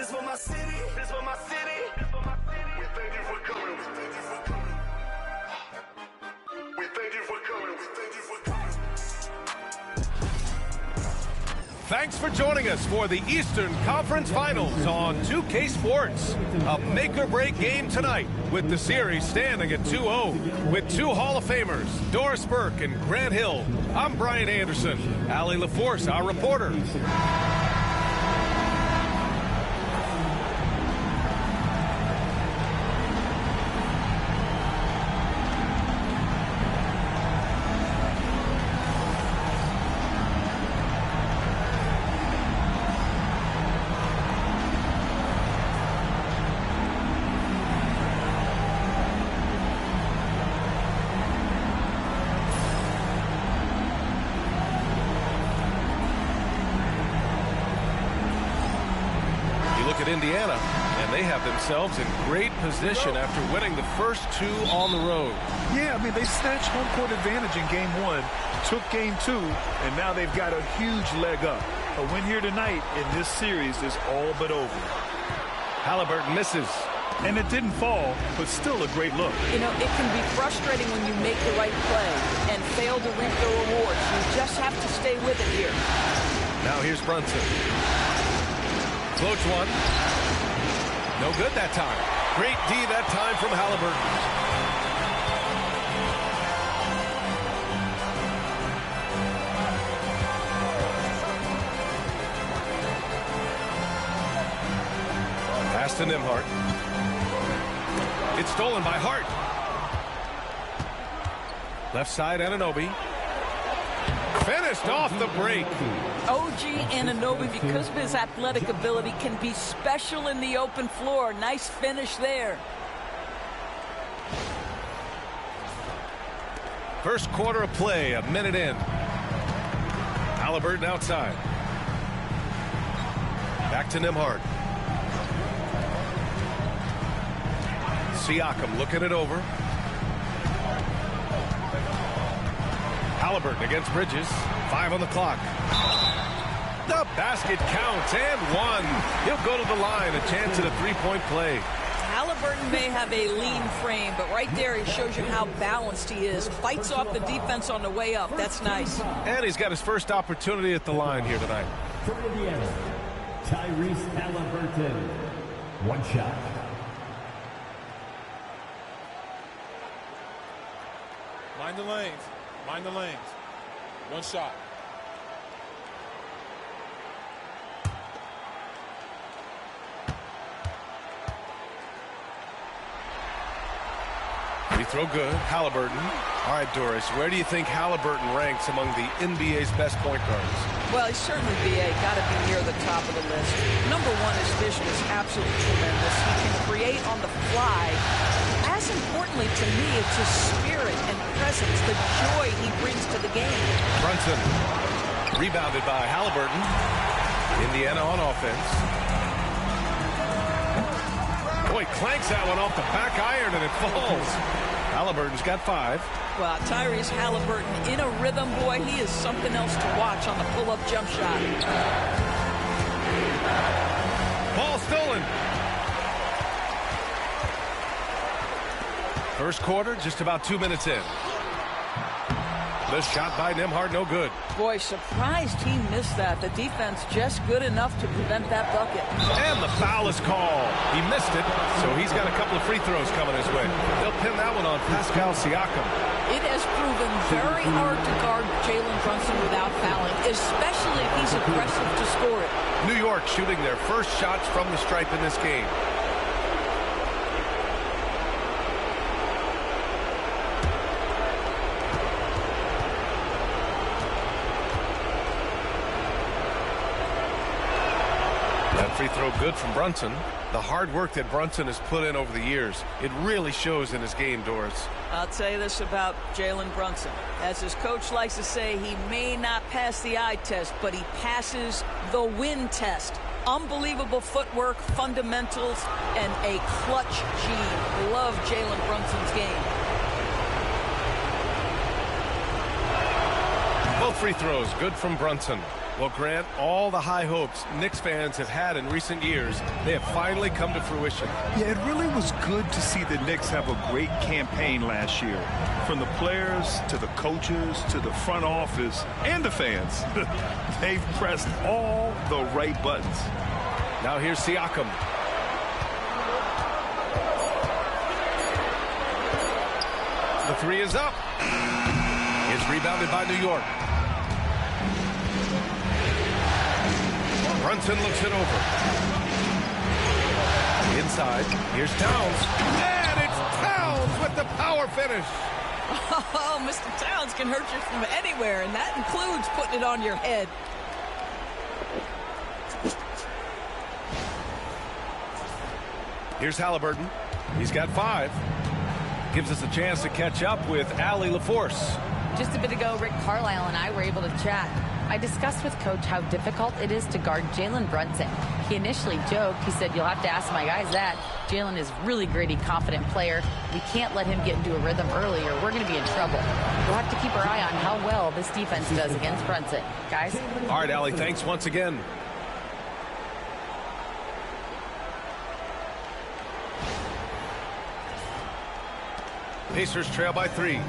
This for my city. This for my city. We thank you for coming. We thank you for coming. We thank you for coming. We thank you for coming. Thanks for joining us for the Eastern Conference Finals on 2K Sports. A make-or-break game tonight with the series standing at 2-0 with two Hall of Famers, Doris Burke and Grant Hill. I'm Brian Anderson. Allie LaForce, our reporter. Indiana, and they have themselves in great position after winning the first two on the road. Yeah, I mean, they snatched home court advantage in game one, took game two, and now they've got a huge leg up. A win here tonight in this series is all but over. Halliburton misses. And it didn't fall, but still a great look. You know, it can be frustrating when you make the right play and fail to reap the rewards. You just have to stay with it here. Now here's Brunson. Floats one. No good that time. Great D that time from Halliburton. Pass to Nembhard. It's stolen by Hart. Left side, Anunoby. Finished off the break. OG Anunoby, because of his athletic ability, can be special in the open floor. Nice finish there. First quarter of play, a minute in. Halliburton outside. Back to Nembhard. Siakam looking it over. Halliburton against Bridges. 5 on the clock. The basket counts and one. He'll go to the line. A chance at a three-point play. Halliburton may have a lean frame, but right there he shows you how balanced he is. Fights off the defense on the way up. That's nice. And he's got his first opportunity at the line here tonight. For Indiana, Tyrese Halliburton. One shot. Mind the lanes. Mind the lanes. One shot. Free throw good. Halliburton. All right, Doris, where do you think Halliburton ranks among the NBA's best point guards? Well, he's certainly BA. Got to be near the top of the list. Number one, his vision is absolutely tremendous. He can create on the fly. As importantly to me, it's his spirit and presence, the joy he brings to the game. Brunson. Rebounded by Halliburton. Indiana on offense. Boy, clanks that one off the back iron and it falls. Halliburton's got 5. Well, Tyrese Halliburton in a rhythm, boy, he is something else to watch on the pull-up jump shot. Ball stolen. First quarter, just about 2 minutes in. The shot by Nembhard, no good. Boy, surprised he missed that. The defense just good enough to prevent that bucket. And the foul is called. He missed it, so he's got a couple of free throws coming his way. They'll pin that one on Pascal Siakam. It has proven very hard to guard Jalen Brunson without fouling, especially if he's aggressive to score it. New York shooting their first shots from the stripe in this game. Free throw good from Brunson. The hard work that Brunson has put in over the years, it really shows in his game, Doris. I'll tell you this about Jalen Brunson. As his coach likes to say, he may not pass the eye test, but he passes the win test. Unbelievable footwork, fundamentals, and a clutch gene. Love Jalen Brunson's game. Both free throws good from Brunson. Well, Grant, all the high hopes Knicks fans have had in recent years, they have finally come to fruition. Yeah, it really was good to see the Knicks have a great campaign last year. From the players to the coaches to the front office and the fans. They've pressed all the right buttons. Now here's Siakam. The three is up. It's rebounded by New York. Brunson looks it over. Inside, here's Towns. And it's Towns with the power finish. Oh, Mr. Towns can hurt you from anywhere, and that includes putting it on your head. Here's Halliburton. He's got 5. Gives us a chance to catch up with Allie LaForce. Just a bit ago, Rick Carlisle and I were able to chat. I discussed with Coach how difficult it is to guard Jalen Brunson. He initially joked. He said, "You'll have to ask my guys that." Jalen is really gritty, confident player. We can't let him get into a rhythm early or we're going to be in trouble. We'll have to keep our eye on how well this defense does against Brunson. Guys? All right, Allie, thanks once again. Pacers trail by 3.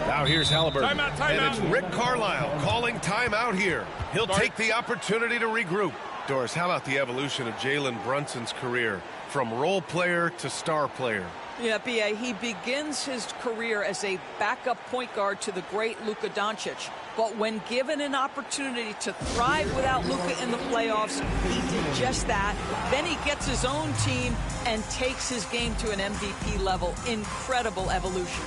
Now here's Halliburton. Timeout. And it's Rick Carlisle calling timeout here. He'll take the opportunity to regroup. Doris, how about the evolution of Jalen Brunson's career from role player to star player? Yeah, B.A., he begins his career as a backup point guard to the great Luka Doncic. But when given an opportunity to thrive without Luka in the playoffs, he did just that. Then he gets his own team and takes his game to an MVP level. Incredible evolution.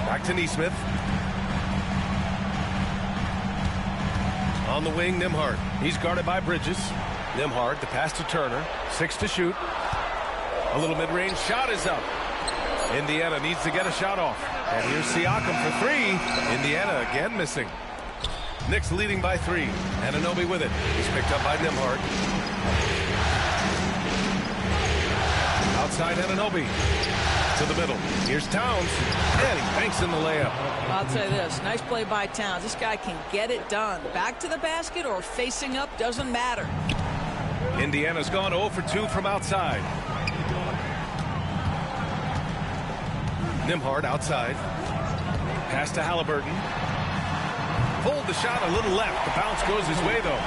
Back to Neesmith. On the wing, Nembhard. He's guarded by Bridges. Nembhard, the pass to Turner. 6 to shoot. A little mid-range shot is up. Indiana needs to get a shot off. And here's Siakam for 3. Indiana again missing. Knicks leading by 3. Anunoby with it. He's picked up by Nembhard. Outside Anunoby. To the middle. Here's Towns. And he banks in the layup. I'll tell you this. Nice play by Towns. This guy can get it done. Back to the basket or facing up, doesn't matter. Indiana's gone 0 for 2 from outside. Nembhard outside. Pass to Halliburton. Pulled the shot a little left. The bounce goes his way, though.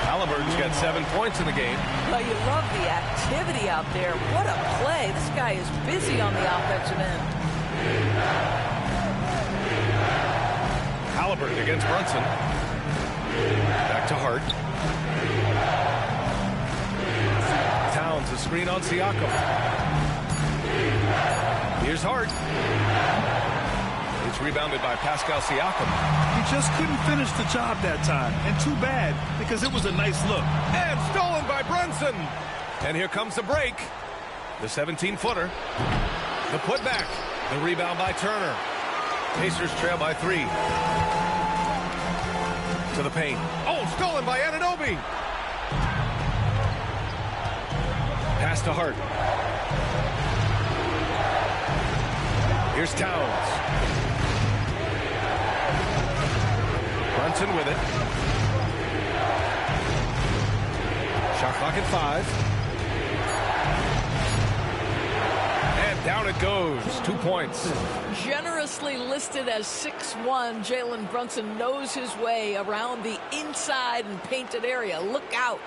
Halliburton's got 7 points in the game. Well, you love the activity out there. What a play. This guy is busy on the offensive end. Halliburton against Brunson. Back to Hart. Towns, a screen on Siakam. Here's Hart. It's rebounded by Pascal Siakam. He just couldn't finish the job that time. And too bad, because it was a nice look. And stolen by Brunson. And here comes the break. The 17-footer. The putback. The rebound by Turner. Pacers trail by 3. To the paint. Oh, stolen by Anunoby. Pass to Hart. Here's Towns. Brunson with it. Shot clock at 5. And down it goes. 2 points. Generously listed as 6'1", Jalen Brunson knows his way around the inside and painted area. Look out.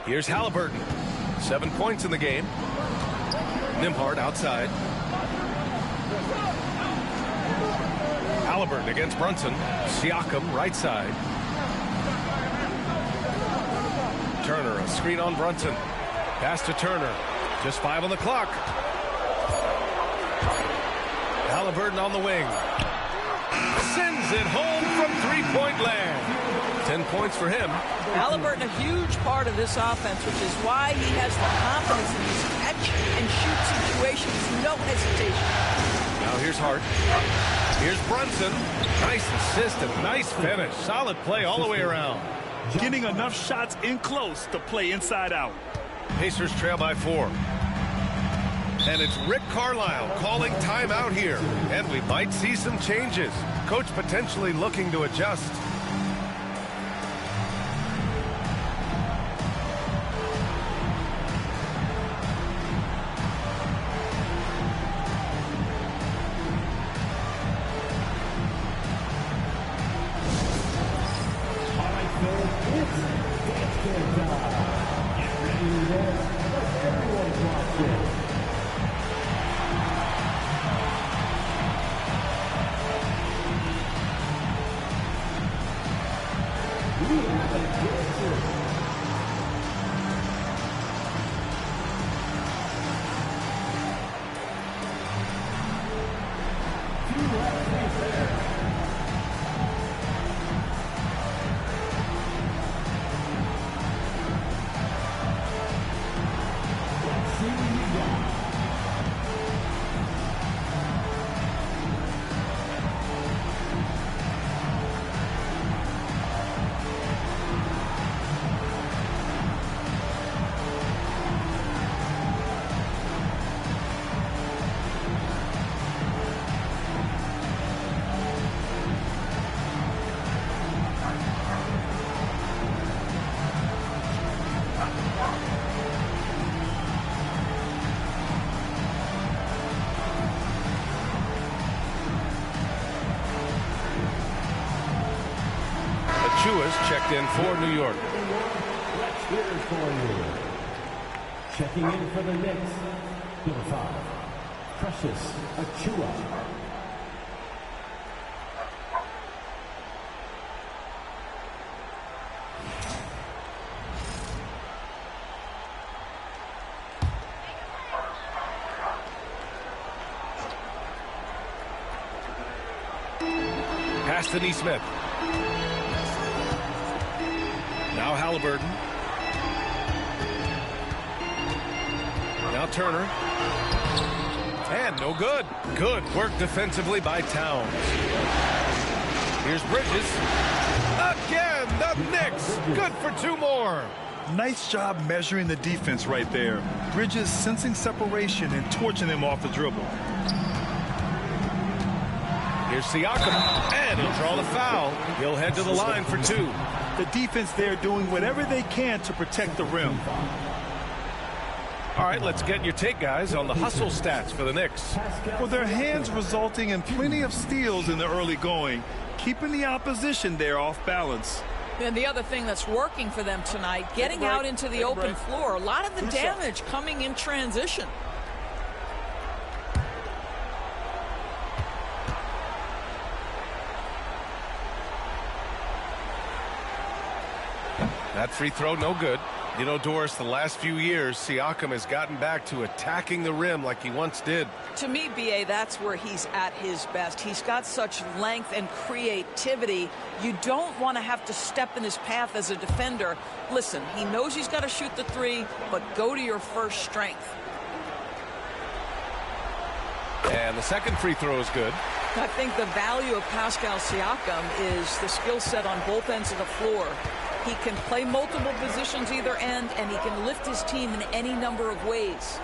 Here's Halliburton. 7 points in the game. Nembhard outside. Halliburton against Brunson. Siakam right side. Turner, a screen on Brunson. Pass to Turner. Just 5 on the clock. Halliburton on the wing. Sends it home from three-point land. 10 points for him. Halliburton, a huge part of this offense, which is why he has the confidence in these catch-and-shoot situations. No hesitation. Now here's Hart. Here's Brunson. Nice assist and nice finish. Solid play all the way around. Getting enough shots in close to play inside out. Pacers trail by 4. And it's Rick Carlisle calling timeout here. And we might see some changes. Coach potentially looking to adjust. Checked in for New York. Checking in for the Knicks, number 5, Precious Achiuwa. Pass to Nesmith. Now Halliburton. Now Turner. And no good. Good work defensively by Towns. Here's Bridges. Again, the Knicks. Good for 2 more. Nice job measuring the defense right there. Bridges sensing separation and torching him off the dribble. Here's Siakam. And he'll draw the foul. He'll head to the line for 2. The defense there doing whatever they can to protect the rim. All right, let's get your take, guys, on the hustle stats for the Knicks. Well, their hands resulting in plenty of steals in the early going, keeping the opposition there off balance. And the other thing that's working for them tonight, getting out into the open floor. A lot of the damage coming in transition. That free throw, no good. You know, Doris, the last few years, Siakam has gotten back to attacking the rim like he once did. To me, B.A., that's where he's at his best. He's got such length and creativity. You don't want to have to step in his path as a defender. Listen, he knows he's got to shoot the three, but go to your first strength. And the second free throw is good. I think the value of Pascal Siakam is the skill set on both ends of the floor. He can play multiple positions either end, and he can lift his team in any number of ways.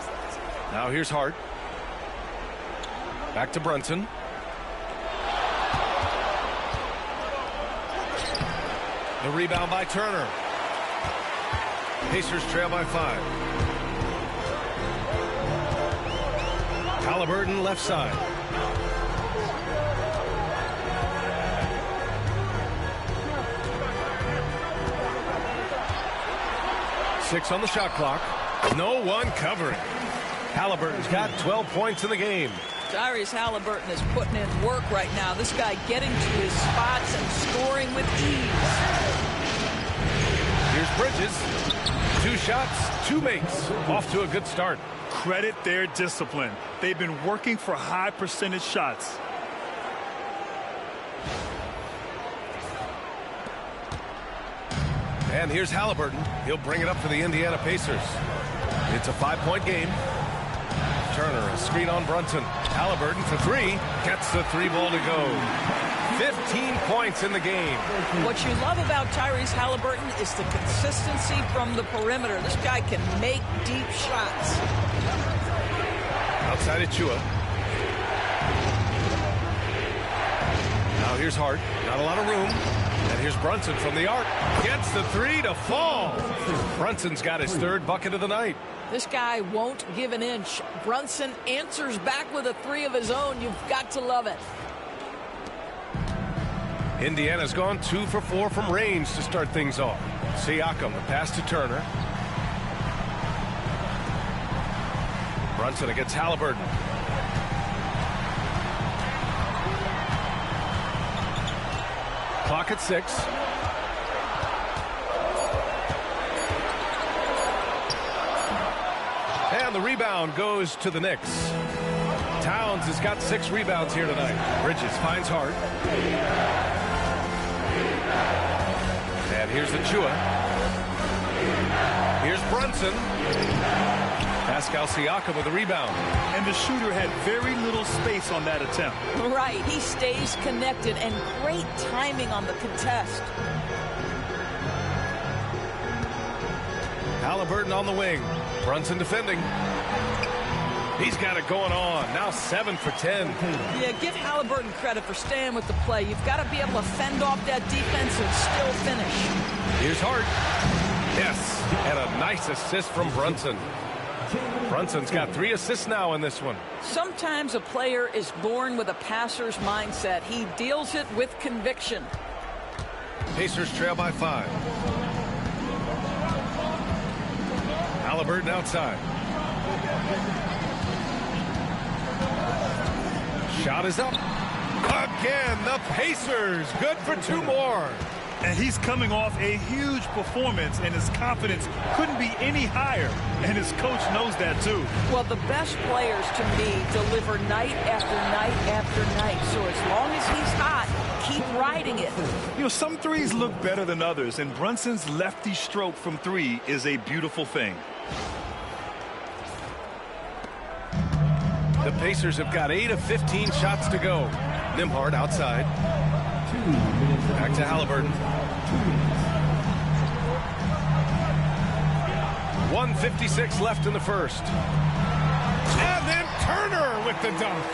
Now here's Hart. Back to Brunson. The rebound by Turner. Pacers trail by 5. Halliburton left side. Six on the shot clock. No one covering. Halliburton's got 12 points in the game. Tyrese Halliburton is putting in work right now. This guy getting to his spots and scoring with ease. Here's Bridges. 2 shots, 2 makes. Off to a good start. Credit their discipline. They've been working for high percentage shots. And here's Halliburton. He'll bring it up for the Indiana Pacers. It's a 5-point game. Turner, a screen on Brunson. Halliburton for 3. Gets the 3-ball to go. 15 points in the game. What you love about Tyrese Halliburton is the consistency from the perimeter. This guy can make deep shots. Outside Achua. Now here's Hart. Not a lot of room. And here's Brunson from the arc. Gets the 3 to fall. Brunson's got his 3rd bucket of the night. This guy won't give an inch. Brunson answers back with a 3 of his own. You've got to love it. Indiana's gone 2 for 4 from range to start things off. Siakam, the pass to Turner. Brunson against Halliburton. Clock at 6. And the rebound goes to the Knicks. Towns has got 6 rebounds here tonight. Bridges finds Hart. And here's Achua. Here's Brunson. Pascal Siakam with the rebound. And the shooter had very little space on that attempt. Right, he stays connected, and great timing on the contest. Halliburton on the wing. Brunson defending. He's got it going on. Now 7 for 10. Yeah, give Halliburton credit for staying with the play. You've got to be able to fend off that defense and still finish. Here's Hart. Yes, and a nice assist from Brunson. Brunson's got 3 assists now in this one. Sometimes a player is born with a passer's mindset. He deals it with conviction. Pacers trail by 5. Halliburton outside. Shot is up. Again, the Pacers. Good for 2 more. And he's coming off a huge performance, and his confidence couldn't be any higher. And his coach knows that, too. Well, the best players, to me, deliver night after night after night. So as long as he's hot, keep riding it. You know, some threes look better than others, and Brunson's lefty stroke from 3 is a beautiful thing. The Pacers have got 8 of 15 shots to go. Nembhard outside. Back to Halliburton. 1:56 left in the first. And then Turner with the dunk.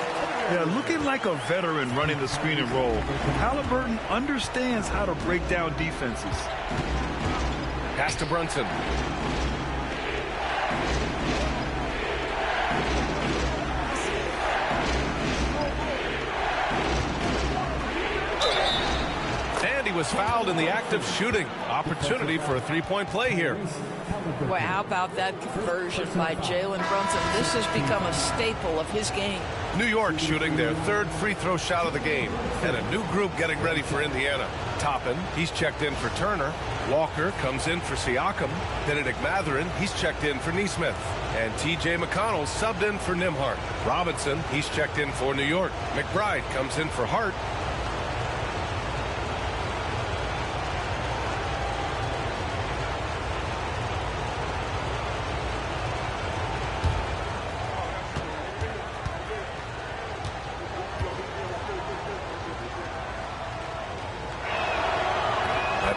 Yeah, looking like a veteran running the screen and roll. Halliburton understands how to break down defenses. Pass to Brunson. And he was fouled in the act of shooting. Opportunity for a 3-point play here. Boy, how about that conversion by Jalen Brunson? This has become a staple of his game. New York shooting their third free throw shot of the game. And a new group getting ready for Indiana. Toppin, he's checked in for Turner. Walker comes in for Siakam. Benedict Mathurin, he's checked in for Nesmith. And T.J. McConnell subbed in for Nembhard. Robinson, he's checked in for New York. McBride comes in for Hart.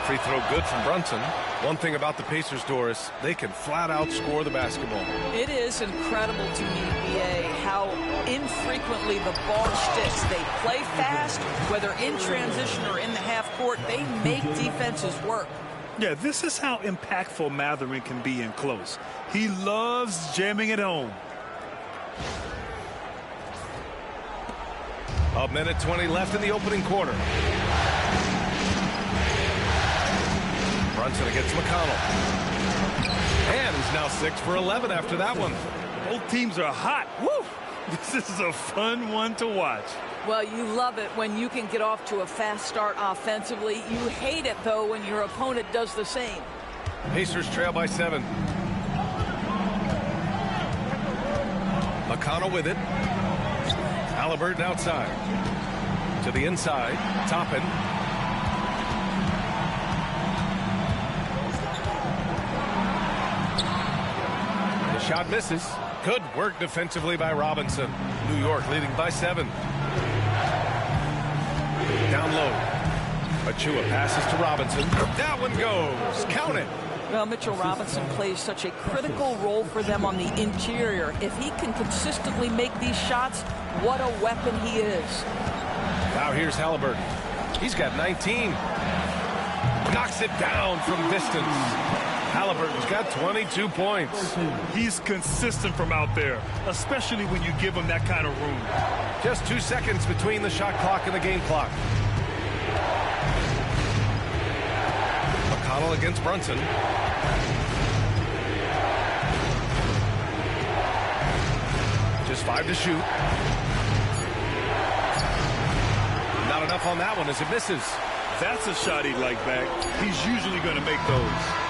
Free throw good from Brunson. One thing about the Pacers, Doris, they can flat out score the basketball. It is incredible to me, BA, how infrequently the ball sticks. They play fast, whether in transition or in the half court. They make defenses work. Yeah, this is how impactful Mathurin can be in close. He loves jamming it home. A minute 20 left in the opening quarter. Brunson against McConnell. And he's now 6 for 11 after that one. Both teams are hot. Woo! This is a fun one to watch. Well, you love it when you can get off to a fast start offensively. You hate it, though, when your opponent does the same. Pacers trail by 7. McConnell with it. Halliburton outside. To the inside. Toppin. Shot misses. Good work defensively by Robinson. New York leading by 7. Down low. Achua passes to Robinson. That one goes. Count it. Well, Mitchell Robinson plays such a critical role for them on the interior. If he can consistently make these shots, what a weapon he is. Now here's Halliburton. He's got 19. Knocks it down from distance. Halliburton's got 22 points. He's consistent from out there, especially when you give him that kind of room. Just 2 seconds between the shot clock and the game clock. McConnell against Brunson. Just 5 to shoot. Not enough on that one as it misses. That's a shot he'd like back. He's usually going to make those.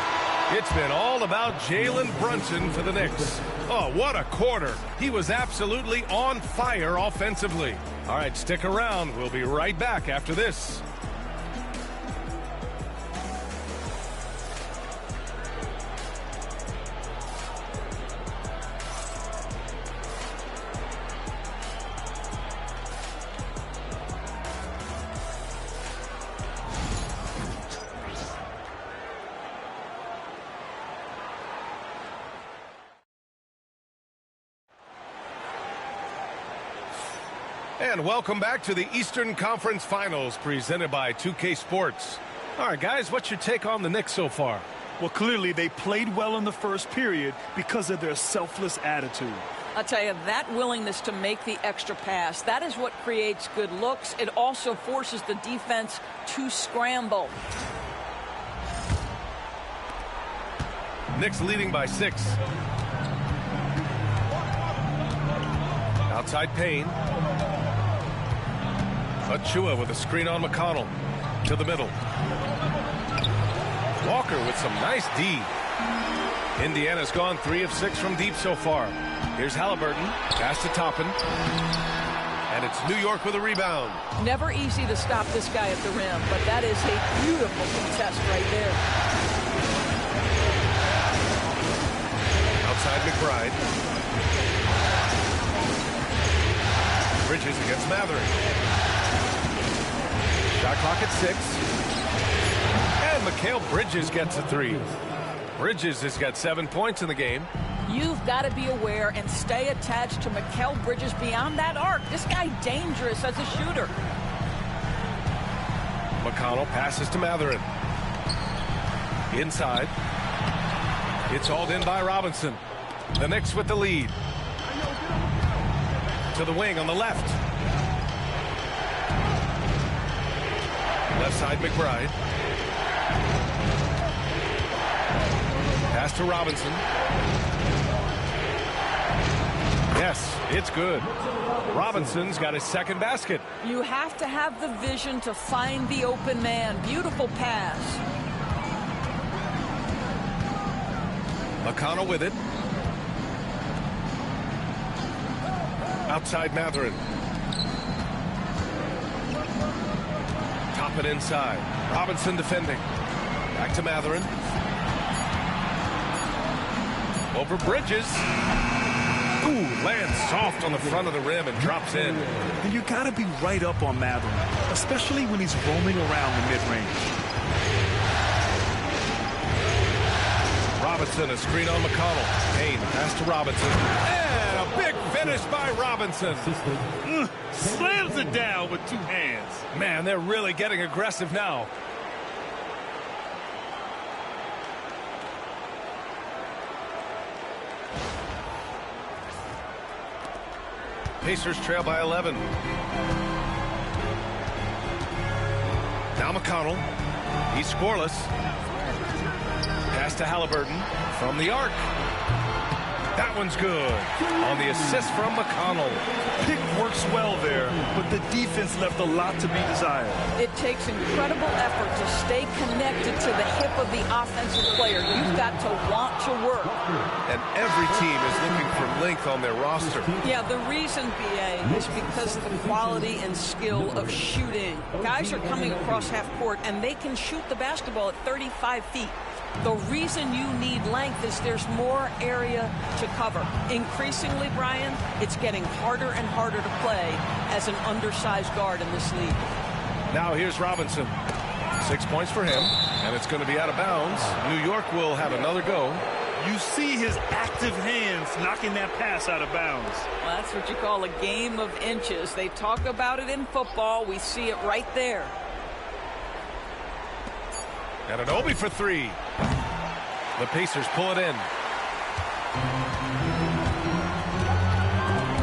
It's been all about Jalen Brunson for the Knicks. Oh, what a quarter. He was absolutely on fire offensively. All right, stick around. We'll be right back after this. And welcome back to the Eastern Conference Finals presented by 2K Sports. All right, guys, what's your take on the Knicks so far? Well, clearly they played well in the first period because of their selfless attitude. I'll tell you, that willingness to make the extra pass, that is what creates good looks. It also forces the defense to scramble. Knicks leading by 6. Outside Payne. Achua with a screen on McConnell. To the middle. Walker with some nice D. Indiana's gone 3 of 6 from deep so far. Here's Halliburton. Pass to Toppin. And it's New York with a rebound. Never easy to stop this guy at the rim, but that is a beautiful contest right there. Outside McBride. Bridges against Mathurin. Shot clock at 6. And Mikal Bridges gets a 3. Bridges has got 7 points in the game. You've got to be aware and stay attached to Mikal Bridges beyond that arc. This guy dangerous as a shooter. McConnell passes to Mathurin. Inside. It's hauled in by Robinson. The Knicks with the lead. To the wing on the left. Left side McBride. Pass to Robinson. Yes, it's good. Robinson's got his second basket. You have to have the vision to find the open man. Beautiful pass. McConnell with it. Outside Mathurin. Top it inside. Robinson defending. Back to Mathurin. Over Bridges. Ooh, lands soft on the front of the rim and drops in. And you got to be right up on Mathurin, especially when he's roaming around the mid-range. Robinson, a screen on McConnell. Payne, pass to Robinson. And a big finish by Robinson. Slams it down with two hands. Man, they're really getting aggressive now. Pacers trail by 11. Now McConnell. He's scoreless. Pass to Halliburton from the arc. That one's good. On the assist from McConnell. Pick works well there, but the defense left a lot to be desired. It takes incredible effort to stay connected to the hip of the offensive player. You've got to want to work. And every team is looking for length on their roster. Yeah, the reason, BA, is because of the quality and skill of shooting. Guys are coming across half court, and they can shoot the basketball at 35 feet. The reason you need length is there's more area to cover. Increasingly, Brian, it's getting harder and harder to play as an undersized guard in this league. Now here's Robinson. 6 points for him, and it's going to be out of bounds. New York will have another go. You see his active hands knocking that pass out of bounds. Well, that's what you call a game of inches. They talk about it in football. We see it right there. And an Obi for three. The Pacers pull it in.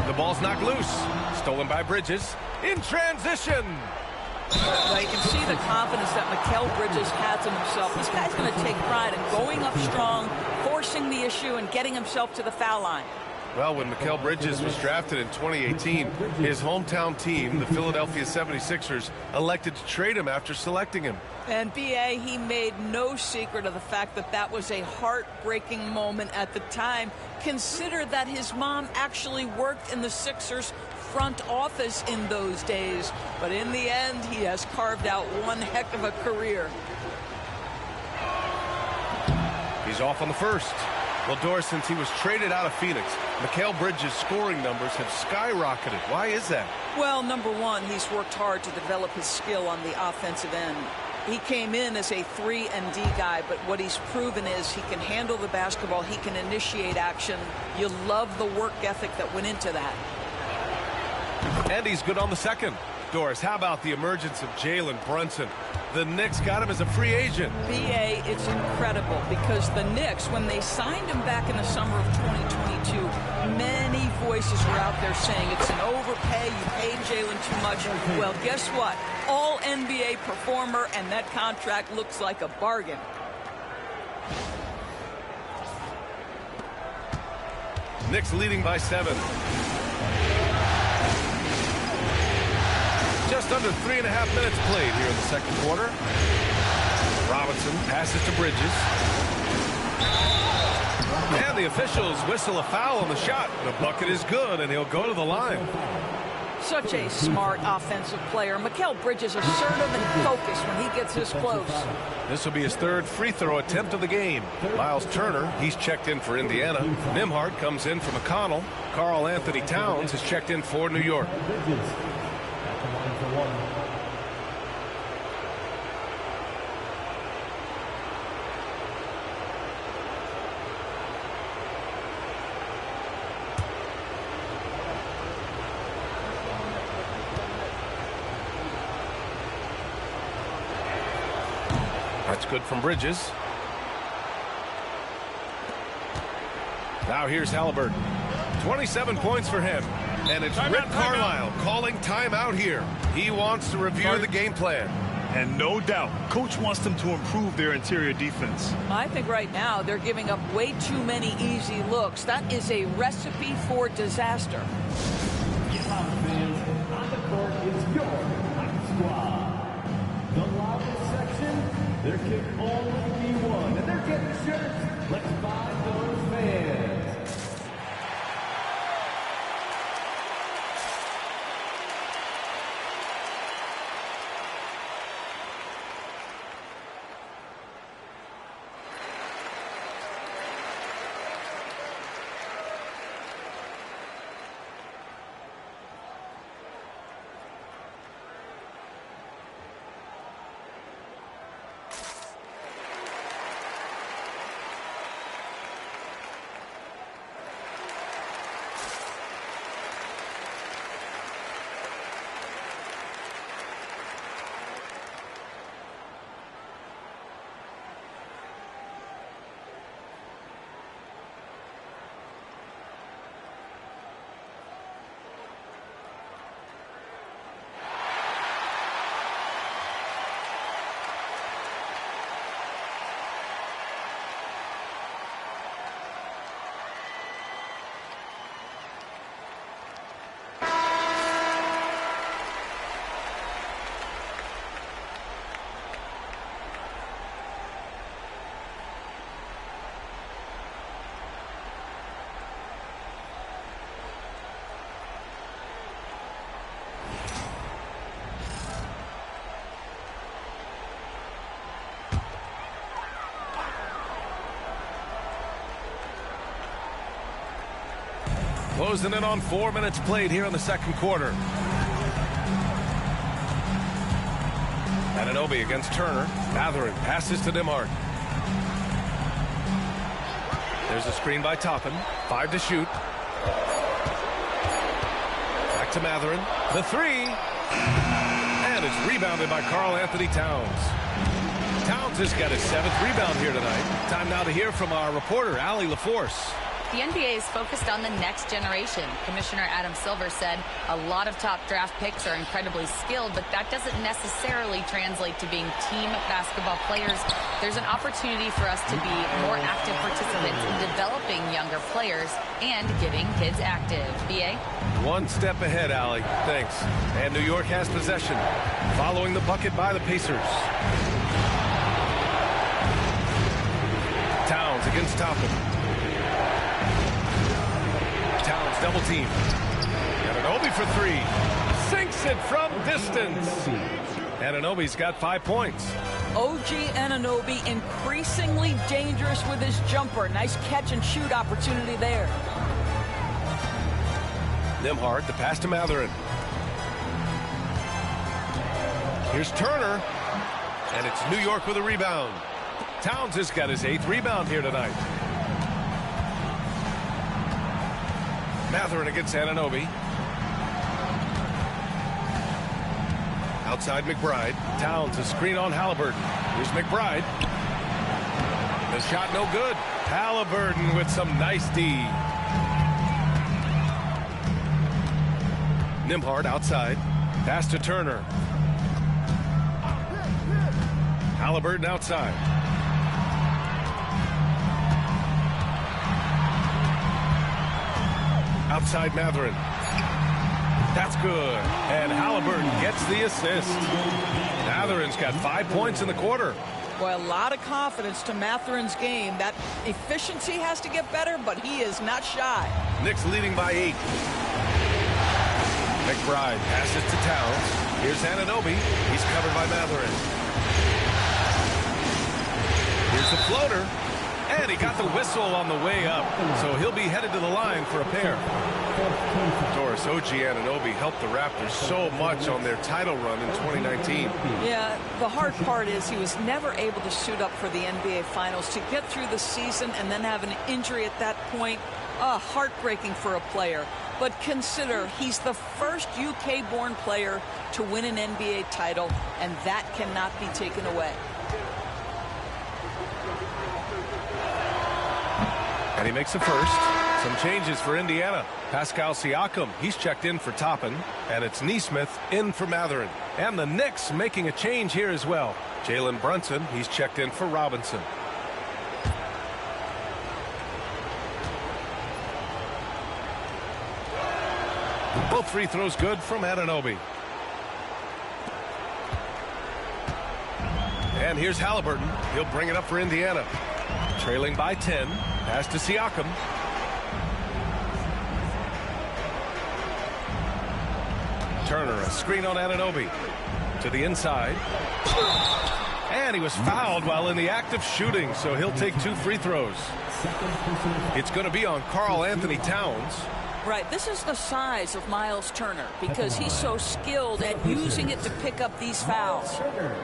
The ball's knocked loose. Stolen by Bridges. In transition. Well, you can see the confidence that Mikal Bridges has in himself. This guy's going to take pride in going up strong, forcing the issue, and getting himself to the foul line. Well, when Mikal Bridges was drafted in 2018, his hometown team, the Philadelphia 76ers, elected to trade him after selecting him. And BA, he made no secret of the fact that that was a heartbreaking moment at the time. Consider that his mom actually worked in the Sixers front office in those days. But in the end, he has carved out one heck of a career. He's off on the first. Well, Doris, since he was traded out of Phoenix, Mikal Bridges' scoring numbers have skyrocketed. Why is that? Well, number one, he's worked hard to develop his skill on the offensive end. He came in as a 3-and-D guy, but what he's proven is he can handle the basketball, he can initiate action. You love the work ethic that went into that. And he's good on the second. Doris, how about the emergence of Jalen Brunson? The Knicks got him as a free agent. BA, it's incredible because the Knicks, when they signed him back in the summer of 2022, many voices were out there saying it's an overpay, you paid Jalen too much. Well, guess what? All NBA performer, and that contract looks like a bargain. Knicks leading by 7. Just under 3.5 minutes played here in the second quarter. Robinson passes to Bridges. And the officials whistle a foul on the shot. The bucket is good, and he'll go to the line. Such a smart offensive player. Mikal Bridges assertive and focused when he gets this close. This will be his third free throw attempt of the game. Miles Turner, he's checked in for Indiana. Nembhard comes in for McConnell. Karl Anthony Towns is checked in for New York. That's good from Bridges. Now here's Halliburton. 27 points for him. And it's Rick Carlisle calling timeout here. He wants to review the game plan. And no doubt, coach wants them to improve their interior defense. I think right now they're giving up way too many easy looks. That is a recipe for disaster. On the court is your squad. The loudest section, there can only be one. And they're getting shirts. Let's buy those fans. Closing in on 4 minutes played here in the second quarter. Anunoby against Turner. Mathurin passes to Nembhard. There's a screen by Toppin. 5 to shoot. Back to Mathurin. The three. And it's rebounded by Karl-Anthony Towns. Towns has got his 7th rebound here tonight. Time now to hear from our reporter, Allie LaForce. The NBA is focused on the next generation. Commissioner Adam Silver said a lot of top draft picks are incredibly skilled, but that doesn't necessarily translate to being team basketball players. There's an opportunity for us to be more active participants in developing younger players and getting kids active. BA? One step ahead, Allie. Thanks. And New York has possession. Following the bucket by the Pacers. Towns against Toppin. Towns double team. Anunoby for 3. Sinks it from distance. Anunoby's got 5 points. OG Anunoby increasingly dangerous with his jumper. Nice catch and shoot opportunity there. Nembhard, the pass to Mathurin. Here's Turner. And it's New York with a rebound. Towns has got his 8th rebound here tonight. Mathurin against Anunoby. Outside McBride. Towns a screen on Halliburton. Here's McBride. The shot no good. Halliburton with some nice D. Nembhard outside. Pass to Turner. Halliburton outside. Outside Mathurin. That's good. And Halliburton gets the assist. Mathurin's got 5 points in the quarter. Boy, a lot of confidence to Mathurin's game. That efficiency has to get better, but he is not shy. Knicks leading by 8. McBride passes to Towns. Here's Anunoby. He's covered by Mathurin. Here's the floater. And he got the whistle on the way up. So he'll be headed to the line for a pair. Doris, OG Anunoby helped the Raptors so much on their title run in 2019. Yeah, the hard part is he was never able to suit up for the NBA Finals. To get through the season and then have an injury at that point, heartbreaking for a player. But consider, he's the first UK-born player to win an NBA title, and that cannot be taken away. And he makes the first. Some changes for Indiana. Pascal Siakam, he's checked in for Toppin, and it's Nesmith in for Matherin. And the Knicks making a change here as well. Jalen Brunson, he's checked in for Robinson. Both free throws good from Anunoby. And here's Halliburton. He'll bring it up for Indiana. Trailing by 10. Pass to Siakam. Turner, a screen on Anunoby. To the inside. And he was fouled while in the act of shooting, so he'll take 2 free throws. It's going to be on Karl Anthony Towns. Right, this is the size of Miles Turner because he's so skilled at using it to pick up these fouls.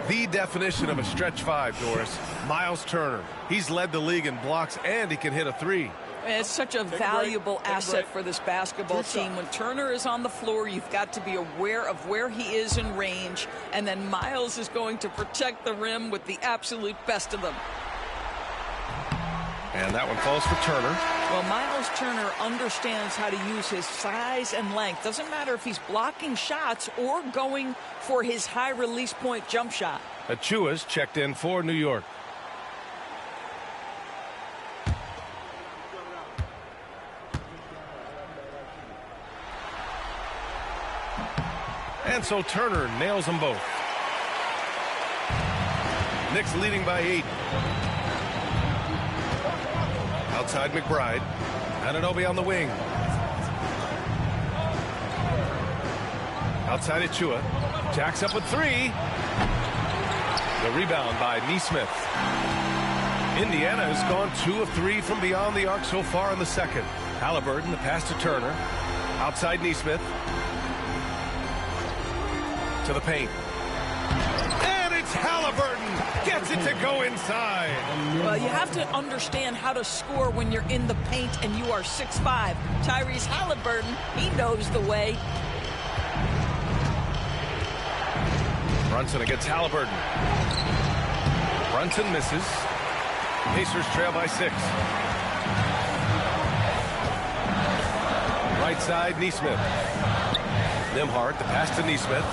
The definition of a stretch 5, Doris. Miles Turner. He's led the league in blocks, and he can hit a 3. It's such a valuable asset for this basketball team. When Turner is on the floor, you've got to be aware of where he is in range, and then Miles is going to protect the rim with the absolute best of them. And that one falls for Turner. Well, Miles Turner understands how to use his size and length. Doesn't matter if he's blocking shots or going for his high release point jump shot. Achua's checked in for New York. And so Turner nails them both. Knicks leading by 8. Outside McBride. Anunoby on the wing. Outside Achua. Jacks up with 3. The rebound by Nesmith. Indiana has gone 2 of 3 from beyond the arc so far in the second. Halliburton, the pass to Turner. Outside Nesmith. To the paint. And it's Halliburton. Gets it to go inside. Well, you have to understand how to score when you're in the paint and you are 6'5". Tyrese Halliburton, he knows the way. Brunson against Halliburton. Brunson misses. Pacers trail by 6. Right side, Nesmith. Nembhard, the pass to Nesmith.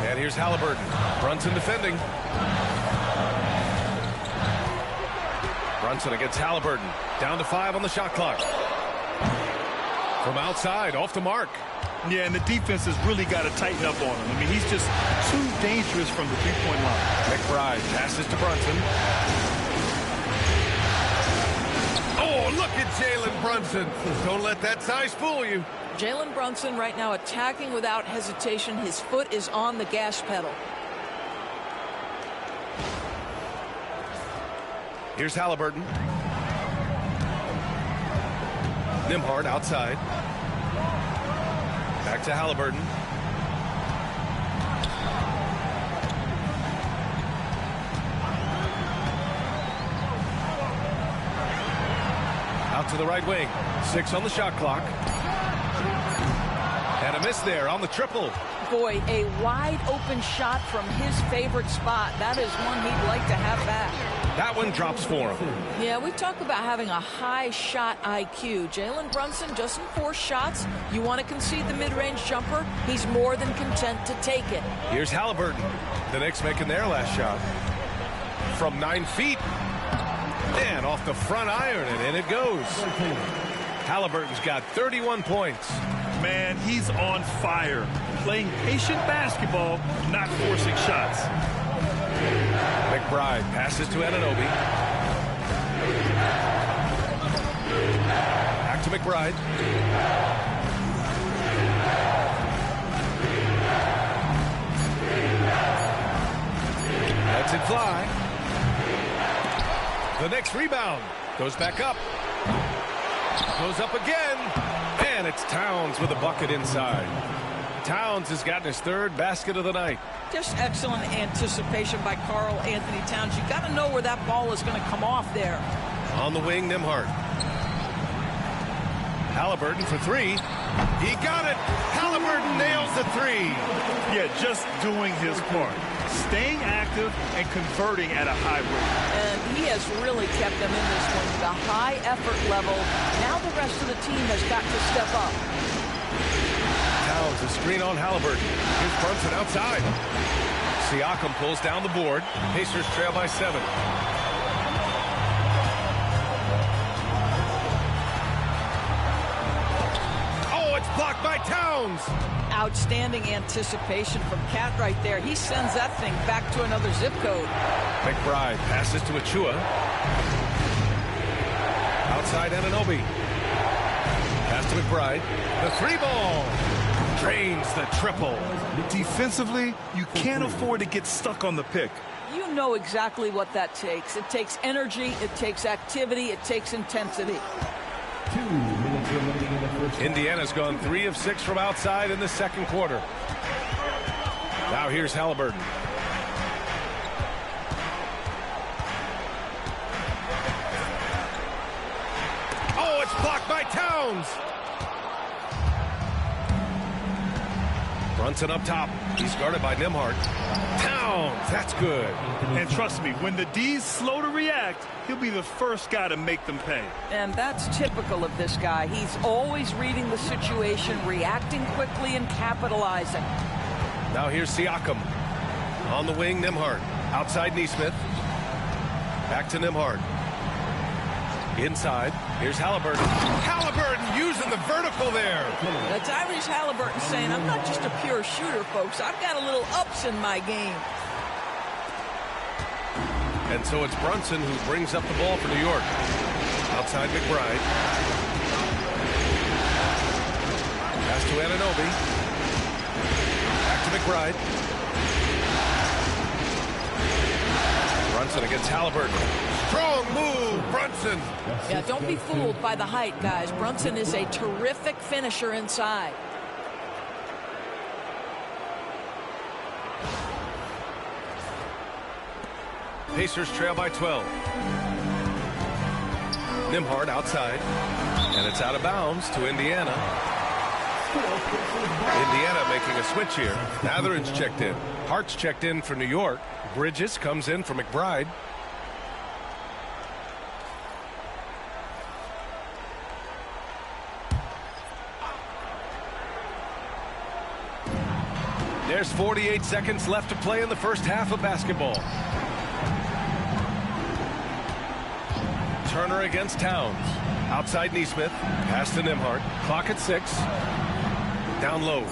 And here's Halliburton. Brunson defending. Brunson against Halliburton. Down to 5 on the shot clock. From outside, off the mark. Yeah, and the defense has really got to tighten up on him. I mean, he's just too dangerous from the three-point line. McBride passes to Brunson. Oh, look at Jalen Brunson. Don't let that size fool you. Jalen Brunson right now attacking without hesitation. His foot is on the gas pedal. Here's Halliburton. Nembhard outside. Back to Halliburton. Out to the right wing. 6 on the shot clock. And a miss there on the triple. Boy, a wide open shot from his favorite spot. That is one he'd like to have back. That one drops for him. Yeah, we talk about having a high shot IQ. Jalen Brunson doesn't force shots. You want to concede the mid-range jumper, he's more than content to take it. Here's Halliburton. The Knicks making their last shot. From 9 feet. And off the front iron, and in it goes. Halliburton's got 31 points. Man, he's on fire. Playing patient basketball, not forcing shots. McBride passes to Anunoby. Back to McBride. Lets it fly. The next rebound goes back up. Goes up again. And it's Towns with a bucket inside. Towns has gotten his 3rd basket of the night. Just excellent anticipation by Karl Anthony Towns. You got to know where that ball is going to come off there. On the wing, Nembhard. Halliburton for 3. He got it. Halliburton nails the 3. Yeah, just doing his part. Staying active and converting at a high rate. And he has really kept them in this one. The high effort level. Now the rest of the team has got to step up. Towns, a screen on Halliburton. Here's Brunson outside. Siakam pulls down the board. Pacers trail by 7. Oh, it's blocked by Towns. Outstanding anticipation from Cat right there. He sends that thing back to another zip code. McBride passes to Achua. Outside Anunoby. Pass to McBride. The 3-ball. Drains the triple. Defensively, you can't afford to get stuck on the pick. You know exactly what that takes. It takes energy, it takes activity, it takes intensity. 2 minutes remaining in the first. Indiana's gone 3 of 6 from outside in the second quarter. Now here's Halliburton. Oh, it's blocked by Towns. Brunson up top. He's guarded by Nembhard. Towns, that's good. And trust me, when the D's slow to react, he'll be the first guy to make them pay. And that's typical of this guy. He's always reading the situation, reacting quickly, and capitalizing. Now here's Siakam. On the wing, Nembhard. Outside Nesmith. Back to Nembhard. Inside. Here's Halliburton. Halliburton using the vertical there. That's Tyrese Halliburton saying, I'm not just a pure shooter, folks. I've got a little ups in my game. And so it's Brunson who brings up the ball for New York. Outside McBride. Pass to Anunoby. Back to McBride. Brunson against Halliburton. Strong move, Brunson. Yeah, don't be fooled by the height, guys. Brunson is a terrific finisher inside. Pacers trail by 12. Nembhard outside. And it's out of bounds to Indiana. Indiana making a switch here. Matherin's checked in. Hart's checked in for New York. Bridges comes in for McBride. There's 48 seconds left to play in the first half of basketball. Turner against Towns. Outside Nesmith. Pass to Nembhard. Clock at 6. Down low.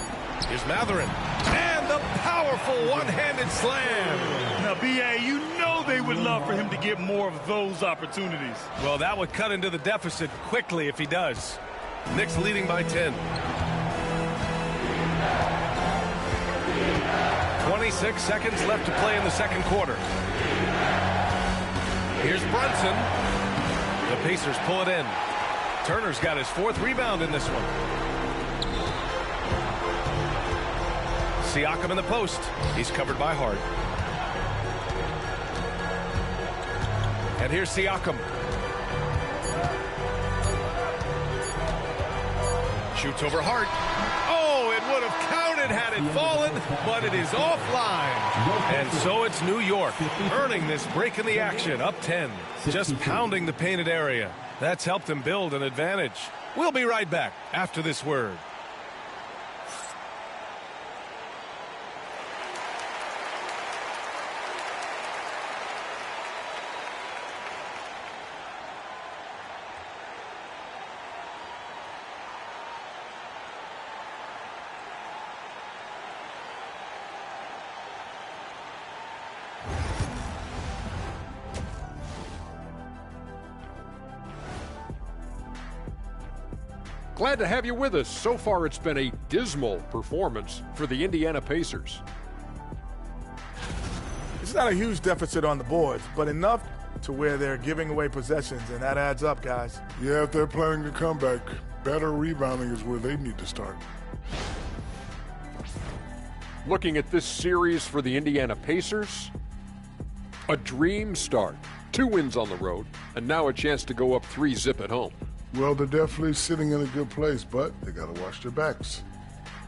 Here's Matherin. And the powerful one-handed slam. Now, B.A., you know they would love for him to get more of those opportunities. Well, that would cut into the deficit quickly if he does. Knicks leading by 10. 26 seconds left to play in the second quarter. Here's Brunson. The Pacers pull it in. Turner's got his 4th rebound in this one. Siakam in the post. He's covered by Hart. And here's Siakam. Shoots over Hart. Oh, it would have counted had it fallen, but it is offline. And so it's New York earning this break in the action, up 10. Just pounding the painted area. That's helped them build an advantage. We'll be right back after this word. Glad to have you with us. So far, it's been a dismal performance for the Indiana Pacers. It's not a huge deficit on the boards, but enough to where they're giving away possessions, and that adds up, guys. Yeah, if they're planning a comeback, better rebounding is where they need to start. Looking at this series for the Indiana Pacers, a dream start. 2 wins on the road, and now a chance to go up 3-zip at home. Well, they're definitely sitting in a good place, but they got to watch their backs.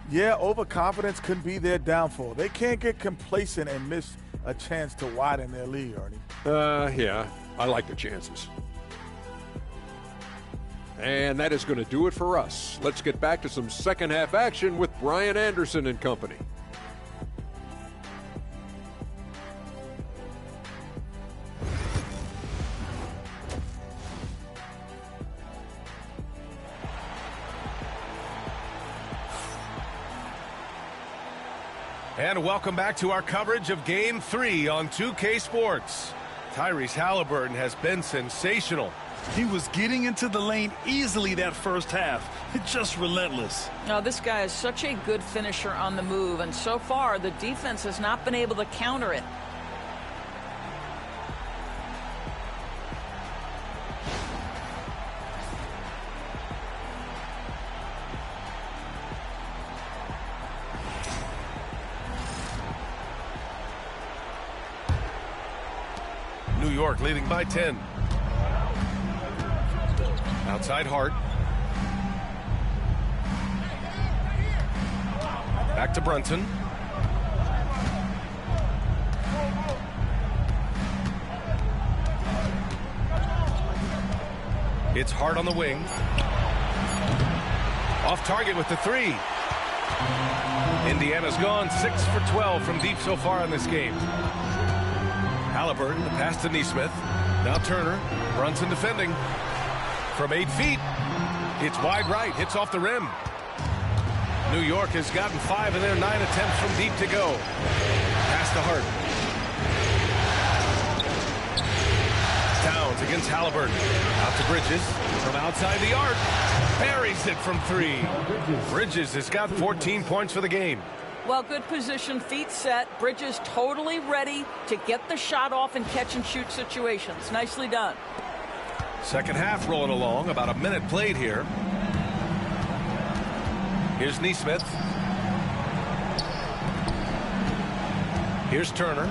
Yeah, overconfidence could be their downfall. They can't get complacent and miss a chance to widen their lead, Ernie. Yeah, I like the chances. And that is going to do it for us. Let's get back to some second half action with Brian Anderson and company. And welcome back to our coverage of Game 3 on 2K Sports. Tyrese Halliburton has been sensational. He was getting into the lane easily that first half. Just relentless. Now, this guy is such a good finisher on the move, and so far the defense has not been able to counter it. New York leading by 10. Outside Hart. Back to Brunson. It's Hart on the wing. Off target with the three. Indiana's gone 6 for 12 from deep so far in this game. Halliburton, the pass to Nesmith. Now Turner. Brunson defending. From 8 feet. It's wide right. Hits off the rim. New York has gotten 5 of their 9 attempts from deep to go. Pass to Hart. Towns against Halliburton. Out to Bridges. From outside the arc. Buries it from 3. Bridges has got 14 points for the game. Well, good position, feet set. Bridges totally ready to get the shot off in catch-and-shoot situations. Nicely done. Second half rolling along. About a minute played here. Here's Nesmith. Here's Turner.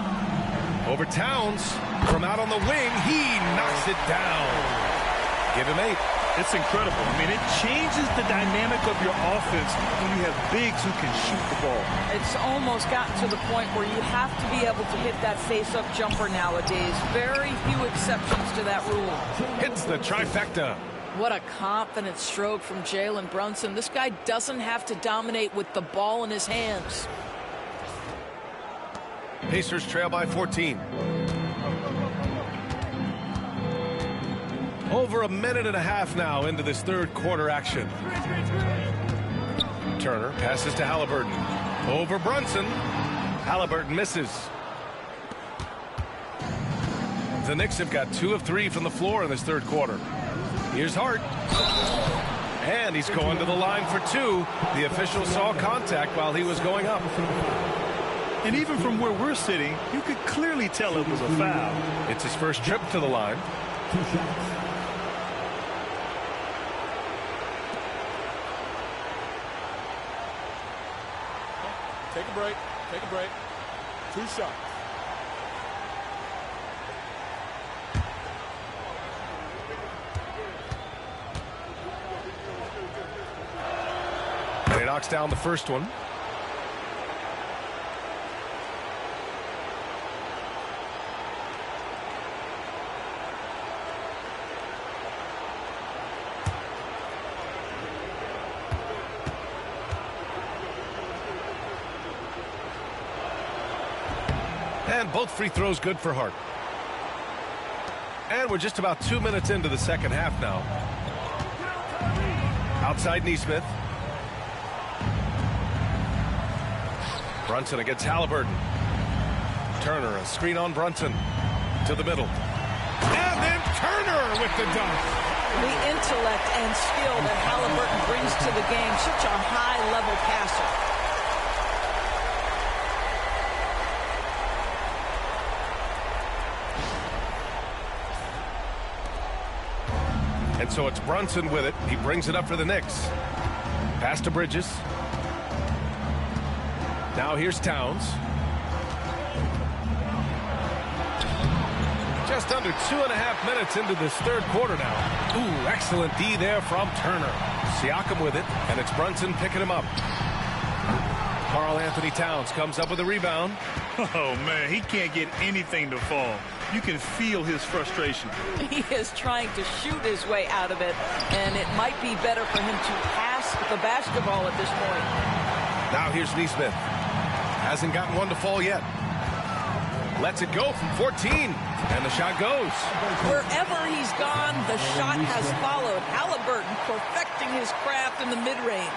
Over Towns. From out on the wing. He knocks it down. Give him 8. It's incredible. I mean, it changes the dynamic of your offense when you have bigs who can shoot the ball. It's almost gotten to the point where you have to be able to hit that face-up jumper nowadays. Very few exceptions to that rule. Hits the trifecta. What a confident stroke from Jalen Brunson. This guy doesn't have to dominate with the ball in his hands. Pacers trail by 14. Over a minute and a half now into this third quarter action. Turner passes to Halliburton. Over Brunson. Halliburton misses. The Knicks have got 2 of 3 from the floor in this third quarter. Here's Hart. And he's going to the line for 2. The official saw contact while he was going up. And even from where we're sitting, you could clearly tell it was a foul. It's his first trip to the line. 2 shots. Take a break. Take a break. 2 shots. And he knocks down the first one. And both free throws good for Hart. And we're just about 2 minutes into the second half now. Outside Nesmith. Brunson against Halliburton. Turner, a screen on Brunson. To the middle. And then Turner with the dunk. The intellect and skill that Halliburton brings to the game. Such a high-level passer. And so it's Brunson with it. He brings it up for the Knicks. Pass to Bridges. Now here's Towns. Just under 2.5 minutes into this third quarter now. Ooh, excellent D there from Turner. Siakam with it, and it's Brunson picking him up. Karl Anthony Towns comes up with a rebound. Oh, man, he can't get anything to fall. You can feel his frustration. He is trying to shoot his way out of it, and it might be better for him to pass the basketball at this point. Now here's Neesmith. Hasn't gotten one to fall yet. Lets it go from 14, and the shot goes. Wherever he's gone, the shot has followed. Halliburton perfecting his craft in the mid-range.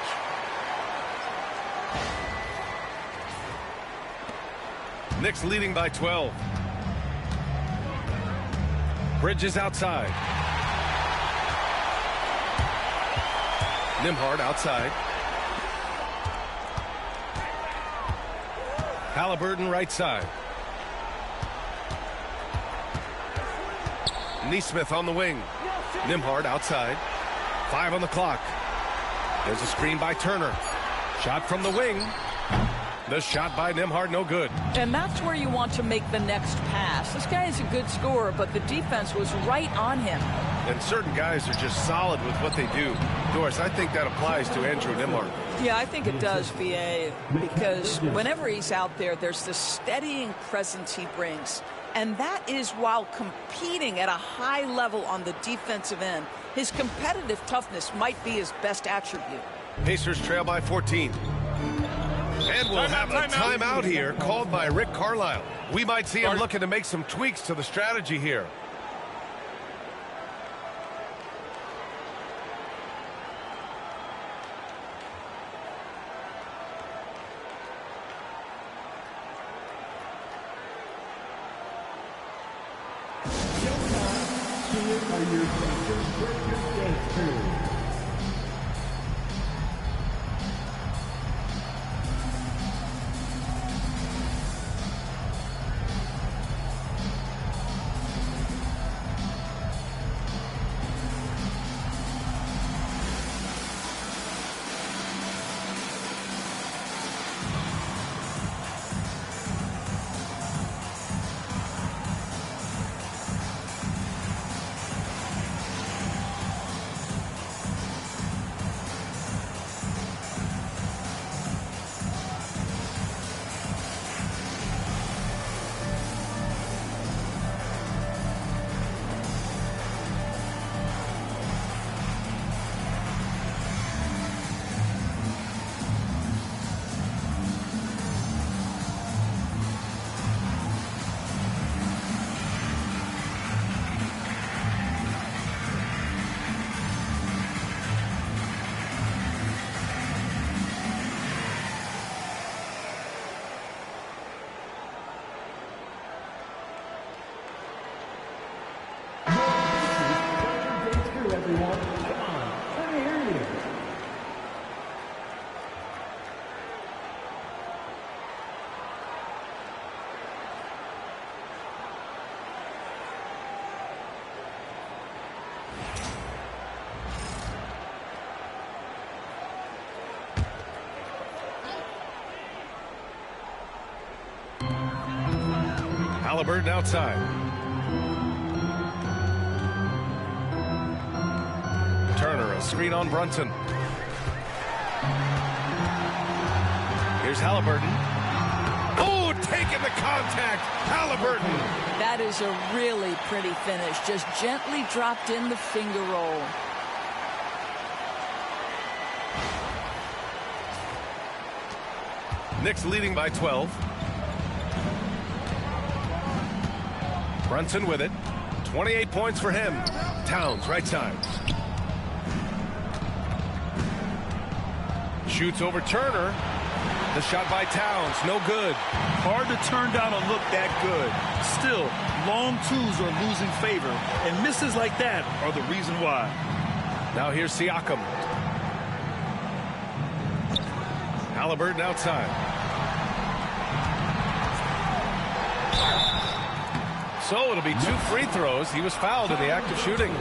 Knicks leading by 12. Bridges outside. Nembhard outside. Halliburton right side. Neesmith on the wing. Nembhard outside. 5 on the clock. There's a screen by Turner. Shot from the wing. The shot by Nembhard, no good. And that's where you want to make the next pass. This guy is a good scorer, but the defense was right on him. And certain guys are just solid with what they do. Doris, I think that applies to Andrew Nembhard. Yeah, I think it does, VA, because whenever he's out there, there's this steadying presence he brings. And that is while competing at a high level on the defensive end. His competitive toughness might be his best attribute. Pacers trail by 14. And we'll have a timeout here called by Rick Carlisle. We might see him looking to make some tweaks to the strategy here. Halliburton outside. Turner, a screen on Brunson. Here's Halliburton. Oh, taking the contact. Halliburton. That is a really pretty finish. Just gently dropped in the finger roll. Knicks leading by 12. Brunson with it. 28 points for him. Towns right side. Shoots over Turner. The shot by Towns, no good. Hard to turn down a look that good. Still, long twos are losing favor, and misses like that are the reason why. Now here's Siakam. Halliburton outside. So it'll be 2 free throws. He was fouled in the act of shooting.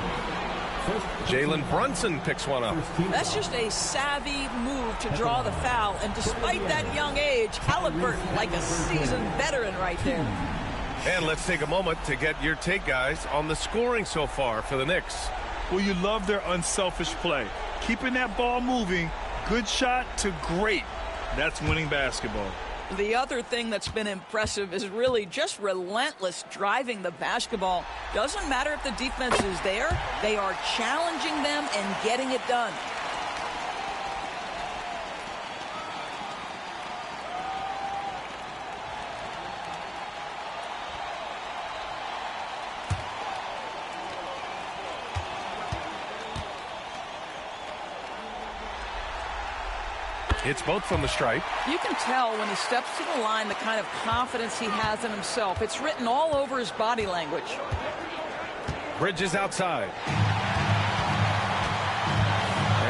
Jalen Brunson picks one up. That's just a savvy move to draw the foul. And despite that young age, Halliburton like a seasoned veteran right there. And let's take a moment to get your take, guys, on the scoring so far for the Knicks. Well, you love their unselfish play. Keeping that ball moving, good shot to great. That's winning basketball. The other thing that's been impressive is really just relentless driving the basketball. Doesn't matter if the defense is there, they are challenging them and getting it done. It's both from the stripe. You can tell when he steps to the line the kind of confidence he has in himself. It's written all over his body language. Bridges outside.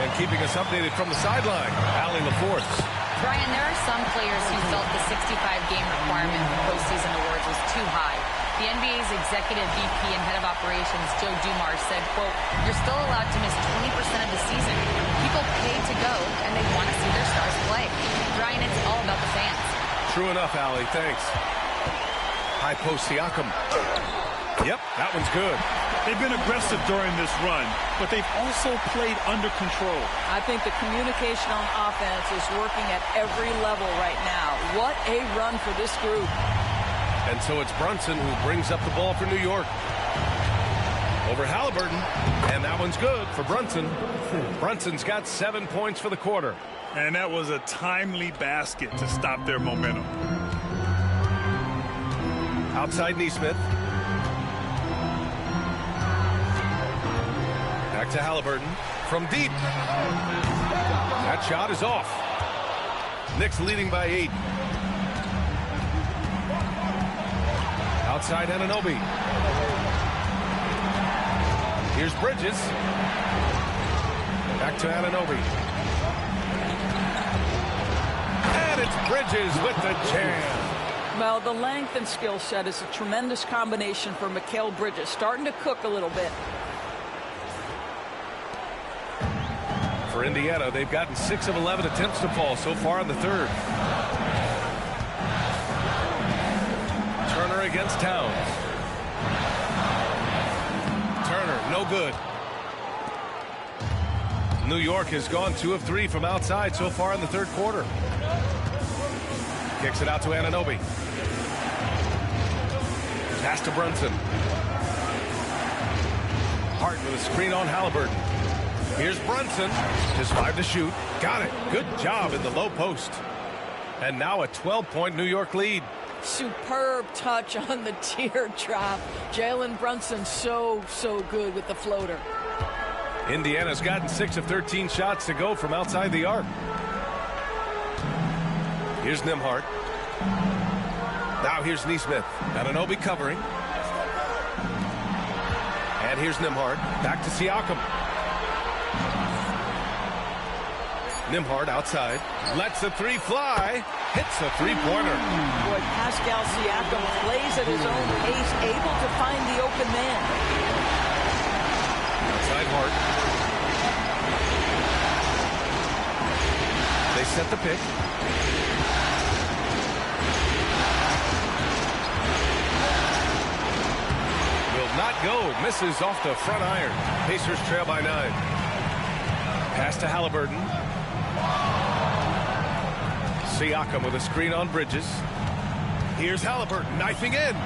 And keeping us updated from the sideline, Allie LaForce. Brian, there are some players who felt the 65-game requirement for postseason awards was too high. The NBA's executive VP and head of operations, Joe Dumars, said, quote, "You're still allowed to miss 20% of the season. People pay to go, and they want to see their stars play." Brian, it's all about the fans. True enough, Allie. Thanks. High post Siakam. Yep, that one's good. They've been aggressive during this run, but they've also played under control. I think the communication on offense is working at every level right now. What a run for this group. And so it's Brunson who brings up the ball for New York. Over Halliburton, and that one's good for Brunson. Brunson's got 7 points for the quarter. And that was a timely basket to stop their momentum. Outside Nesmith. Back to Halliburton from deep. That shot is off. Knicks leading by 8. Outside Anunoby. Here's Bridges. Back to Anunoby. And it's Bridges with the jam. Well, the length and skill set is a tremendous combination for Mikal Bridges. Starting to cook a little bit. For Indiana, they've gotten 6 of 11 attempts to fall so far in the third. Turner against Towns. Turner, no good. New York has gone 2 of 3 from outside so far in the third quarter. Kicks it out to Anunoby. Pass to Brunson. Hart with a screen on Halliburton. Here's Brunson. Just 5 to shoot. Got it. Good job in the low post. And now a 12-point New York lead. Superb touch on the teardrop. Jalen Brunson so good with the floater. Indiana's gotten 6 of 13 shots to go from outside the arc. Here's Nembhard. Now here's Nesmith. Anunoby covering. And here's Nembhard. Back to Siakam. Nembhard outside. Lets the 3 fly. Hits a 3-pointer. Boy, Pascal Siakam plays at his own pace, able to find the open man. Outside Hart. They set the pick. Will not go. Misses off the front iron. Pacers trail by 9. Pass to Halliburton. Siakam with a screen on Bridges. Here's Halliburton knifing in.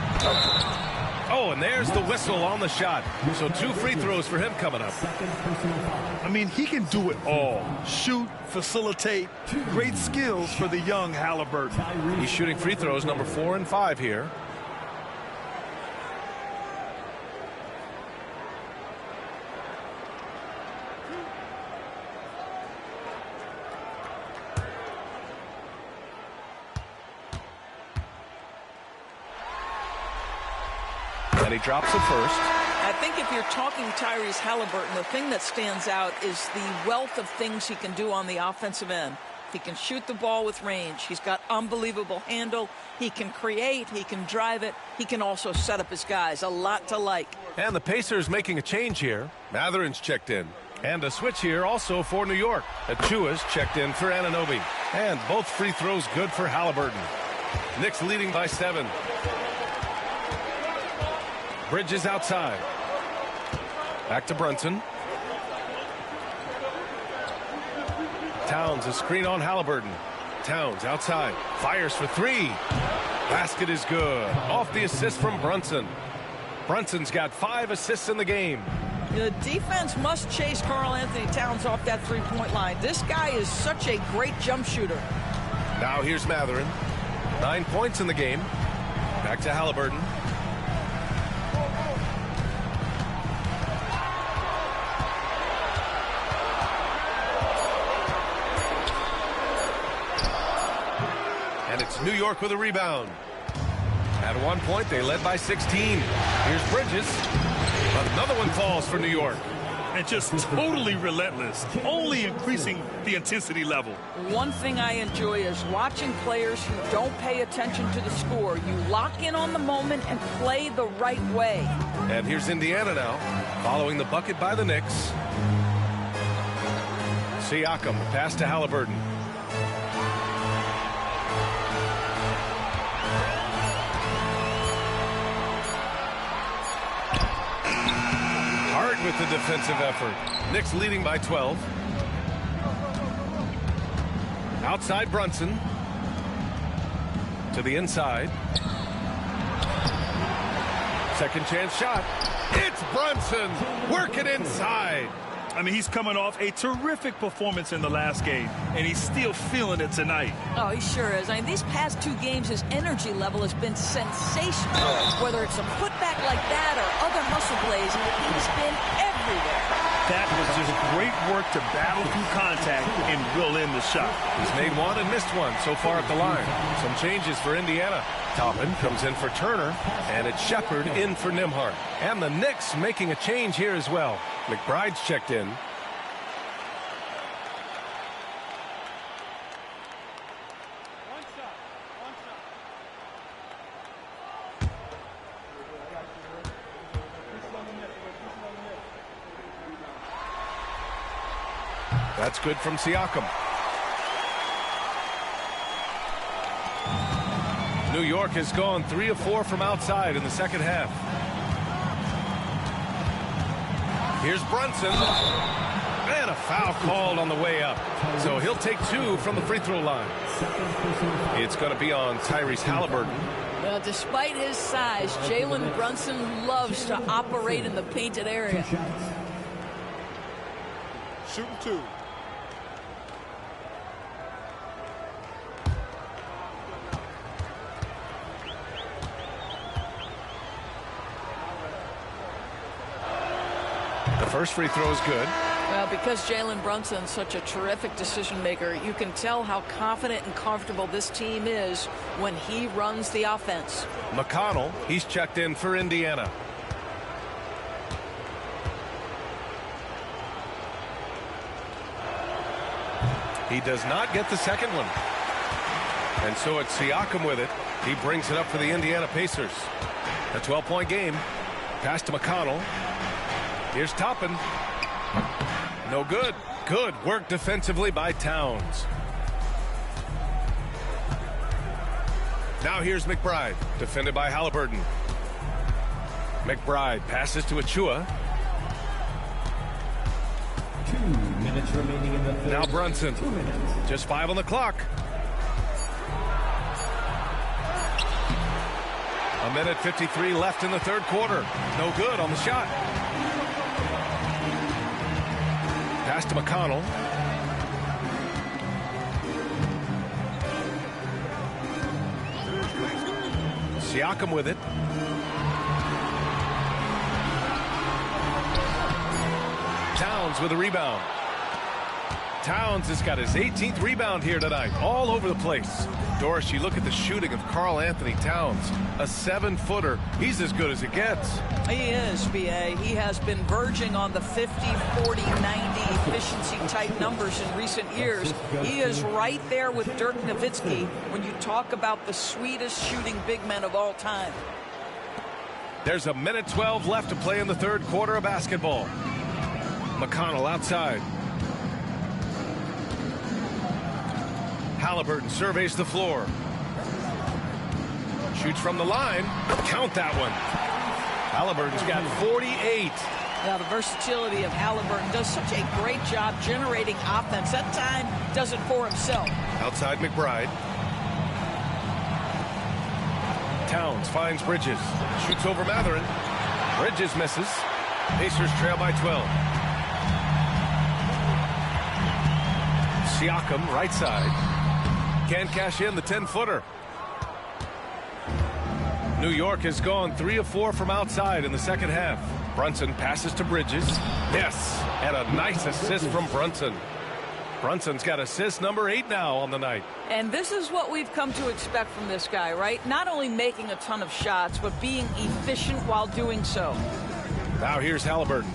Oh, and there's the whistle on the shot. So 2 free throws for him coming up. I mean, he can do it all. Shoot, facilitate. Great skills for the young Halliburton. He's shooting free throws number 4 and 5 here. And he drops it first. I think if you're talking Tyrese Halliburton, the thing that stands out is the wealth of things he can do on the offensive end. He can shoot the ball with range. He's got unbelievable handle. He can create. He can drive it. He can also set up his guys. A lot to like. And the Pacers making a change here. Mathurin's checked in. And a switch here also for New York. Achua's checked in for Anunoby. And both free throws good for Halliburton. Knicks leading by 7. Bridges outside. Back to Brunson. Towns a screen on Halliburton. Towns outside. Fires for three. Basket is good. Off the assist from Brunson. Brunson's got 5 assists in the game. The defense must chase Karl Anthony Towns off that three-point line. This guy is such a great jump shooter. Now here's Matherin. 9 points in the game. Back to Halliburton. And it's New York with a rebound. At one point, they led by 16. Here's Bridges. Another one falls for New York. And just totally relentless, only increasing the intensity level. One thing I enjoy is watching players who don't pay attention to the score. You lock in on the moment and play the right way. And here's Indiana now, following the bucket by the Knicks. Siakam, pass to Halliburton. Hard with the defensive effort. Knicks leading by 12. Outside Brunson. To the inside. Second chance shot. It's Brunson working inside. I mean, he's coming off a terrific performance in the last game, and he's still feeling it tonight. Oh, he sure is. I mean, these past 2 games, his energy level has been sensational. Whether it's a putback like that or other hustle plays, he's been everywhere. That was just great work to battle through contact and reel in the shot. He's made one and missed one so far at the line. Some changes for Indiana. Toppin comes in for Turner, and it's Shepard in for Nembhard. And the Knicks making a change here as well. McBride's checked in. That's good from Siakam. New York has gone 3 of 4 from outside in the second half. Here's Brunson. And a foul called on the way up. So he'll take 2 from the free throw line. It's going to be on Tyrese Halliburton. Well, despite his size, Jalen Brunson loves to operate in the painted area. Shooting 2. The first free throw is good. Well, because Jalen Brunson's such a terrific decision maker, you can tell how confident and comfortable this team is when he runs the offense. McConnell, he's checked in for Indiana. He does not get the second one. And so it's Siakam with it. He brings it up for the Indiana Pacers. A 12-point game. Pass to McConnell. Here's Toppin. No good. Good work defensively by Towns. Now here's McBride, defended by Halliburton. McBride passes to Achua. 2 minutes remaining in the third. Now Brunson. 2 minutes. Just 5 on the clock. 1:53 left in the third quarter. No good on the shot. Pass to McConnell. Siakam with it. Towns with a rebound. Towns has got his 18th rebound here tonight, all over the place. Doris, you look at the shooting of Karl Anthony Towns, a 7-footer. He's as good as it gets. He is, B.A. He has been verging on the 50, 40, 90 efficiency type numbers in recent years. He is right there with Dirk Nowitzki when you talk about the sweetest shooting big men of all time. There's 1:12 left to play in the third quarter of basketball. McConnell outside. Halliburton surveys the floor. Shoots from the line. Count that one. Halliburton's got 48. Now, the versatility of Halliburton does such a great job generating offense. That time does it for himself. Outside McBride. Towns finds Bridges. Shoots over Matherin. Bridges misses. Pacers trail by 12. Siakam, right side. Can't cash in the 10-footer. New York has gone 3 of 4 from outside in the second half. Brunson passes to Bridges. Yes, and a nice assist from Brunson. Brunson's got assist number 8 now on the night. And this is what we've come to expect from this guy, right? Not only making a ton of shots, but being efficient while doing so. Now here's Halliburton.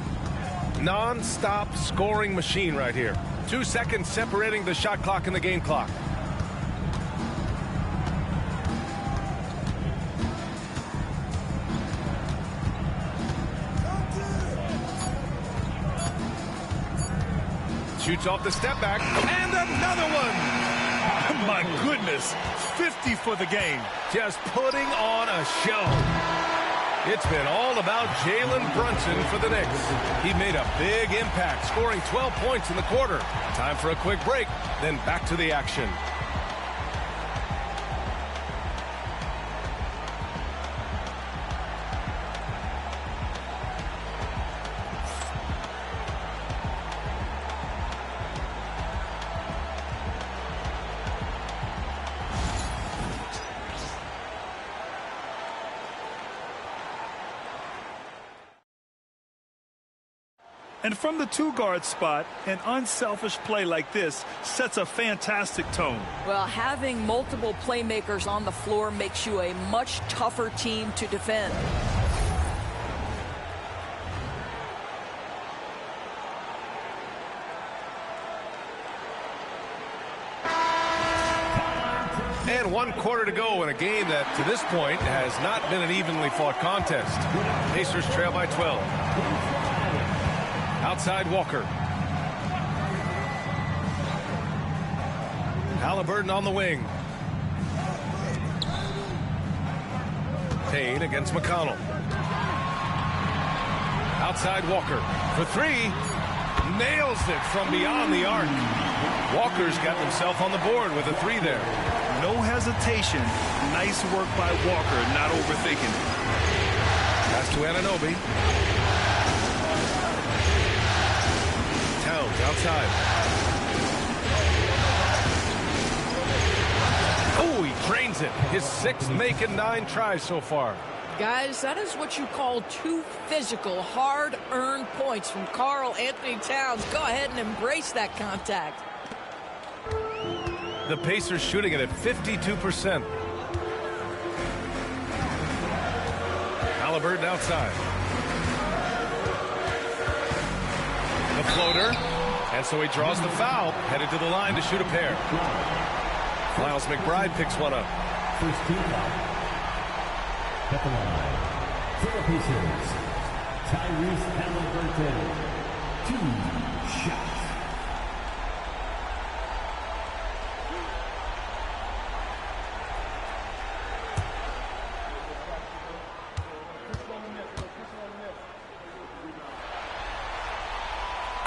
Non-stop scoring machine right here. 2 seconds separating the shot clock and the game clock. Shoots off the step back, and another one. My goodness, 50 for the game. Just putting on a show. It's been all about Jalen Brunson for the Knicks. He made a big impact, scoring 12 points in the quarter. Time for a quick break, then back to the action. And from the 2-guard spot, an unselfish play like this sets a fantastic tone. Well, having multiple playmakers on the floor makes you a much tougher team to defend. And 1 quarter to go in a game that, to this point, has not been an evenly fought contest. Pacers trail by 12. Outside Walker. Halliburton on the wing. Payne against McConnell. Outside Walker for 3. Nails it from beyond the arc. Walker's got himself on the board with a 3 there. No hesitation. Nice work by Walker, not overthinking it. Pass to Anunoby. Towns outside. Oh, he drains it. His 6th make in 9 tries so far. Guys, that is what you call 2 physical, hard-earned points from Karl Anthony Towns. Go ahead and embrace that contact. The Pacers shooting it at 52%. Halliburton outside. The floater. And so he draws the foul, headed to the line to shoot a pair. Miles McBride picks one up. First team foul. At the line. For the Pacers, Tyrese Halliburton. 2 shots.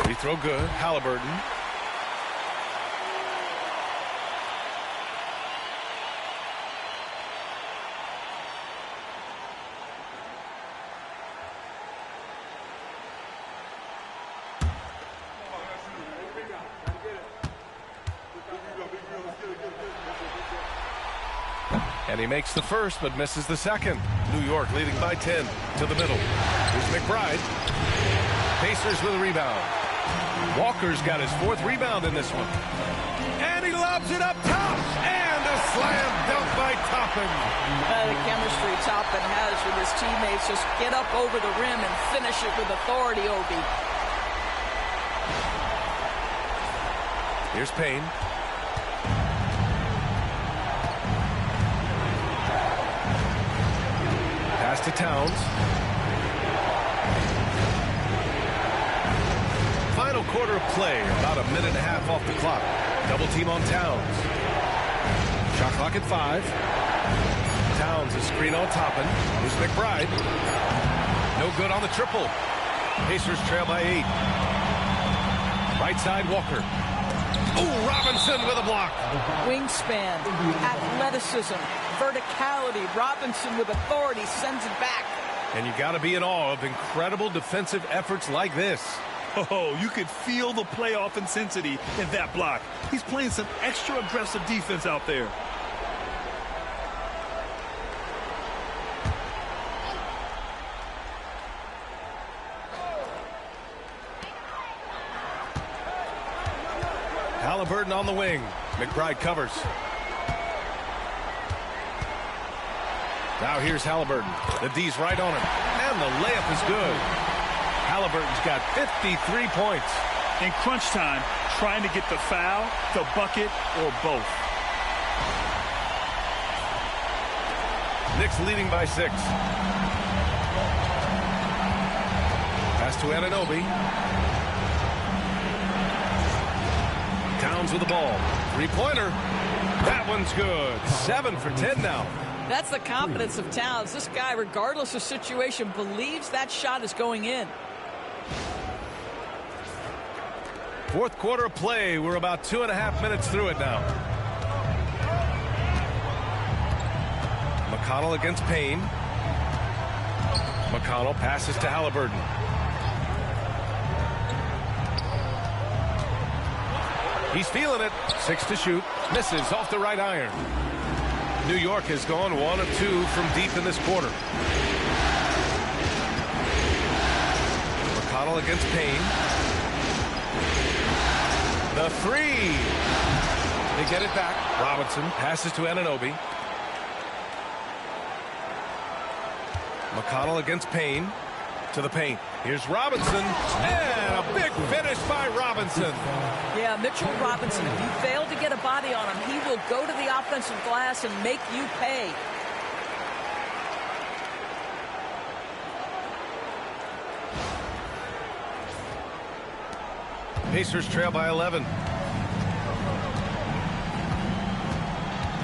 Free throw good. Halliburton. And he makes the first, but misses the second. New York leading by 10 to the middle. Here's McBride. Pacers with a rebound. Walker's got his 4th rebound in this one. And he lobs it up top. And a slam dunk by Toppin. The chemistry Toppin has with his teammates. Just get up over the rim and finish it with authority, Obi. Here's Payne. Pass to Towns. Final quarter of play, about a minute and a half off the clock. Double team on Towns. Shot clock at 5. Towns is screen on Toppin. Here's McBride. No good on the triple. Pacers trail by 8. Right side, Walker. Ooh, Robinson with a block. Wingspan, athleticism, verticality. Robinson with authority sends it back. And you got to be in awe of incredible defensive efforts like this. Oh, you could feel the playoff intensity in that block. He's playing some extra aggressive defense out there. Halliburton on the wing. McBride covers. Now here's Halliburton. The D's right on him. And the layup is good. Halliburton's got 53 points. In crunch time, trying to get the foul, the bucket, or both. Knicks leading by 6. Pass to Anunoby. Towns with the ball. Three-pointer. That one's good. 7 for 10 now. That's the confidence of Towns. This guy, regardless of situation, believes that shot is going in. Fourth quarter of play. We're about 2.5 minutes through it now. McConnell against Payne. McConnell passes to Halliburton. He's feeling it. 6 to shoot. Misses off the right iron. New York has gone 1 of 2 from deep in this quarter. McConnell against Payne. The 3. They get it back. Robinson passes to Anunoby. McConnell against Payne. To the paint. Here's Robinson. And a big finish by Robinson. Yeah, Mitchell Robinson, if you fail to get a body on him, he will go to the offensive glass and make you pay. Pacers trail by 11.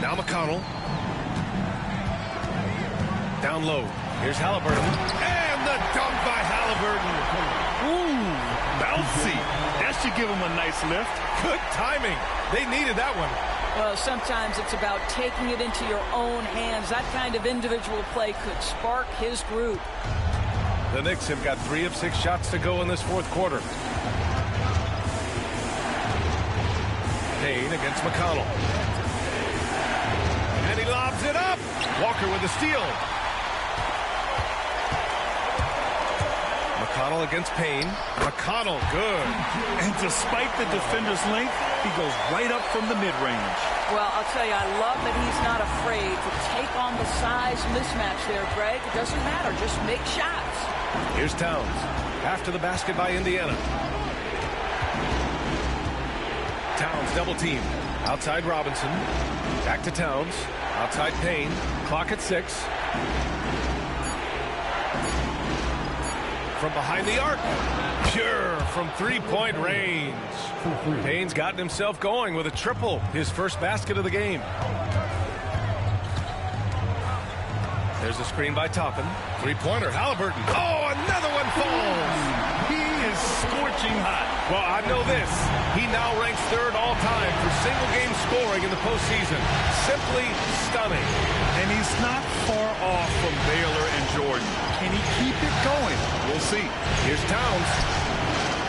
Now McConnell. Down low. Here's Halliburton. And the dunk by Halliburton. Ooh, bouncy. That should give him a nice lift. Good timing. They needed that one. Well, sometimes it's about taking it into your own hands. That kind of individual play could spark his group. The Knicks have got 3 of 6 shots to go in this fourth quarter. Payne against McConnell. And he lobs it up. Walker with the steal. McConnell against Payne. McConnell, good. And despite the defender's length, he goes right up from the mid-range. Well, I'll tell you, I love that he's not afraid to take on the size mismatch there, Greg. It doesn't matter. Just make shots. Here's Towns. After the basket by Indiana. Towns double team. Outside Robinson. Back to Towns. Outside Payne. Clock at 6. From behind the arc. Pure from three-point range. Payne's gotten himself going with a triple. His first basket of the game. There's a screen by Toppin. Three-pointer. Halliburton. Oh, another one falls. He is scorching hot. Well, I know this. He now ranks 3rd all-time for single-game scoring in the postseason. Simply stunning. And he's not far off from Baylor and Jordan. Can he keep it going? We'll see. Here's Towns.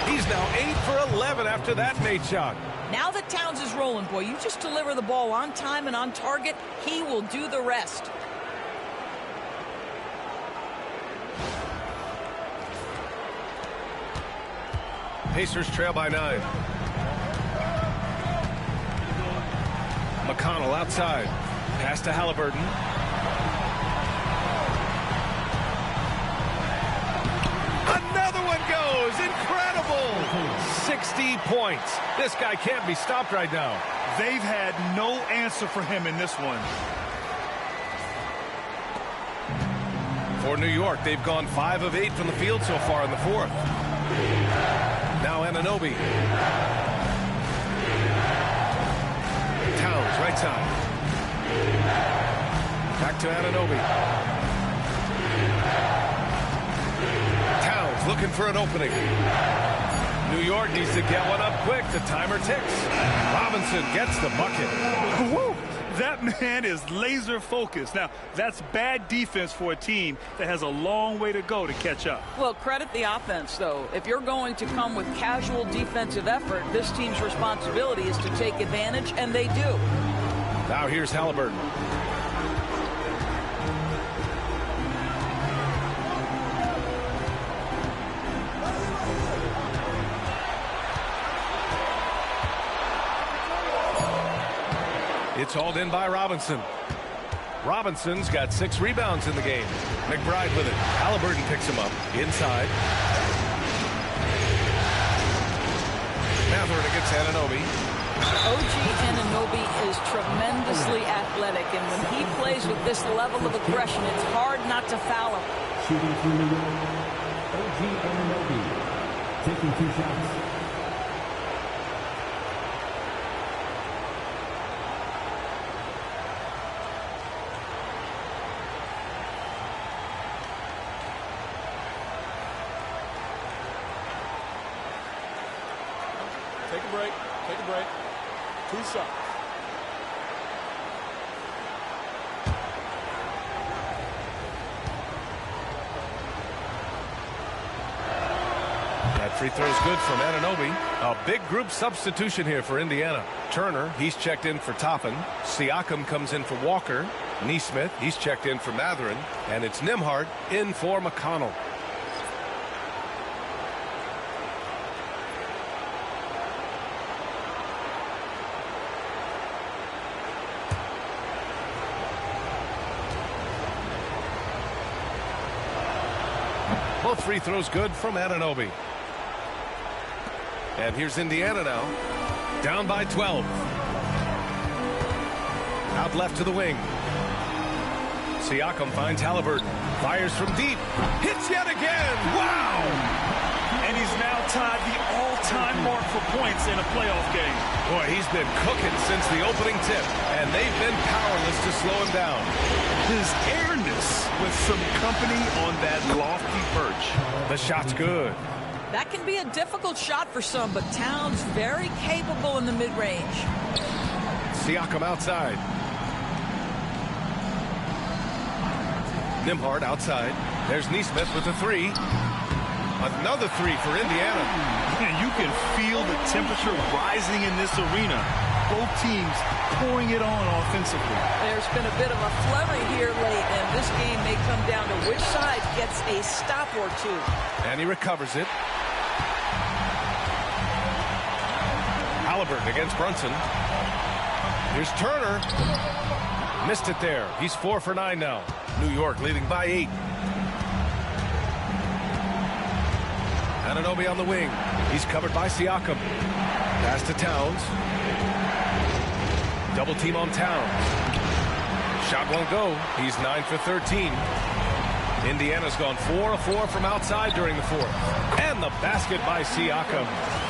He's now 8 for 11 after that made shot. Now that Towns is rolling, boy, you just deliver the ball on time and on target, he will do the rest. Pacers trail by 9. McConnell outside. Pass to Halliburton. Another one goes. Incredible. 60 points. This guy can't be stopped right now. They've had no answer for him in this one. For New York, they've gone 5 of 8 from the field so far in the fourth. Now Anunoby. Towns, right side. Back to Anunoby. Towns He's looking for an opening. New York needs to get one up quick. The timer ticks. Robinson gets the bucket. Woo! That man is laser focused. Now, that's bad defense for a team that has a long way to go to catch up. Well, credit the offense, though. If you're going to come with casual defensive effort, this team's responsibility is to take advantage, and they do. Now here's Halliburton. It's hauled in by Robinson. Robinson's got 6 rebounds in the game. McBride with it. Halliburton picks him up. Inside. Mathurin against Anunoby. OG Anunoby is tremendously athletic, and when he plays with this level of aggression, it's hard not to foul him. Shooting through New York, OG Anunoby, taking 2 shots. Take a break. Take a break. 2 shots. That free throw's good from Anunoby. A big group substitution here for Indiana. Turner, he's checked in for Toppin. Siakam comes in for Walker. Nesmith, he's checked in for Mathurin. And it's Nembhard in for McConnell. Both free throws good from Anunoby. And here's Indiana now. Down by 12. Out left to the wing. Siakam finds Halliburton. Fires from deep. Hits yet again. Wow! And he's now tied the all-time mark for points in a playoff game. Boy, he's been cooking since the opening tip, and they've been powerless to slow him down. His airness with some company on that lofty perch. The shot's good. That can be a difficult shot for some, but Towns very capable in the mid-range. Siakam outside. Nembhard outside. There's Nesmith with a 3. Another 3 for Indiana. Man, you can feel the temperature rising in this arena. Both teams pouring it on offensively. There's been a bit of a flurry here late, and this game may come down to which side gets a stop or 2. And he recovers it. Halliburton against Brunson. Here's Turner. Missed it there. He's 4 for 9 now. New York leading by 8. Anunoby on the wing. He's covered by Siakam. Pass to Towns. Double team on Towns. Shot won't go. He's 9 for 13. Indiana's gone 4 of 4 from outside during the 4th. And the basket by Siakam.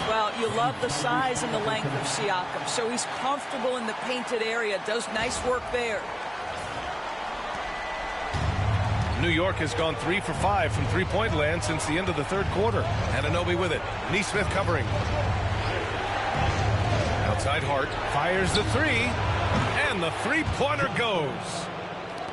Well, you love the size and the length of Siakam. So he's comfortable in the painted area. Does nice work there. New York has gone 3 for 5 from three-point land since the end of the 3rd quarter. Anunoby with it. Nesmith covering. Outside Hart fires the 3, and the 3-pointer goes.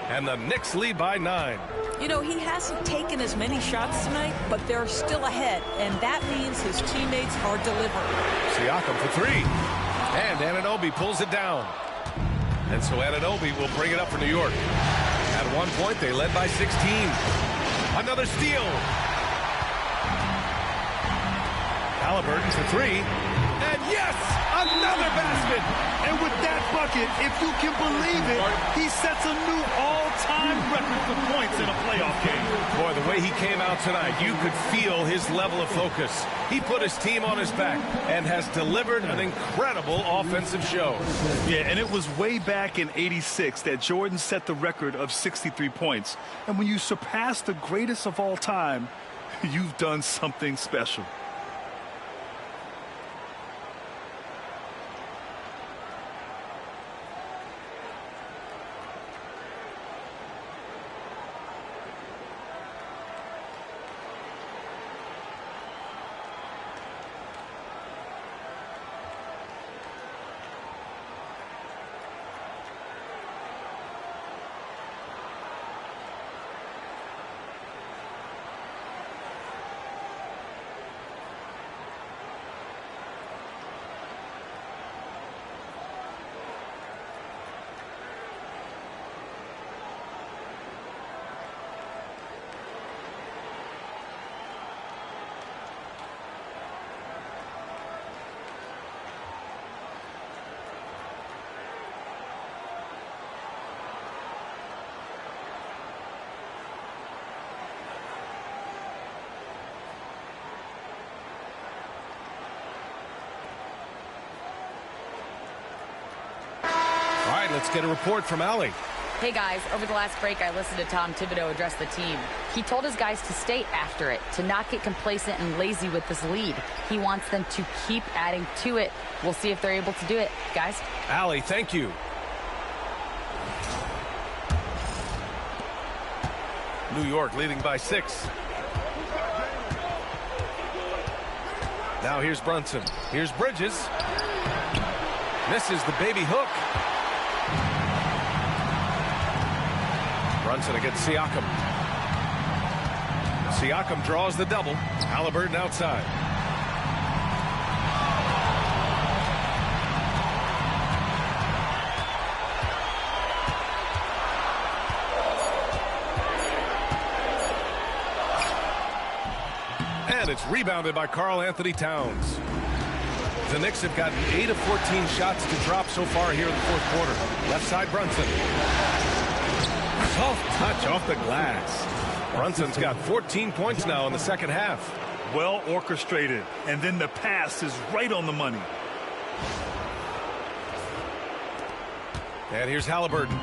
And the Knicks lead by 9. You know, he hasn't taken as many shots tonight, but they're still ahead, and that means his teammates are delivering. Siakam for 3. And Anunoby pulls it down. And so Anunoby will bring it up for New York. At one point, they led by 16. Another steal. Halliburton for 3. And yes, another basket. And with that bucket, if you can believe it, he sets a new all-time record for points in a playoff game. Boy, the way he came out tonight, you could feel his level of focus. He put his team on his back and has delivered an incredible offensive show. Yeah, and it was way back in '86 that Jordan set the record of 63 points. And when you surpass the greatest of all time, you've done something special. All right, let's get a report from Allie. Hey guys, over the last break, I listened to Tom Thibodeau address the team. He told his guys to stay after it, to not get complacent and lazy with this lead. He wants them to keep adding to it. We'll see if they're able to do it. Guys? Allie, thank you. New York leading by 6. Now here's Brunson. Here's Bridges. Misses the baby hook. Brunson against Siakam. Siakam draws the double. Halliburton outside. And it's rebounded by Karl Anthony Towns. The Knicks have gotten 8 of 14 shots to drop so far here in the fourth quarter. Left side, Brunson. Soft touch off the glass. Brunson's got 14 points now in the second half. Well orchestrated, and then the pass is right on the money. And here's Halliburton.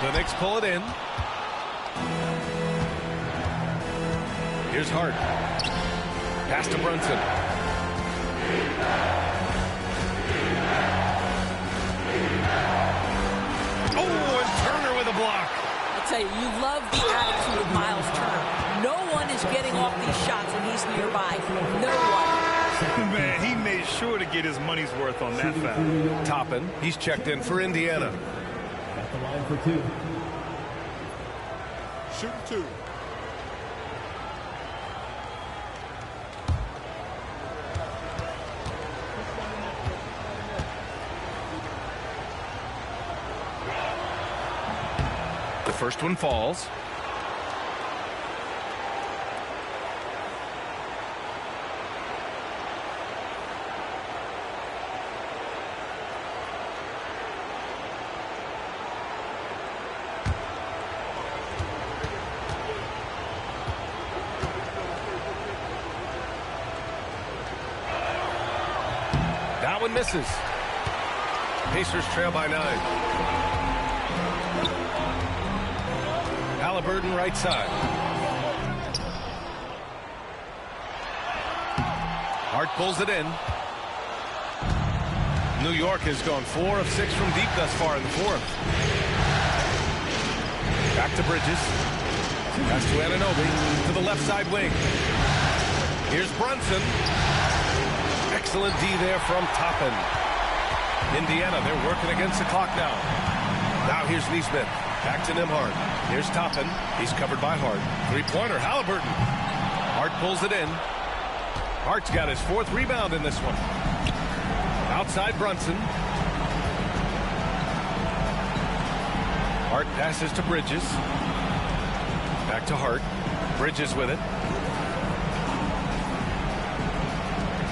The Knicks pull it in. Here's Hart. Pass to Brunson. Oh, and Turner with a block. I'll tell you, you love the attitude of Miles Turner. No one is getting off these shots when he's nearby. No one. Man, he made sure to get his money's worth on that foul. Toppin, he's checked in for Indiana. At the line for 2. Shoot 2. The first one falls. That one misses. Pacers trail by 9. Halliburton right side. Hart pulls it in. New York has gone 4 of 6 from deep thus far in the fourth. Back to Bridges. Pass to Anunoby to the left side wing. Here's Brunson. Excellent D there from Toppin. Indiana, they're working against the clock now. Now here's Neesmith. Back to Nembhard. Here's Toppin. He's covered by Hart. Three-pointer, Halliburton. Hart pulls it in. Hart's got his 4th rebound in this one. Outside Brunson. Hart passes to Bridges. Back to Hart. Bridges with it.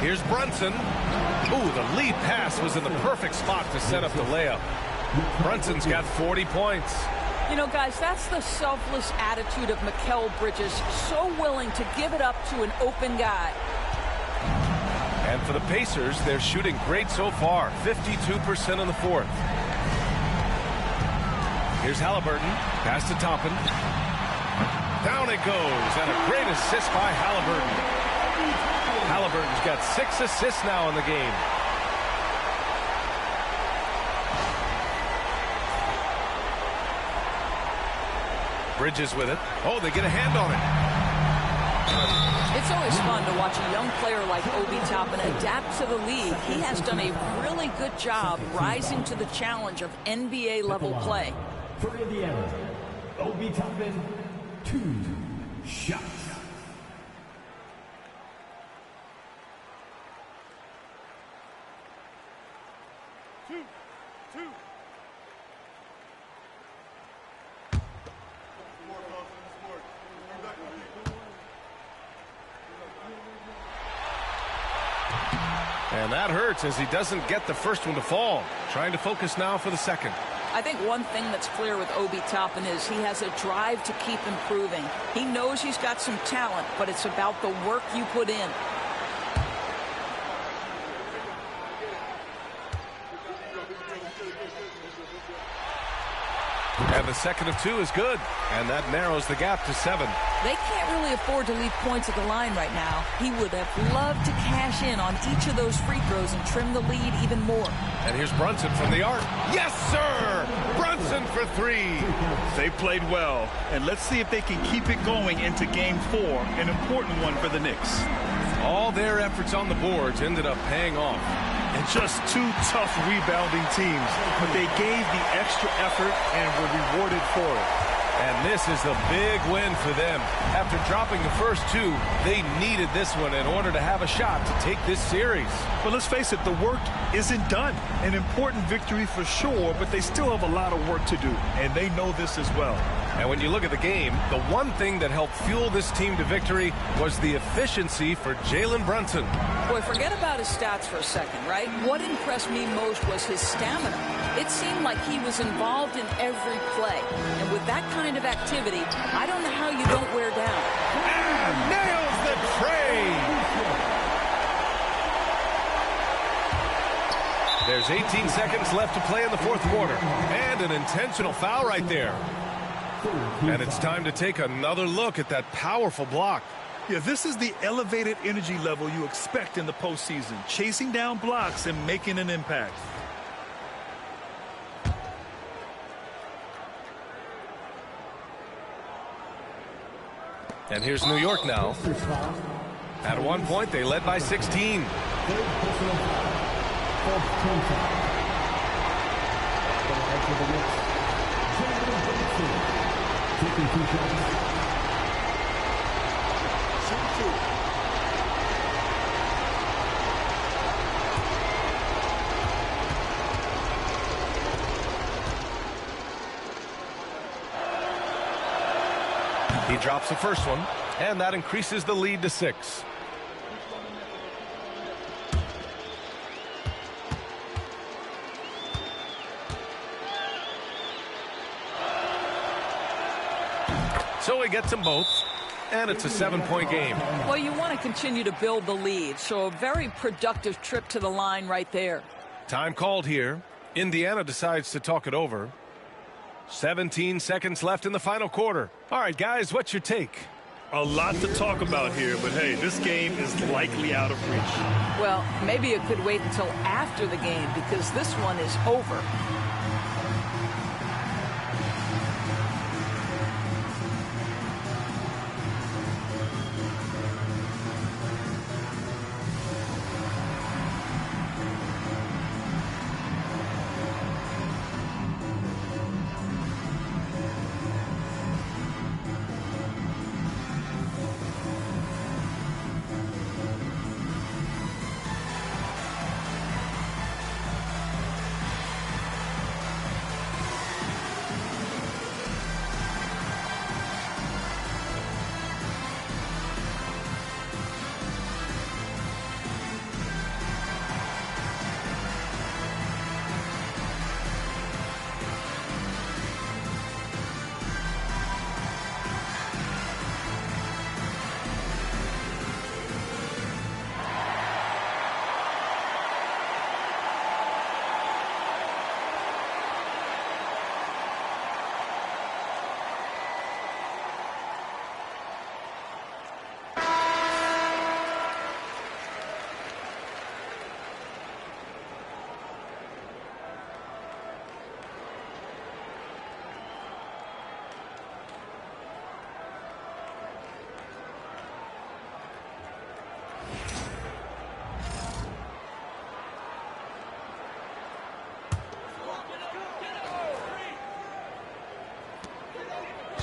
Here's Brunson. Ooh, the lead pass was in the perfect spot to set up the layup. Brunson's got 40 points. You know, guys, that's the selfless attitude of Mikal Bridges. So willing to give it up to an open guy. And for the Pacers, they're shooting great so far. 52% in the fourth. Here's Halliburton. Pass to Toppin. Down it goes. And a great assist by Halliburton. Halliburton's got 6 assists now in the game. Bridges with it. Oh, they get a hand on it. It's always fun to watch a young player like Obi Toppin adapt to the league. He has done a really good job rising to the challenge of NBA-level play. For Indiana, Obi Toppin, 2 shots. And that hurts as he doesn't get the first one to fall. Trying to focus now for the second. I think one thing that's clear with Obi Toppin is he has a drive to keep improving. He knows he's got some talent, but it's about the work you put in. And the second of 2 is good, and that narrows the gap to 7. They can't really afford to leave points at the line right now. He would have loved to cash in on each of those free throws and trim the lead even more. And here's Brunson from the arc. Yes, sir! Brunson for 3. They played well, and let's see if they can keep it going into Game 4, an important one for the Knicks. All their efforts on the boards ended up paying off. And just 2 tough rebounding teams, but they gave the extra effort and were rewarded for it. And this is a big win for them. After dropping the first 2, they needed this one in order to have a shot to take this series. But let's face it, the work isn't done. An important victory for sure, but they still have a lot of work to do, and they know this as well. And when you look at the game, the one thing that helped fuel this team to victory was the efficiency for Jalen Brunson. Boy, forget about his stats for a second, right? What impressed me most was his stamina. It seemed like he was involved in every play. And with that kind of activity, I don't know how you don't wear down. And nails the trade! There's 18 seconds left to play in the fourth quarter. And an intentional foul right there. And it's time to take another look at that powerful block. Yeah, this is the elevated energy level you expect in the postseason. Chasing down blocks and making an impact. And here's New York now. At one point, they led by 16. He drops the first one, and that increases the lead to 6. So he gets them both, and it's a 7-point game. Well, you want to continue to build the lead, so a very productive trip to the line right there. Time called here. Indiana decides to talk it over. 17 seconds left in the final quarter. All right, guys, what's your take? A lot to talk about here, but hey, this game is likely out of reach. Well, maybe it could wait until after the game because this one is over.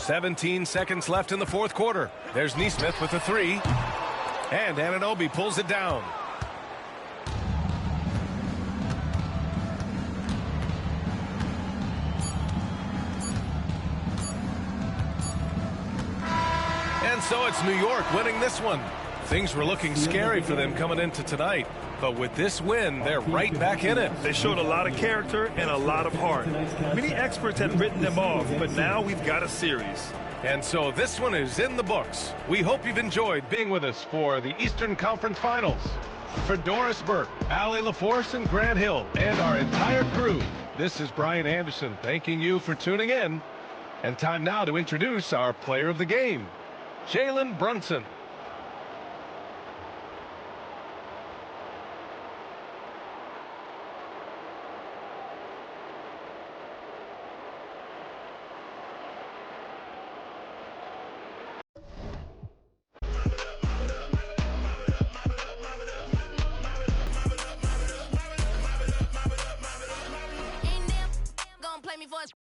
"17 seconds left in the fourth quarter. There's Nesmith with a 3. And Anunoby pulls it down. And so it's New York winning this one. Things were looking scary for them coming into tonight. But with this win, they're right back in it. They showed a lot of character and a lot of heart. Many experts had written them off, but now we've got a series. And so this one is in the books. We hope you've enjoyed being with us for the Eastern Conference Finals. For Doris Burke, Allie LaForce, and Grant Hill, and our entire crew, this is Brian Anderson thanking you for tuning in. And time now to introduce our player of the game, Jalen Brunson.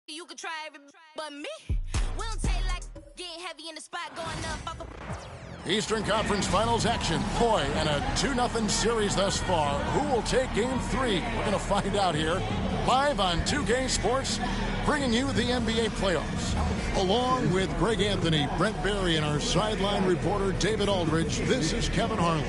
You could try every but me. We don't take like getting heavy in the spot going up. Eastern Conference Finals action. Boy, and a 2-0 series thus far. Who will take Game 3? We're going to find out here. Live on 2K Sports, bringing you the NBA playoffs. Along with Greg Anthony, Brent Barry, and our sideline reporter David Aldridge, this is Kevin Harlan.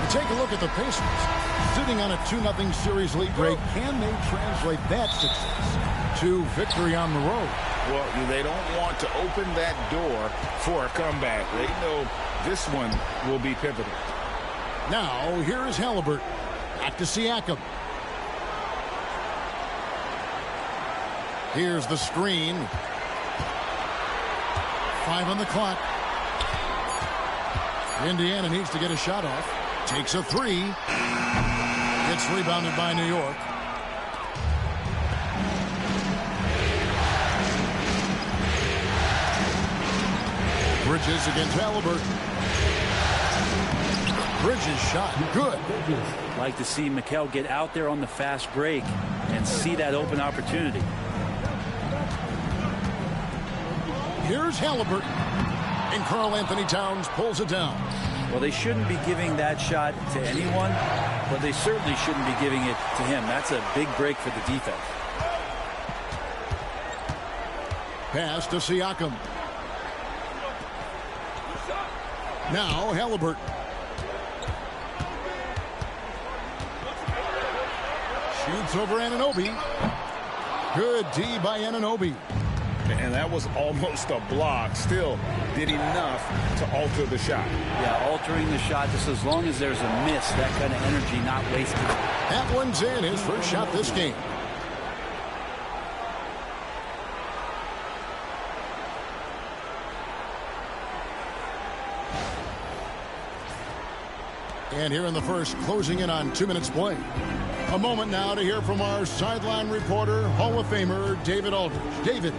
Take a look at the Pacers. Sitting on a 2-0 series lead, Greg, can they translate that success to victory on the road? Well, they don't want to open that door for a comeback. They know this one will be pivotal. Now, here's Halliburton. Back to Siakam. Here's the screen. 5 on the clock. Indiana needs to get a shot off. Takes a 3. It's rebounded by New York. Bridges against Halliburton. Bridges shot. Good. Like to see Mikel get out there on the fast break and see that open opportunity. Here's Halliburton. And Karl Anthony Towns pulls it down. Well, they shouldn't be giving that shot to anyone, but they certainly shouldn't be giving it to him. That's a big break for the defense. Pass to Siakam. Now Halliburton. Shoots over Anunoby. Good D by Anunoby. And that was almost a block. Still did enough to alter the shot. Yeah, altering the shot, just as long as there's a miss, that kind of energy not wasted. That one's in. His first shot this game. And here in the first, closing in on 2 minutes play. A moment now to hear from our sideline reporter, Hall of Famer David Aldridge. David.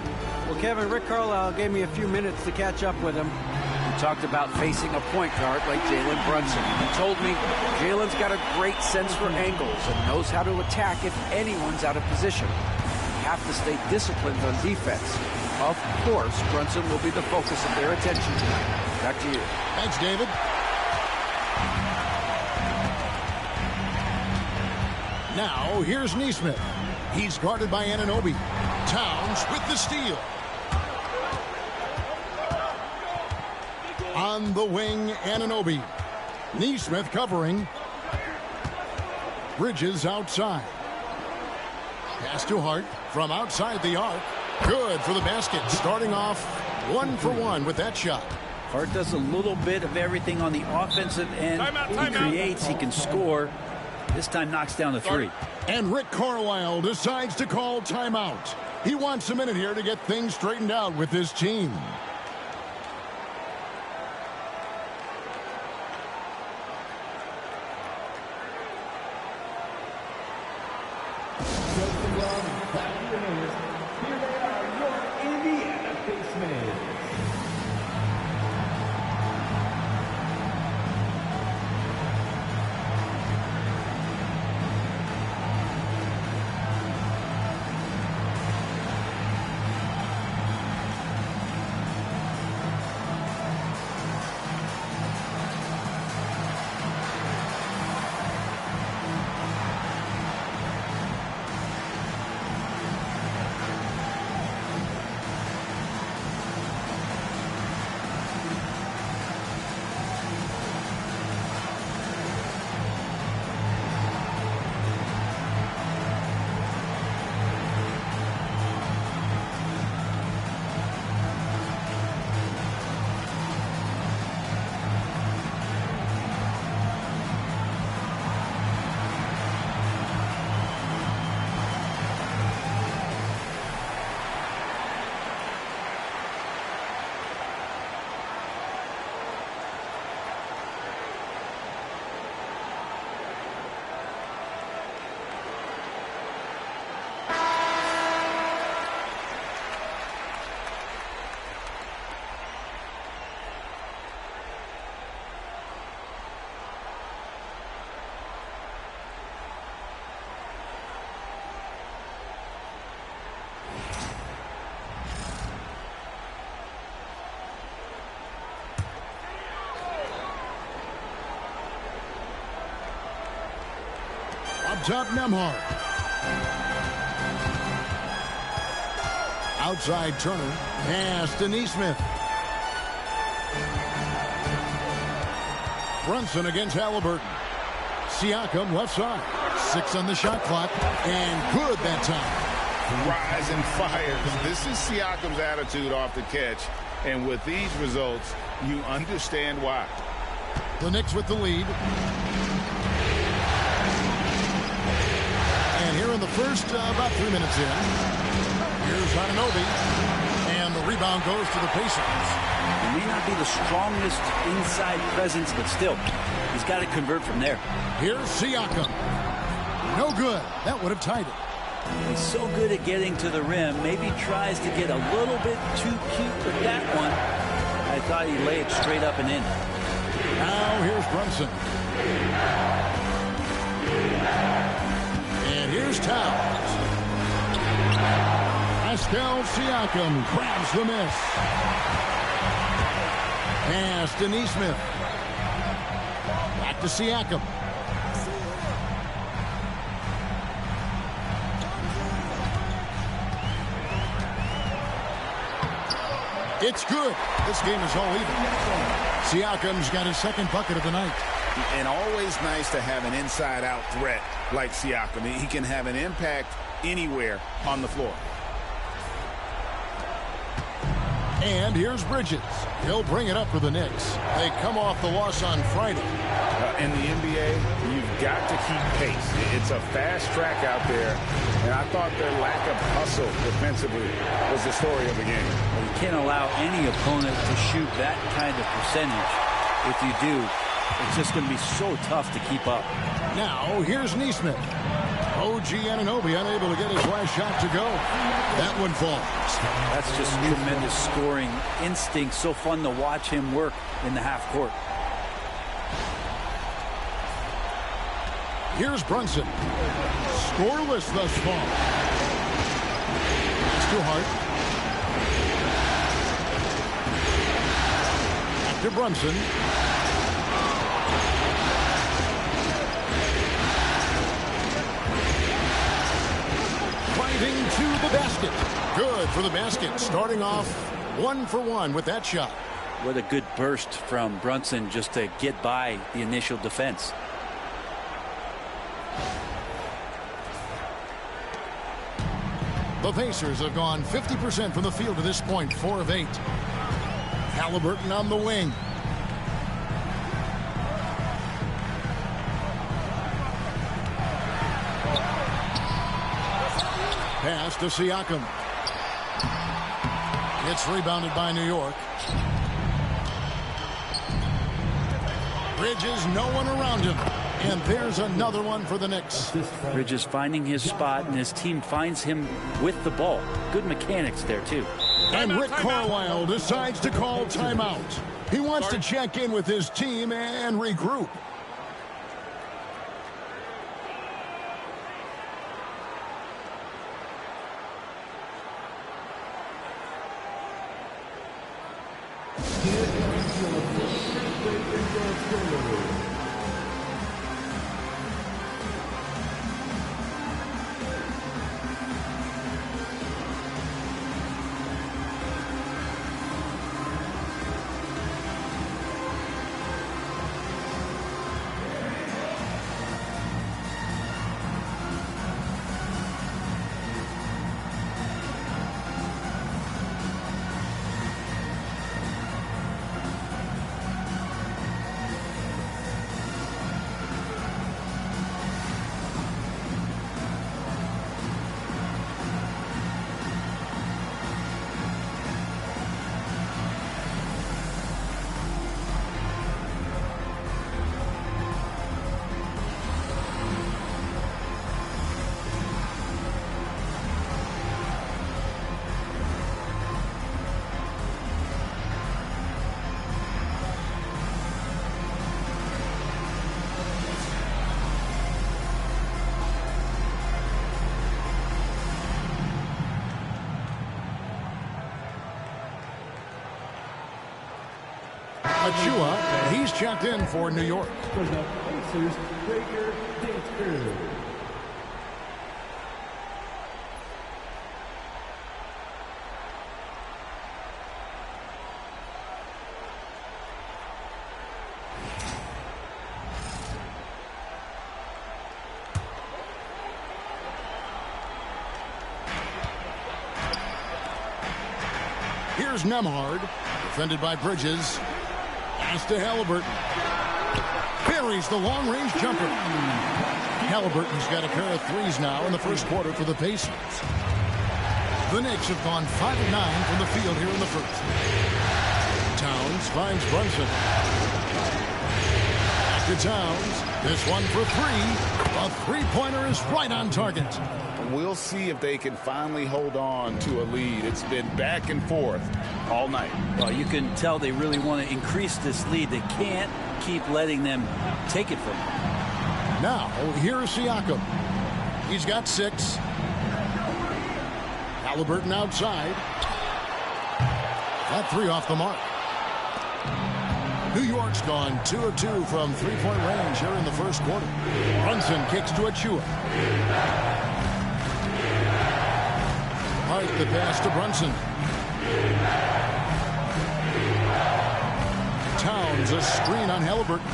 Well, Kevin, Rick Carlisle gave me a few minutes to catch up with him. He talked about facing a point guard like Jalen Brunson. He told me Jalen's got a great sense for angles and knows how to attack if anyone's out of position. You have to stay disciplined on defense. Of course, Brunson will be the focus of their attention tonight. Back to you. Thanks, David. Now, here's Nesmith. He's guarded by Anunoby. Towns with the steal. On the wing, Anunoby. Nesmith covering. Bridges outside. Pass to Hart from outside the arc. Good for the basket. Starting off 1 for 1 with that shot. Hart does a little bit of everything on the offensive end. He creates, he can score. This time knocks down the 3. And Rick Carlisle decides to call timeout. He wants a minute here to get things straightened out with his team. Here they are, your Indiana Pacers. top, Nembhard. Outside Turner. Pass to Neesmith. Brunson against Halliburton. Siakam left side. 6 on the shot clock. And good that time. Rise and fires. This is Siakam's attitude off the catch. And with these results, you understand why. The Knicks with the lead. And here in the first, about 3 minutes in, here's Anunoby. And the rebound goes to the Pacers. He may not be the strongest inside presence, but still, he's got to convert from there. Here's Siakam. No good. That would have tied it. He's so good at getting to the rim. Maybe tries to get a little bit too cute with that one. I thought he'd lay it straight up and in. Now here's Brunson. And here's Towns. Pascal Siakam grabs the miss. Pass to Neesmith. Back to Siakam. It's good. This game is all even. Siakam's got his second bucket of the night. And always nice to have an inside-out threat like Siakam. He can have an impact anywhere on the floor. And here's Bridges. He'll bring it up for the Knicks. They come off the loss on Friday. In the NBA, you've got to keep pace. It's a fast track out there, and I thought their lack of hustle defensively was the story of the game. Well, you can't allow any opponent to shoot that kind of percentage. If you do, it's just going to be so tough to keep up. Now, here's Neesmith. OG Anunoby unable to get his last shot to go. That one falls. That's just tremendous scoring instinct. So fun to watch him work in the half court. Here's Brunson. Scoreless thus far. It's too hard. Back to Brunson. Driving to the basket. Good for the basket. Starting off 1 for 1 with that shot. What a good burst from Brunson just to get by the initial defense. The Pacers have gone 50% from the field to this point, 4 of 8. Halliburton on the wing. Pass to Siakam. It's rebounded by New York. Bridges, no one around him. And there's another one for the Knicks. Bridges finding his spot, and his team finds him with the ball. Good mechanics there, too. And Rick Carlisle decides to call timeout. He wants to check in with his team and regroup. Achua, he's checked in for New York. For the Pacers, Baker Dates. Here's Nembhard, defended by Bridges. Pass to Halliburton. Buries the long-range jumper. Halliburton's got a pair of threes now in the first quarter for the Pacers. The Knicks have gone 5 of 9 from the field here in the first. Towns finds Brunson. Back to Towns. This one for three. A three-pointer is right on target. We'll see if they can finally hold on to a lead. It's been back and forth all night. Well, you can tell they really want to increase this lead. They can't keep letting them take it from them. Now, here's Siakam. He's got 6. Halliburton outside. That 3 off the mark. New York's gone 2 of 2 from three-point range here in the first quarter. Brunson kicks to Achua. Hart the pass to Brunson. Towns a screen on Halliburton.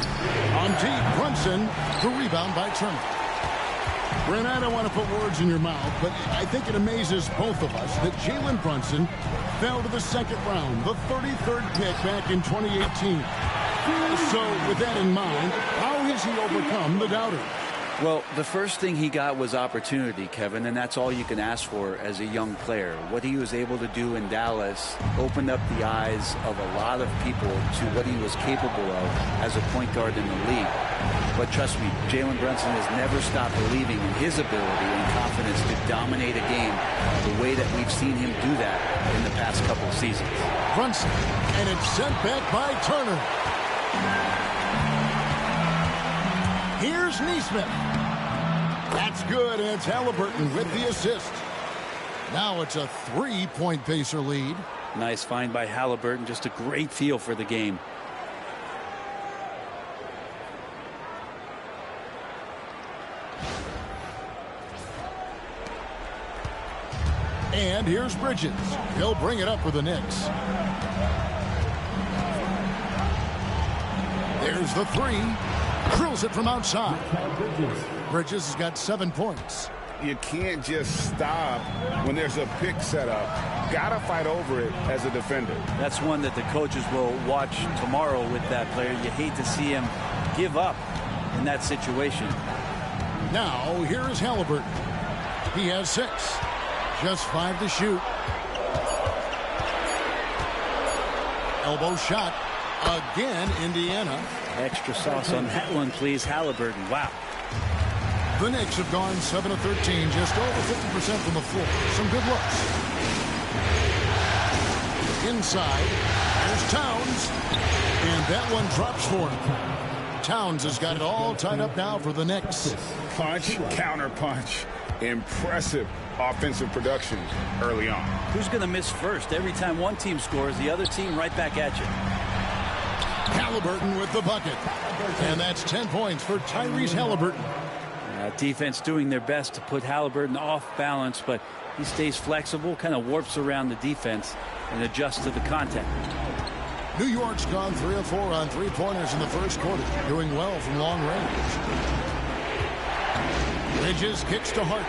On deep, Brunson. The rebound by Turner. Brent, I don't want to put words in your mouth, but I think it amazes both of us that Jalen Brunson fell to the second round, the 33rd pick back in 2018. So with that in mind, how has he overcome the doubters? Well, the first thing he got was opportunity, Kevin, and that's all you can ask for as a young player. What he was able to do in Dallas opened up the eyes of a lot of people to what he was capable of as a point guard in the league. But trust me, Jalen Brunson has never stopped believing in his ability and confidence to dominate a game the way that we've seen him do that in the past couple of seasons. Brunson, and it's sent back by Turner. Here's Nesmith. That's good, and it's Halliburton with the assist. Now it's a 3-point Pacer lead. Nice find by Halliburton. Just a great feel for the game. And here's Bridges. He'll bring it up for the Knicks. There's the 3. Drills it from outside. Bridges has got 7 points. You can't just stop when there's a pick set up. Gotta fight over it as a defender. That's one that the coaches will watch tomorrow with that player. You hate to see him give up in that situation. Now, here is Halliburton. He has 6. Just 5 to shoot. Elbow shot. Again, Indiana. Extra sauce on that one, please. Halliburton. Wow. The Knicks have gone 7 of 13, just over 50% from the floor. Some good looks. Inside, there's Towns. And that one drops for him. Towns has got it all tied up now for the Knicks. Punch, counter punch. Impressive offensive production early on. Who's going to miss first? Every time one team scores, the other team right back at you. Halliburton with the bucket. And that's 10 points for Tyrese Halliburton. Defense doing their best to put Halliburton off balance, but he stays flexible, kind of warps around the defense and adjusts to the contact. New York's gone 3 of 4 on three-pointers in the first quarter, doing well from long range. Bridges kicks to Hart.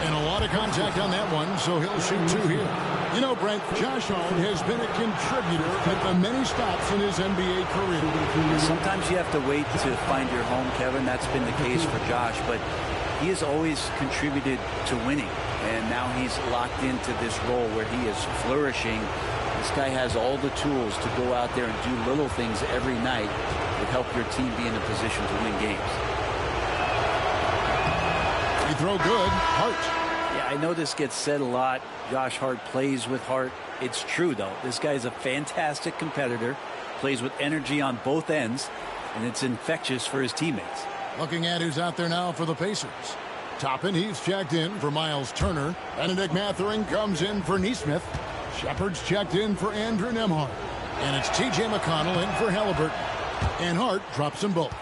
And a lot of contact on that one, so he'll shoot 2 here. You know, Brent, Josh Hart has been a contributor at the many stops in his NBA career. Sometimes you have to wait to find your home, Kevin. That's been the case for Josh, but he has always contributed to winning, and now he's locked into this role where he is flourishing. This guy has all the tools to go out there and do little things every night that help your team be in a position to win games. He throw good. Hart. Yeah, I know this gets said a lot. Josh Hart plays with heart. It's true, though. This guy's a fantastic competitor, plays with energy on both ends, and it's infectious for his teammates. Looking at who's out there now for the Pacers. Toppin, he's checked in for Miles Turner. Benedict Mathurin comes in for Nesmith. Shepard's checked in for Andrew Nembhard. And it's T.J. McConnell in for Halliburton. And Hart drops them both.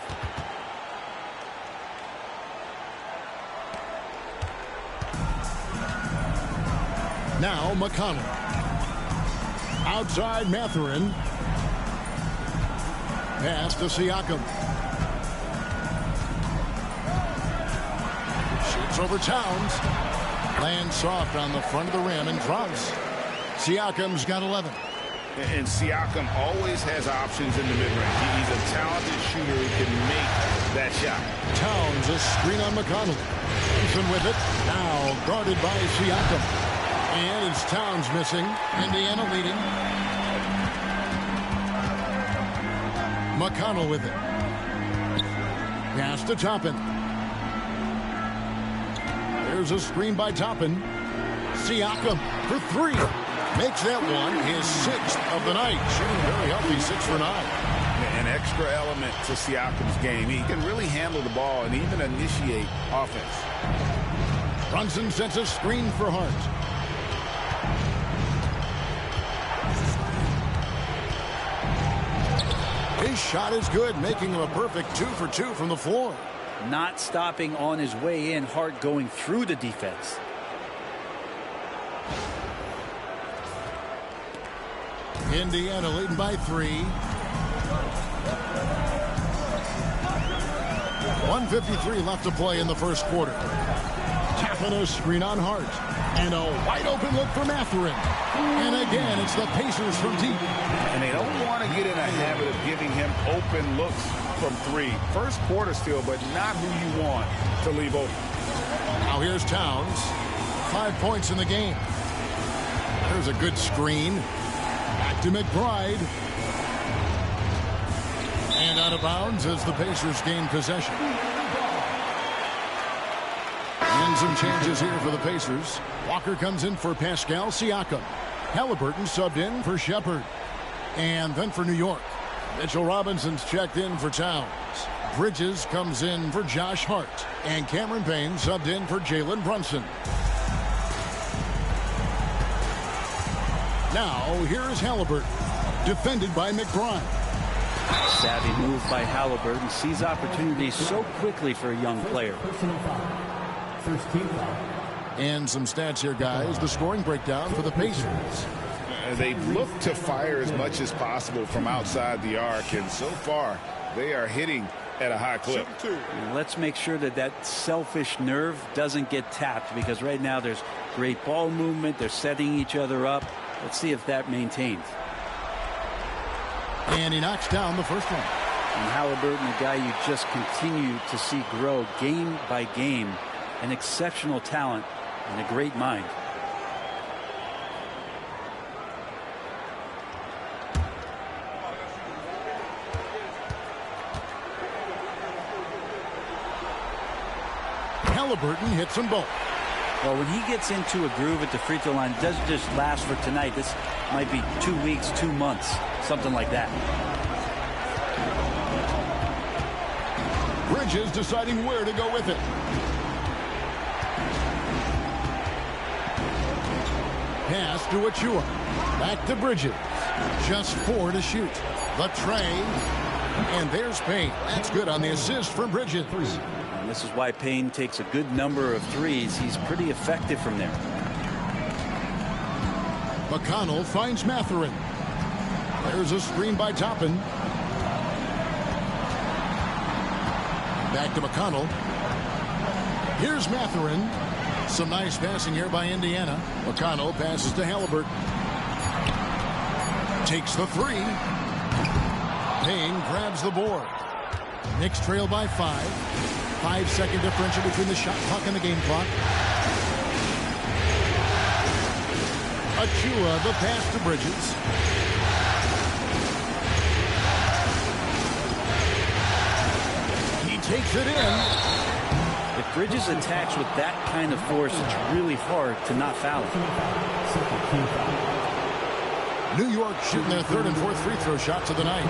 Now McConnell. Outside Mathurin. Pass to Siakam. Shoots Pass over Towns. Lands soft on the front of the rim and drops. Siakam's got 11. And Siakam always has options in the mid-range. He's a talented shooter who can make that shot. Towns, a screen on McConnell. Brunson with it. Now guarded by Siakam. And it's Towns missing. Indiana leading. McConnell with it. Pass to Toppin. There's a screen by Toppin. Siakam for three. Makes that one his 6th of the night. Shooting very healthy, 6 for 9. An extra element to Siakam's game. He can really handle the ball and even initiate offense. Brunson sets a screen for Hart. His shot is good, making him a perfect 2 for 2 from the floor. Not stopping on his way in. Hart going through the defense. Indiana leading by 3. 1:53 left to play in the first quarter. Tapping a screen on Hart. And a wide open look for Mathurin. And again, it's the Pacers from deep. And they don't want to get in a habit of giving him open looks from 3. First quarter still, but not who you want to leave open. Now here's Towns. 5 points in the game. There's a good screen. Back to McBride. And out of bounds as the Pacers gain possession. And some changes here for the Pacers. Walker comes in for Pascal Siakam. Halliburton subbed in for Shepard. And then for New York, Mitchell Robinson's checked in for Towns. Bridges comes in for Josh Hart. And Cameron Payne subbed in for Jalen Brunson. Now, here is Halliburton, defended by McBride. Savvy move by Halliburton. Sees opportunities so quickly for a young player. And some stats here, guys. The scoring breakdown for the Pacers. They look to fire as much as possible from outside the arc, and so far, they are hitting at a high clip. And let's make sure that that selfish nerve doesn't get tapped, because right now there's great ball movement. They're setting each other up. Let's see if that maintains. And he knocks down the first one. And Halliburton, a guy you just continue to see grow game by game. An exceptional talent and a great mind. Halliburton hits them both. Well, when he gets into a groove at the free throw line, it doesn't just last for tonight. This might be 2 weeks, 2 months, something like that. Bridges deciding where to go with it. Pass to Achua. Back to Bridges. Just 4 to shoot. The tray. And there's Payne. That's good on the assist from Bridges. And this is why Payne takes a good number of threes. He's pretty effective from there. McConnell finds Mathurin. There's a screen by Toppin. Back to McConnell. Here's Mathurin. Some nice passing here by Indiana. McConnell passes to Halliburton. Takes the 3. Payne grabs the board. Knicks trail by 5. 5-second differential between the shot clock and the game clock. Achua, the pass to Bridges. He takes it in. If Bridges attacks with that kind of force, it's really hard to not foul him. New York shooting their 3rd and 4th free throw shots of the night.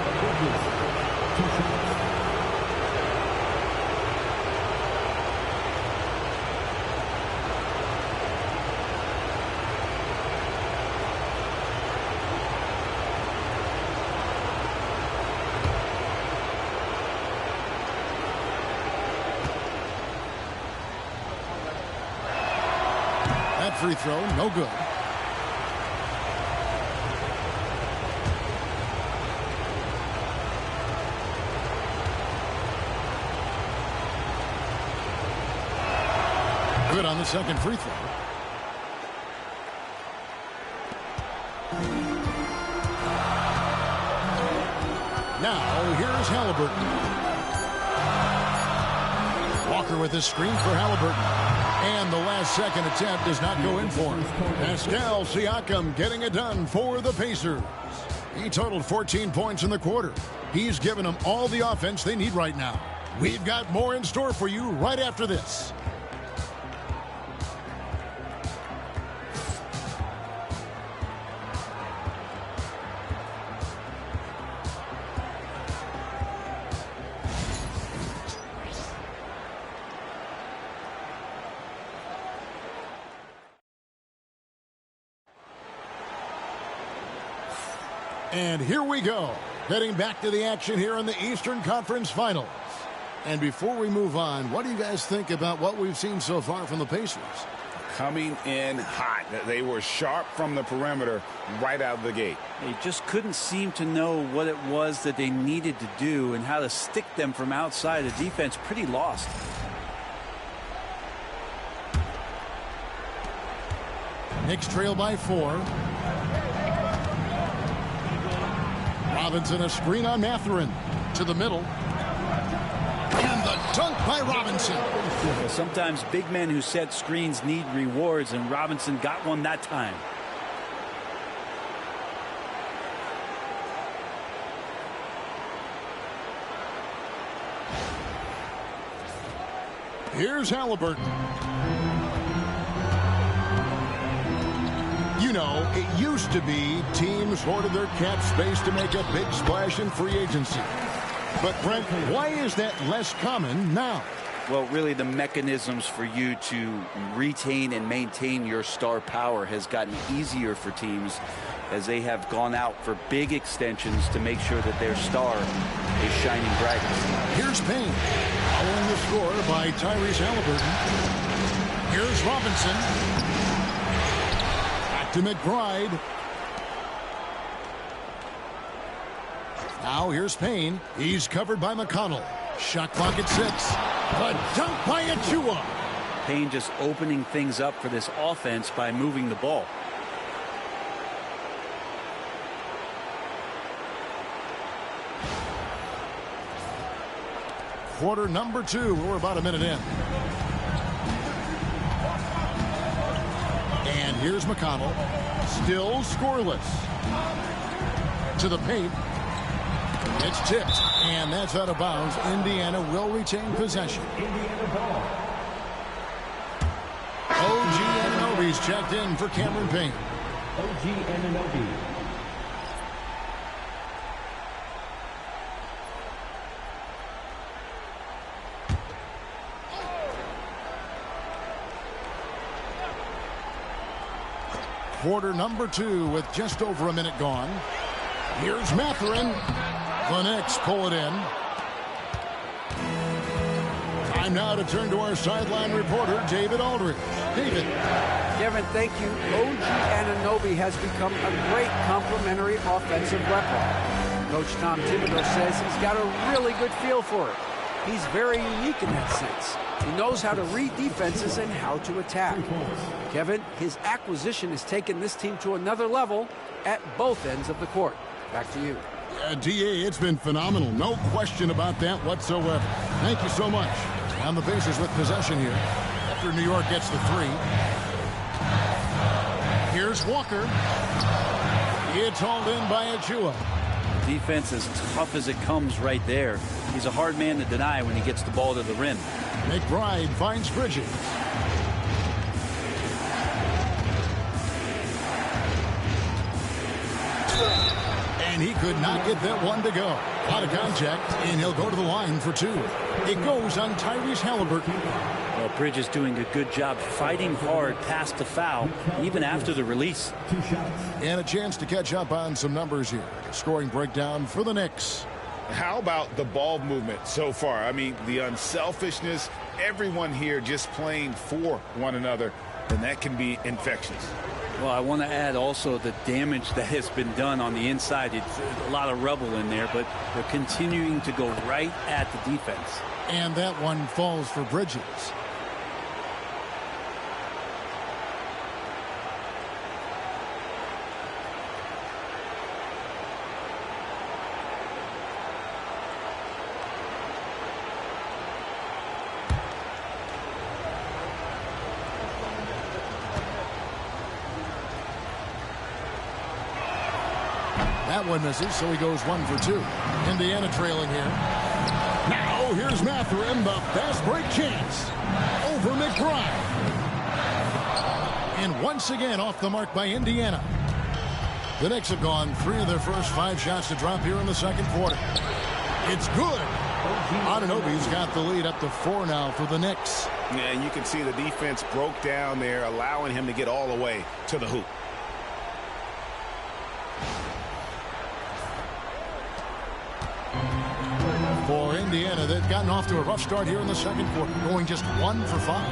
Free throw, no good. good on the second free throw. Now, here's Halliburton. Walker with a screen for Halliburton. And the last second attempt does not go in for him. Pascal Siakam getting it done for the Pacers. He totaled 14 points in the quarter. He's given them all the offense they need right now. We've got more in store for you right after this. And here we go, heading back to the action here in the Eastern Conference Finals. And before we move on, what do you guys think about what we've seen so far from the Pacers? Coming in hot. They were sharp from the perimeter right out of the gate. They just couldn't seem to know what it was that they needed to do and how to stick them from outside. The defense pretty lost. Knicks trail by 4. Robinson, a screen on Mathurin to the middle. And the dunk by Robinson. Well, sometimes big men who set screens need rewards, and Robinson got one that time. Here's Halliburton. You know, it used to be teams hoarded their cap space to make a big splash in free agency. But, Brent, why is that less common now? Well, really, the mechanisms for you to retain and maintain your star power has gotten easier for teams as they have gone out for big extensions to make sure that their star is shining bright. Here's Payne. Following the score by Tyrese Halliburton. Here's Robinson. To McBride. Now here's Payne. He's covered by McConnell. Shot clock at 6. A dunk by Achua. Payne just opening things up for this offense by moving the ball. Quarter number 2. We're about a minute in. And here's McConnell. Still scoreless. To the paint. It's tipped. And that's out of bounds. Indiana will retain possession. OG Anunoby's checked in for Cameron Payne. OG Anunoby. Quarter number 2 with just over a minute gone. Here's Mathurin. The Knicks pull it in. Time now to turn to our sideline reporter, David Aldridge. David. Kevin, thank you. OG Anunoby has become a great complementary offensive weapon. Coach Tom Thibodeau says he's got a really good feel for it. He's very unique in that sense. He knows how to read defenses and how to attack. Kevin, his acquisition has taken this team to another level at both ends of the court. Back to you. D.A., it's been phenomenal. No question about that whatsoever. Thank you so much. And the Pacers with possession here after New York gets the 3. Here's Walker. It's hauled in by Achua. Defense as tough as it comes right there. He's a hard man to deny when he gets the ball to the rim. McBride finds Bridges. And he could not get that one to go. Out of contact, and he'll go to the line for 2. It goes on Tyrese Halliburton. Well, Bridges doing a good job fighting hard past the foul, even after the release. And a chance to catch up on some numbers here. Scoring breakdown for the Knicks. How about the ball movement so far? I mean, the unselfishness, everyone here just playing for one another, and that can be infectious. Well, I want to add also the damage that has been done on the inside. It's a lot of rubble in there, but they're continuing to go right at the defense. And that one falls for Bridges. That one misses, so he goes 1 for 2. Indiana trailing here. Now here's Mathurin, the fast break chance. Over McBride. And once again off the mark by Indiana. The Knicks have gone 3 of their first 5 shots to drop here in the second quarter. It's good. Anunoby's got the lead up to 4 now for the Knicks. Yeah, and you can see the defense broke down there, allowing him to get all the way to the hoop. For Indiana, they've gotten off to a rough start here in the second quarter, going just 1 for 5.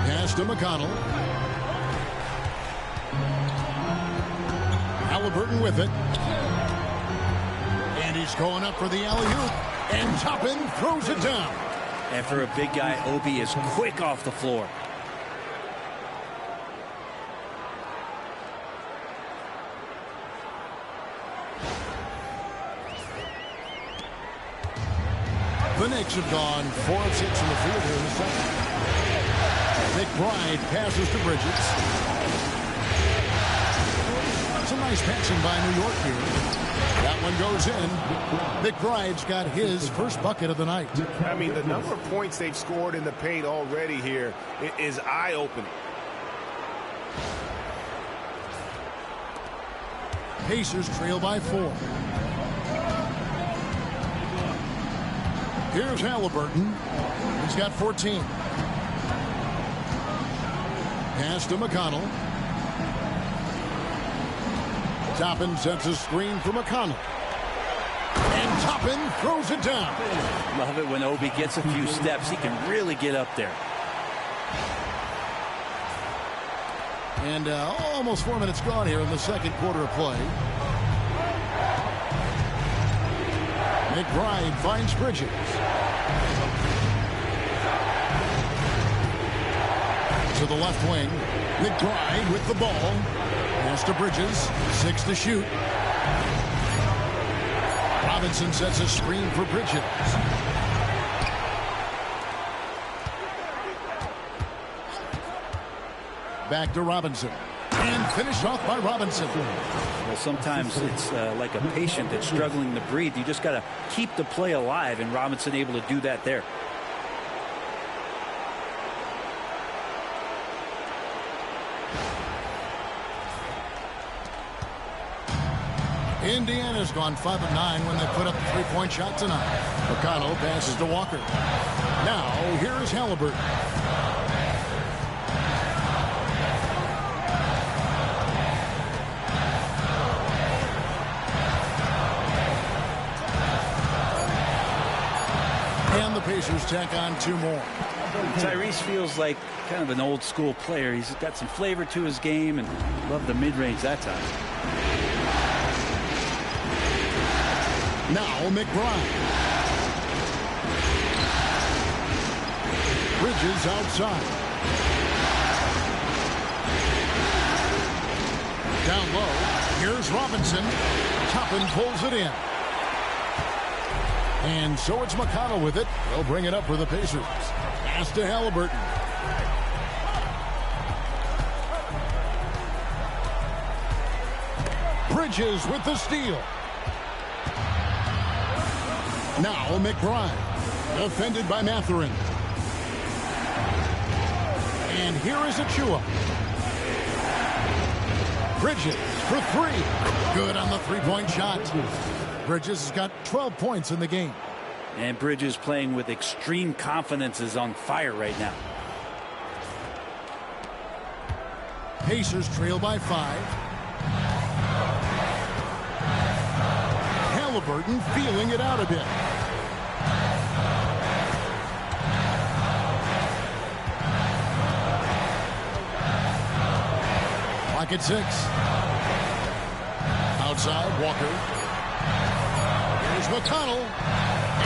Pass to McConnell. Halliburton with it. And he's going up for the alley-oop. And Toppin throws it down. And for a big guy, Obi is quick off the floor. The Knicks have gone 4 of 6 in the field here in the second. McBride passes to Bridges. Some nice passing by New York here. That one goes in. McBride's got his first bucket of the night. I mean, the number of points they've scored in the paint already here is eye-opening. Pacers trail by 4. Here's Halliburton. He's got 14. Pass to McConnell. Toppin sets a screen for McConnell. And Toppin throws it down. Love it when Obi gets a few steps. He can really get up there. And almost 4 minutes gone here in the second quarter of play. McBride finds Bridges. To the left wing. McBride with the ball. Pass to Bridges. 6 to shoot. Robinson sets a screen for Bridges. Back to Robinson. And finished off by Robinson. Well, sometimes it's like a patient that's struggling to breathe. You just got to keep the play alive, and Robinson able to do that there. Indiana's gone 5 of 9 when they put up a 3-point shot tonight. McConnell passes to Walker. Now, here is Halliburton. And the Pacers tack on 2 more. Tyrese feels like kind of an old school player. He's got some flavor to his game and loved the mid-range that time. Now McBride. Bridges outside. Down low. Here's Robinson. Toppin pulls it in. And so it's McConnell with it. They'll bring it up for the Pacers. Pass to Halliburton. Bridges with the steal. Now McBride. Defended by Mathurin. And here is Achua. Bridges for 3. Good on the 3-point shot. Bridges has got 12 points in the game. And Bridges playing with extreme confidence is on fire right now. Pacers trail by 5. Halliburton feeling it out a bit. Clock at 6. Outside, Walker. Here's McConnell.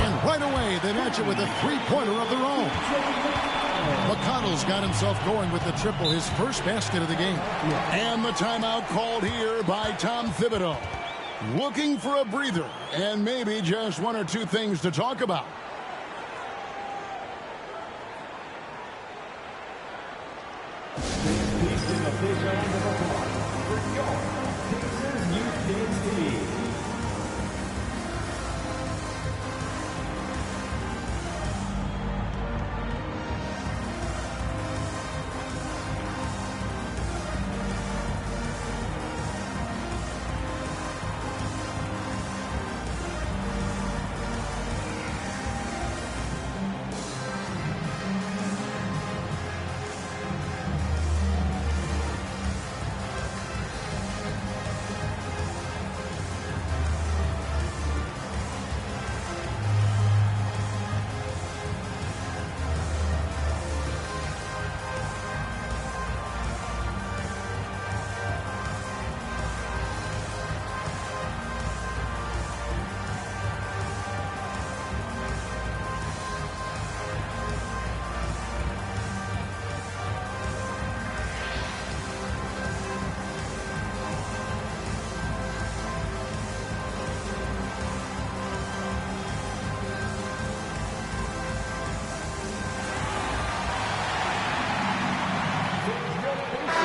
And right away, they match it with a 3-pointer of their own. McConnell's got himself going with the triple, his first basket of the game. And the timeout called here by Tom Thibodeau. Looking for a breather and maybe just 1 or 2 things to talk about. Pacers Youth Games team.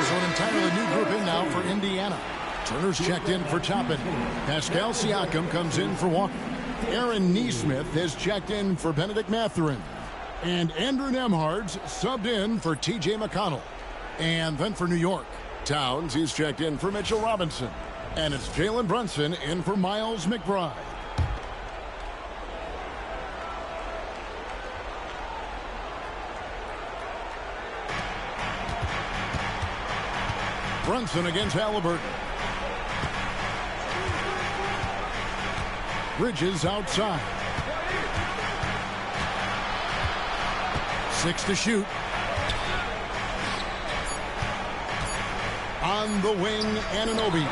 So an entirely new group in now for Indiana. Turner's checked in for Toppin. Pascal Siakam comes in for Walker. Aaron Nesmith has checked in for Benedict Mathurin. And Andrew Nembhard's subbed in for T.J. McConnell. And then for New York, Towns, he's checked in for Mitchell Robinson. And it's Jalen Brunson in for Miles McBride. Brunson against Halliburton. Bridges outside. 6 to shoot. On the wing, Anunoby.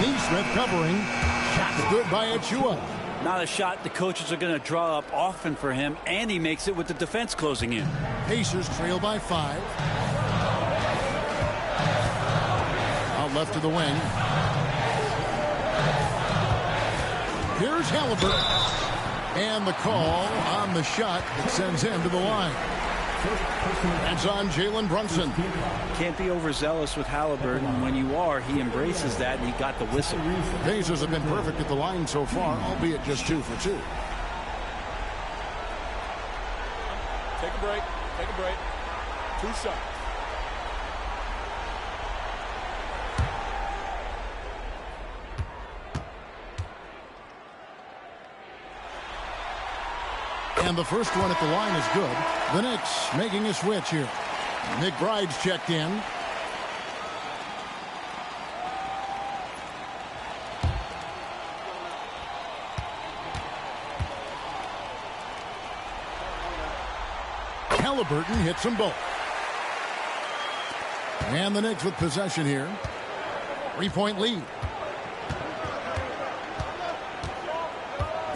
Nesmith covering. Shot good by Achua. Not a shot the coaches are going to draw up often for him, and he makes it with the defense closing in. Pacers trail by 5. Out left to the wing. Here's Halliburton. And the call on the shot that sends him to the line. That's on Jalen Brunson. Can't be overzealous with Halliburton. When you are, he embraces that, and he got the whistle. Pacers have been perfect at the line so far, albeit just 2 for 2. Take a break. Take a break. 2 shots. And the first one at the line is good. The Knicks making a switch here. McBride's checked in. Halliburton hits them both. And the Knicks with possession here. 3-point lead.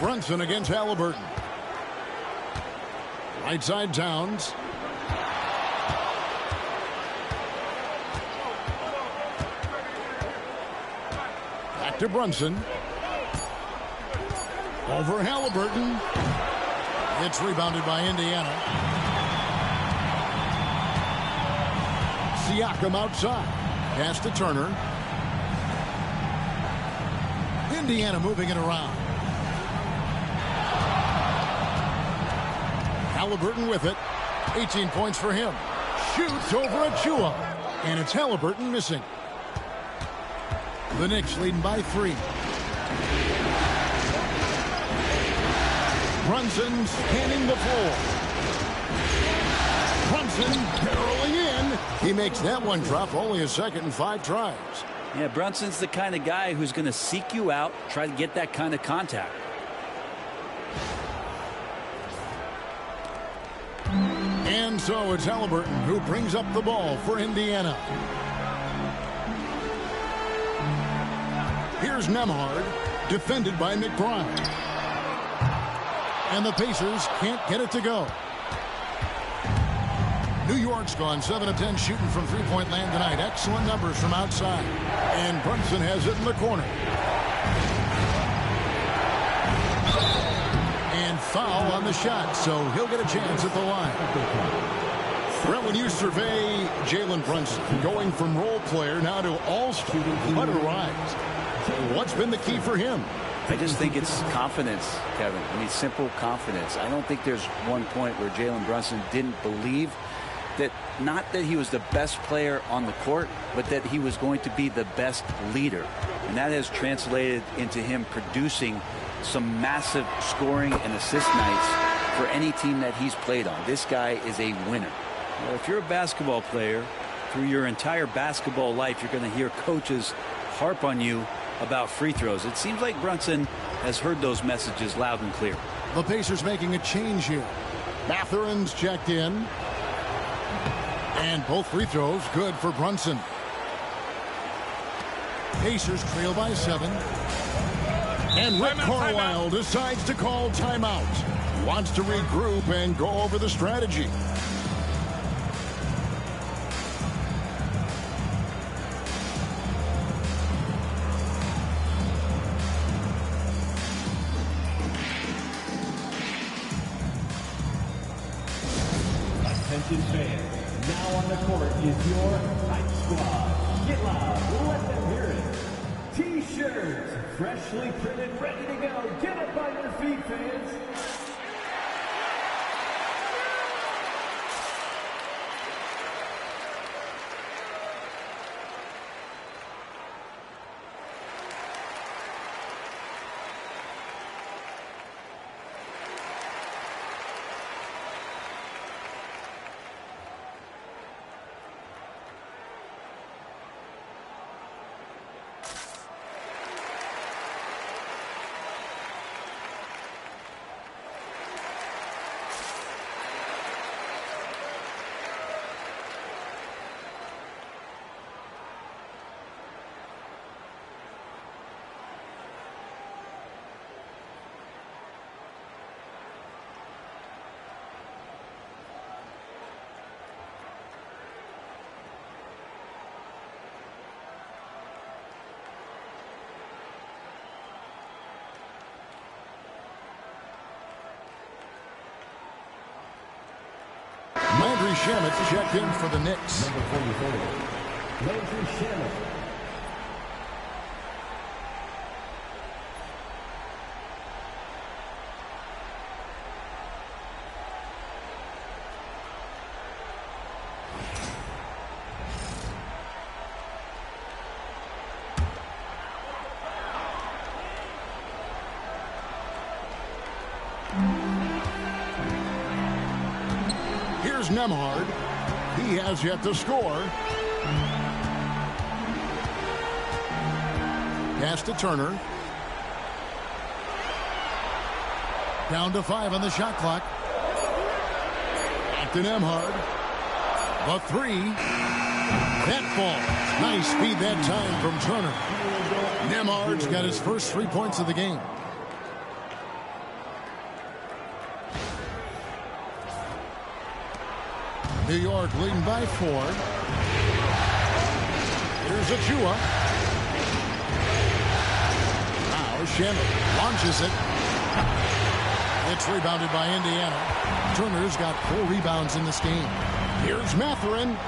Brunson against Halliburton. Right side Towns. Back to Brunson. Over Halliburton. It's rebounded by Indiana. Siakam outside. Pass to Turner. Indiana moving it around. Halliburton with it. 18 points for him. Shoots over Achua. And it's Halliburton missing. The Knicks leading by 3. Brunson scanning the floor. Brunson barreling in. He makes that one drop. Only a second and 5 tries. Yeah, Brunson's the kind of guy who's going to seek you out, try to get that kind of contact. And so it's Halliburton who brings up the ball for Indiana. Here's Nembhard, defended by McBride. And the Pacers can't get it to go. New York's gone 7 of 10 shooting from three-point land tonight. Excellent numbers from outside. And Brunson has it in the corner. And foul on the shot, so he'll get a chance at the line. Well, when you survey Jalen Brunson, going from role player now to all-star, what a rise. What's been the key for him? I just think it's confidence, Kevin. I mean, simple confidence. I don't think there's one point where Jalen Brunson didn't believe that, not that he was the best player on the court, but that he was going to be the best leader. And that has translated into him producing some massive scoring and assist nights for any team that he's played on. This guy is a winner. Well, if you're a basketball player, through your entire basketball life, you're going to hear coaches harp on you about free throws. It seems like Brunson has heard those messages loud and clear. The Pacers making a change here. Mathurin's checked in. And both free throws good for Brunson. Pacers trail by 7. And Rick Carlisle decides to call timeout. He wants to regroup and go over the strategy. Attention fans, now on the court is your Night Squad. Get loud, let them hear it. T-shirts, freshly printed, ready to go. Get up on your feet, fans. Landry Shamet's checked in for the Knicks. Number 44, Landry Shamet. Nemhard. He has yet to score. Pass to Turner. Down to 5 on the shot clock. Back to Nemhard. The 3. That falls. Nice speed that time from Turner. Nemhard's got his first 3 points of the game. New York leading by 4. Here's Achua. Now Shamet launches it. It's rebounded by Indiana. Turner's got 4 rebounds in this game. Here's Mathurin.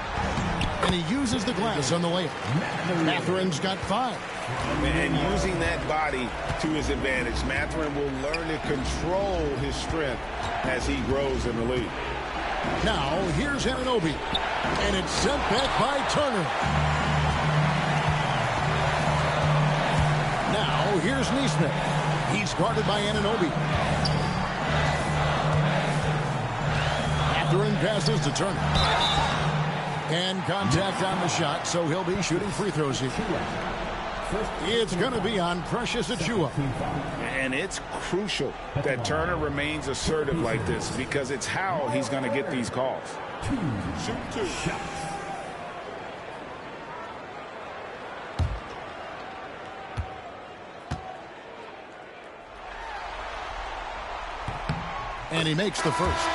And he uses the glass on the layup. Mathurin's got 5. And using that body to his advantage, Mathurin will learn to control his strength as he grows in the league. Now, here's Anunoby. And it's sent back by Turner. Now, here's Neesmith. He's guarded by Anunoby. Mathurin passes to Turner. And contact on the shot, so he'll be shooting free throws here. It's going to be on Precious Achua. And it's crucial that Turner remains assertive like this because it's how he's going to get these calls. Shoot 2. And he makes the first.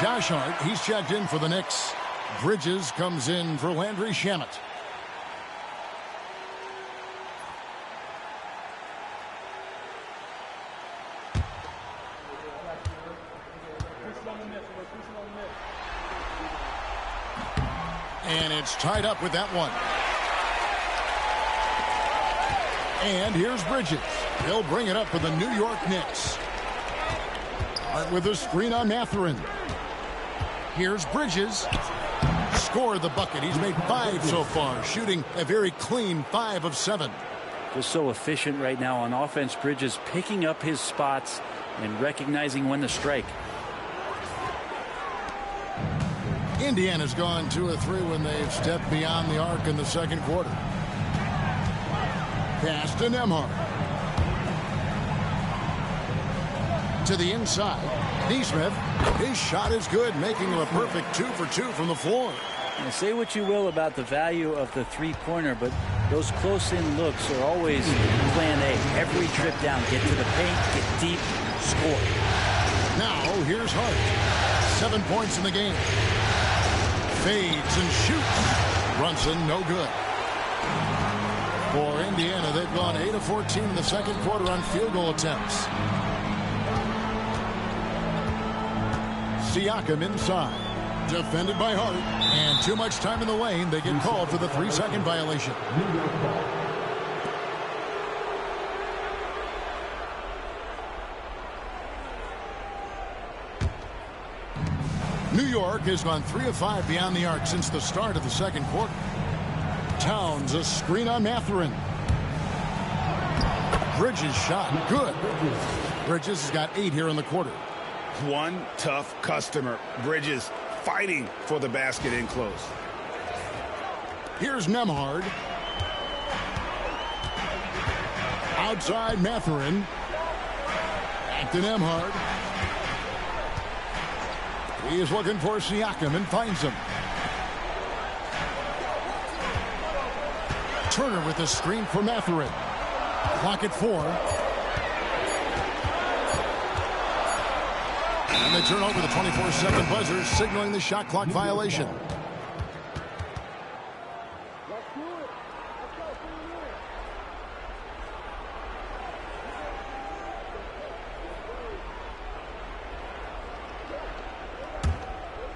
Josh Hart, he's checked in for the Knicks. Bridges comes in for Landry Shamet. And it's tied up with that one. And here's Bridges. He'll bring it up for the New York Knicks. Hart with a screen on Mathurin. Here's Bridges. Scored the bucket. He's made 5 so far, shooting a very clean 5 of 7. Just so efficient right now on offense. Bridges picking up his spots and recognizing when to strike. Indiana's gone 2 of 3 when they've stepped beyond the arc in the second quarter. Pass to Nembhard. To the inside. Nesmith. His shot is good, making him a perfect 2 for 2 from the floor. Now, say what you will about the value of the three-pointer, but those close-in looks are always plan A. Every trip down, get to the paint, get deep, score. Now, here's Hart. 7 points in the game. Fades and shoots. Brunson, no good. For Indiana, they've gone 8 of 14 in the second quarter on field goal attempts. Siakam inside. Defended by Hart. And too much time in the lane. They get called for the 3-second violation. New York has gone 3 of 5 beyond the arc since the start of the second quarter. Towns, a screen on Mathurin. Bridges shot. Good. Bridges has got 8 here in the quarter. One tough customer. Bridges fighting for the basket in close. Here's Nembhard. Outside Mathurin. Back to Nembhard. He is looking for Siakam and finds him. Turner with a screen for Mathurin. Clock at 4. And they turn over the 24-second buzzer, signaling the shot clock violation.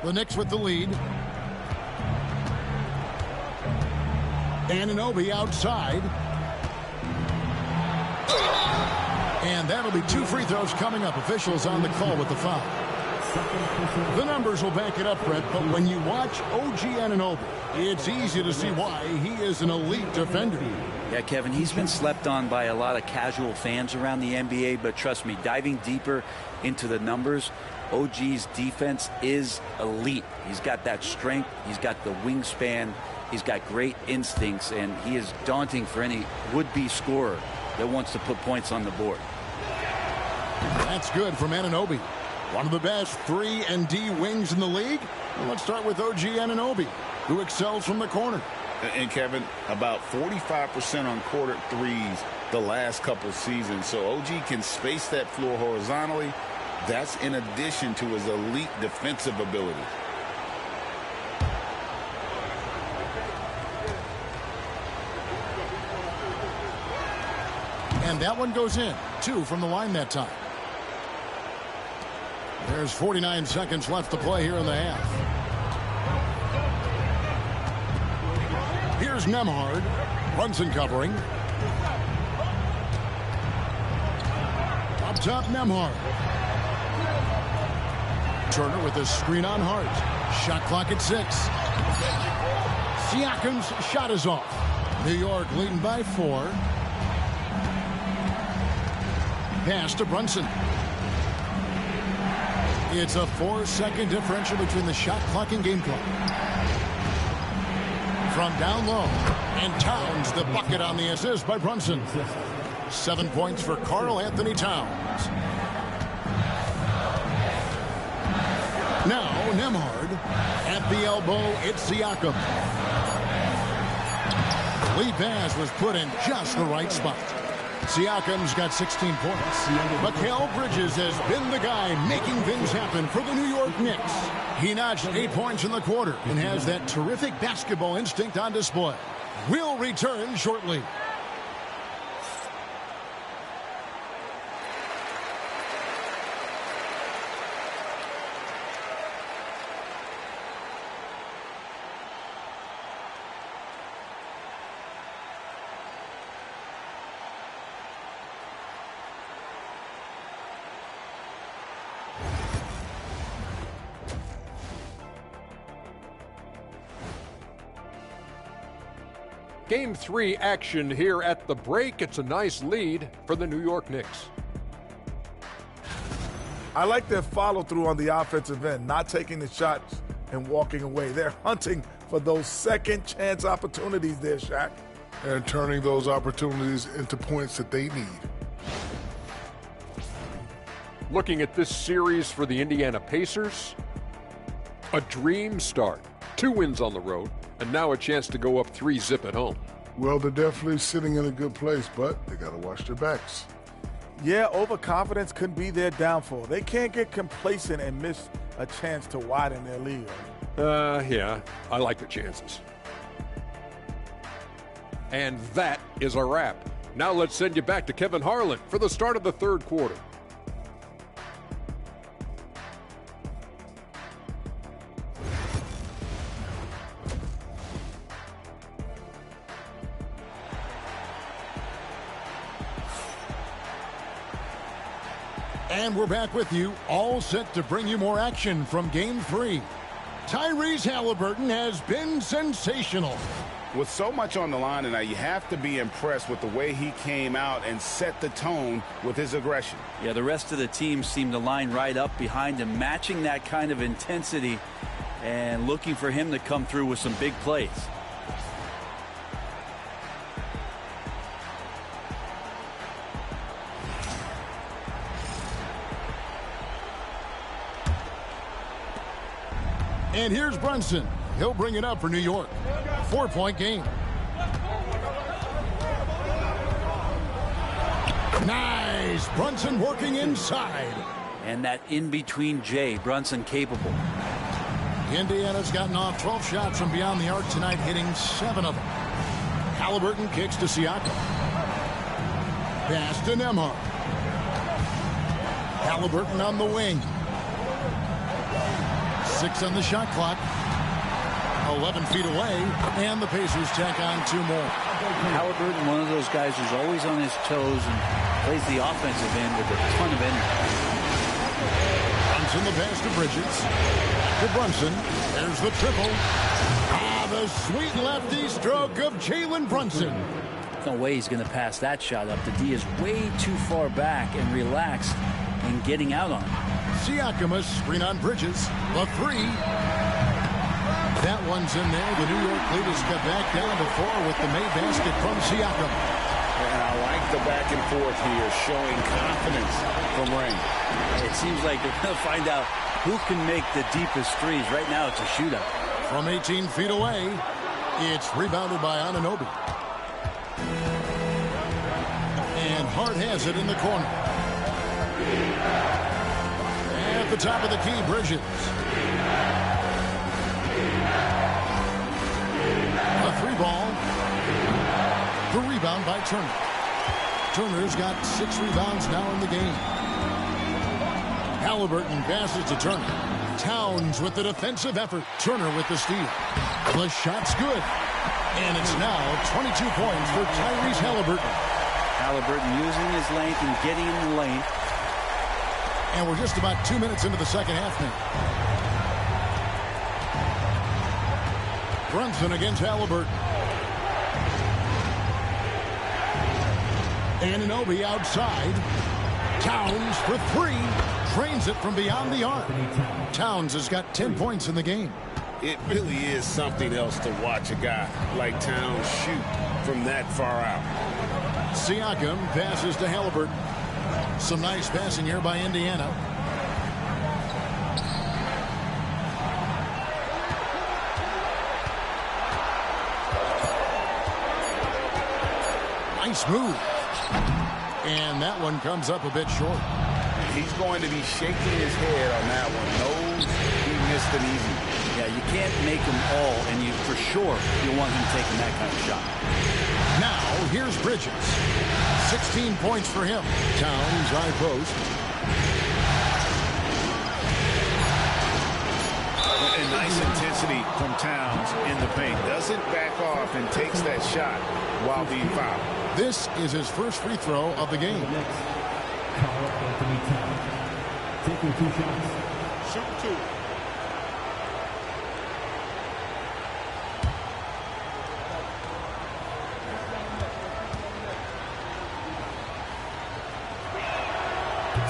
The Knicks with the lead. Anunoby outside. And that'll be 2 free throws coming up. Officials on the call with the foul. The numbers will back it up, Brett, but when you watch OG Anunoby, it's easy to see why he is an elite defender. Yeah, Kevin, he's been slept on by a lot of casual fans around the NBA, but trust me, diving deeper into the numbers, OG's defense is elite. He's got that strength, he's got the wingspan, he's got great instincts, and he is daunting for any would-be scorer that wants to put points on the board. That's good from Anunoby. One of the best 3 and D wings in the league. Well, let's start with OG Anunoby, who excels from the corner. And Kevin, about 45% on quarter threes the last couple seasons. So OG can space that floor horizontally. That's in addition to his elite defensive ability. And that one goes in. 2 from the line that time. There's 49 seconds left to play here in the half. Here's Nembhard. Brunson covering. Up top, Nembhard. Turner with a screen on Hart. Shot clock at 6. Siakam's shot is off. New York leading by 4. Pass to Brunson. It's a 4-second differential between the shot clock and game clock. From down low. And Towns the bucket on the assist by Brunson. 7 points for Karl Anthony Towns. Now Nembhard. At the elbow, it's Siakam. Lead pass was put in just the right spot. Siakam's got 16 points. Mikal Bridges has been the guy making things happen for the New York Knicks. He notched 8 points in the quarter and has that terrific basketball instinct on display. We'll return shortly. Game 3 action here at the break. It's a nice lead for the New York Knicks. I like their follow-through on the offensive end, not taking the shots and walking away. They're hunting for those second chance opportunities there, Shaq. And turning those opportunities into points that they need. Looking at this series for the Indiana Pacers, a dream start. 2 wins on the road, and now a chance to go up 3-zip at home. Well, they're definitely sitting in a good place, but they got to watch their backs. Yeah, overconfidence could be their downfall. They can't get complacent and miss a chance to widen their lead. Yeah, I like the chances. And that is a wrap. Now let's send you back to Kevin Harlan for the start of the third quarter. And we're back with you, all set to bring you more action from Game 3. Tyrese Halliburton has been sensational. With so much on the line tonight, you have to be impressed with the way he came out and set the tone with his aggression. Yeah, the rest of the team seemed to line right up behind him, matching that kind of intensity and looking for him to come through with some big plays. And here's Brunson. He'll bring it up for New York. 4-point game. Nice. Brunson working inside. And that in-between J, Brunson capable. Indiana's gotten off 12 shots from beyond the arc tonight, hitting 7 of them. Halliburton kicks to Siakam. Pass to Nembhard. Halliburton on the wing. 6 on the shot clock. 11 feet away, and the Pacers tack on 2 more. Halliburton, one of those guys who's always on his toes and plays the offensive end with a ton of energy. Brunson the pass to Bridges. To Brunson. There's the triple. The sweet lefty stroke of Jalen Brunson. No way he's going to pass that shot up. The D is way too far back and relaxed in getting out on it. Siakam, a screen on Bridges. The 3. That one's in there. The New York lead is cut back down to 4 with the made basket from Siakam. And I like the back and forth here, showing confidence from Ring. It seems like they're going to find out who can make the deepest threes. Right now, it's a shootout. From 18 feet away, it's rebounded by Anunoby. And Hart has it in the corner. At the top of the key, Bridges. A 3-ball. The rebound by Turner. Turner's got 6 rebounds now in the game. Halliburton passes to Turner. Towns with the defensive effort. Turner with the steal. The shot's good. And it's now 22 points for Tyrese Halliburton. Halliburton using his length and getting in the lane. And we're just about 2 minutes into the second half now. Brunson against Halliburton. Anunoby outside. Towns for 3. Drains it from beyond the arc. Towns has got 10 points in the game. It really is something else to watch a guy like Towns shoot from that far out. Siakam passes to Halliburton. Some nice passing here by Indiana. Nice move. And that one comes up a bit short. He's going to be shaking his head on that one. Knows he missed an easy. Yeah, you can't make them all, and you for sure you want him taking that kind of shot. Now, here's Bridges. 16 points for him. Towns, high post. And nice intensity from Towns in the paint. Doesn't back off and takes that shot while being fouled. This is his first free throw of the game. Taking 2 shots. Shoot 2.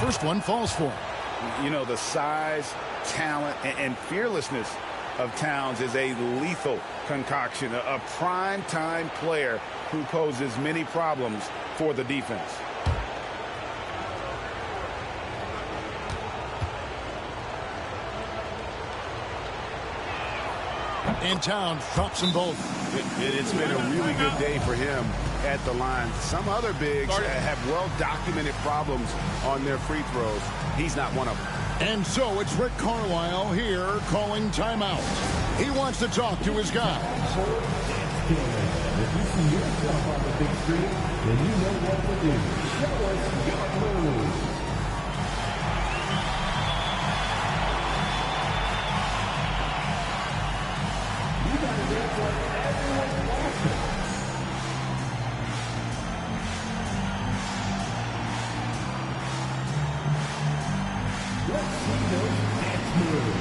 First one falls for him. You know, the size, talent, and fearlessness of Towns is a lethal concoction, a prime-time player who poses many problems for the defense. And Towns drops them both. It's been a really good day for him at the line. Some other bigs have well-documented problems on their free throws. He's not one of them. And so it's Rick Carlisle here calling timeout. He wants to talk to his guys. If you see yourself on the big screen, then you know what to do. Show us your moves. You got to dance like everyone's watching. Let's see those dance moves.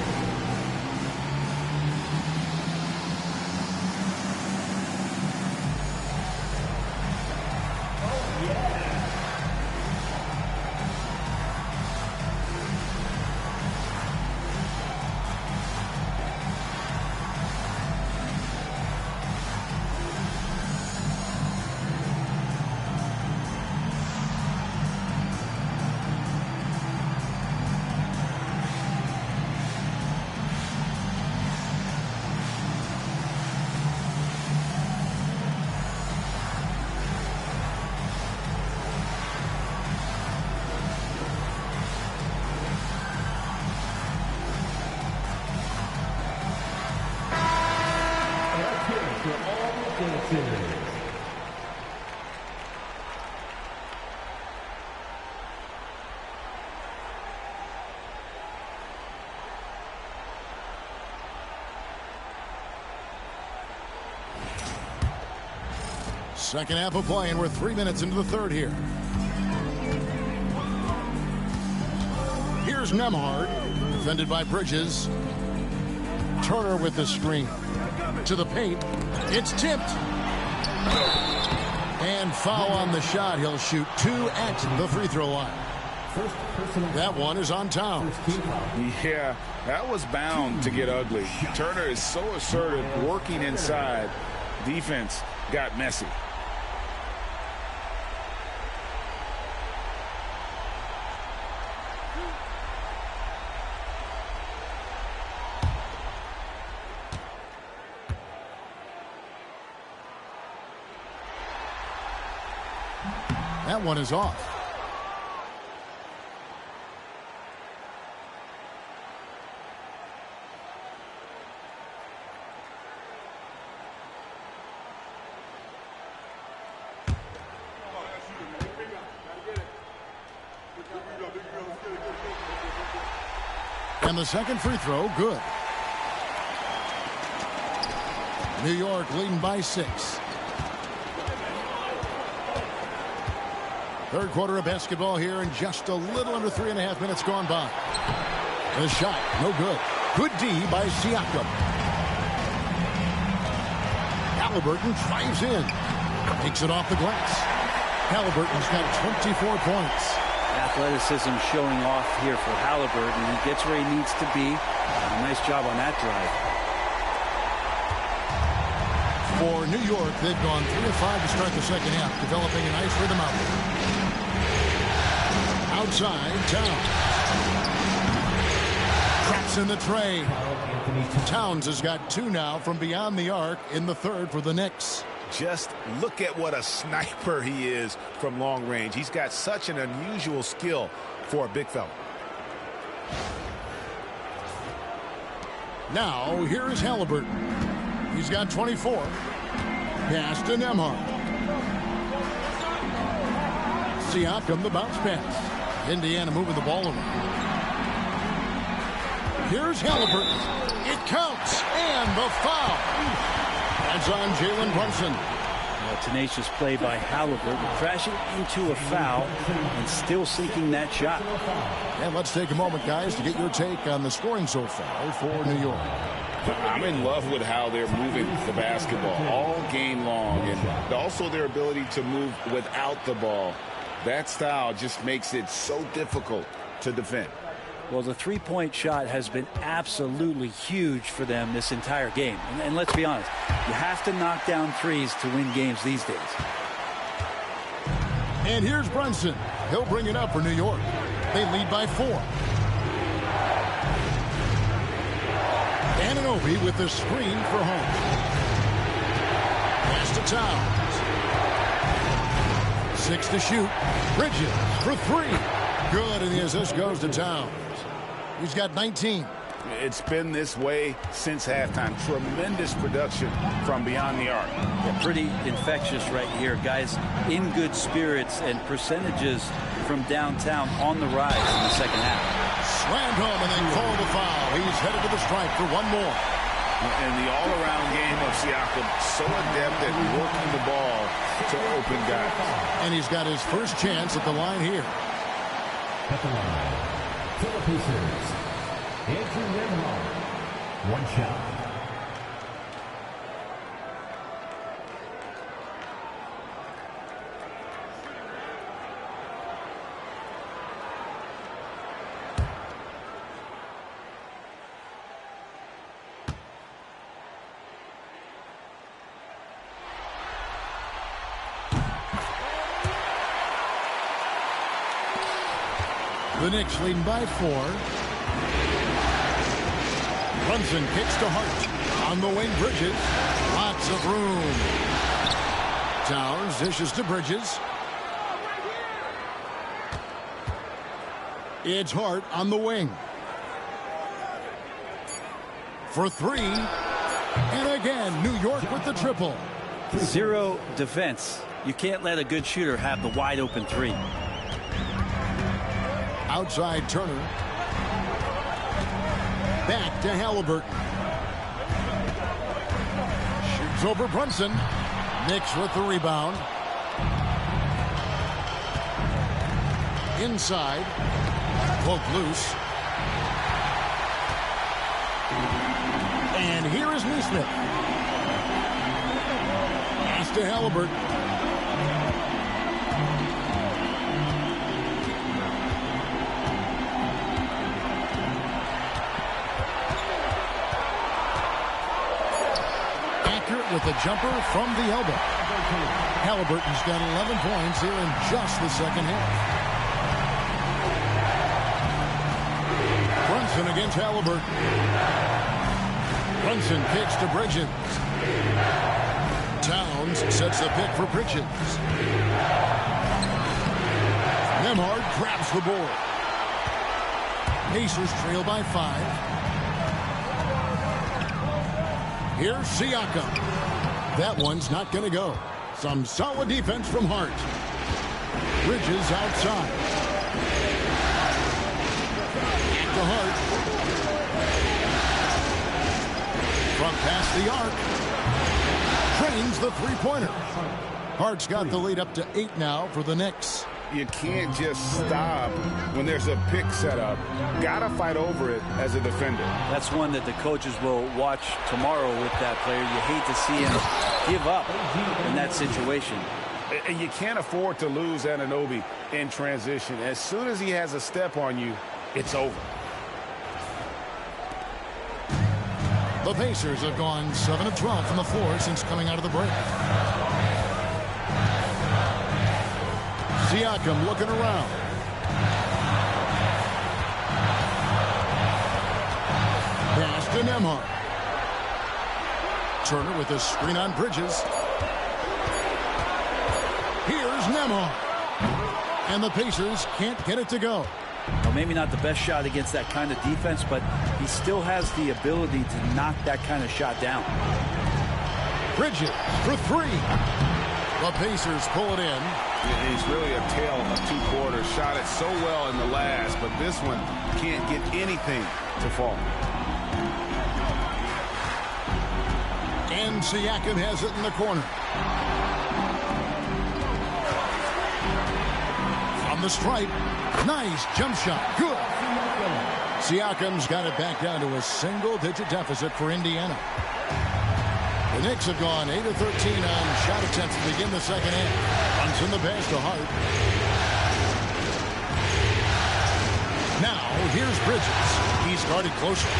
Second half of play, and we're 3 minutes into the third here. Here's Nembhard, defended by Bridges. Turner with the screen. To the paint. It's tipped. And foul on the shot. He'll shoot 2 at the free throw line. That one is on Towns. Yeah, that was bound to get ugly. Turner is so assertive, working inside. Defense got messy. That one is off. And the second free throw, good. New York leading by 6. Third quarter of basketball here, and just a little under 3.5 minutes gone by. The shot, no good. Good D by Siakam. Halliburton drives in. Takes it off the glass. Halliburton's got 24 points. Athleticism showing off here for Halliburton. He gets where he needs to be. Nice job on that drive. For New York, they've gone 3 of 5 to start the second half, developing a nice rhythm out there. Outside, Towns. Traps in the tray. Towns has got 2 now from beyond the arc in the third for the Knicks. Just look at what a sniper he is from long range. He's got such an unusual skill for a big fella. Now, here's Halliburton. He's got 24. Pass to Nembhard. Siakam, the bounce pass. Indiana moving the ball around. Here's Halliburton. It counts. And the foul. That's on Jalen Brunson. Tenacious play by Halliburton, crashing into a foul and still sinking that shot. And let's take a moment, guys, to get your take on the scoring so far for New York. I'm in love with how they're moving the basketball all game long, and also their ability to move without the ball. That style just makes it so difficult to defend. Well, the three-point shot has been absolutely huge for them this entire game. And let's be honest, you have to knock down threes to win games these days. And here's Brunson. He'll bring it up for New York. They lead by 4. Anunoby with the screen for home. Pass to Towns. 6 to shoot. Bridges for 3. Good, and the assist goes to Towns. He's got 19. It's been this way since halftime. Tremendous production from beyond the arc. Yeah, pretty infectious right here. Guys in good spirits and percentages from downtown on the rise in the second half. Slammed home and then called the foul. He's headed to the stripe for one more. And the all-around game of Siakam, so adept at working the ball to open guys. And he's got his first chance at the line here. At the line, for the Pacers, Andrew Nembhard. One shot. The Knicks leading by 4. Brunson kicks to Hart. On the wing, Bridges. Lots of room. Towns dishes to Bridges. It's Hart on the wing. For 3. And again, New York with the triple. Zero defense. You can't let a good shooter have the wide open 3. Outside Turner. Back to Halliburton. Shoots over Brunson. Knicks with the rebound. Inside. Poke loose. And here is Neesmith. Pass to Halliburton. With a jumper from the elbow. Halliburton's got 11 points here in just the second half. Brunson against Halliburton. Brunson kicks to Bridges. Towns sets the pick for Bridges. Nembhard grabs the board. Pacers trail by 5. Here's Siakam. That one's not going to go. Some solid defense from Hart. Bridges outside. To Hart. From past the arc. Trains the three-pointer. Hart's got the lead up to 8 now for the Knicks. You can't just stop when there's a pick set up. Gotta fight over it as a defender. That's one that the coaches will watch tomorrow with that player. You hate to see him give up in that situation. And you can't afford to lose Anunoby in transition. As soon as he has a step on you, it's over. The Pacers have gone 7 of 12 from the floor since coming out of the break. Siakam looking around. Pass to Nembhard. Turner with a screen on Bridges. Here's Nembhard. And the Pacers can't get it to go. Well, maybe not the best shot against that kind of defense, but he still has the ability to knock that kind of shot down. Bridges for 3. The Pacers pull it in. He's really a tale of 2 quarters. Shot it so well in the last, but this one can't get anything to fall. And Siakam has it in the corner. From the stripe. Nice jump shot. Good. Siakam's got it back down to a single-digit deficit for Indiana. The Knicks have gone 8 of 13 on shot attempts to begin the second half. Brunson the pass to Hart. here's Bridges. He's guarded closely.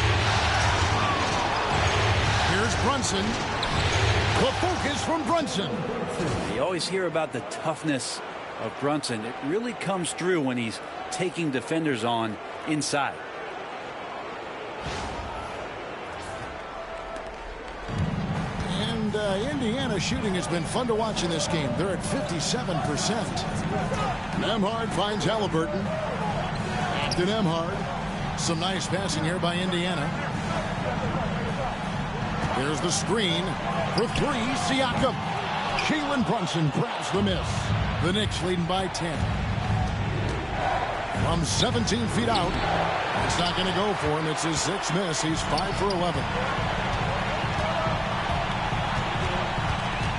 Here's Brunson. The focus from Brunson. You always hear about the toughness of Brunson. It really comes through when he's taking defenders on inside. And Indiana shooting has been fun to watch in this game. They're at 57%. Nembhard finds Halliburton. Back to Nembhard. Some nice passing here by Indiana. Here's the screen for three. Siakam. Jalen Brunson grabs the miss. The Knicks leading by 10. From 17 feet out. It's not going to go for him. It's his sixth miss. He's 5 for 11.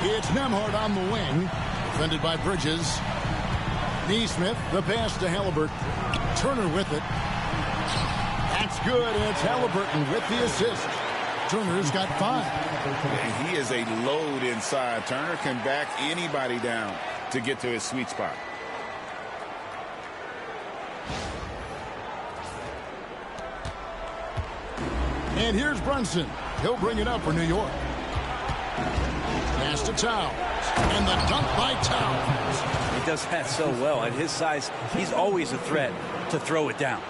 It's Nembhard on the wing. Defended by Bridges. Neesmith, the pass to Halliburton. Turner with it. That's good. And it's Halliburton with the assist. Turner's got 5. And he is a load inside. Turner can back anybody down to get to his sweet spot. And here's Brunson. He'll bring it up for New York. Pass to Towns. And the dunk by Towns. He does that so well. At his size, he's always a threat to throw it down.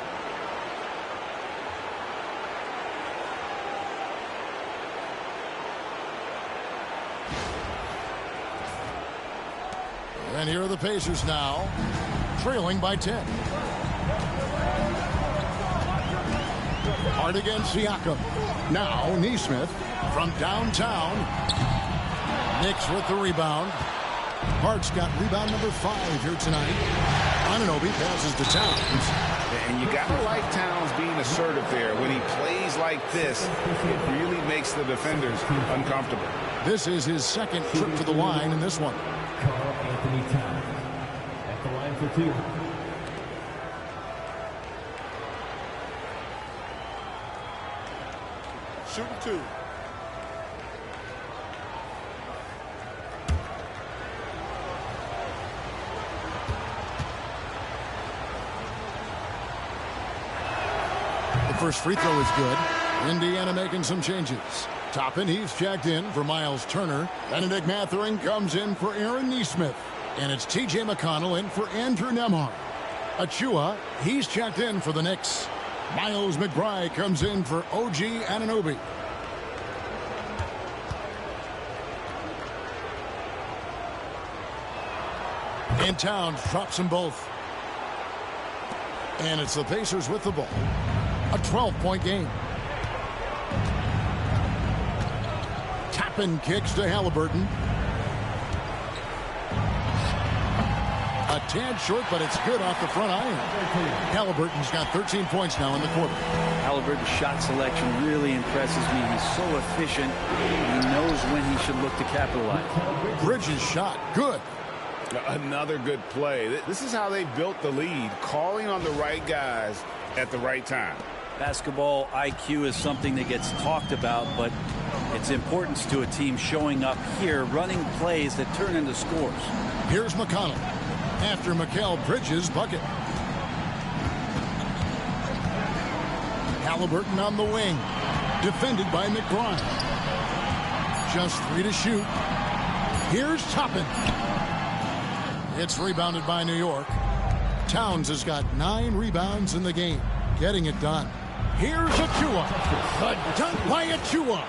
And here are the Pacers now, trailing by 10. Hard against Siakam. Now Neesmith from downtown. Knicks with the rebound. Hart's got rebound number 5 here tonight. Anunoby passes to Towns. And you got to like Towns being assertive there. When he plays like this, it really makes the defenders uncomfortable. This is his second trip to the line in this one. Carl Anthony Towns at the line for 2. Shooting 2. The first free throw is good. Indiana making some changes. Toppin, he's checked in for Miles Turner. Benedict Mathurin comes in for Aaron Neesmith. And it's T.J. McConnell in for Andrew Nembhard. Achua, he's checked in for the Knicks. Miles McBride comes in for OG Anunoby. And Towns drops them both. And it's the Pacers with the ball. A 12-point game. Toppin kicks to Halliburton. A tad short, but it's good off the front iron. Halliburton's got 13 points now in the quarter. Halliburton's shot selection really impresses me. He's so efficient. He knows when he should look to capitalize. Bridges shot. Good. Another good play. This is how they built the lead, calling on the right guys at the right time. Basketball IQ is something that gets talked about, but its importance to a team showing up here, running plays that turn into scores. Here's McConnell after Mikal Bridges' bucket. Halliburton on the wing, defended by McBride. Just 3 to shoot. Here's Toppin. It's rebounded by New York. Towns has got 9 rebounds in the game, getting it done. Here's Achua. A dunk by Achua.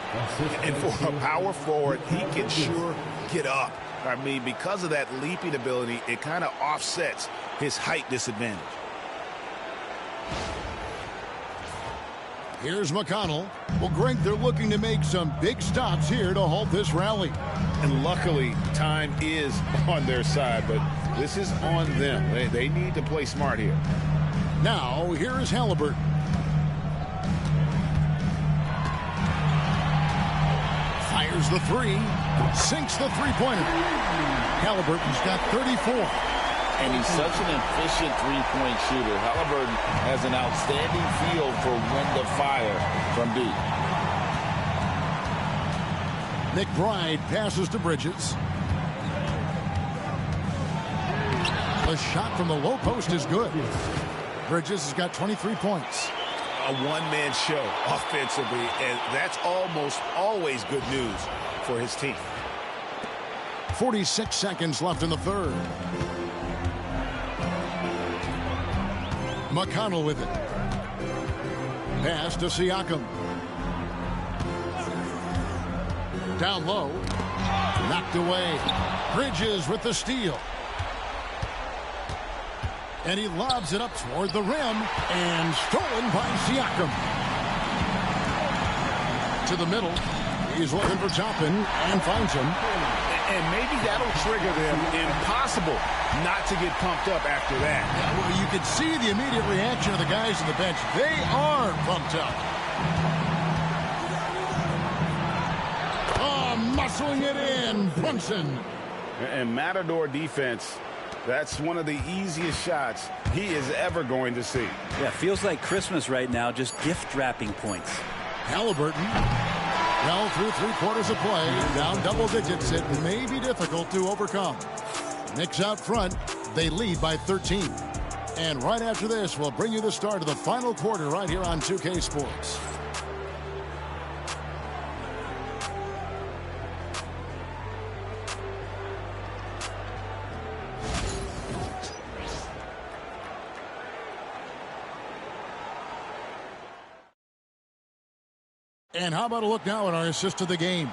And for a power forward, he can sure get up. I mean, because of that leaping ability, it kind of offsets his height disadvantage. Here's McConnell. Well, Greg, they're looking to make some big stops here to halt this rally. And luckily, time is on their side, but this is on them. They need to play smart here. Now, here is Halliburton. Fires the 3. Sinks the three-pointer. Halliburton's got 34. And he's such an efficient three-point shooter. Halliburton has an outstanding feel for when to fire from deep. McBride passes to Bridges. The shot from the low post is good. Bridges has got 23 points. A one-man show offensively, and that's almost always good news for his team. 46 seconds left in the third. McConnell with it. Pass to Siakam. Down low. Knocked away. Bridges with the steal. And he lobs it up toward the rim. And stolen by Siakam. To the middle. He's looking for Toppin and finds him. And maybe that'll trigger them. Impossible not to get pumped up after that. Yeah, well, you can see the immediate reaction of the guys on the bench. They are pumped up. Oh, muscling it in. Brunson. And Matador defense, that's one of the easiest shots he is ever going to see. Yeah, feels like Christmas right now, just gift wrapping points. Halliburton. Well, through 3/4 of play, down double digits, it may be difficult to overcome. Knicks out front, they lead by 13. And right after this, we'll bring you the start of the final quarter right here on 2K Sports. And how about a look now at our assist of the game?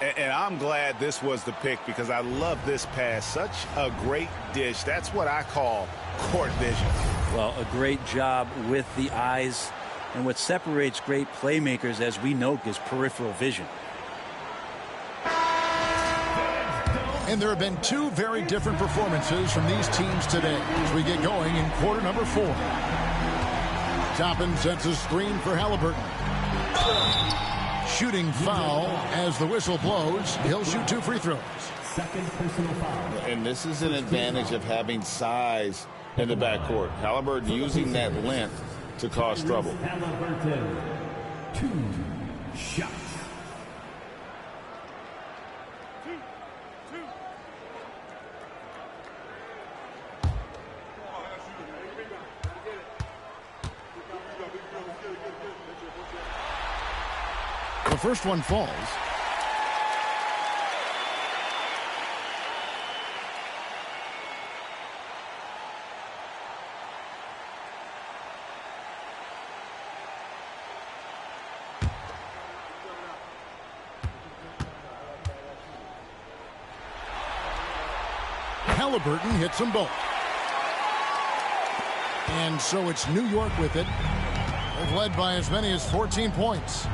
And I'm glad this was the pick because I love this pass. Such a great dish. That's what I call court vision. Well, a great job with the eyes. And what separates great playmakers, as we know, is peripheral vision. And there have been two very different performances from these teams today as we get going in quarter number 4. Toppin sets a screen for Halliburton. Shooting foul as the whistle blows. He'll shoot 2 free throws. Second personal foul. And this is an advantage of having size in the backcourt. Halliburton using that length to cause trouble. Halliburton, 2 shots. The first one falls. Halliburton hits them both. And so it's New York with it. They've led by as many as 14 points.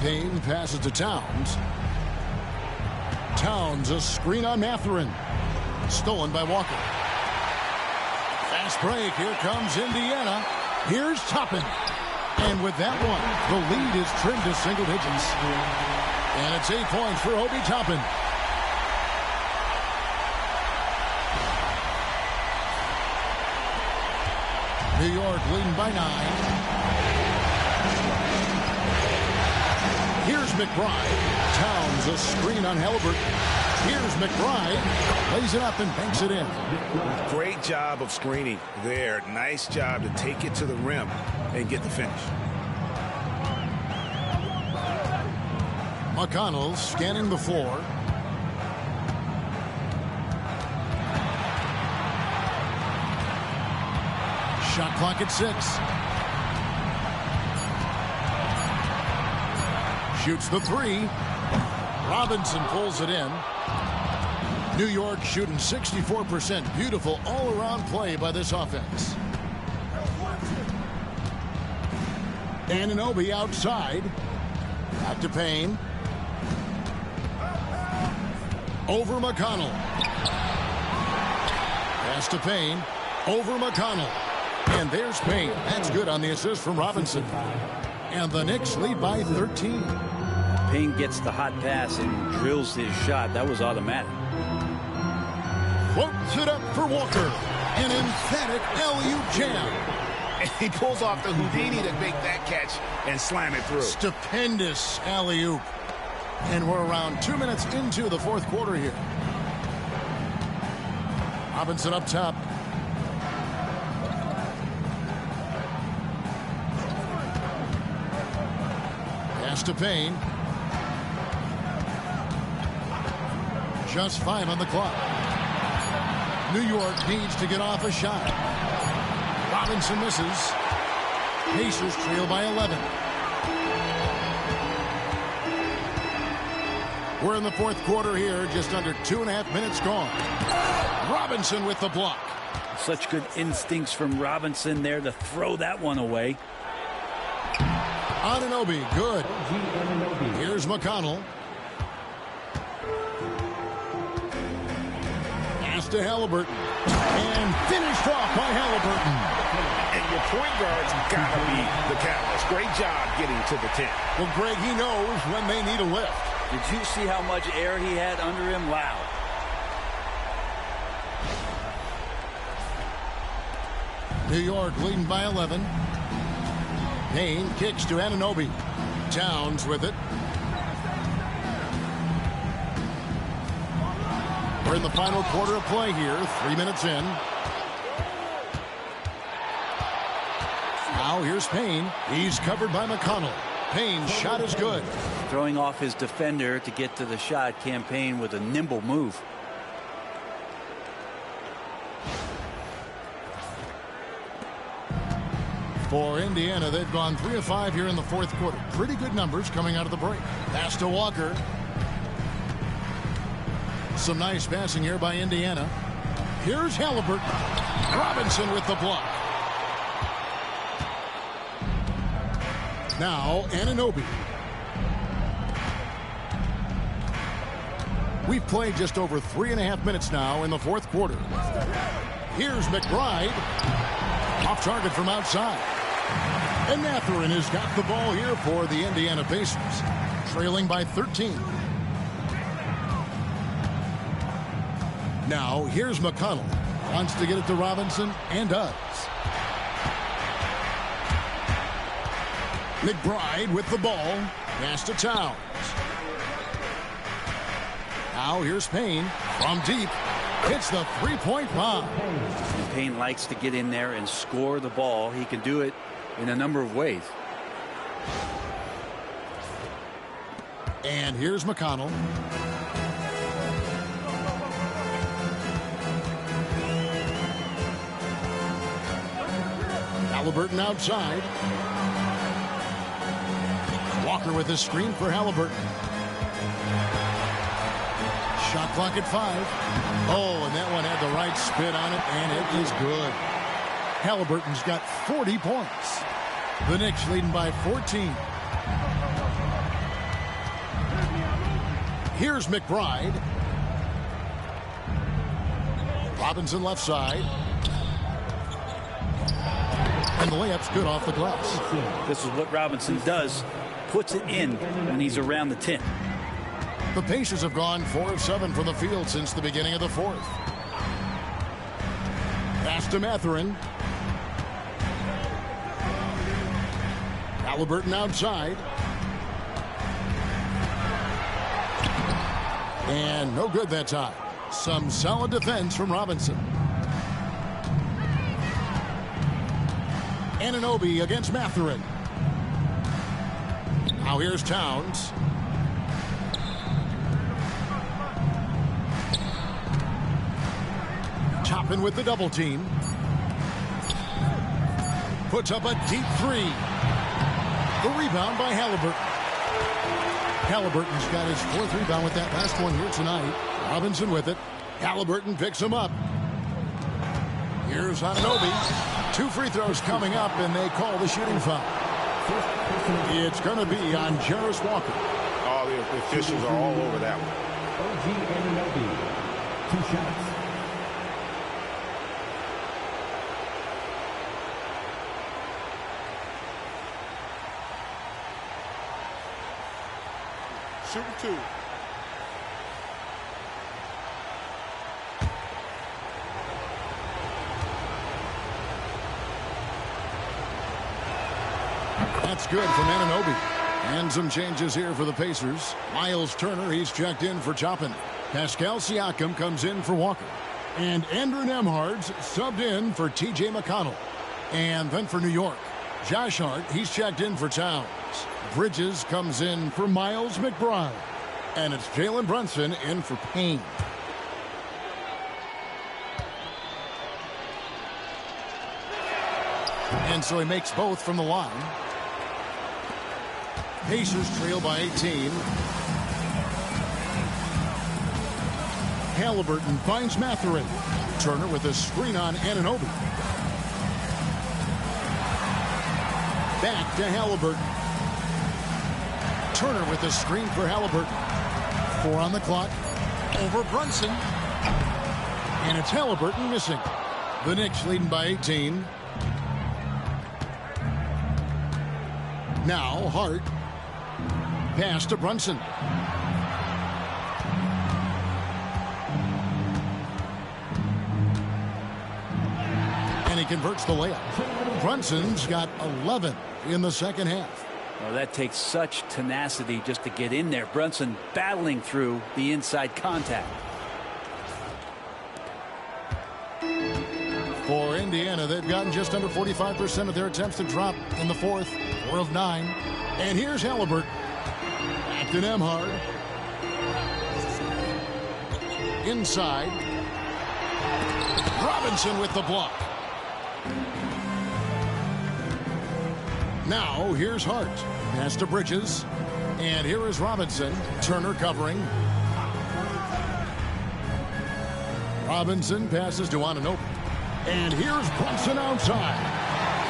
Payne passes to Towns. Towns, a screen on Mathurin. Stolen by Walker. Fast break. Here comes Indiana. Here's Toppin. And with that one, the lead is trimmed to single digits. And it's 8 points for Obi Toppin. New York leading by 9. Here's McBride. Towns, a screen on Halliburton. Here's McBride. Lays it up and banks it in. Great job of screening there. Nice job to take it to the rim and get the finish. McConnell scanning the floor. Shot clock at 6. Shoots the 3. Robinson pulls it in. New York shooting 64%. Beautiful all-around play by this offense. Anunoby outside. Back to Payne. Over McConnell. Pass to Payne. Over McConnell. And there's Payne. That's good on the assist from Robinson. And the Knicks lead by 13. Payne gets the hot pass and drills his shot. That was automatic. Floats it up for Walker. An emphatic alley-oop jam. And he pulls off the Houdini to make that catch and slam it through. Stupendous alley-oop. And we're around 2 minutes into the fourth quarter here. Robinson up top. Pass to Payne. Just 5 on the clock. New York needs to get off a shot. Robinson misses. Pacers trail by 11. We're in the fourth quarter here, just under 2.5 minutes gone. Robinson with the block. Such good instincts from Robinson there to throw that one away. Anunoby, good. Here's McConnell. Pass to Halliburton. And finished off by Halliburton. And your point guard's got to be the catalyst. Great job getting to the 10. Well, Greg, he knows when they need a lift. Did you see how much air he had under him? Wow. New York leading by 11. Payne kicks to Anunoby. Towns with it. We're in the final quarter of play here. 3 minutes in. Now here's Payne. He's covered by McConnell. Payne's shot is good. Throwing off his defender to get to the shot. Campaign with a nimble move. For Indiana, they've gone 3 of 5 here in the fourth quarter. Pretty good numbers coming out of the break. Pass to Walker. Some nice passing here by Indiana. Here's Halliburton. Robinson with the block. Now Anunoby. We've played just over 3.5 minutes now in the fourth quarter. Here's McBride. Off target from outside. And Mathurin has got the ball here for the Indiana Pacers. Trailing by 13. Now here's McConnell. Wants to get it to Robinson and does. McBride with the ball. Pass to Towns. Now here's Payne from deep. Hits the three-point bomb. And Payne likes to get in there and score the ball. He can do it in a number of ways. And here's McConnell. Halliburton outside. Walker with his screen for Halliburton. Shot clock at 5. Oh, and that one had the right spin on it, and it is good. Halliburton's got 40 points. The Knicks leading by 14. Here's McBride. Robinson left side. And the layup's good off the glass. This is what Robinson does. Puts it in when he's around the 10. The Pacers have gone 4 of 7 from the field since the beginning of the fourth. Pass to Mathurin. Halliburton outside. And no good that time. Some solid defense from Robinson. Anunoby against Mathurin. Now here's Towns. Toppin with the double team. Puts up a deep 3. The rebound by Halliburton. Halliburton's got his 4th rebound with that last one here tonight. Robinson with it. Halliburton picks him up. Here's Anunoby. 2 free throws coming up, and they call the shooting foul. It's going to be on Jarris Walker. All the officials are all over that one. OG Anunoby. 2 shots. Shooting 2. That's good from Anunoby. And some changes here for the Pacers. Miles Turner, he's checked in for Toppin. Pascal Siakam comes in for Walker. And Andrew Nembhard's subbed in for T.J. McConnell. And then for New York, Josh Hart, he's checked in for Towns. Bridges comes in for Miles McBride. And it's Jalen Brunson in for Payne. And so he makes both from the line. Pacers trail by 18. Halliburton finds Mathurin. Turner with a screen on Anunoby. Back to Halliburton. Turner with a screen for Halliburton. 4 on the clock. Over Brunson. And it's Halliburton missing. The Knicks leading by 18. Now Hart. Pass to Brunson. And he converts the layup. Brunson's got 11 in the second half. Well, that takes such tenacity just to get in there. Brunson battling through the inside contact. For Indiana, they've gotten just under 45% of their attempts to drop in the fourth. 4 of 9. And here's Halliburton. Back to Nemhard. Inside. Robinson with the block. Now here's Hart. Pass to Bridges. And here is Robinson. Turner covering. Robinson passes to Anunoby. And here's Brunson outside.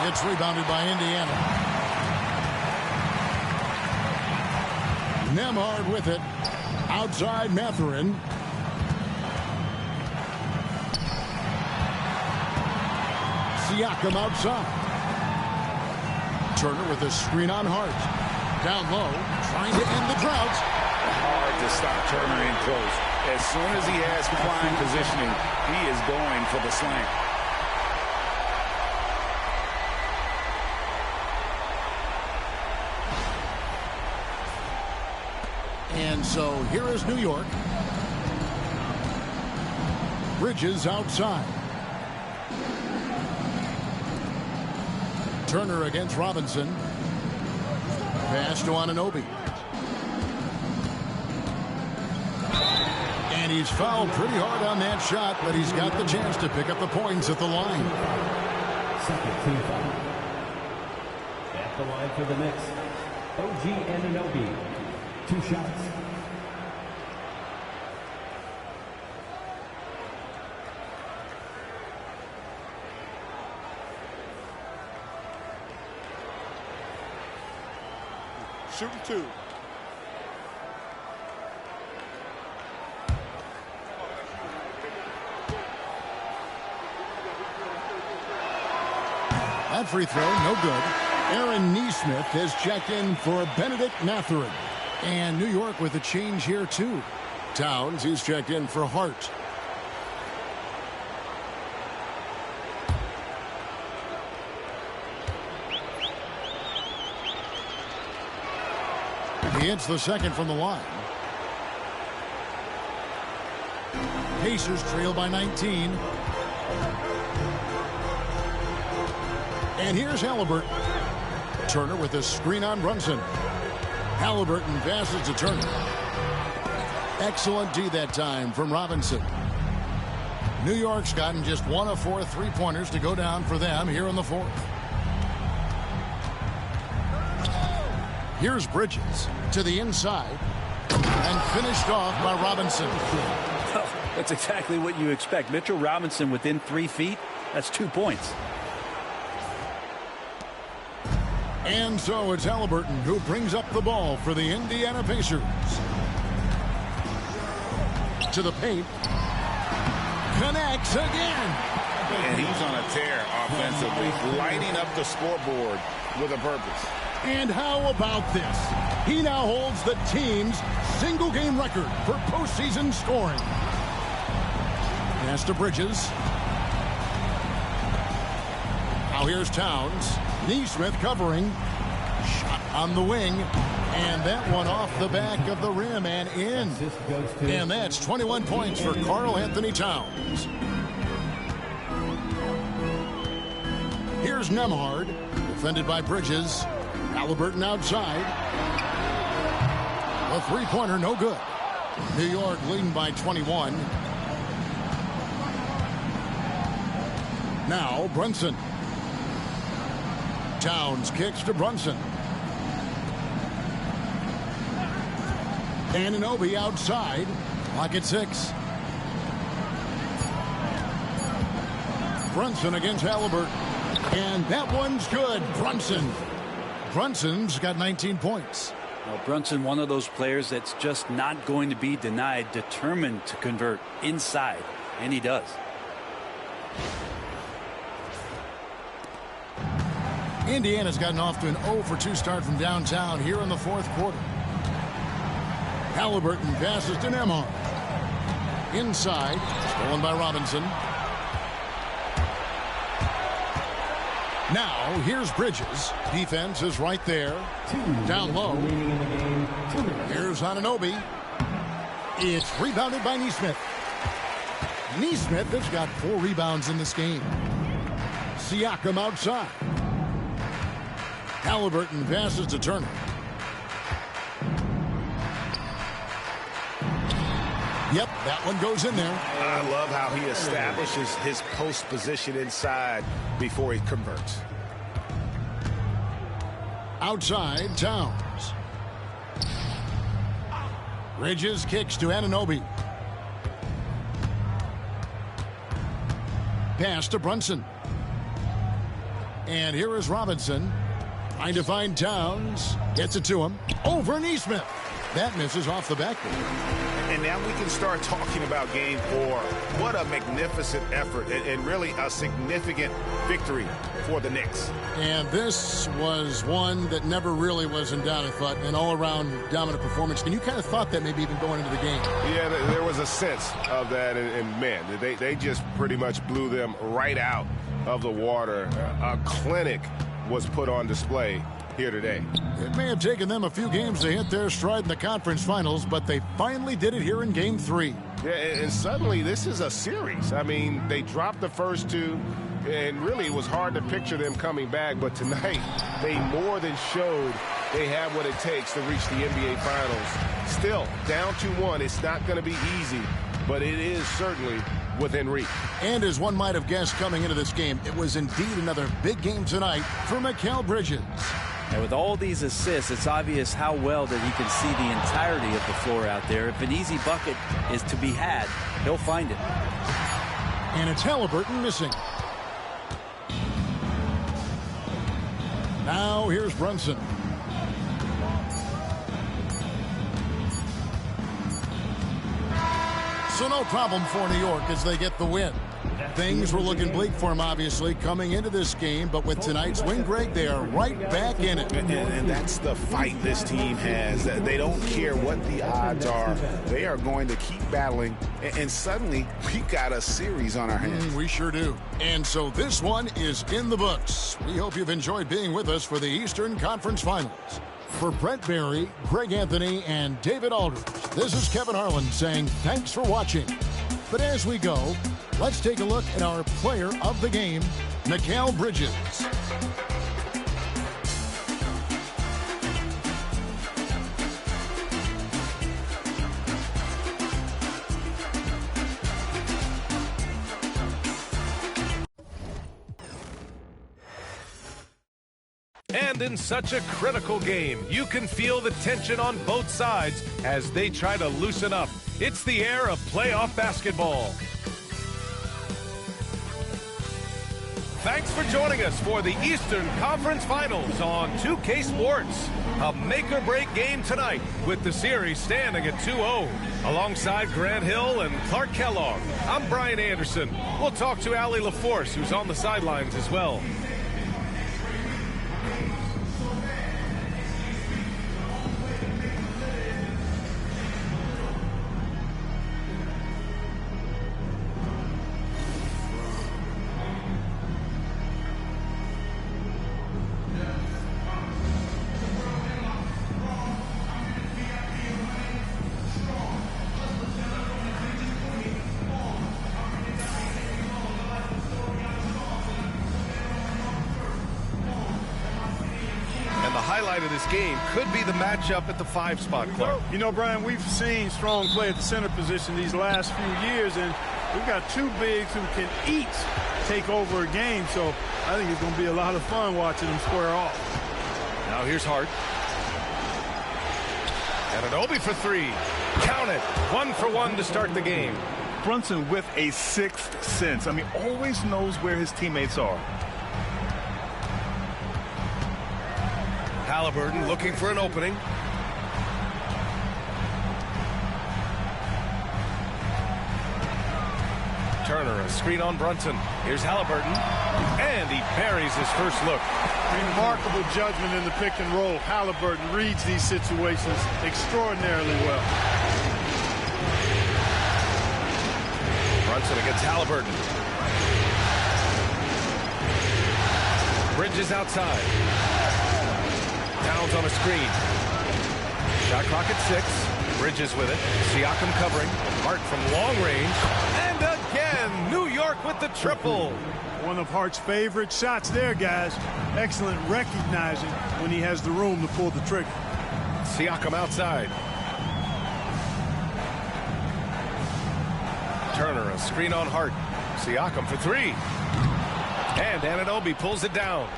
It's rebounded by Indiana. Nemhard with it. Outside Mathurin. Siakam outside. Turner with a screen on Hart. Down low, trying to end the drought. Hard to stop Turner in close. As soon as he has prime positioning, he is going for the slant. And so here is New York. Bridges outside. Turner against Robinson. Pass to Anunoby. And he's fouled pretty hard on that shot, but he's got the chance to pick up the points at the line. Second team foul. At the line for the Knicks, OG Anunoby. 2 shots. Shooting 2. That free throw, no good. Aaron Nesmith has checked in for Benedict Mathurin. And New York with a change here, too. Towns, he's checked in for Hart. He hits the second from the line. Pacers trail by 19. And here's Halliburton. Turner with a screen on Brunson. Halliburton passes to Turner. Excellent D that time from Robinson. New York's gotten just 1 of 4 3-pointers to go down for them here in the fourth. Here's Bridges to the inside and finished off by Robinson. That's exactly what you expect. Mitchell Robinson within 3 feet. That's 2 points. And so it's Halliburton who brings up the ball for the Indiana Pacers. To the paint. Connects again. And he's on a tear offensively, lighting up the scoreboard with a purpose. And how about this? He now holds the team's single-game record for postseason scoring. Pass to Bridges. Now here's Towns. Nesmith covering. Shot on the wing. And that one off the back of the rim and in. And that's 21 points for Karl Anthony Towns. Here's Nemhard. Defended by Bridges. Halliburton outside. A three-pointer, no good. New York leading by 21. Now Brunson. Towns kicks to Brunson. Anunoby outside. Clock at 6. Brunson against Halliburton. And that one's good. Brunson's got 19 points. Well, Brunson, one of those players that's just not going to be denied, determined to convert inside, and he does. Indiana's gotten off to an 0-for-2 start from downtown here in the fourth quarter. Halliburton passes to Nembhard. Inside, stolen by Robinson. Now, here's Bridges. Defense is right there. Down low. Here's Anunoby. It's rebounded by Nesmith. Nesmith has got 4 rebounds in this game. Siakam outside. Halliburton passes to Turner. Yep, that one goes in there. I love how he establishes his post position inside before he converts. Outside, Towns. Bridges kicks to Anunoby. Pass to Brunson. And here is Robinson. Trying to find Towns. Gets it to him. Over Nesmith. That misses off the backboard. And now we can start talking about game 4. What a magnificent effort and really a significant victory for the Knicks. And this was one that never really was in doubt, I thought, an all-around dominant performance. And you kind of thought that maybe even going into the game. Yeah, there was a sense of that. And man, they just pretty much blew them right out of the water. A clinic was put on display here today. It may have taken them a few games to hit their stride in the conference finals, but they finally did it here in game 3. Yeah, and suddenly this is a series. I mean, they dropped the first 2, and really it was hard to picture them coming back, but tonight they more than showed they have what it takes to reach the NBA Finals. Still, down 2-1, it's not going to be easy, but it is certainly within reach. And as one might have guessed coming into this game, it was indeed another big game tonight for Mikal Bridges. And with all these assists, it's obvious how well that he can see the entirety of the floor out there. If an easy bucket is to be had, he'll find it. And it's Halliburton missing. Now here's Brunson. So no problem for New York as they get the win. Things were looking bleak for them, obviously, coming into this game. But with tonight's win, Greg, they are right back in it. And that's the fight this team has. They don't care what the odds are. They are going to keep battling. And suddenly, we've got a series on our hands. We sure do. And so this one is in the books. We hope you've enjoyed being with us for the Eastern Conference Finals. For Brent Barry, Greg Anthony, and David Aldridge, this is Kevin Harlan saying thanks for watching. But as we go, let's take a look at our player of the game, Mikal Bridges. And in such a critical game, you can feel the tension on both sides as they try to loosen up. It's the air of playoff basketball. Thanks for joining us for the Eastern Conference Finals on 2K Sports. A make-or-break game tonight with the series standing at 2-0. Alongside Grant Hill and Clark Kellogg, I'm Brian Anderson. We'll talk to Allie LaForce, who's on the sidelines as well. highlight of this game could be the matchup at the 5 spot, Clark. You know, Brian, we've seen strong play at the center position these last few years, and we've got 2 bigs who can each take over a game, so I think it's going to be a lot of fun watching them square off. Now here's Hart. And an Obi for 3. Count it. 1 for 1 to start the game. Brunson with a 6th sense. I mean, always knows where his teammates are. Halliburton looking for an opening. Turner, a screen on Brunson. Here's Halliburton. And he buries his first look. Remarkable judgment in the pick and roll. Halliburton reads these situations extraordinarily well. Brunson against Halliburton. Bridges outside. Towns on a screen. Shot clock at 6. Bridges with it. Siakam covering. Hart from long range. And again, New York with the triple. One of Hart's favorite shots there, guys. Excellent recognizing when he has the room to pull the trigger. Siakam outside. Turner, a screen on Hart. Siakam for 3. And Anunoby pulls it down.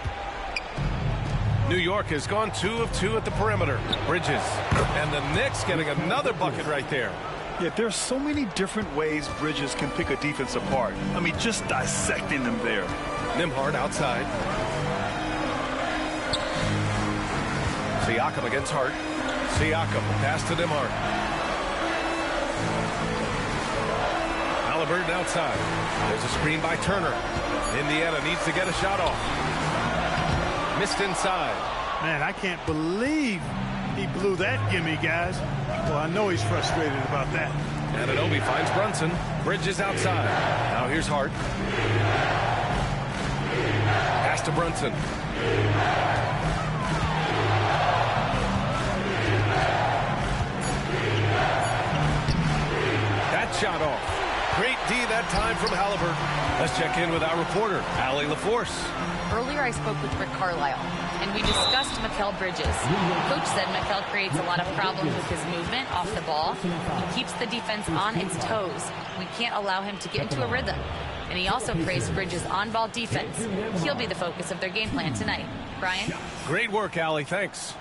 New York has gone 2 of 2 at the perimeter. Bridges. And the Knicks getting another bucket right there. Yeah, there's so many different ways Bridges can pick a defense apart. I mean, just dissecting them there. Nembhard outside. Siakam against Hart. Siakam, pass to Nembhard. Halliburton outside. There's a screen by Turner. Indiana needs to get a shot off. Missed inside. Man, I can't believe he blew that gimme, guys. Well, I know he's frustrated about that. Anunoby finds Brunson. Bridges outside. Now here's Hart. Pass to Brunson. That shot off. Great D that time from Halliburton. Let's check in with our reporter, Allie LaForce. Earlier, I spoke with Rick Carlisle, and we discussed Mikal Bridges. Coach said Mikal creates a lot of problems with his movement off the ball. He keeps the defense on its toes. We can't allow him to get into a rhythm. And he also praised Bridges' on-ball defense. He'll be the focus of their game plan tonight. Brian? Great work, Allie. Thanks.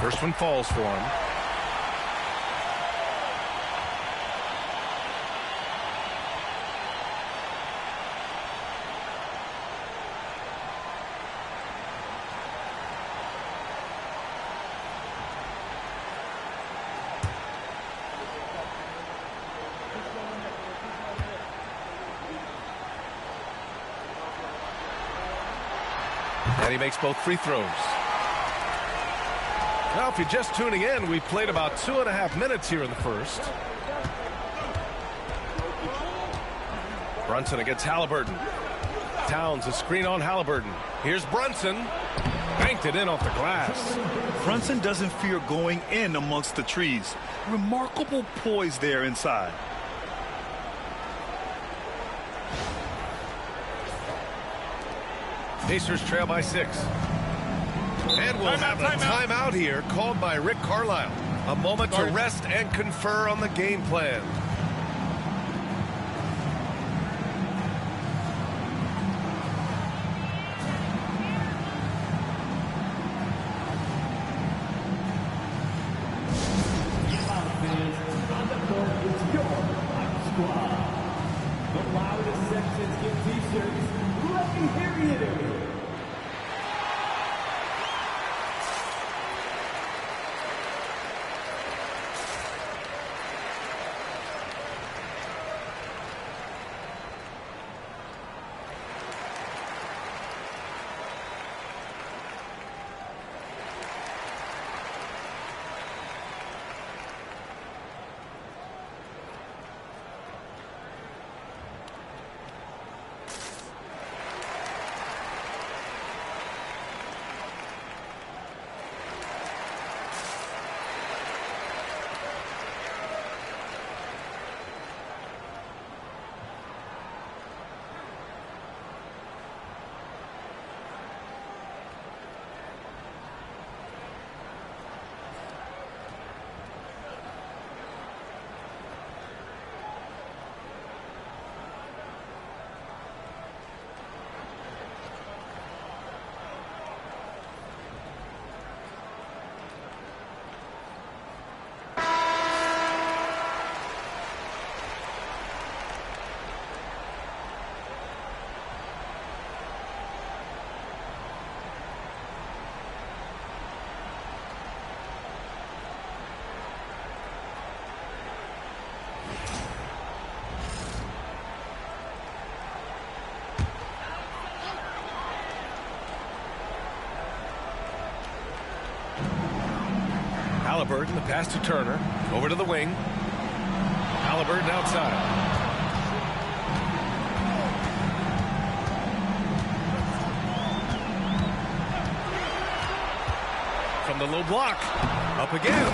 First one falls for him. And he makes both free throws. Now, if you're just tuning in, we played about 2.5 minutes here in the first. Brunson against Halliburton. Towns, a screen on Halliburton. Here's Brunson. Banked it in off the glass. Brunson doesn't fear going in amongst the trees. Remarkable poise there inside. Pacers trail by 6. And we'll have a timeout here called by Rick Carlisle. A moment to rest and confer on the game plan. On the court is your Hype Squad. The loudest sections get t-shirts. Let me hear you. Halliburton, the pass to Turner. Over to the wing. Halliburton outside. From the low block. Up again.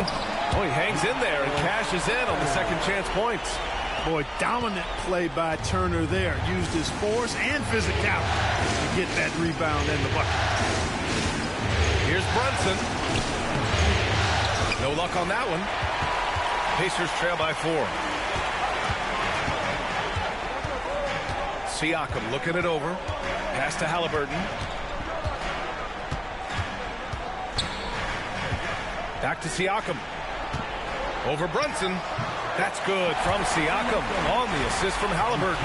Oh, he hangs in there and cashes in on the second chance points. Boy, dominant play by Turner there. Used his force and physicality to get that rebound and the bucket. Here's Brunson. No luck on that one. Pacers trail by 4. Siakam looking it over. Pass to Halliburton. Back to Siakam. Over Brunson. That's good from Siakam on the assist from Halliburton.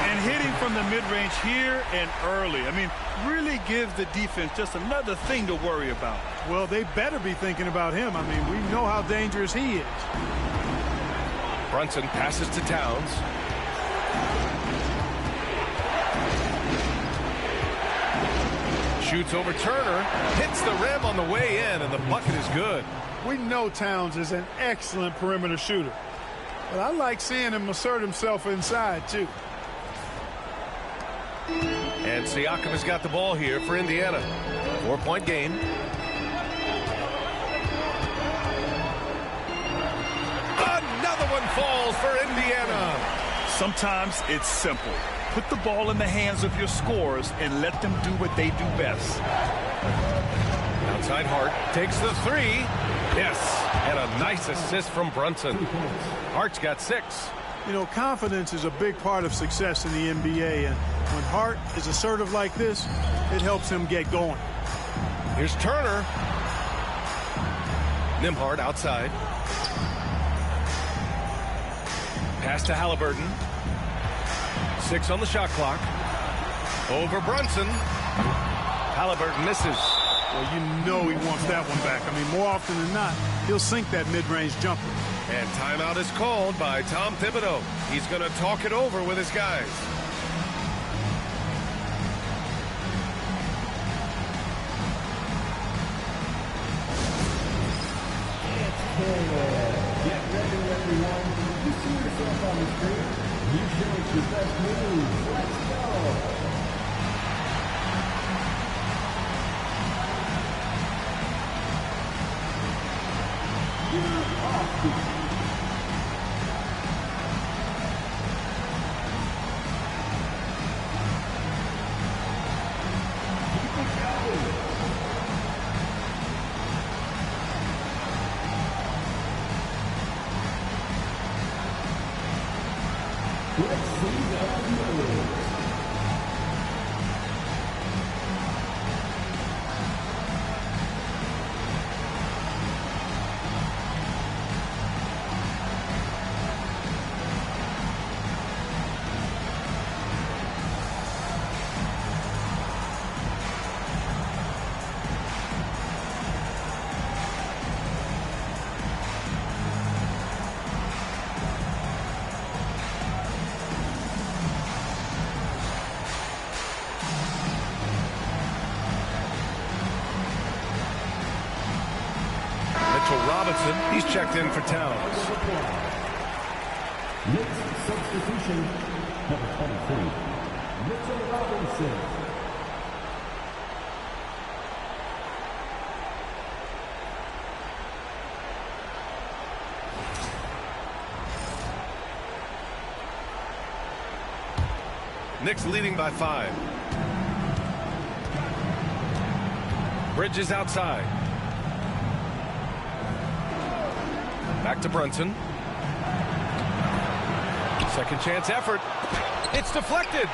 And hitting from the mid-range here and early. I mean, really gives the defense just another thing to worry about. Well, they better be thinking about him. I mean, we know how dangerous he is. Brunson passes to Towns. Shoots over Turner. Hits the rim on the way in, and the bucket is good. We know Towns is an excellent perimeter shooter. But I like seeing him assert himself inside, too. And Siakam has got the ball here for Indiana. 4-point game. Another one falls for Indiana. Sometimes it's simple. Put the ball in the hands of your scorers and let them do what they do best. Outside Hart takes the 3. Yes, and a nice assist from Brunson. Hart's got 6. You know, confidence is a big part of success in the NBA, and when Hart is assertive like this, it helps him get going. Here's Turner. Nembhard outside. Pass to Halliburton. 6 on the shot clock. Over Brunson. Halliburton misses. Well, you know he wants that one back. I mean, more often than not, he'll sink that mid-range jumper. And timeout is called by Tom Thibodeau. He's going to talk it over with his guys. Get ready, everyone. You see yourself on the screen. You show us your best moves. Let's go. Let's see the moves. Robinson, he's checked in for Towns. Knicks substitution, number 23, Mitchell Robinson. Knicks leading by 5. Bridges outside. Back to Brunson. Second chance effort. It's deflected.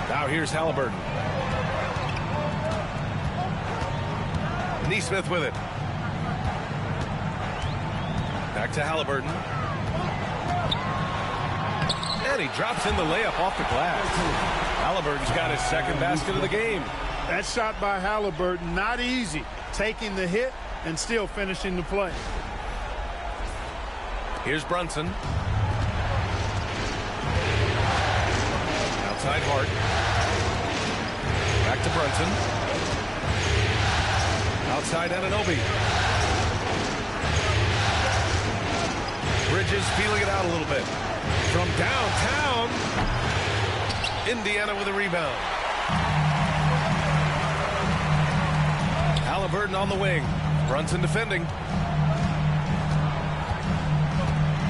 Now here's Halliburton. Neesmith with it. Back to Halliburton. And he drops in the layup off the glass. Halliburton's got his second basket of the game. That shot by Halliburton, not easy. Taking the hit and still finishing the play. Here's Brunson. Outside Hart. Back to Brunson. Outside Anunoby. Bridges feeling it out a little bit. From downtown, Indiana with a rebound. Halliburton on the wing. Brunson defending.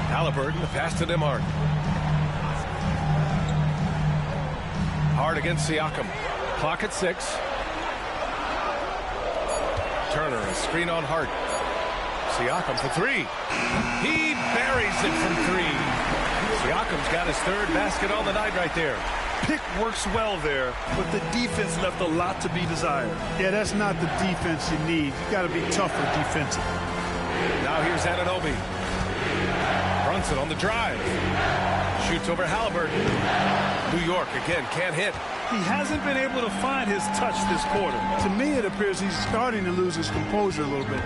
Halliburton, the pass to Nembhard. Hard against Siakam. Clock at 6. Turner, a screen on Hart. Siakam for 3. He buries it from 3. Siakam's got his 3rd basket on the night right there. Pick works well there, but the defense left a lot to be desired. Yeah, that's not the defense you need. You got to be tougher defensively. Now here's Anunoby. Brunson on the drive. Shoots over Halliburton. New York again can't hit. He hasn't been able to find his touch this quarter. To me, it appears he's starting to lose his composure a little bit.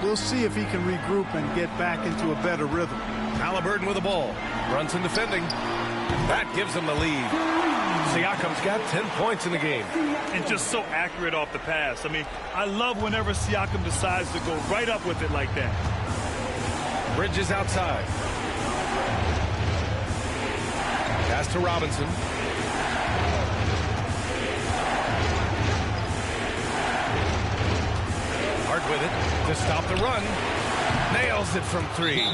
We'll see if he can regroup and get back into a better rhythm. Halliburton with the ball. Brunson defending. That gives him the lead. Siakam's got 10 points in the game. And just so accurate off the pass. I mean, I love whenever Siakam decides to go right up with it like that. Bridges outside. Pass to Robinson. Hart with it to stop the run. Nails it from 3.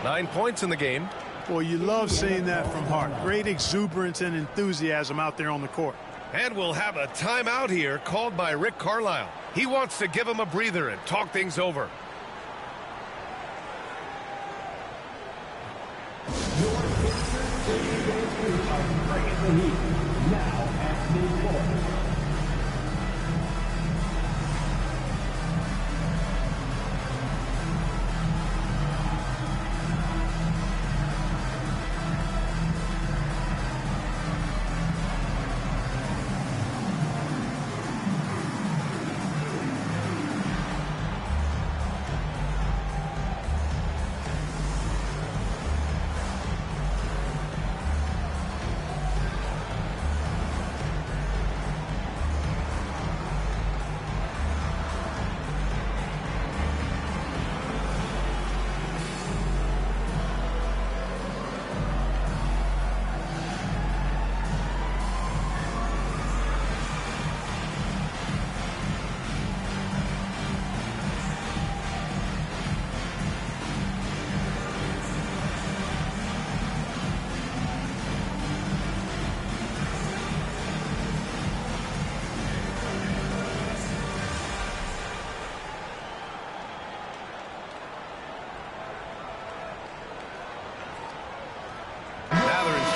9 points in the game. Boy, you love seeing that from Hart. Great exuberance and enthusiasm out there on the court. And we'll have a timeout here called by Rick Carlisle. He wants to give him a breather and talk things over. Now at midcourt.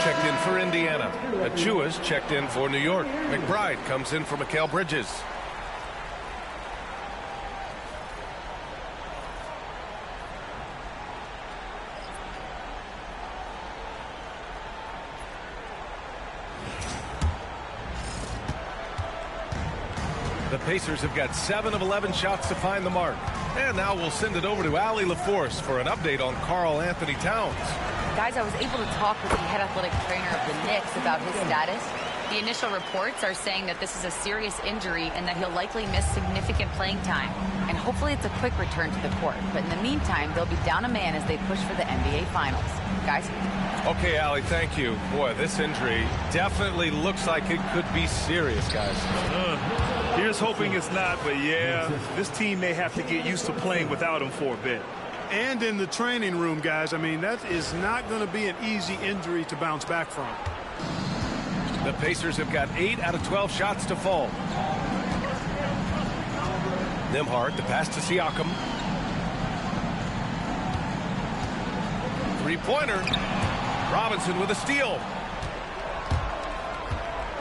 Checked in for Indiana. Achua's checked in for New York. McBride comes in for Mikal Bridges. The Pacers have got 7 of 11 shots to find the mark. And now we'll send it over to Allie LaForce for an update on Karl Anthony Towns. Guys, I was able to talk with the head athletic trainer of the Knicks about his status. The initial reports are saying that this is a serious injury and that he'll likely miss significant playing time. And hopefully it's a quick return to the court. But in the meantime, they'll be down a man as they push for the NBA Finals. Guys? Okay, Allie, thank you. Boy, this injury definitely looks like it could be serious, guys. Here's hoping it's not, but yeah, this team may have to get used to playing without him for a bit. And in the training room, guys, I mean, that is not going to be an easy injury to bounce back from. The Pacers have got 8 out of 12 shots to fall. Nembhard, the pass to Siakam. Three-pointer. Robinson with a steal.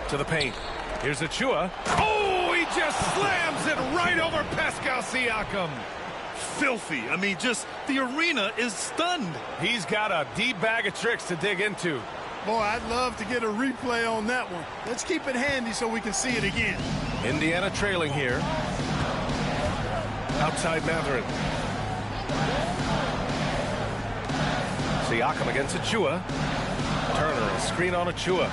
To the paint. Here's Achua. Oh, he just slams it right over Pascal Siakam. Filthy. I mean, just the arena is stunned. He's got a deep bag of tricks to dig into. Boy, I'd love to get a replay on that one. Let's keep it handy so we can see it again. Indiana trailing here. Outside Mathurin. Siakam against Achua. Turner, a screen on Achua.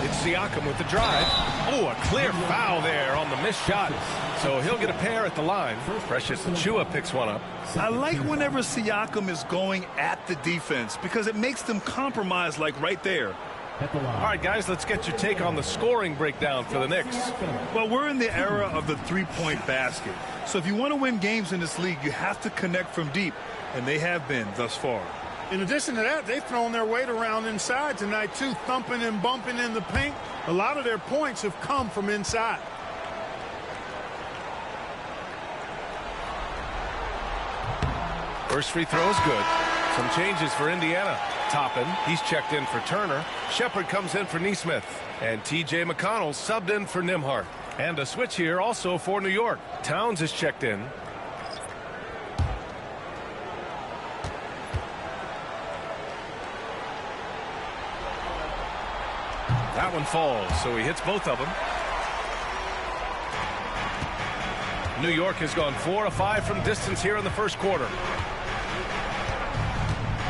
It's Siakam with the drive. Oh, a clear foul there on the missed shot. So he'll get a pair at the line. Precious Achiuwa picks one up. I like whenever Siakam is going at the defense because it makes them compromise like right there. All right, guys, let's get your take on the scoring breakdown for the Knicks. Well, we're in the era of the three-point basket. So if you want to win games in this league, you have to connect from deep, and they have been thus far. In addition to that, they've thrown their weight around inside tonight, too, thumping and bumping in the paint. A lot of their points have come from inside. First free throw is good. Some changes for Indiana. Toppin, he's checked in for Turner. Shepard comes in for Nesmith. And T.J. McConnell subbed in for Nimhart. And a switch here also for New York. Towns is checked in. That one falls, so he hits both of them. New York has gone 4 of 5 from distance here in the first quarter.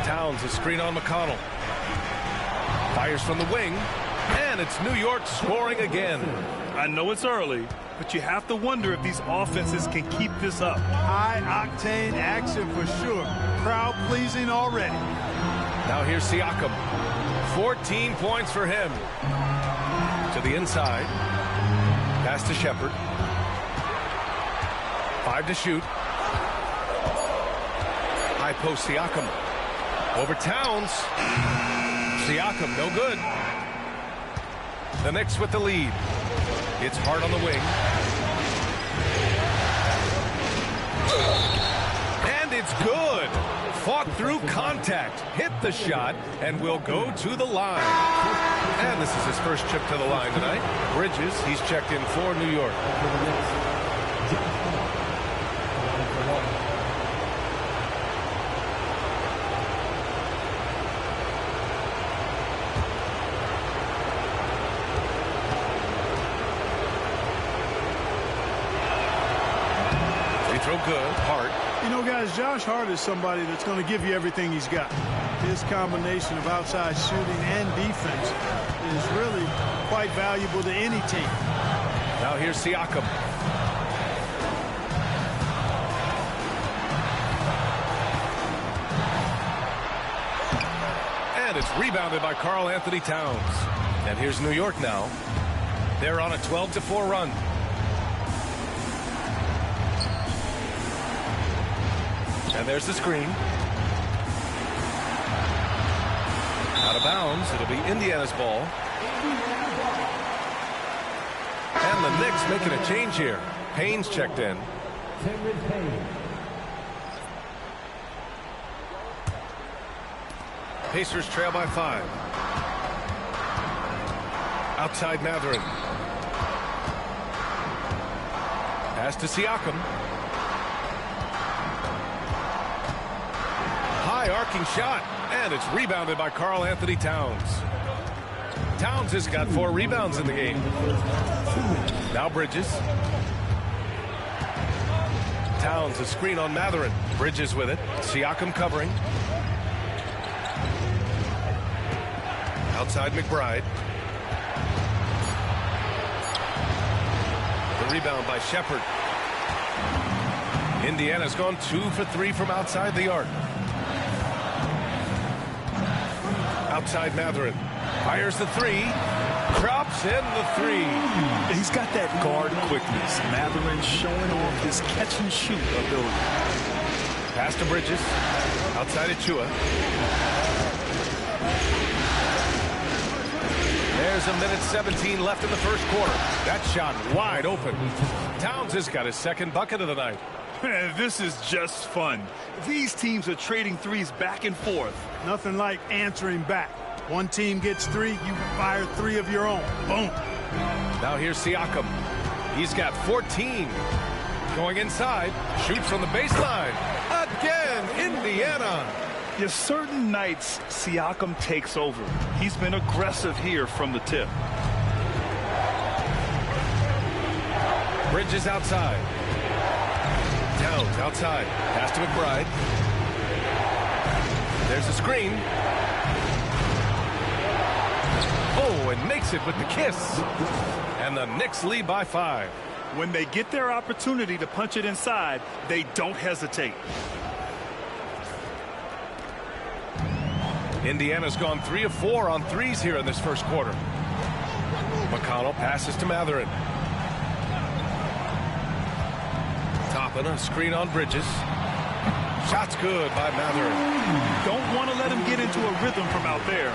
Towns a screen on McConnell. Fires from the wing. And it's New York scoring again. I know it's early, but you have to wonder if these offenses can keep this up. High-octane action for sure. Crowd-pleasing already. Now here's Siakam. 14 points for him. To the inside. Pass to Shepard. 5 to shoot. High post Siakam. Over Towns. Siakam, no good. The Knicks with the lead. It's Hart on the wing. And it's good. Fought through contact, hit the shot, and will go to the line. And this is his first trip to the line tonight. Bridges, he's checked in for New York. Free throw good, Hart. You know, guys, Josh Hart is somebody that's going to give you everything he's got. His combination of outside shooting and defense is really quite valuable to any team. Now here's Siakam. And it's rebounded by Karl Anthony Towns. And here's New York now. They're on a 12-4 run. And there's the screen. Out of bounds. It'll be Indiana's ball. And the Knicks making a change here. Payne's checked in. Pacers trail by 5. Outside Mathurin. Pass to Siakam. High arcing shot, and it's rebounded by Karl Anthony Towns. Towns has got 4 rebounds in the game. Now Bridges. Towns a screen on Mathurin. Bridges with it. Siakam covering. Outside McBride. The rebound by Shepard. Indiana's gone 2 for 3 from outside the arc. Outside Mathurin. Fires the 3. Drops in the 3. He's got that guard quickness. Mathurin showing off his catch and shoot ability. Pass to Bridges. Outside Achiuwa. There's a minute 17 left in the first quarter. That shot wide open. Towns has got his second bucket of the night. This is just fun. These teams are trading threes back and forth. Nothing like answering back. One team gets 3, you fire 3 of your own. Boom. Now here's Siakam. He's got 14. Going inside. Shoots from the baseline. Again, Indiana. Yeah, certain nights, Siakam takes over. He's been aggressive here from the tip. Bridges outside. Towns outside. Pass to McBride. There's a screen. Oh, and makes it with the kiss. And the Knicks lead by 5. When they get their opportunity to punch it inside, they don't hesitate. Indiana's gone 3 of 4 on threes here in this first quarter. McConnell passes to Mathurin. Toppin, a screen on Bridges. Shot's good by Mathurin. Don't want to let him get into a rhythm from out there.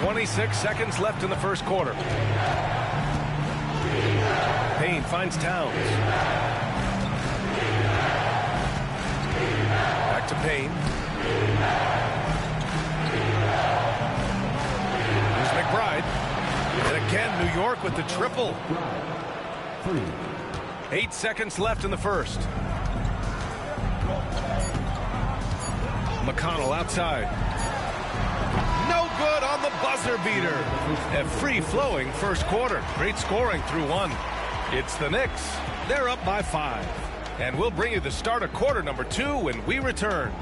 26 seconds left in the first quarter. Payne finds Towns. Back to Payne. Here's McBride. And again, New York with the triple. 8 seconds left in the first. McConnell outside. No good on the buzzer beater. A free-flowing first quarter. Great scoring through 1. It's the Knicks. They're up by 5. And we'll bring you the start of quarter number 2 when we return.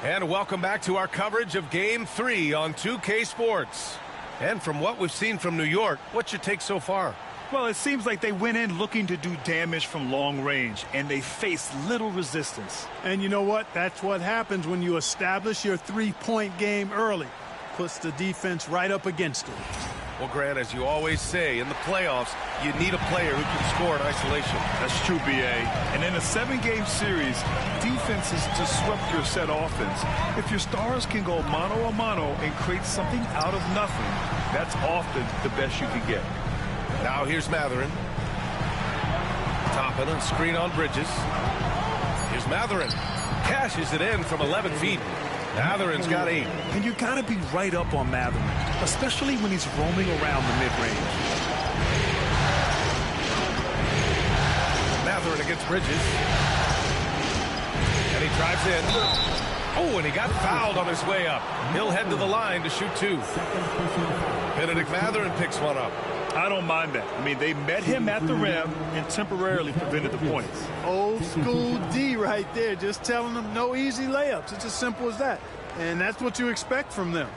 And welcome back to our coverage of Game 3 on 2K Sports. And from what we've seen from New York, what's your take so far? Well, it seems like they went in looking to do damage from long range, and they faced little resistance. And you know what? That's what happens when you establish your three-point game early. Puts the defense right up against it. Well, Grant, as you always say, in the playoffs, you need a player who can score in isolation. That's true, B.A. And in a 7-game series, defenses disrupt your set offense. If your stars can go mano-a-mano and create something out of nothing, that's often the best you can get. Now here's Mathurin. Toppin, a screen on Bridges. Here's Mathurin. Cashes it in from 11 feet. Mathurin's got 8. And you got to be right up on Mathurin, especially when he's roaming around the mid-range. Mathurin against Bridges. And he drives in. Oh, and he got fouled on his way up. He'll head to the line to shoot 2. Benedict Mathurin picks one up. I don't mind that. I mean, they met him at the rim and temporarily prevented the points. Old school D right there, just telling them no easy layups. It's as simple as that. And that's what you expect from them.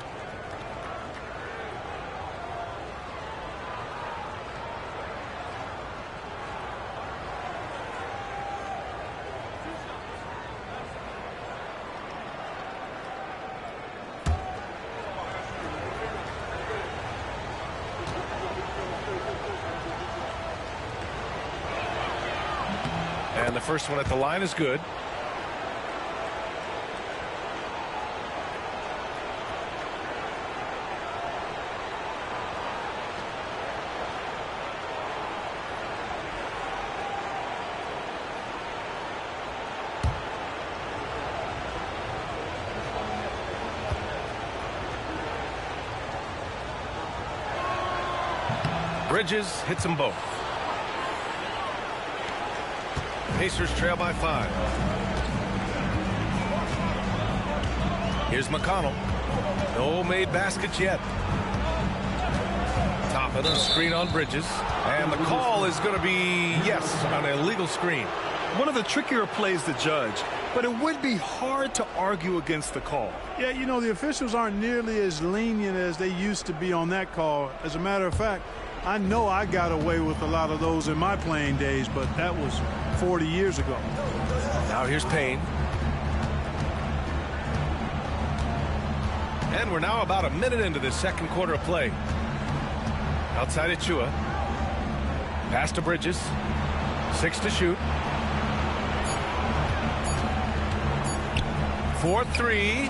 And the first one at the line is good. Bridges hits them both. Pacers trail by 5. Here's McConnell. No made baskets yet. Toppin, a screen on Bridges. And the call is going to be, yes, an illegal screen. One of the trickier plays to judge, but it would be hard to argue against the call. Yeah, you know, the officials aren't nearly as lenient as they used to be on that call. As a matter of fact, I know I got away with a lot of those in my playing days, but that was 40 years ago. Now here's Payne. And we're now about a minute into this second quarter of play. Outside Achua. Pass to Bridges. 6 to shoot. 4-3.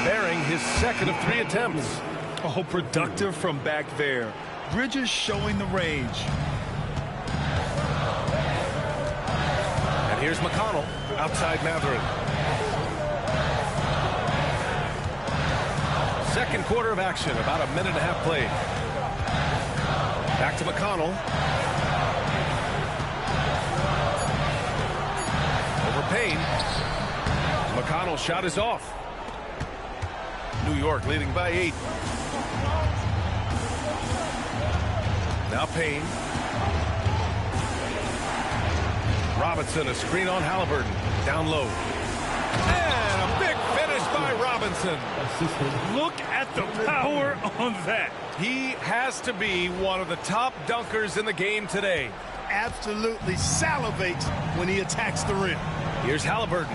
Bearing his second of 3 attempts. Oh, productive from back there. Bridges showing the range. And here's McConnell outside Mathurin. Second quarter of action, about a minute and a half played. Back to McConnell. Over Payne. McConnell's shot is off. York leading by 8. Now Payne. Robinson, a screen on Halliburton. Down low. And a big finish by Robinson. Look at the power on that. He has to be one of the top dunkers in the game today. Absolutely salivates when he attacks the rim. Here's Halliburton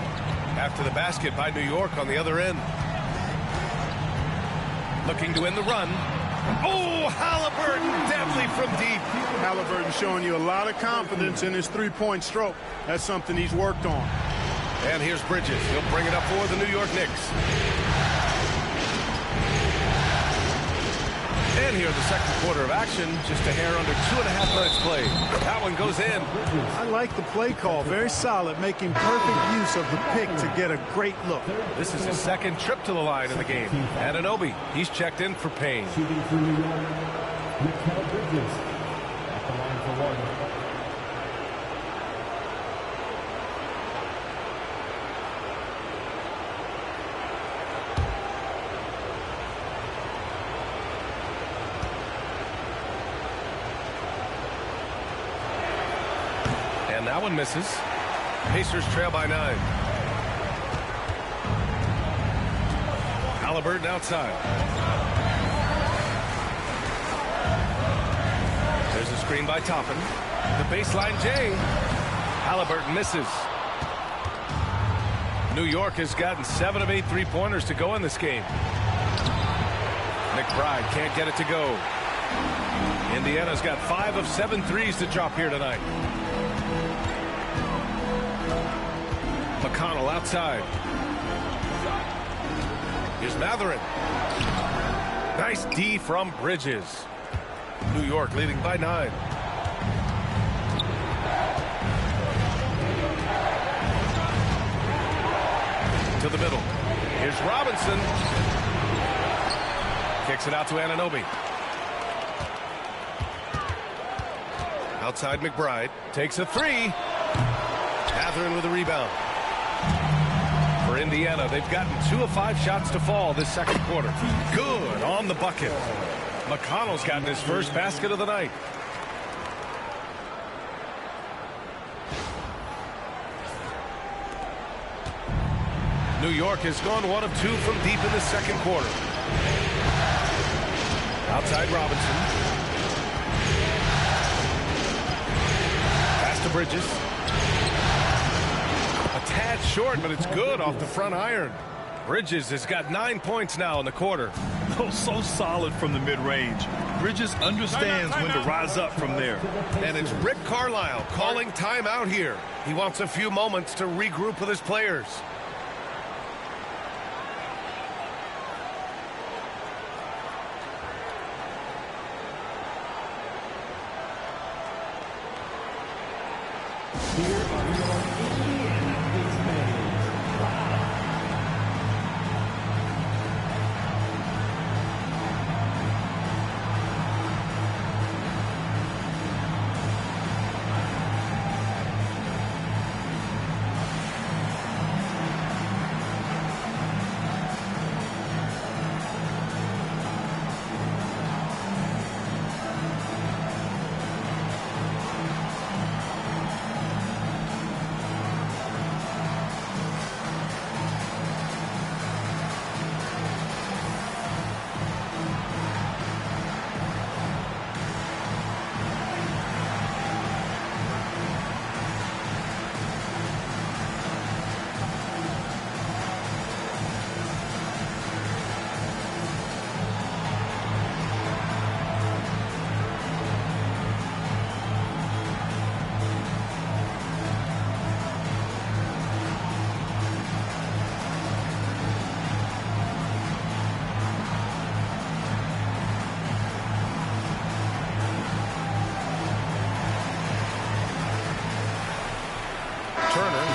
after the basket by New York on the other end. Looking to end the run. Oh, Halliburton, deadly from deep. Halliburton showing you a lot of confidence in his three-point stroke. That's something he's worked on. And here's Bridges. He'll bring it up for the New York Knicks. And here in the second quarter of action, just a hair under 2.5 minutes played. That one goes in. I like the play call. Very solid, making perfect use of the pick to get a great look. This is his second trip to the line in the game. Anunoby, he's checked in for Payne. Shooting for New York, Mikal Bridges at the line for one. And that one misses. Pacers trail by 9. Halliburton outside. There's a screen by Toppin. The baseline J. Halliburton misses. New York has gotten 7 of 8 3-pointers to go in this game. McBride can't get it to go. Indiana's got 5 of 7 threes to drop here tonight. McConnell outside. Here's Matherin. Nice D from Bridges. New York leading by 9. To the middle. Here's Robinson. Kicks it out to Anunoby. Outside McBride. Takes a 3. Matherin with a rebound. For Indiana, they've gotten 2 of 5 shots to fall this second quarter. Good on the bucket. McConnell's gotten his first basket of the night. New York has gone 1 of 2 from deep in the second quarter. Outside Robinson. Pass to Bridges. Tad short, but it's good off the front iron. Bridges has got 9 points now in the quarter. Oh, so solid from the mid-range. Bridges understands when to rise up from there. And it's Rick Carlisle calling timeout here. He wants a few moments to regroup with his players. Here are your Indiana Knicks fans.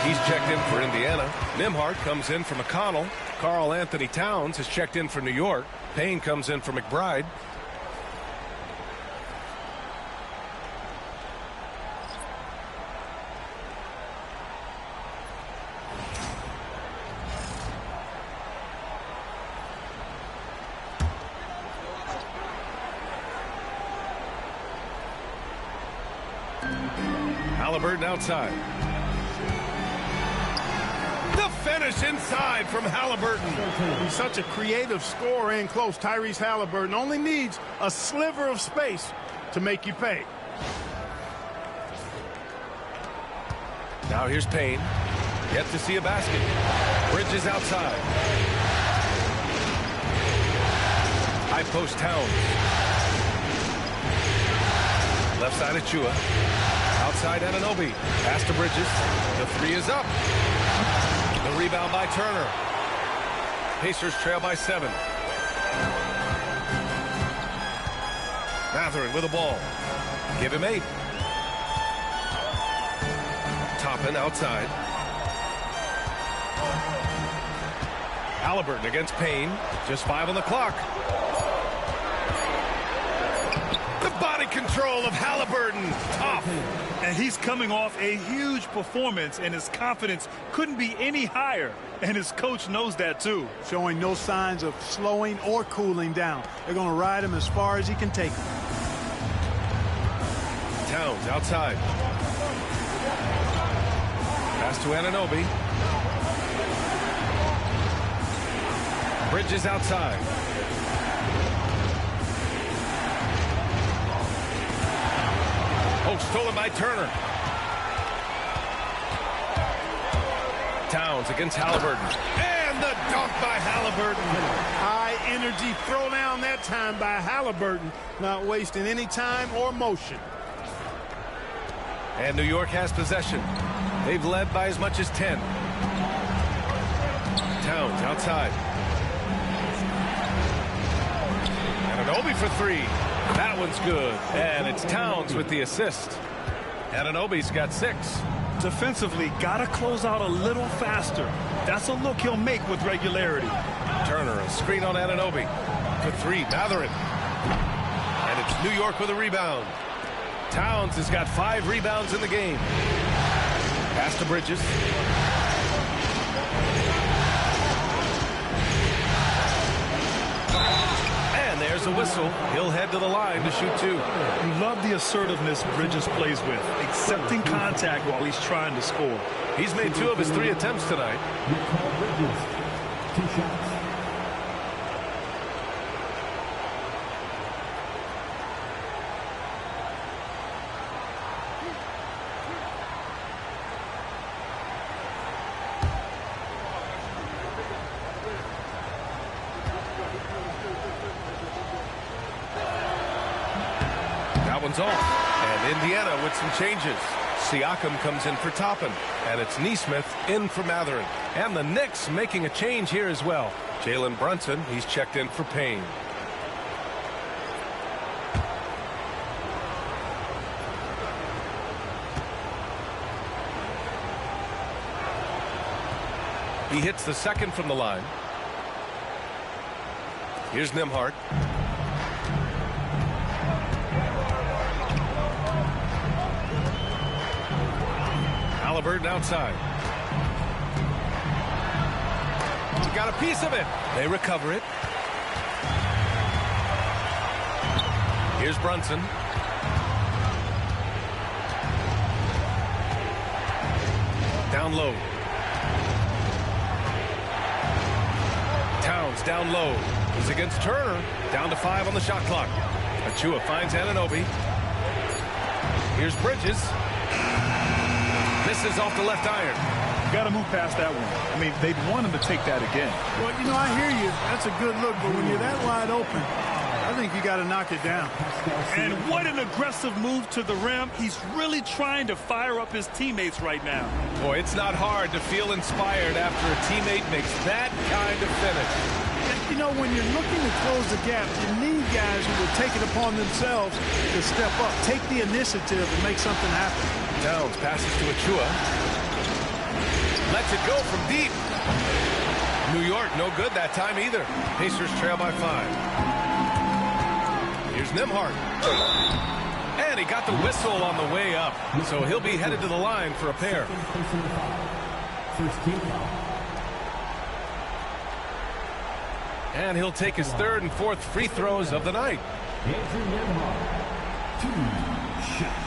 He's checked in for Indiana. Nembhard comes in for McConnell. Karl Anthony Towns has checked in for New York. Payne comes in for McBride. Halliburton outside. The finish inside from Halliburton. He's such a creative scorer in close. Tyrese Halliburton only needs a sliver of space to make you pay. Now here's Payne. Yet to see a basket. Bridges outside. High post Towns. Left side Achua. Outside Anunoby. Pass to Bridges. The three is up. The rebound by Turner. Pacers trail by 7. Mathurin with the ball. Give him 8. Toppin outside. Halliburton against Payne. Just 5 on the clock. The body control of Halliburton. Tough. And he's coming off a huge performance, and his confidence couldn't be any higher. And his coach knows that, too. Showing no signs of slowing or cooling down. They're going to ride him as far as he can take him. Towns outside. Pass to Anunoby. Bridges outside. Oh, stolen by Turner. Towns against Halliburton. And the dunk by Halliburton. High energy throwdown that time by Halliburton. Not wasting any time or motion. And New York has possession. They've led by as much as 10. Towns outside. Anunoby for 3. That one's good. And it's Towns with the assist. Anunoby's got 6. Defensively, got to close out a little faster. That's a look he'll make with regularity. Turner, a screen on Anunoby. For 3, Mathurin. And it's New York with a rebound. Towns has got 5 rebounds in the game. Pass to Bridges. And there's a whistle. He'll head to the line to shoot 2. You love the assertiveness Bridges plays with, accepting contact while he's trying to score. He's made 2 of his 3 attempts tonight. Bridges, 2 shots. Off. And Indiana with some changes. Siakam comes in for Toppin. And it's Nesmith in for Mathurin. And the Knicks making a change here as well. Jalen Brunson, he's checked in for Payne. He hits the second from the line. Here's Nembhard. Halliburton outside. He got a piece of it. They recover it. Here's Brunson. Down low. Towns down low. He's against Turner. Down to 5 on the shot clock. Achua finds Anunoby. Here's Bridges. Misses off the left iron. Got to move past that one. I mean, they'd want him to take that again. Well, you know, I hear you. That's a good look, but when you're that wide open, I think you got to knock it down. And what an aggressive move to the rim. He's really trying to fire up his teammates right now. Boy, it's not hard to feel inspired after a teammate makes that kind of finish. You know, when you're looking to close the gap, you need guys who will take it upon themselves to step up, take the initiative, and make something happen. Towns passes to Achua. Lets it go from deep. New York, no good that time either. Pacers trail by 5. Here's Nembhard. And he got the whistle on the way up. So he'll be headed to the line for a pair. First team foul. And he'll take his 3rd and 4th free throws of the night. Andrew Nembhard, 2 shots.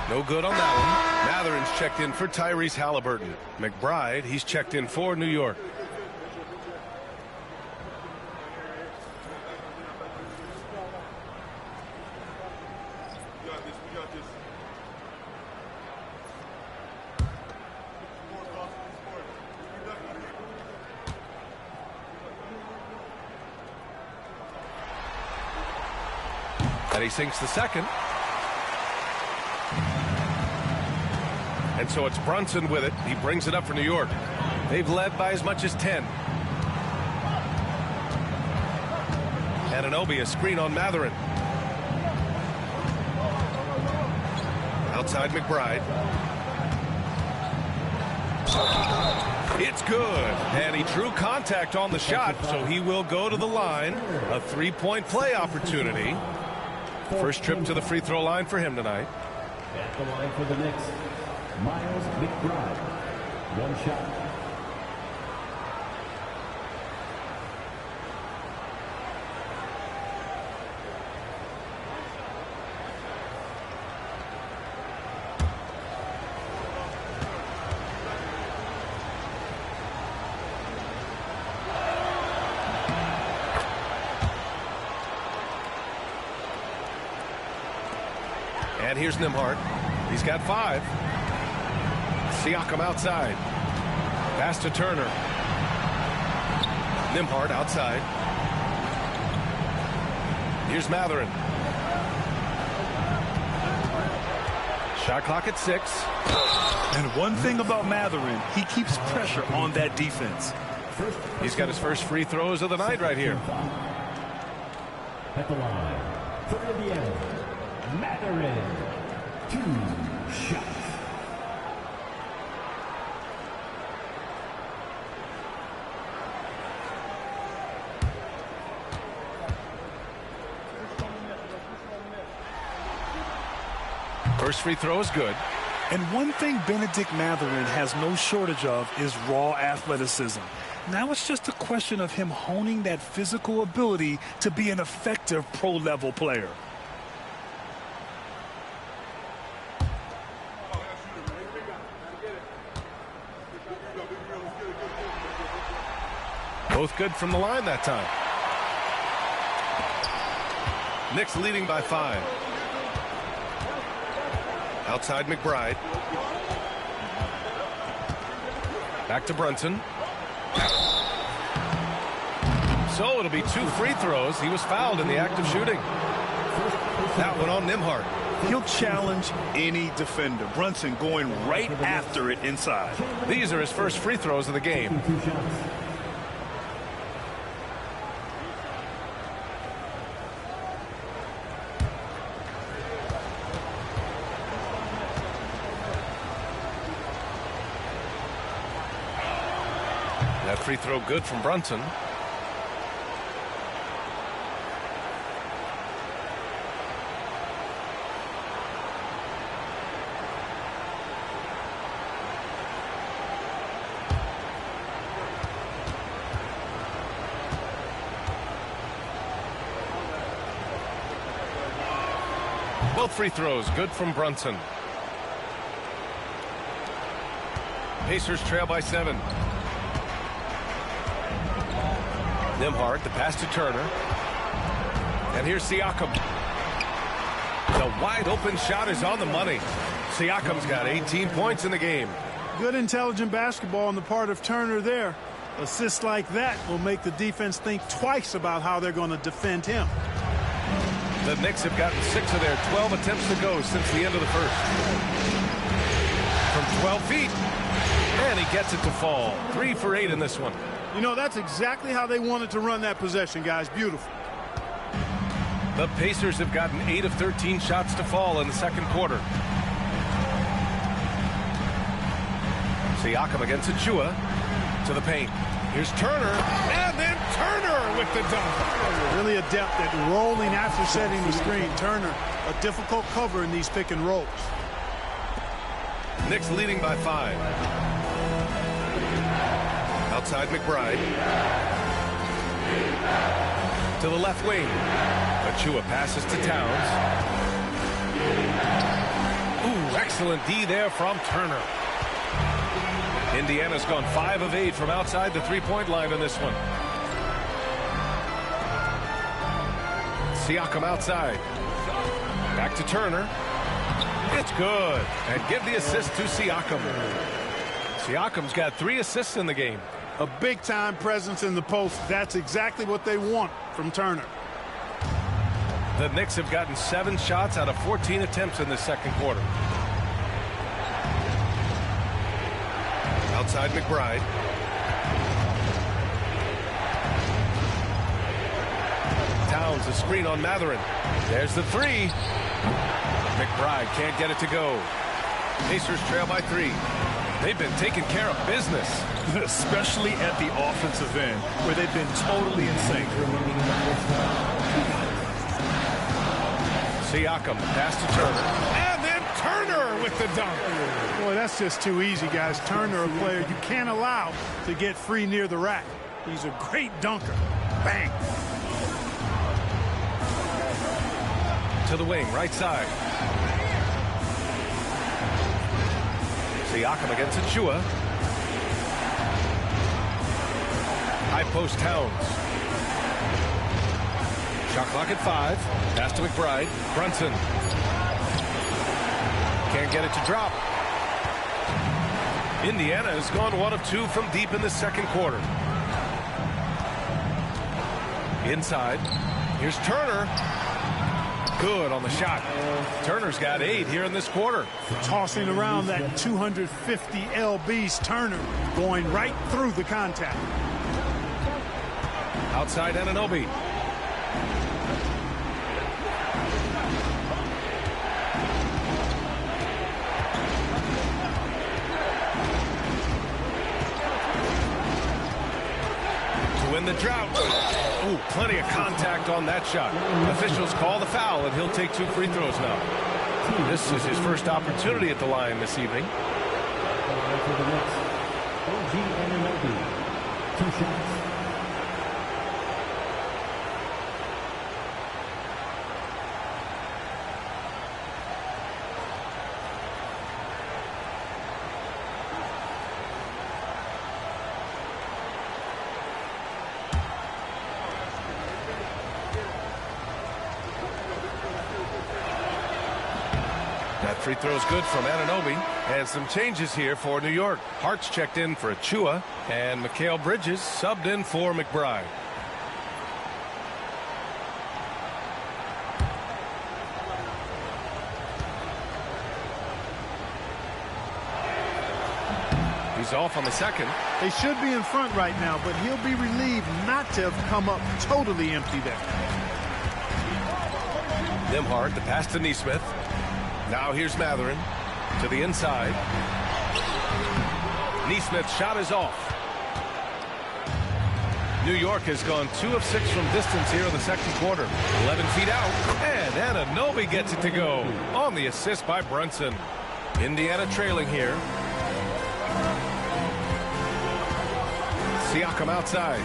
No good on that one. Matherin's checked in for Tyrese Halliburton. McBride, he's checked in for New York. And he sinks the second. And so it's Brunson with it. He brings it up for New York. They've led by as much as 10. Anunoby, a screen on Matherin. Outside McBride. It's good. And he drew contact on the shot, so he will go to the line. A three-point play opportunity. First trip to the free throw line for him tonight. At the line for the Knicks, Miles McBride. One shot. And here's Nembhard. He's got 5. Siakam outside. Pass to Turner. Nembhard outside. Here's Matherin. Shot clock at 6. And one thing about Matherin, he keeps pressure on that defense. He's got his first free throws of the night right here. At the line for Indiana, Matherin. 2 shots. First free throw is good. And one thing Benedict Matherin has no shortage of is raw athleticism. Now it's just a question of him honing that physical ability to be an effective pro-level player. Both good from the line that time. Knicks leading by 5. Outside McBride. Back to Brunson. So it'll be 2 free throws. He was fouled in the act of shooting. That one on Nembhard. He'll challenge any defender. Brunson going right after it inside. These are his first free throws of the game. That free throw good from Brunson. Both free throws good from Brunson. Pacers trail by 7. Nembhard, the pass to Turner. And here's Siakam. The wide open shot is on the money. Siakam's got 18 points in the game. Good intelligent basketball on the part of Turner there. Assists like that will make the defense think twice about how they're going to defend him. The Knicks have gotten 6 of their 12 attempts to go since the end of the first. From 12 feet. And he gets it to fall. 3 for 8 in this one. You know, that's exactly how they wanted to run that possession, guys. Beautiful. The Pacers have gotten 8 of 13 shots to fall in the second quarter. Siakam against Achua to the paint. Here's Turner, and then Turner with the dunk. Really adept at rolling after setting the screen. Turner, a difficult cover in these pick and rolls. Knicks leading by 5. Outside McBride. To the left wing. Achua passes to Towns. Ooh, Excellent D there from Turner. Indiana's gone 5 of 8 from outside the three-point line in this one. Siakam outside. Back to Turner. It's good. And give the assist to Siakam. Siakam's got 3 assists in the game. A big-time presence in the post. That's exactly what they want from Turner. The Knicks have gotten 7 shots out of 14 attempts in the second quarter. Outside McBride. Towns a screen on Matherin. There's the 3. McBride can't get it to go. Pacers trail by 3. They've been taking care of business. Especially at the offensive end, where they've been totally in sync. Siakam, pass to Turner. And then Turner with the dunk. Boy, that's just too easy, guys. Turner, a player you can't allow to get free near the rack. He's a great dunker. Bang. To the wing, right side. Siakam against Achua. High post Towns. Shot clock at 5. Pass to McBride. Brunson. Can't get it to drop. Indiana has gone 1 of 2 from deep in the second quarter. Inside. Here's Turner. Good on the shot. Turner's got 8 here in this quarter. Tossing around that 250 lbs. Turner going right through the contact. Outside Anunoby. To win the drought. Ooh, plenty of contact on that shot. Officials call the foul, and he'll take 2 free throws now. This is his first opportunity at the line this evening. OG Anunoby, 2 shots. Free throw's good from Anunoby. And some changes here for New York. Hart's checked in for Achua, and Mikal Bridges subbed in for McBride. He's off on the second. They should be in front right now, but he'll be relieved not to have come up totally empty there. Nembhard, the pass to Nesmith. Now here's Matherin to the inside. Nesmith's shot is off. New York has gone 2 of 6 from distance here in the second quarter. 11 feet out, and Anunoby gets it to go on the assist by Brunson. Indiana trailing here. Siakam outside.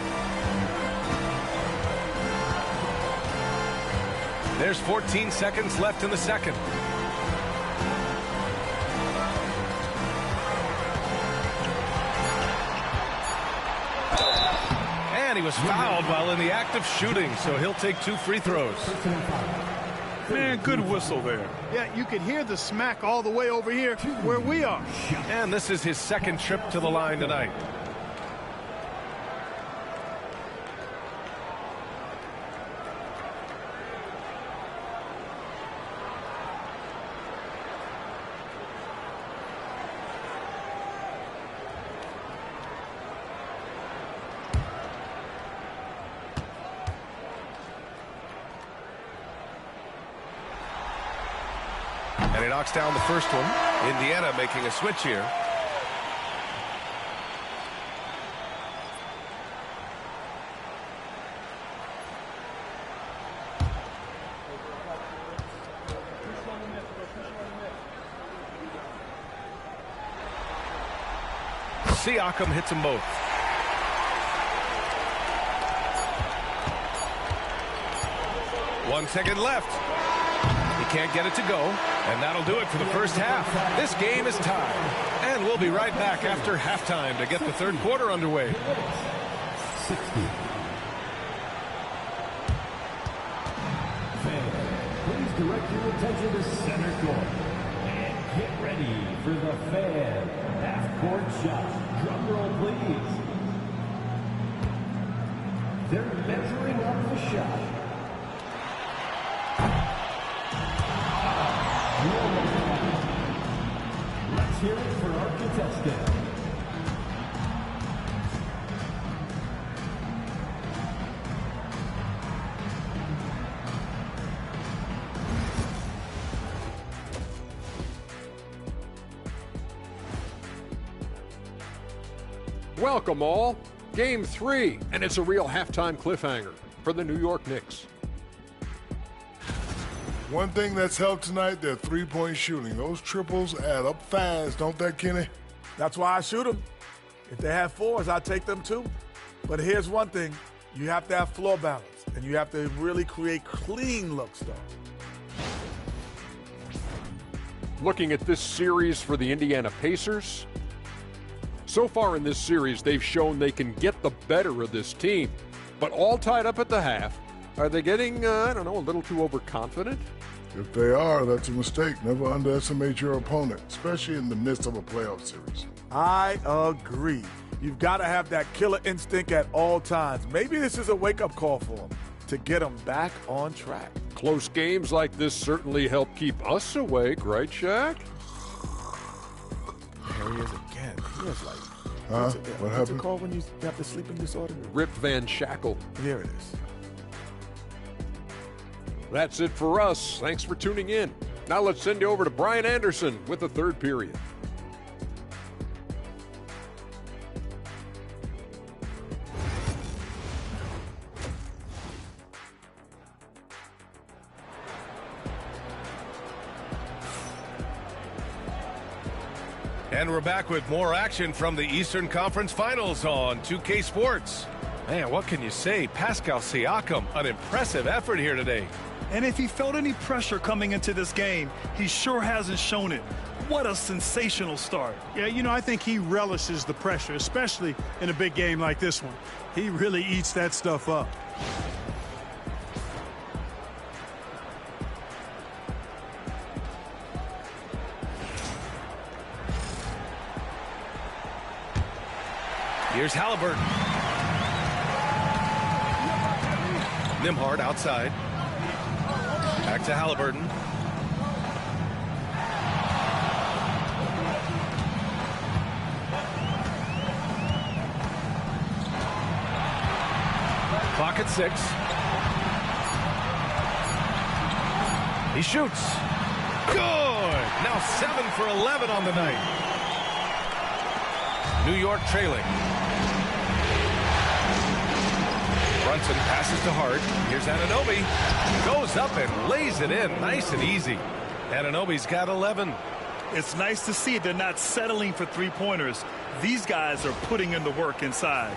There's 14 seconds left in the second. And he was fouled while in the act of shooting, so he'll take 2 free throws. Man, good whistle there. Yeah, you could hear the smack all the way over here where we are. And this is his second trip to the line tonight. And he knocks down the first one. Indiana making a switch here. Siakam hits them both. One second left. He can't get it to go, and that'll do it for the first half. This game is tied, and we'll be right back after halftime to get the third quarter underway. 60. Please direct your attention to center court. And get ready for the fan half-court shot. Drum roll, please. They're measuring up the shot. Let's hear it for our contestant. Welcome all. Game 3, and it's a real halftime cliffhanger for the New York Knicks. One thing that's helped tonight, their three-point shooting. Those triples add up fast, don't they, Kenny? That's why I shoot them. If they have fours, I take them too. But here's one thing. You have to have floor balance, and you have to really create clean looks, though. Looking at this series for the Indiana Pacers, so far in this series, they've shown they can get the better of this team, but all tied up at the half. Are they getting, I don't know, a little too overconfident? If they are, that's a mistake. Never underestimate your opponent, especially in the midst of a playoff series. I agree. You've got to have that killer instinct at all times. Maybe this is a wake-up call for them to get them back on track. Close games like this certainly help keep us awake, right, Shaq? There he is again. He was like, what happened? What's it called when you have the sleeping disorder? Rip Van Shackle. There it is. That's it for us. Thanks for tuning in. Now let's send you over to Brian Anderson with the third period. And we're back with more action from the Eastern Conference Finals on 2K Sports. Man, what can you say? Pascal Siakam, an impressive effort here today. And if he felt any pressure coming into this game, he sure hasn't shown it. What a sensational start. Yeah, you know, I think he relishes the pressure, especially in a big game like this one. He really eats that stuff up. Here's Halliburton. Nembhard outside. Back to Halliburton. Clock at 6. He shoots. Good! Now 7 for 11 on the night. New York trailing. Brunson passes to Hart. Here's Anunoby. Goes up and lays it in. Nice and easy. Anunoby's got 11. It's nice to see they're not settling for three-pointers. These guys are putting in the work inside.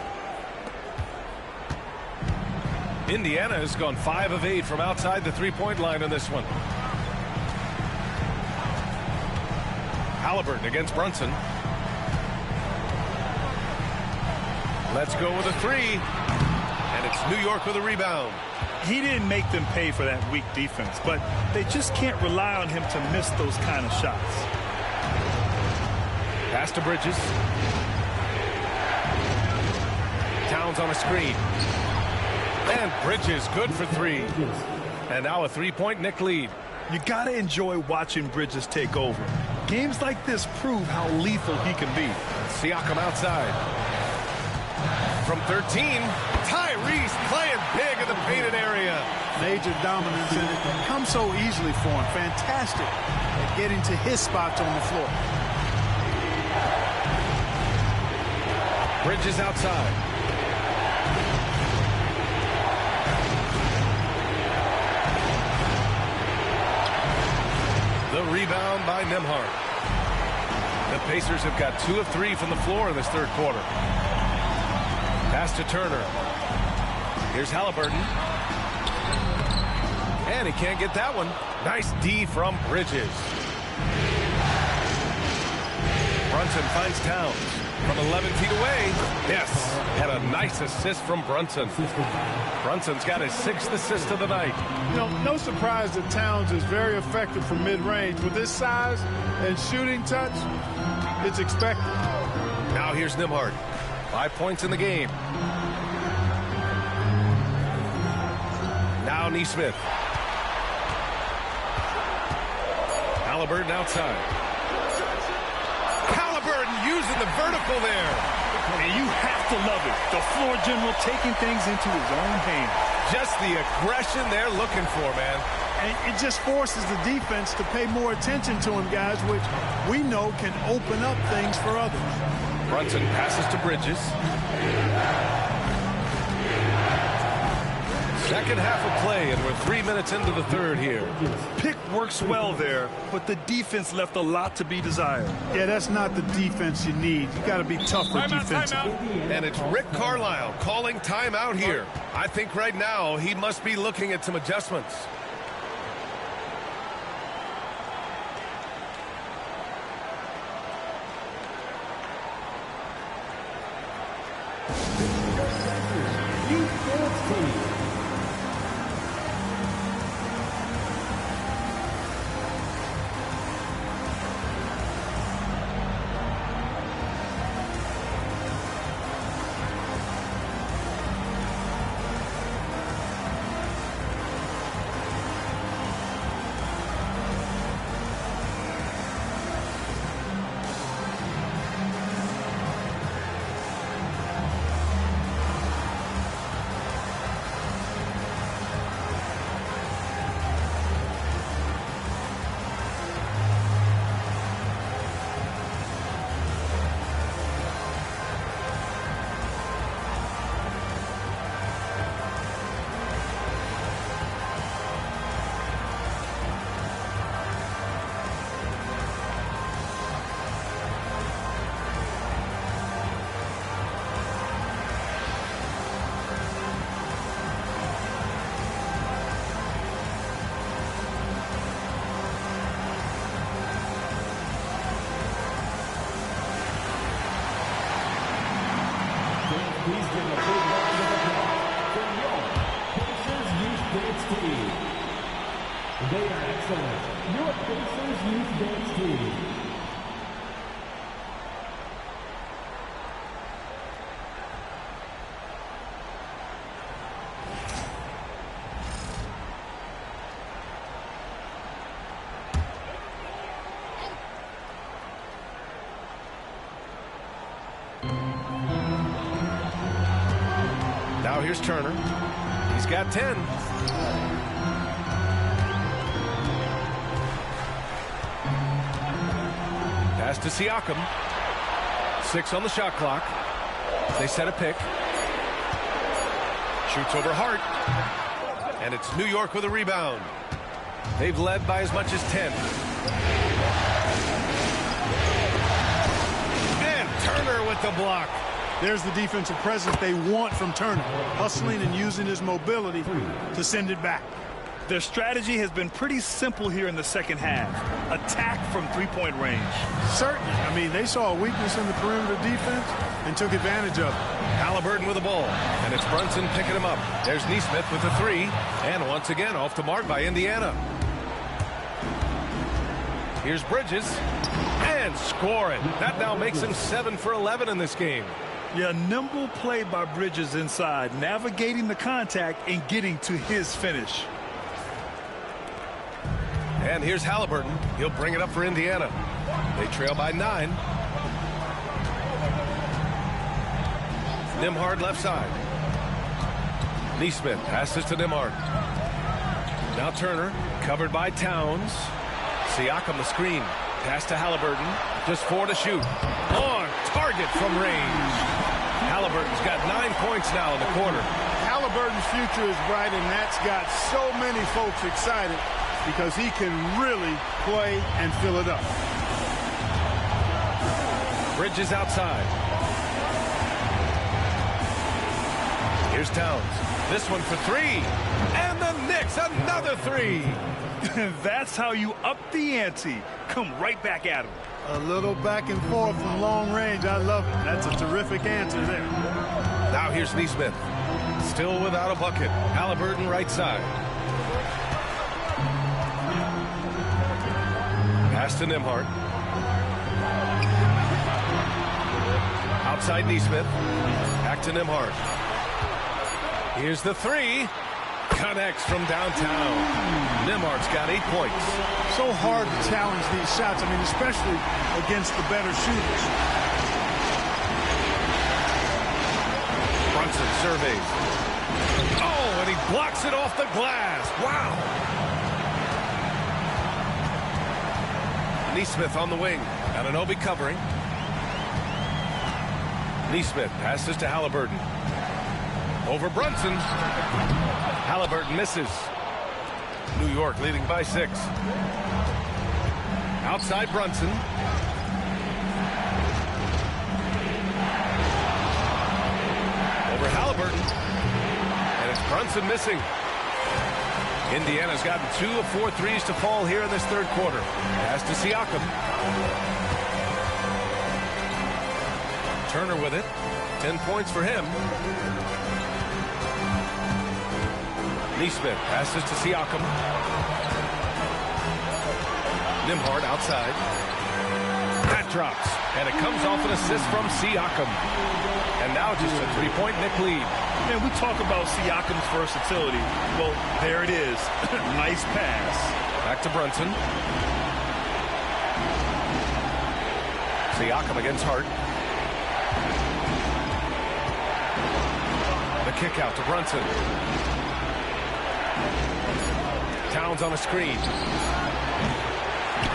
Indiana has gone 5 of 8 from outside the three-point line in this one. Halliburton against Brunson. Let's go with a 3. And it's New York with a rebound. He didn't make them pay for that weak defense, but they just can't rely on him to miss those kind of shots. Pass to Bridges. Towns on a screen. And Bridges good for 3. And now a 3-point Knick lead. You got to enjoy watching Bridges take over. Games like this prove how lethal he can be. Siakam outside. From 13, Tyrese playing big in the painted area. Major dominance, and it comes so easily for him. Fantastic at getting to his spots on the floor. Bridges outside. The rebound by Nembhard. The Pacers have got 2 of 3 from the floor in this third quarter. Pass to Turner. Here's Halliburton. And he can't get that one. Nice D from Bridges. Brunson finds Towns from 11 feet away. Yes, and a nice assist from Brunson. Brunson's got his 6th assist of the night. You know, no surprise that Towns is very effective from mid-range. With this size and shooting touch, it's expected. Now here's Nembhard. 5 points in the game. Now Nesmith. Halliburton outside. Halliburton using the vertical there. And you have to love it. The floor general taking things into his own hands. Just the aggression they're looking for, man. And it just forces the defense to pay more attention to him, guys, which we know can open up things for others. Brunson passes to Bridges. Second half of play, and we're 3 minutes into the third here. Pick works well there, but the defense left a lot to be desired. Yeah, that's not the defense you need. You got to be tougher defensively. And it's Rick Carlisle calling timeout here. I think right now he must be looking at some adjustments. They are excellent. Your Pacers Youth Dance Team. Now here's Turner. He's got 10. Pass to Siakam. 6 on the shot clock. They set a pick. Shoots over Hart. And it's New York with a rebound. They've led by as much as 10. And Turner with the block. There's the defensive presence they want from Turner, hustling and using his mobility to send it back. Their strategy has been pretty simple here in the second half. Attack from three-point range. Certainly. I mean, they saw a weakness in the perimeter defense and took advantage of it. Halliburton with the ball, and it's Brunson picking him up. There's Nesmith with the 3, and once again off the mark by Indiana. Here's Bridges, and scoring. That now makes him 7 for 11 in this game. Yeah, nimble play by Bridges inside, navigating the contact and getting to his finish. And here's Halliburton. He'll bring it up for Indiana. They trail by 9. Nembhard left side. Nesmith passes to Nembhard. Now Turner, covered by Towns. Siakam the screen. Pass to Halliburton. Just 4 to shoot. On target from range. Halliburton's got 9 points now in the quarter. Halliburton's future is bright, and that's got so many folks excited because he can really play and fill it up. Bridges outside. Here's Towns. This one for three. And the Knicks, another three. That's how you up the ante. Come right back at him. A little back and forth from long range. I love it. That's a terrific answer there. Now here's Neesmith. Still without a bucket. Halliburton right side. Pass to Nembhard. Outside Neesmith. Back to Nembhard. Here's the three. Connects from downtown. Nembhard's got 8 points. So hard to challenge these shots. I mean, especially against the better shooters. Brunson surveys. Oh, and he blocks it off the glass. Wow. Neesmith on the wing. Anunoby covering. Neesmith passes to Halliburton. Over Brunson. Halliburton misses. New York leading by 6. Outside Brunson. Over Halliburton. And it's Brunson missing. Indiana's gotten 2 of 4 threes to fall here in this third quarter. Pass to Siakam. Turner with it. 10 points for him. Neesmith passes to Siakam. Nembhard outside. That drops. And it comes off an assist from Siakam. And now just a 3-point Knick lead. Man, we talk about Siakam's versatility. Well, there it is. Nice pass. Back to Brunson. Siakam against Hart. The kick out to Brunson. Towns on a screen.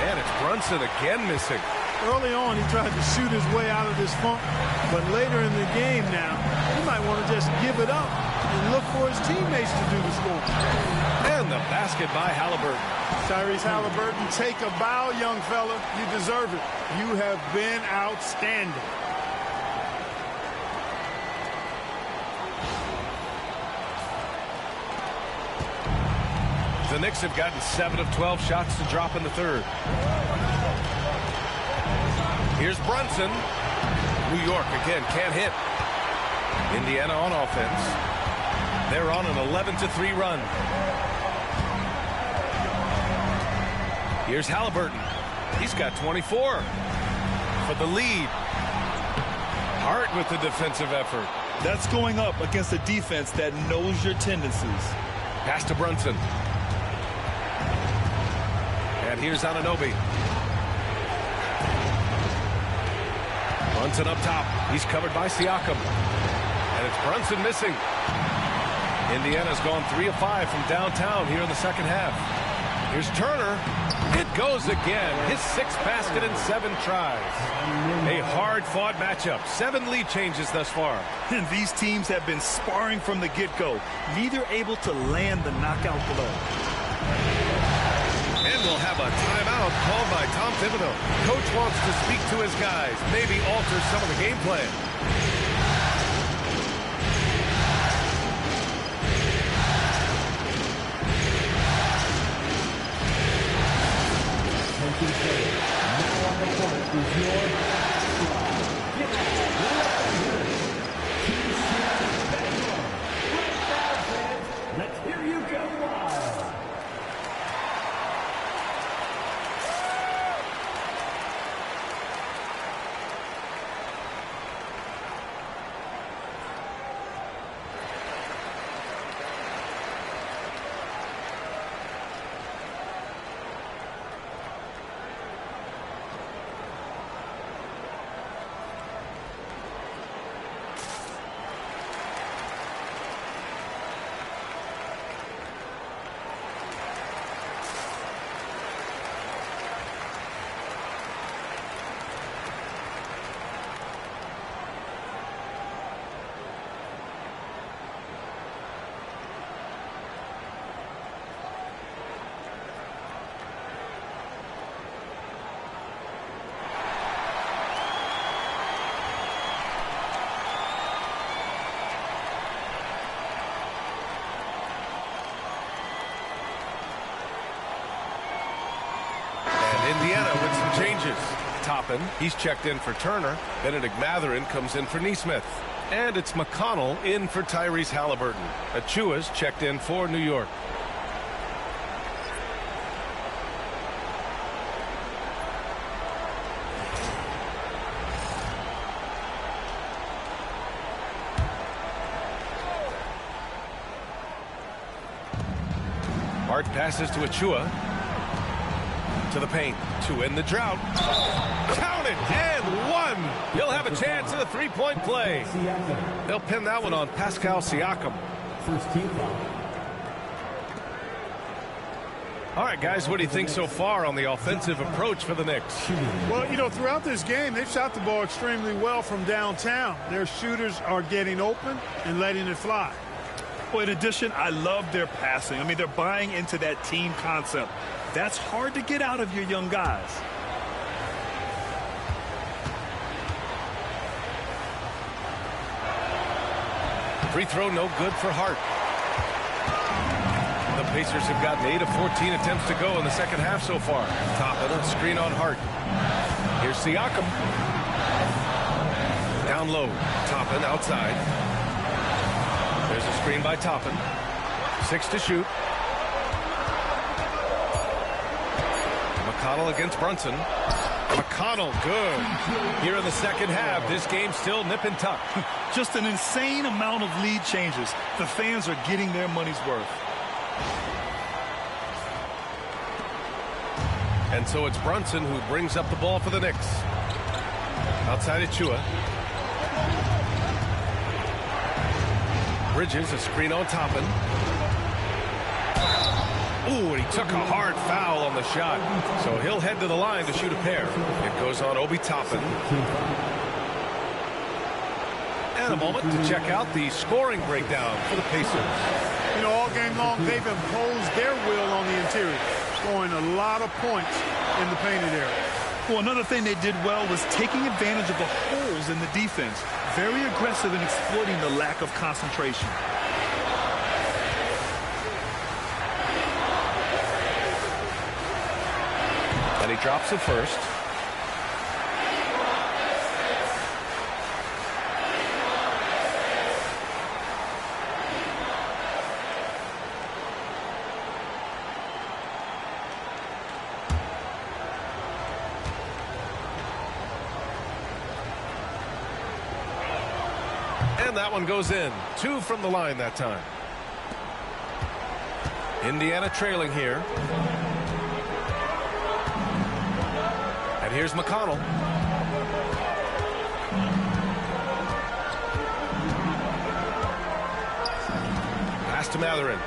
And it's Brunson again missing. Early on, he tried to shoot his way out of this funk, but later in the game now, he might want to just give it up and look for his teammates to do the scoring. And the basket by Halliburton. Tyrese Halliburton, take a bow, young fella. You deserve it. You have been outstanding. The Knicks have gotten 7 of 12 shots to drop in the third. Here's Brunson. New York again can't hit. Indiana on offense. They're on an 11-3 run. Here's Halliburton. He's got 24 for the lead. Hart with the defensive effort. That's going up against a defense that knows your tendencies. Pass to Brunson. And here's Anunoby. Brunson up top. He's covered by Siakam. And it's Brunson missing. Indiana's gone 3 of 5 from downtown here in the second half. Here's Turner. It goes again. His 6th basket in 7 tries. A hard-fought matchup. 7 lead changes thus far. And these teams have been sparring from the get-go. Neither able to land the knockout blow. And we'll have a timeout called by Tom Thibodeau. Coach wants to speak to his guys, maybe alter some of the game plan. Now on the court is your squad. Get out. Let's hear you go wild. Changes. Toppin, he's checked in for Turner. Benedict Mathurin comes in for Neesmith. And it's McConnell in for Tyrese Halliburton. Achua's checked in for New York. Hart passes to Achua. To the paint. To end the drought. Count it! And one! He'll have a chance at a three-point play. They'll pin that one on Pascal Siakam. First team foul. All right, guys, what do you think so far on the offensive approach for the Knicks? Well, you know, throughout this game, they've shot the ball extremely well from downtown. Their shooters are getting open and letting it fly. Well, in addition, I love their passing. I mean, they're buying into that team concept. That's hard to get out of your young guys. Free throw no good for Hart. The Pacers have gotten 8 of 14 attempts to go in the second half so far. Toppin, a screen on Hart. Here's Siakam. Down low. Toppin outside. There's a screen by Toppin. 6 to shoot. McConnell against Brunson. McConnell, good. Here in the second half, this game's still nip and tuck. Just an insane amount of lead changes. The fans are getting their money's worth. And so it's Brunson who brings up the ball for the Knicks. Outside Achua. Bridges, a screen on Toppin. Ooh, and he took a hard foul on the shot. So he'll head to the line to shoot a pair. It goes on Obi Toppin. And a moment to check out the scoring breakdown for the Pacers. You know, all game long, they've imposed their will on the interior, scoring a lot of points in the painted area. Well, another thing they did well was taking advantage of the holes in the defense. Very aggressive in exploiting the lack of concentration. And he drops it first. And that one goes in. 2 from the line that time. Indiana trailing here. And here's McConnell. Pass to Mathurin.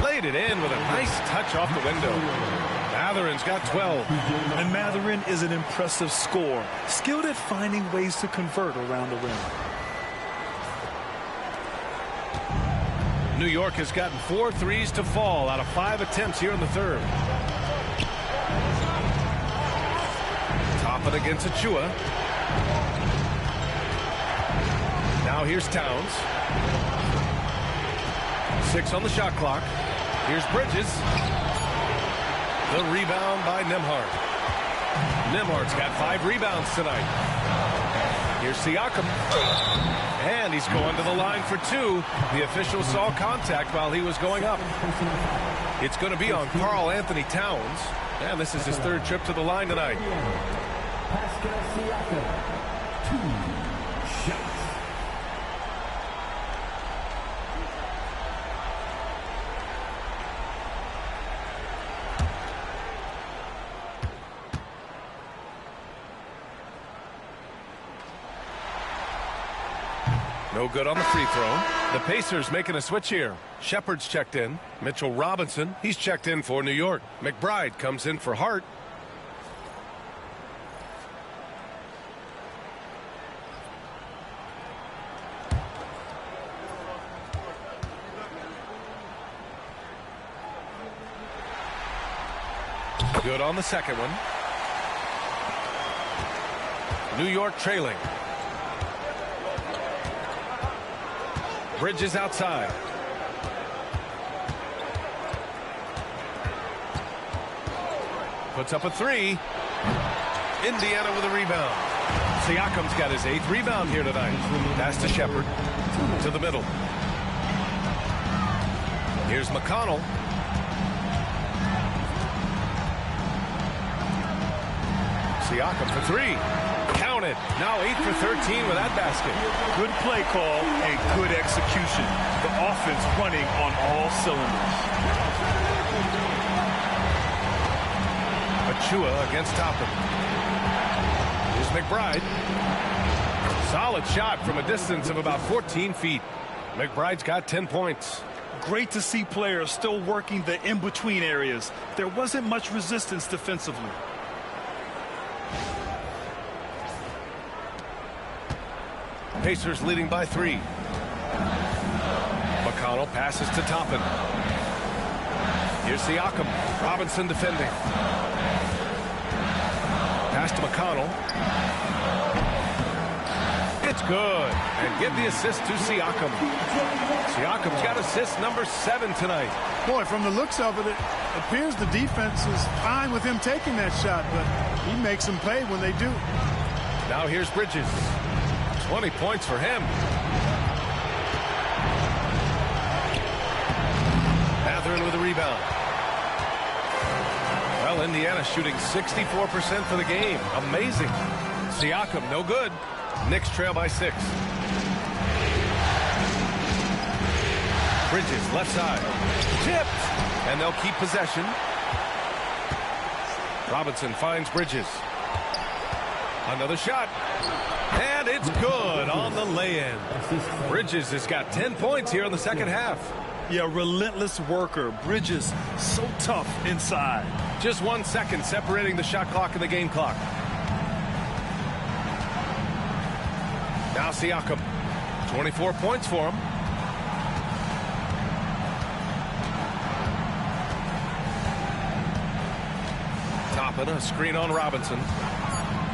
Laid it in with a nice touch off the window. Mathurin's got 12. And Mathurin is an impressive scorer, skilled at finding ways to convert around the rim. New York has gotten 4 threes to fall out of 5 attempts here in the third. Toppin against Achua. Now here's Towns. 6 on the shot clock. Here's Bridges. The rebound by Nembhard. Nembhard's got 5 rebounds tonight. Here's Siakam. And he's going to the line for 2. The official saw contact while he was going up. It's going to be on Karl Anthony Towns. And this is his 3rd trip to the line tonight. Pascal Siakam, 2 shots. No good on the free throw. The Pacers making a switch here. Shepard's checked in. Mitchell Robinson, he's checked in for New York. McBride comes in for Hart. Good on the second one. New York trailing. Bridges outside. puts up a three. Indiana with a rebound. Siakam's got his 8th rebound here tonight. Pass to Shepard. To the middle. Here's McConnell. Siakam for three. Counted. Now 8 for 13 with that basket. Good play call and good execution. The offense running on all cylinders. Achua against Toppin. Here's McBride. Solid shot from a distance of about 14 feet. McBride's got 10 points. Great to see players still working the in-between areas. There wasn't much resistance defensively. Pacers leading by 3. McConnell passes to Toppin. Here's Siakam. Robinson defending. Pass to McConnell. It's good. And give the assist to Siakam. Siakam's got assist number 7 tonight. Boy, from the looks of it, it appears the defense is fine with him taking that shot, but he makes them pay when they do. Now here's Bridges. 20 points for him. Mathurin with a rebound. Well, Indiana shooting 64% for the game. Amazing. Siakam, no good. Knicks trail by 6. Bridges, left side. Tipped. And they'll keep possession. Robinson finds Bridges. Another shot. And it's good on the lay-in. Bridges has got 10 points here in the second half. Yeah, relentless worker. Bridges, so tough inside. Just 1 second separating the shot clock and the game clock. Now Siakam. 24 points for him. Toppin, a screen on Robinson.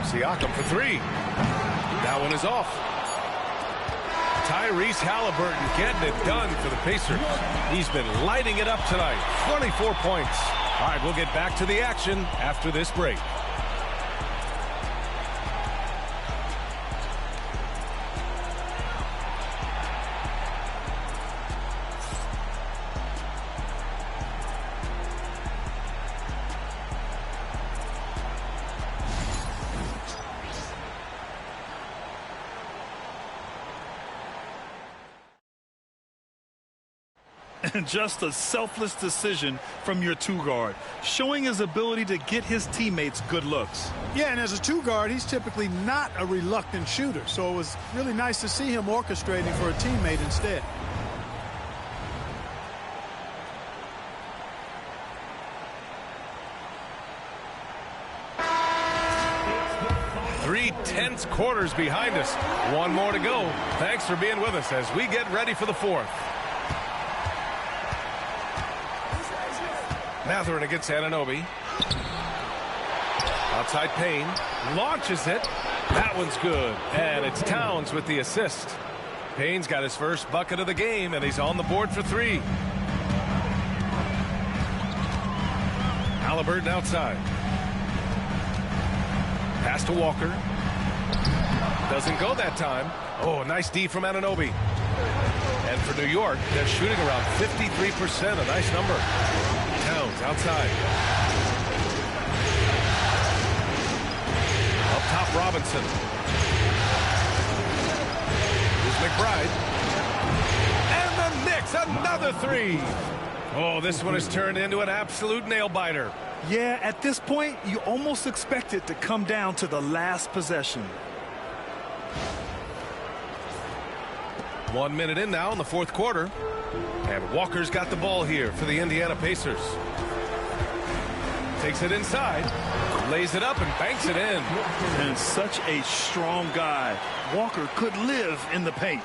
Siakam for 3. That one is off. Tyrese Halliburton getting it done for the Pacers. He's been lighting it up tonight. 24 points. All right, we'll get back to the action after this break. Just a selfless decision from your 2-guard, showing his ability to get his teammates good looks. Yeah, and as a 2-guard, he's typically not a reluctant shooter, so it was really nice to see him orchestrating for a teammate instead. Three tense quarters behind us. One more to go. Thanks for being with us as we get ready for the 4th. Mathurin against Anunoby. Outside Payne. Launches it. That one's good. And it's Towns with the assist. Payne's got his first bucket of the game, and he's on the board for 3. Halliburton outside. Pass to Walker. Doesn't go that time. Oh, nice D from Anunoby. And for New York, they're shooting around 53%. A nice number. Towns outside. Up top, Robinson. Here's McBride. And the Knicks, another 3. Oh, this one has turned into an absolute nail-biter. Yeah, at this point, you almost expect it to come down to the last possession. 1 minute in now in the 4th quarter. And Walker's got the ball here for the Indiana Pacers. Takes it inside, lays it up, and banks it in. And such a strong guy. Walker could live in the paint.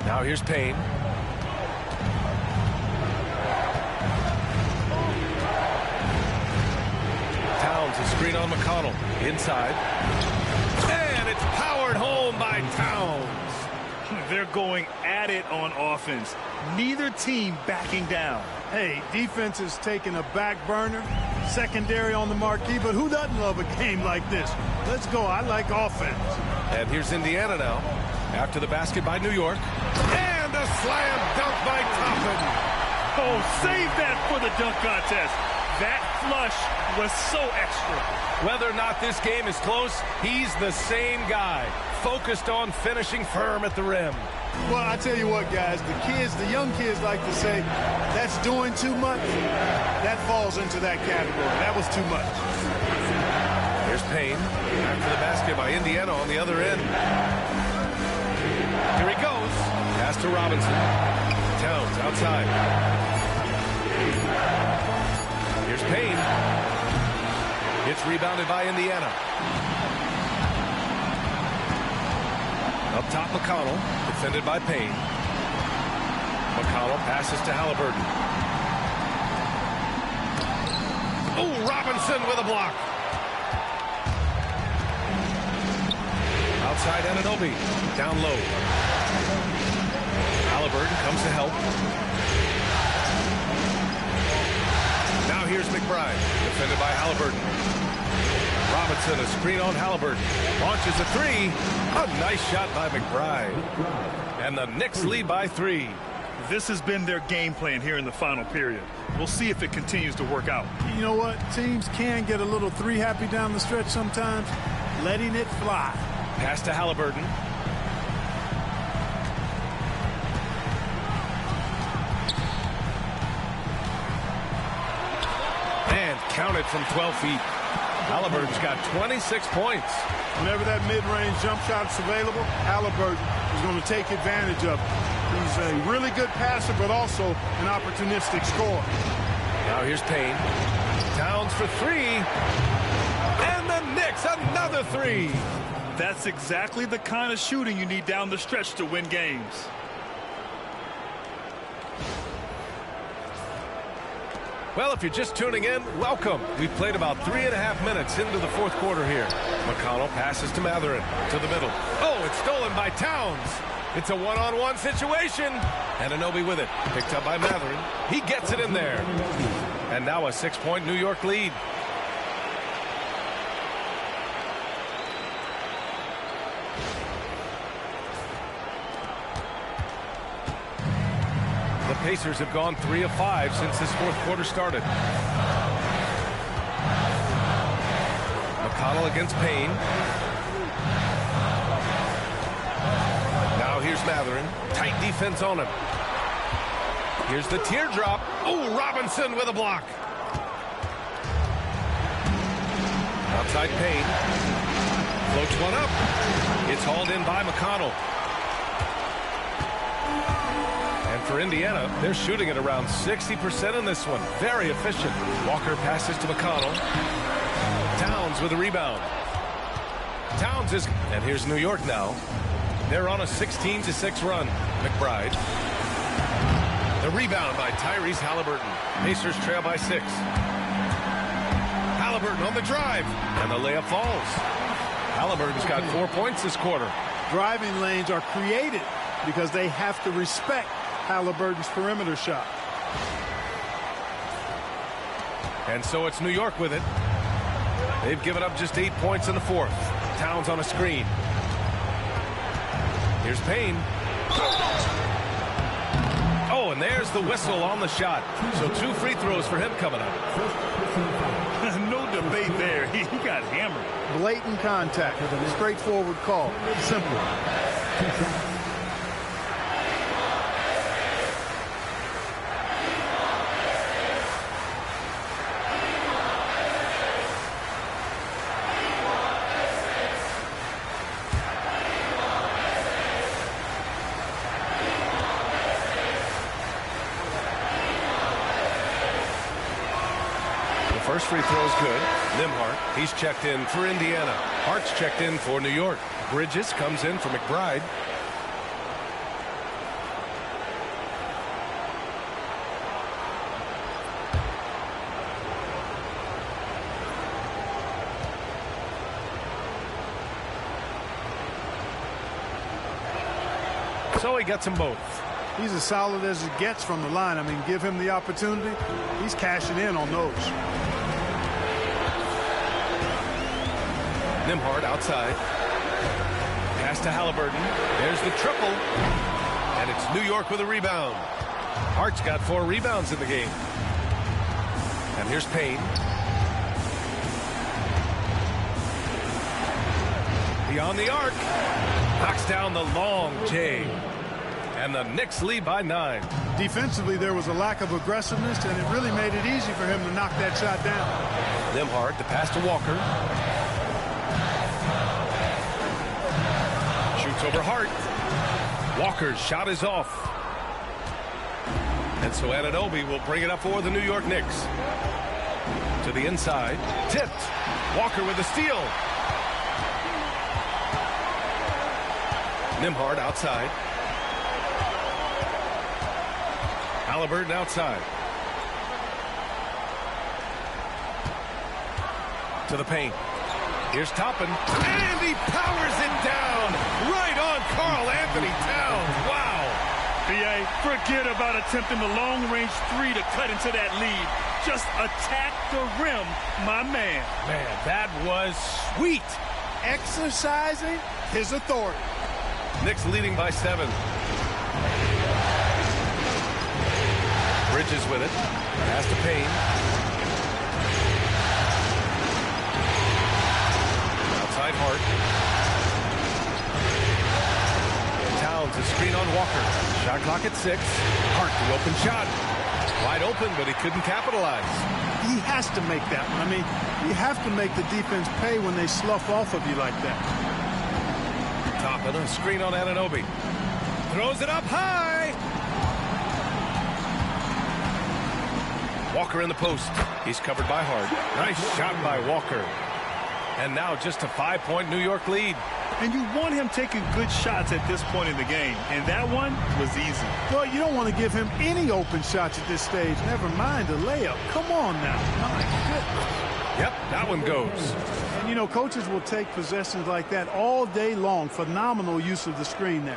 Now here's Payne. Towns, a screen on McConnell. Inside. And it's powered home by Towns. They're going at it on offense. Neither team backing down. Hey, defense is taking a back burner, secondary on the marquee, but who doesn't love a game like this? Let's go. I like offense. And here's Indiana now. After the basket by New York. And a slam dunk by Toppin. Oh, save that for the dunk contest. That flush was so extra. Whether or not this game is close, he's the same guy, focused on finishing firm at the rim. Well, I tell you what, guys, the young kids like to say, that's doing too much. That falls into that category. That was too much. Here's Payne. After the basket by Indiana on the other end. Here he goes. Pass to Robinson. Towns outside. Here's Payne. It's rebounded by Indiana. Up top, McConnell. Defended by Payne. McConnell passes to Halliburton. Oh, Robinson with a block. Outside Anunoby. Down low. Halliburton comes to help. Now here's McBride. Defended by Halliburton. Robinson, a screen on Halliburton. Launches a three. A nice shot by McBride. And the Knicks lead by 3. This has been their game plan here in the final period. We'll see if it continues to work out. You know what? Teams can get a little three happy down the stretch sometimes. Letting it fly. Pass to Halliburton. And counted from 12 feet. Halliburton's got 26 points. Whenever that mid-range jump shot's available, Halliburton is going to take advantage of it. He's a really good passer, but also an opportunistic scorer. Now here's Payne. Towns for 3. And the Knicks, another 3. That's exactly the kind of shooting you need down the stretch to win games. Well, if you're just tuning in, welcome. We've played about 3.5 minutes into the fourth quarter here. McConnell passes to Matherin to the middle. Oh, it's stolen by Towns. It's a one-on-one situation. And Anunoby with it. Picked up by Matherin. He gets it in there. And now a 6-point New York lead. The Pacers have gone 3 of 5 since this fourth quarter started. McConnell against Payne. Now here's Matherin. Tight defense on him. Here's the teardrop. Oh, Robinson with a block. Outside Payne. Floats one up. It's hauled in by McConnell. And for Indiana, they're shooting at around 60% in this one. Very efficient. Walker passes to McConnell. Towns with a rebound. Towns is... And here's New York now. They're on a 16-6 run. McBride. The rebound by Tyrese Halliburton. Pacers trail by 6. Halliburton on the drive. And the layup falls. Halliburton's got 4 points this quarter. Driving lanes are created because they have to respect Halliburton's perimeter shot. And so it's New York with it. They've given up just 8 points in the fourth. Towns on a screen. Here's Payne. Oh, and there's the whistle on the shot. So 2 free throws for him coming up. No debate there. He got hammered. Blatant contact. Straightforward call. Simple. First free throw is good. Nembhard, he's checked in for Indiana. Hart's checked in for New York. Bridges comes in for McBride. So he gets them both. He's as solid as it gets from the line. I mean, give him the opportunity. He's cashing in on those. Nembhard outside. Pass to Halliburton. There's the triple. And it's New York with a rebound. Hart's got 4 rebounds in the game. And here's Payne. Beyond the arc. Knocks down the long J. And the Knicks lead by 9. Defensively, there was a lack of aggressiveness, and it really made it easy for him to knock that shot down. Nembhard, the pass to Walker. Shoots over Hart. Walker's shot is off. And so Anunoby will bring it up for the New York Knicks. To the inside. Tipped. Walker with the steal. Nembhard outside. Halliburton outside. To the paint. Here's Toppin. And he powers it down. Right on Karl Anthony Towns. Wow. B.A., forget about attempting the long-range 3 to cut into that lead. Just attack the rim, my man. Man, that was sweet. Exercising his authority. Knicks leading by 7. Bridges with it. Pass to Payne. Outside Hart. Towns a screen on Walker. Shot clock at 6. Hart the open shot. Wide open, but he couldn't capitalize. He has to make that one. I mean, you have to make the defense pay when they slough off of you like that. Toppin, a screen on Anunoby. Throws it up high. Walker in the post. He's covered by Hart. Nice shot by Walker. And now just a 5-point New York lead. And you want him taking good shots at this point in the game. And that one was easy. Well, you don't want to give him any open shots at this stage. Never mind a layup. Come on now. My goodness. Yep, that one goes. And, you know, coaches will take possessions like that all day long. Phenomenal use of the screen there.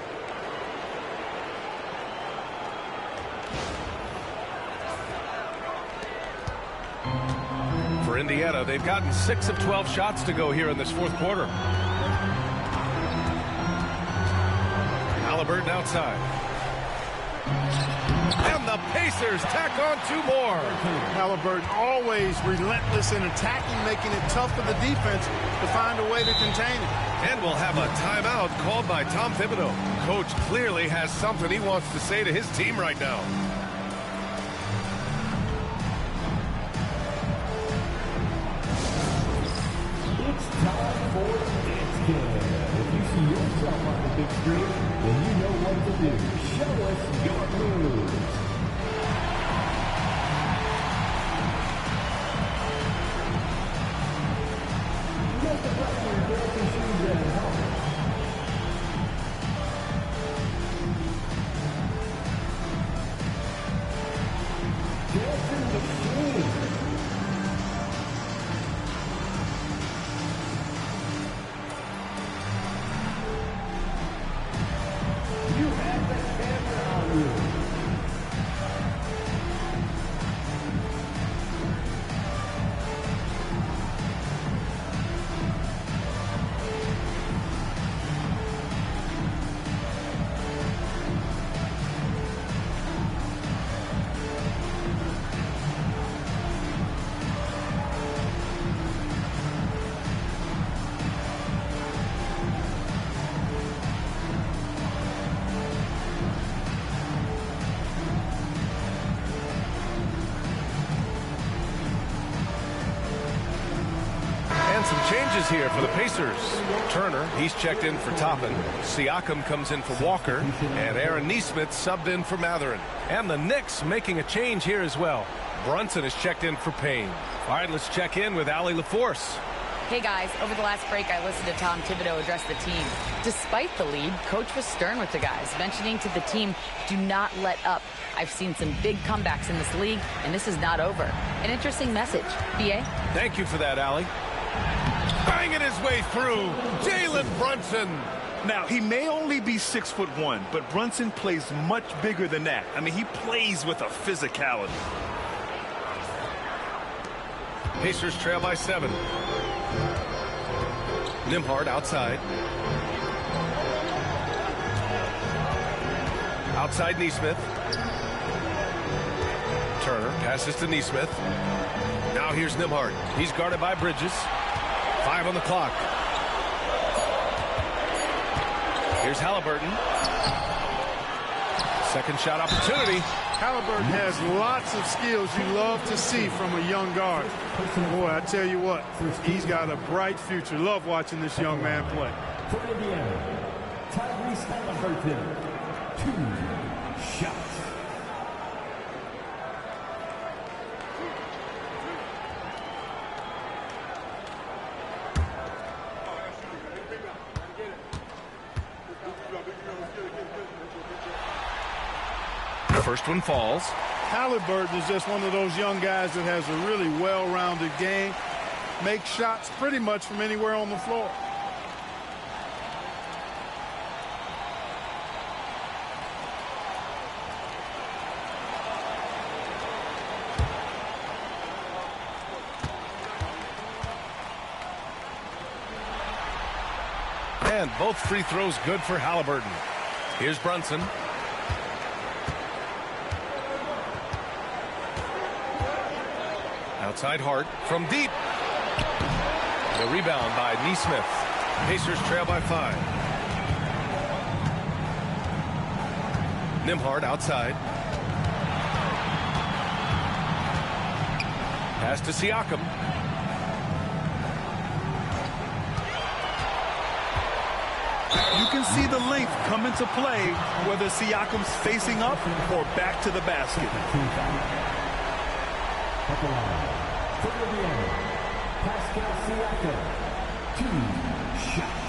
For Indiana, they've gotten 6 of 12 shots to go here in this 4th quarter. Halliburton outside. And the Pacers tack on 2 more. Halliburton always relentless in attacking, making it tough for the defense to find a way to contain it. And we'll have a timeout called by Tom Thibodeau. Coach clearly has something he wants to say to his team right now. Time for Dance Cam. If you see yourself on the big screen, then you know what to do. Show us your moves. Let the wrestler dancing shoes and helmet. Dancing machine. Some changes here for the Pacers. Turner, he's checked in for Toppin. Siakam comes in for Walker. And Aaron Nesmith subbed in for Matherin. And the Knicks making a change here as well. Brunson is checked in for Payne. All right, let's check in with Allie LaForce. Hey guys, over the last break I listened to Tom Thibodeau address the team. Despite the lead, coach was stern with the guys, mentioning to the team, do not let up. I've seen some big comebacks in this league, and this is not over. An interesting message. B.A.? Thank you for that, Allie. Banging his way through, Jalen Brunson. Now, he may only be 6'1", but Brunson plays much bigger than that. I mean, he plays with a physicality. Pacers trail by 7. Nembhard outside. Outside Nesmith. Turner passes to Nesmith. Now here's Nembhard. He's guarded by Bridges. 5 on the clock. Here's Halliburton. Second shot opportunity. Halliburton has lots of skills you love to see from a young guard. Boy, I tell you what, he's got a bright future. Love watching this young man play. For Indiana, Tyrese Halliburton, 2 shots. First one falls. Halliburton is just one of those young guys that has a really well-rounded game. Makes shots pretty much from anywhere on the floor. And both free throws good for Halliburton. Here's Brunson. Outside Hart from deep. The rebound by Nesmith. Pacers trail by 5. Nembhard outside. Pass to Siakam. You can see the length come into play whether Siakam's facing up or back to the basket. For Indiana, Pascal Siakam, 2 shots.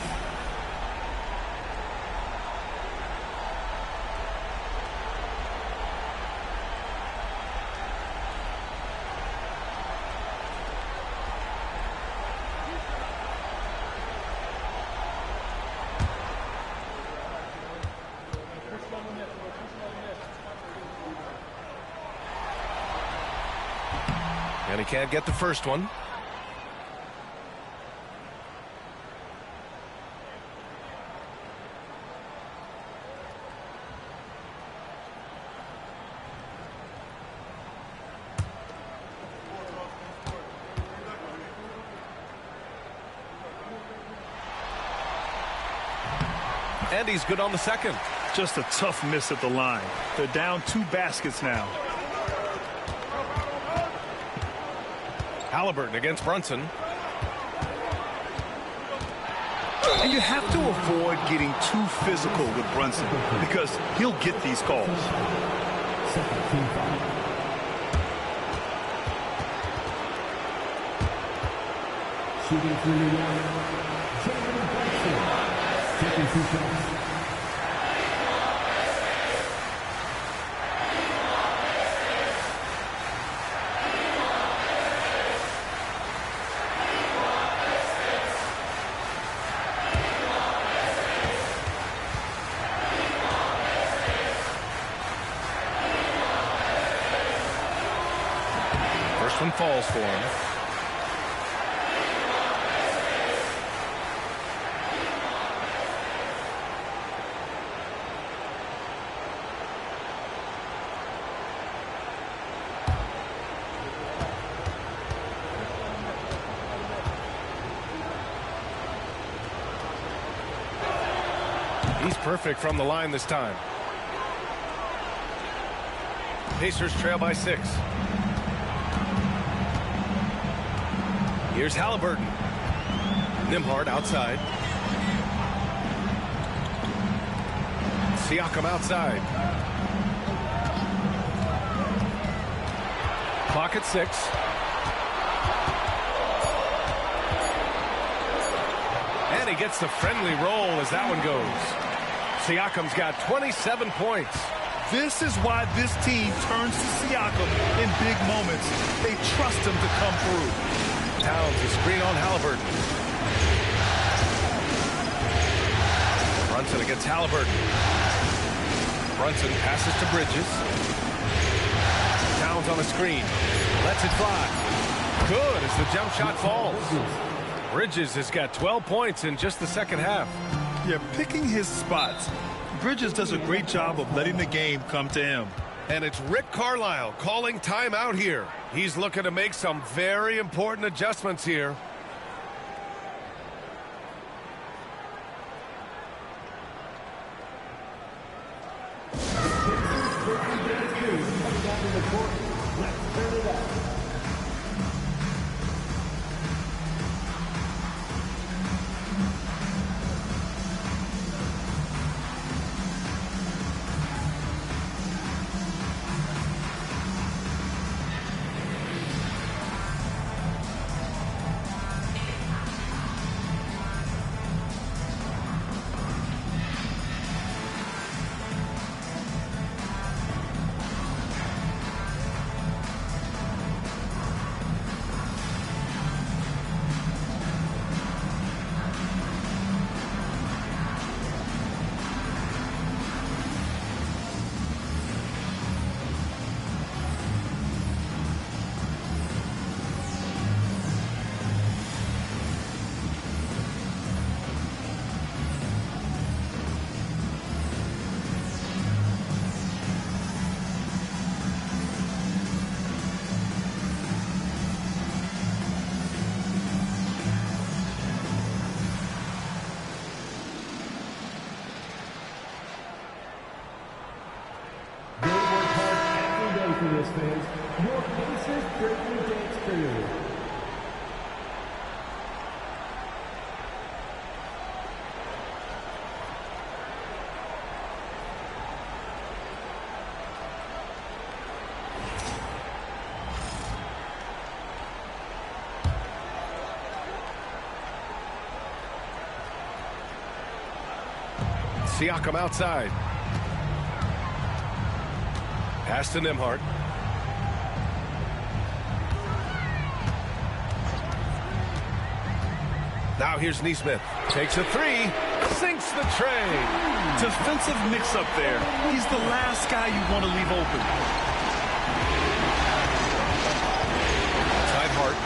And he can't get the first one. And he's good on the second. Just a tough miss at the line. They're down 2 baskets now. Halliburton against Brunson. And you have to avoid getting too physical with Brunson because he'll get these calls. Second team foul. Shooting through the line, Jalen Brunson. Second 2 shots. One falls for him. He's perfect from the line this time. Pacers trail by 6. Here's Halliburton. Nembhard outside. Siakam outside. Clock at 6. And he gets the friendly roll as that one goes. Siakam's got 27 points. This is why this team turns to Siakam in big moments. They trust him to come through. Towns, a screen on Halliburton. Brunson against Halliburton. Brunson passes to Bridges. Towns on the screen. Lets it fly. Good as the jump shot falls. Bridges has got 12 points in just the second half. Yeah, picking his spots. Bridges does a great job of letting the game come to him. And it's Rick Carlisle calling timeout here. He's looking to make some very important adjustments here. Fans, your Pacers Breaking Dance Crew. Siakam outside. Pass to Nembhard. Now here's Nesmith. Takes a three. Sinks the tray. Defensive mix-up there. He's the last guy you want to leave open. Outside Hart.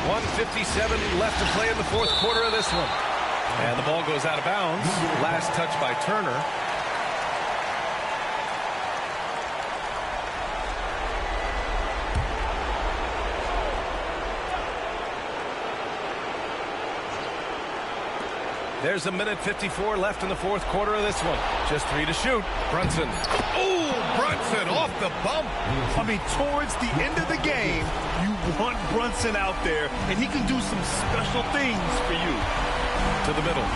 .157 left to play in the fourth quarter of this one. And the ball goes out of bounds. Last touch by Turner. There's a minute 54 left in the fourth quarter of this one. Just 3 to shoot. Brunson. Oh, Brunson off the bump. I mean, towards the end of the game, you want Brunson out there, and he can do some special things for you. To the middle.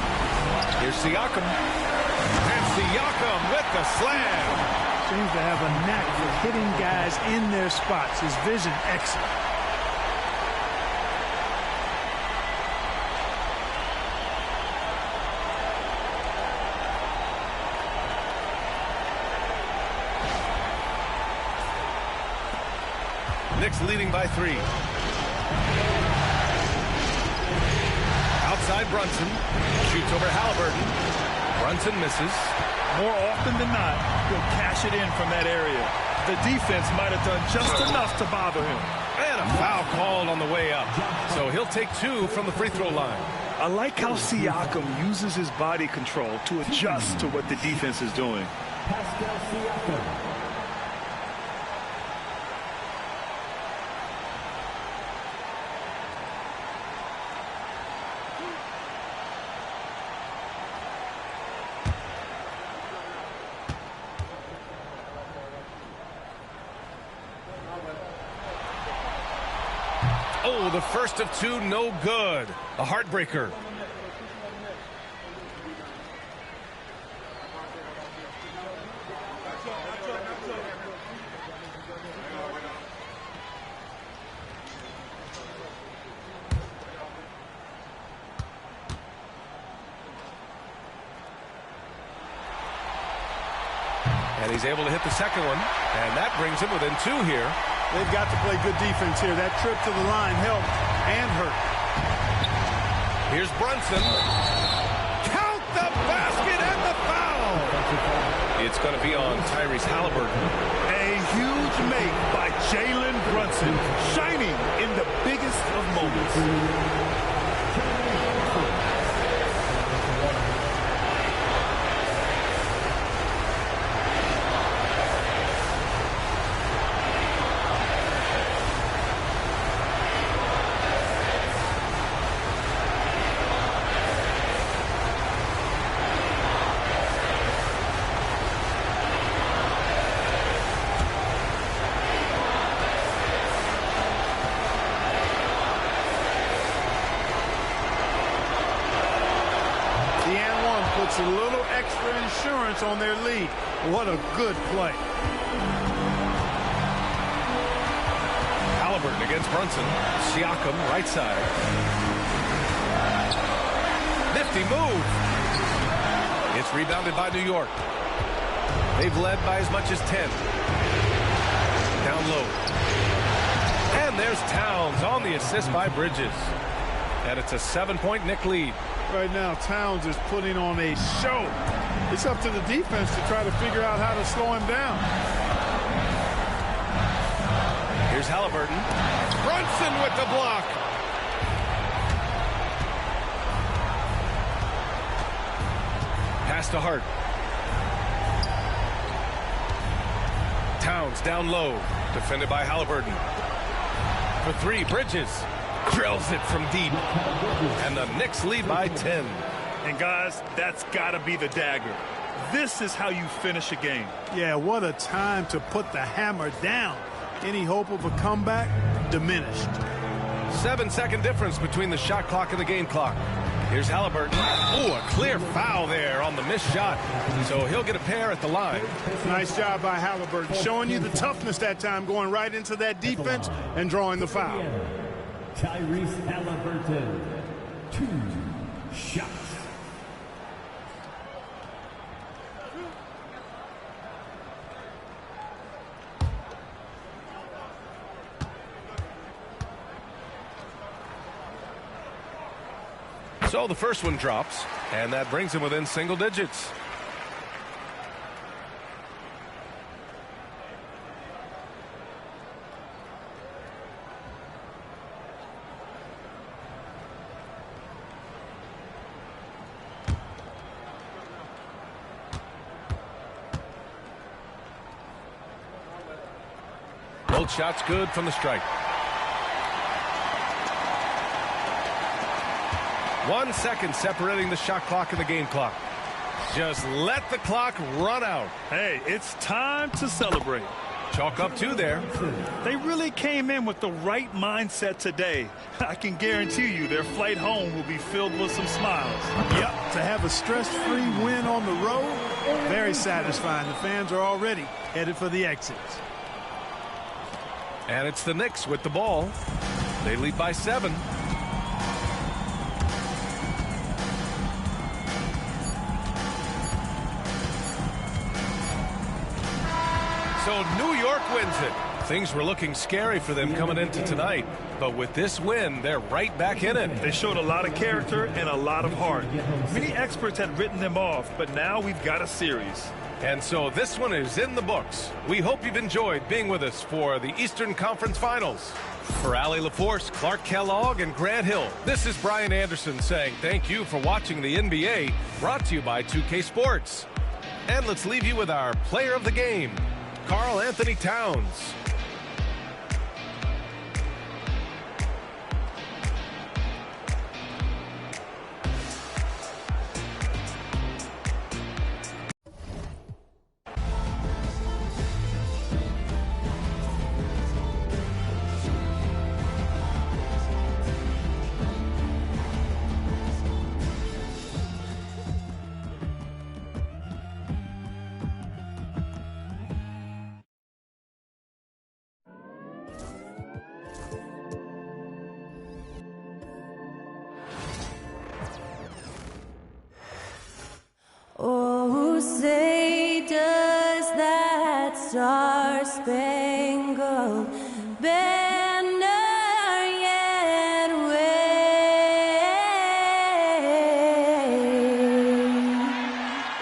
Here's Siakam. And Siakam with the slam. Seems to have a knack for hitting guys in their spots. His vision excellent. Knicks leading by 3. Outside Brunson. Shoots over Halliburton. Brunson misses. More often than not, he'll cash it in from that area. The defense might have done just enough to bother him. And a foul called on the way up. So he'll take 2 from the free throw line. I like how Siakam uses his body control to adjust to what the defense is doing. Pascal Siakam. Oh, the first of 2, no good. A heartbreaker. And he's able to hit the second one, and that brings him within 2 here. They've got to play good defense here. That trip to the line helped and hurt. Here's Brunson. Count the basket and the foul. It's going to be on Tyrese Halliburton. A huge make by Jalen Brunson, shining in the biggest of moments. Puts a little extra insurance on their lead. What a good play. Halliburton against Brunson. Siakam, right side. Nifty move. It's rebounded by New York. They've led by as much as 10. Down low. And there's Towns on the assist by Bridges. And it's a 7-point Knick lead. Right now, Towns is putting on a show. It's up to the defense to try to figure out how to slow him down. Here's Halliburton. Brunson with the block. Pass to Hart. Towns down low. Defended by Halliburton. For three, Bridges. Drills it from deep. And the Knicks lead by 10. And guys, that's got to be the dagger. This is how you finish a game. Yeah, what a time to put the hammer down. Any hope of a comeback? Diminished. 7-second difference between the shot clock and the game clock. Here's Halliburton. Ooh, a clear foul there on the missed shot. So he'll get a pair at the line. Nice job by Halliburton, showing you the toughness that time, going right into that defense and drawing the foul. Tyrese Halliburton, 2 shots. So the first one drops, and that brings him within single digits. Both shots good from the strike. 1 second separating the shot clock and the game clock. Just let the clock run out. Hey, it's time to celebrate. Chalk up 2 there. They really came in with the right mindset today. I can guarantee you their flight home will be filled with some smiles. Yep, to have a stress-free win on the road, very satisfying. The fans are already headed for the exits. And it's the Knicks with the ball. They lead by 7. So New York wins it. Things were looking scary for them coming into tonight. But with this win, they're right back in it. They showed a lot of character and a lot of heart. Many experts had written them off, but now we've got a series. And so this one is in the books. We hope you've enjoyed being with us for the Eastern Conference Finals. For Allie LaForce, Clark Kellogg, and Grant Hill, this is Brian Anderson saying thank you for watching the NBA, brought to you by 2K Sports. And let's leave you with our player of the game, Karl Anthony Towns. Oh, say does that star-spangled banner yet wave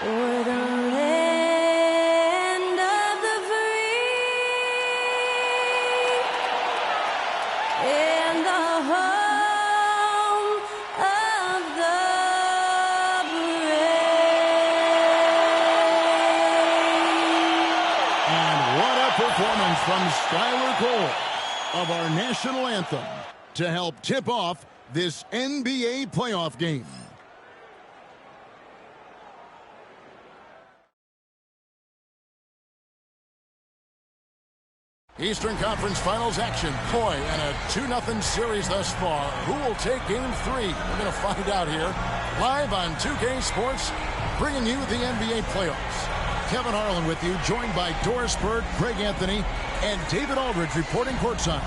o'er the land of the free and the home of the brave. And what a performance from Skylar Cole of our national anthem to help tip off this NBA playoff game. Eastern Conference Finals action. Boy, and a 2-0 series thus far. Who will take game 3? We're going to find out here. Live on 2K Sports, bringing you the NBA playoffs. Kevin Harlan with you, joined by Doris Bird, Craig Anthony, and David Aldridge reporting courtside.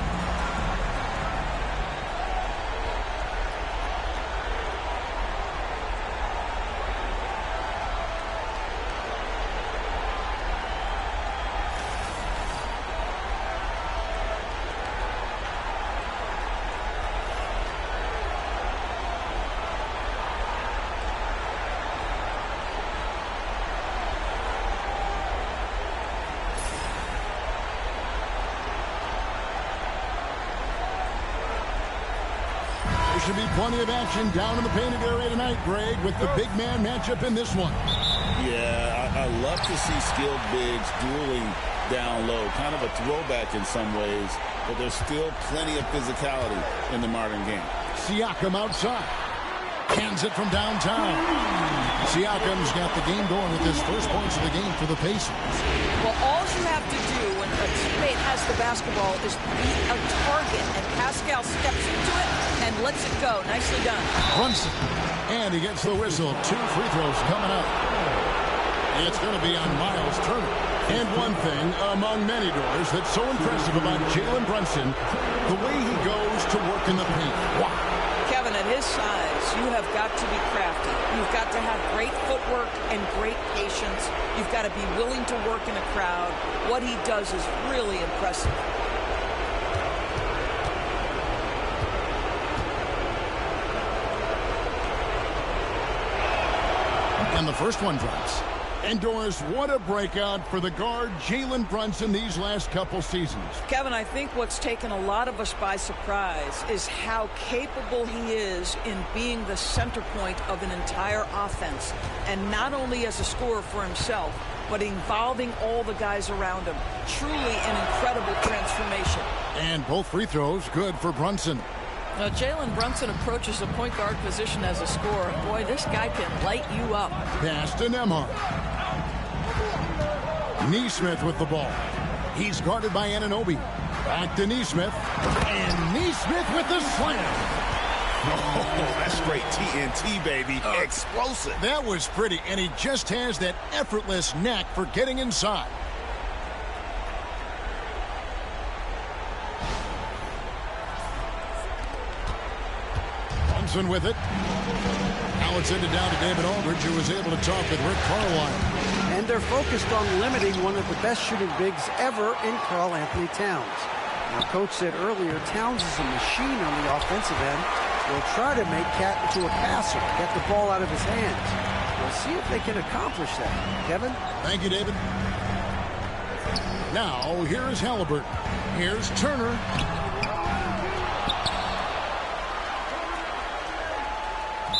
Should be plenty of action down in the painted area tonight, Greg, with the big man matchup in this one. Yeah, I love to see skilled bigs dueling down low. Kind of a throwback in some ways, but there's still plenty of physicality in the modern game. Siakam outside. Hands it from downtown. Siakam's got the game going with his first points of the game for the Pacers. Well, all you have to do when a teammate has the basketball is be a target, and Pascal steps into it and lets it go. Nicely done. Brunson. And he gets the whistle. 2 free throws coming up. It's going to be on Miles Turner. And one thing among many, Doors, that's so impressive about Jalen Brunson, the way he goes to work in the paint. Wow. Kevin, at his size, you have got to be crafty. You've got to have great footwork and great patience. You've got to be willing to work in a crowd. What he does is really impressive. And the first one drops. And Doris, what a breakout for the guard Jalen Brunson these last couple seasons. Kevin, I think what's taken a lot of us by surprise is how capable he is in being the center point of an entire offense. And not only as a scorer for himself, but involving all the guys around him. Truly an incredible transformation. And both free throws good for Brunson. Now, Jalen Brunson approaches the point guard position as a scorer. Boy, this guy can light you up. Pass to Nembhard. Nesmith with the ball. He's guarded by Anunoby. Back to Nesmith. And Nesmith with the slam. Oh, that's straight TNT, baby. Explosive. That was pretty, and he just has that effortless knack for getting inside. Brunson with it. Now it's ended down to David Aldridge, who was able to talk with Rick Carlisle. And they're focused on limiting one of the best shooting bigs ever in Karl Anthony Towns. Now, Coach said earlier, Towns is a machine on the offensive end. They'll try to make Cat into a passer, get the ball out of his hands. We'll see if they can accomplish that. Kevin? Thank you, David. Now, here is Halliburton. Here's Turner.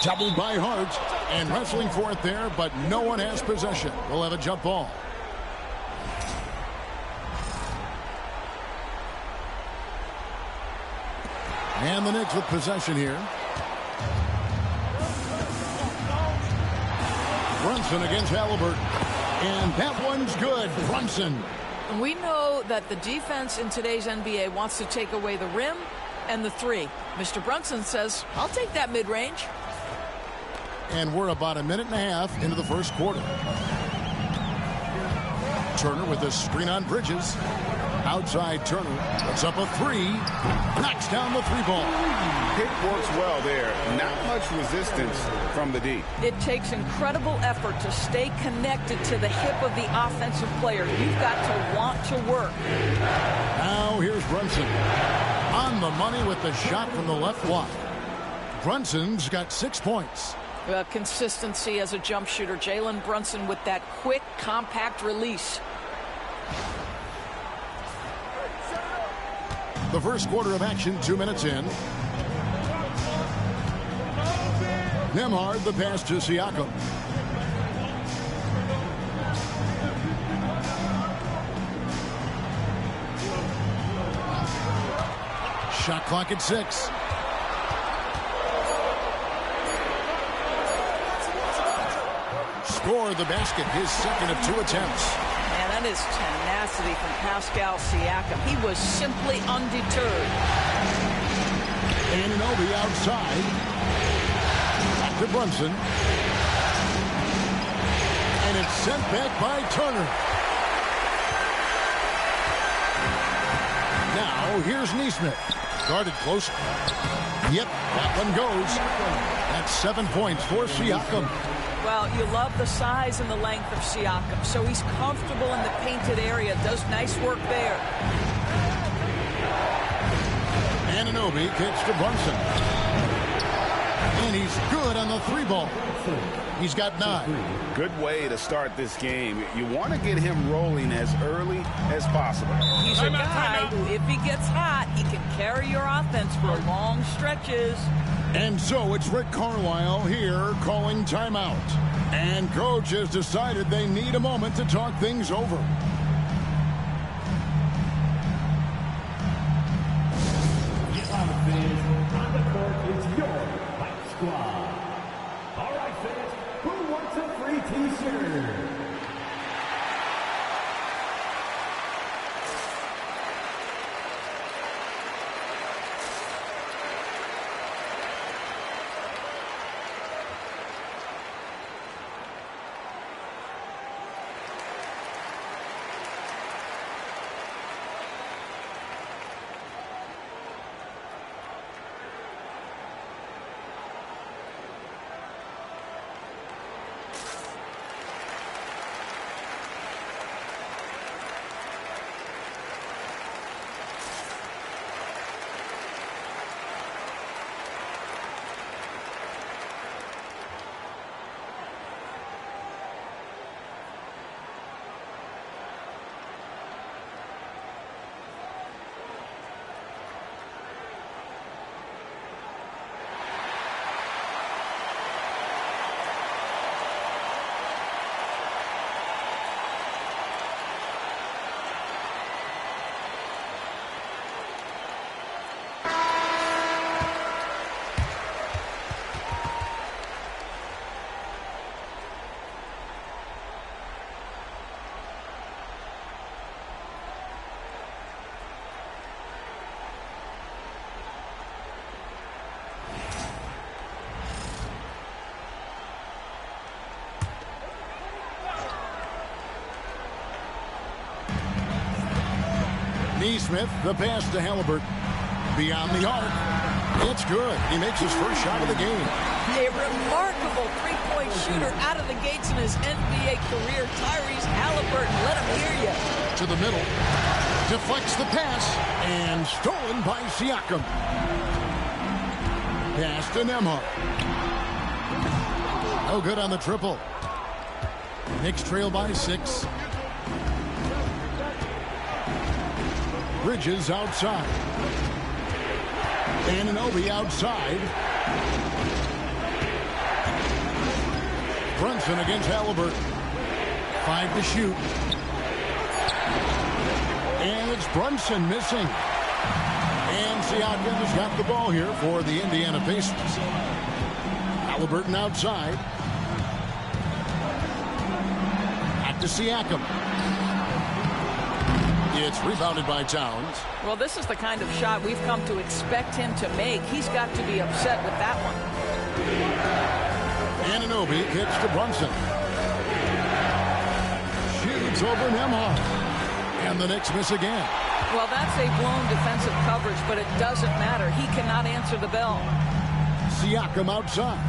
Doubled by Hart, and wrestling for it there, but no one has possession. We'll have a jump ball. And the Knicks with possession here. Brunson against Halliburton. And that one's good. Brunson. We know that the defense in today's NBA wants to take away the rim and the three. Mr. Brunson says, I'll take that mid-range. And we're about a minute and a half into the first quarter. Turner with a screen on Bridges. Outside Turner puts up a three. Knocks down the three ball. Pick works well there. Not much resistance from the D. It takes incredible effort to stay connected to the hip of the offensive player. You've got to want to work. Now here's Brunson. On the money with the shot from the left block. Brunson's got 6 points. Consistency as a jump shooter. Jalen Brunson with that quick, compact release. The first quarter of action, 2 minutes in. Nembhard, the pass to Siakam. Shot clock at 6. Scored the basket, his second of 2 attempts. Man, that is tenacity from Pascal Siakam. He was simply undeterred. Anunoby outside. Back to Brunson. And it's sent back by Turner. Now, here's Nesmith. Guarded close. Yep, that one goes. That's 7 points for Siakam. Well, you love the size and the length of Siakam. So he's comfortable in the painted area. Does nice work there. Anunoby kicks to Brunson. And he's good on the 3 ball. He's got 9. Good way to start this game. You want to get him rolling as early as possible. He's a guy who, if he gets hot, he can carry your offense for long stretches. And so it's Rick Carlisle here calling timeout. And coach has decided they need a moment to talk things over. On the court is your Hype Squad. All right, fans, who wants a free t-shirt? Nesmith, the pass to Halliburton. Beyond the arc. It's good. He makes his first shot of the game. A remarkable three-point shooter out of the gates in his NBA career. Tyrese Halliburton, let him hear you. To the middle. Deflects the pass. And stolen by Siakam. Pass to Nembhard. No good on the triple. Knicks trail by 6. Bridges outside. Anunoby outside. Brunson against Halliburton. 5 to shoot. And it's Brunson missing. And Siakam has got the ball here for the Indiana Pacers. Halliburton outside. Back to Siakam. It's rebounded by Towns. Well, this is the kind of shot we've come to expect him to make. He's got to be upset with that one. Anunoby kicks to Brunson. Shoots over Nembhard. And the Knicks miss again. Well, that's a blown defensive coverage, but it doesn't matter. He cannot answer the bell. Siakam outside.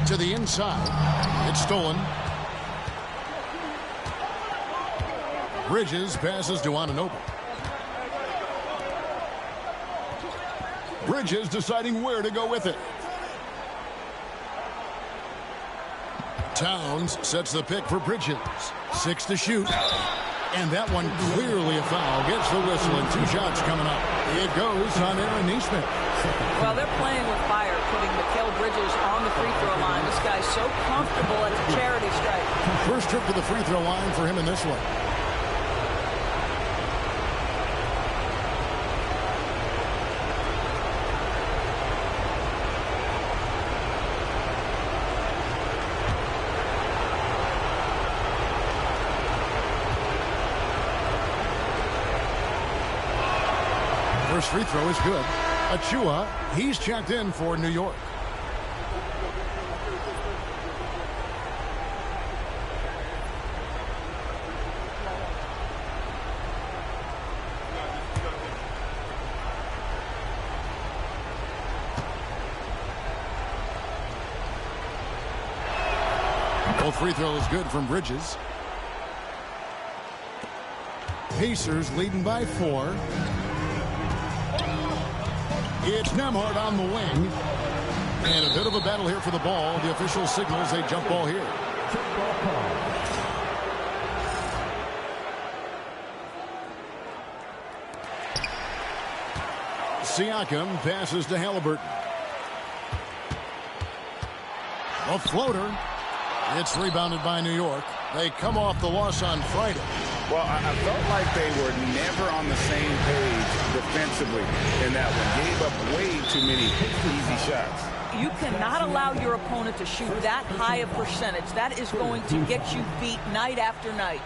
To the inside. It's stolen. Bridges passes to Anunoby. Bridges deciding where to go with it. Towns sets the pick for Bridges. 6 to shoot. And that one clearly a foul. Gets the whistle and 2 shots coming up. It goes on Aaron Nesmith. Well, they're playing with fire, putting Mikal Bridges on the free throw line. This guy's so comfortable at the charity stripe. First trip to the free throw line for him in this one. First free throw is good. Achua, he's checked in for New York. Both free throws good from Bridges. Pacers leading by 4. It's Nembhard on the wing. And a bit of a battle here for the ball. The official signals a jump ball here. Siakam passes to Halliburton. A floater. It's rebounded by New York. They come off the loss on Friday. Well, I felt like they were never on the same page defensively in that one. Gave up way too many easy shots. You cannot allow your opponent to shoot that high a percentage. That is going to get you beat night after night.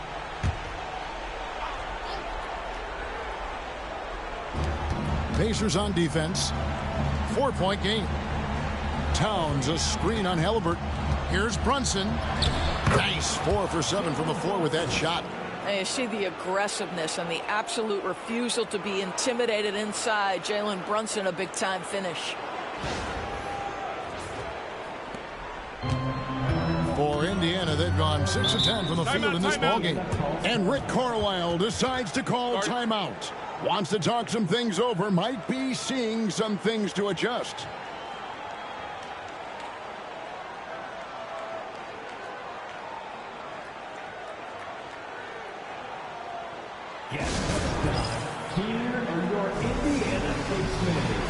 Pacers on defense. 4-point game. Towns a screen on Halliburton. Here's Brunson. Nice 4 for 7 from the floor with that shot. And you see the aggressiveness and the absolute refusal to be intimidated inside. Jalen Brunson, a big-time finish. For Indiana, they've gone 6 of 10 from the field in this ballgame. And Rick Carlisle decides to call timeout. Wants to talk some things over. Might be seeing some things to adjust. Yes, here are your Indiana Pacers.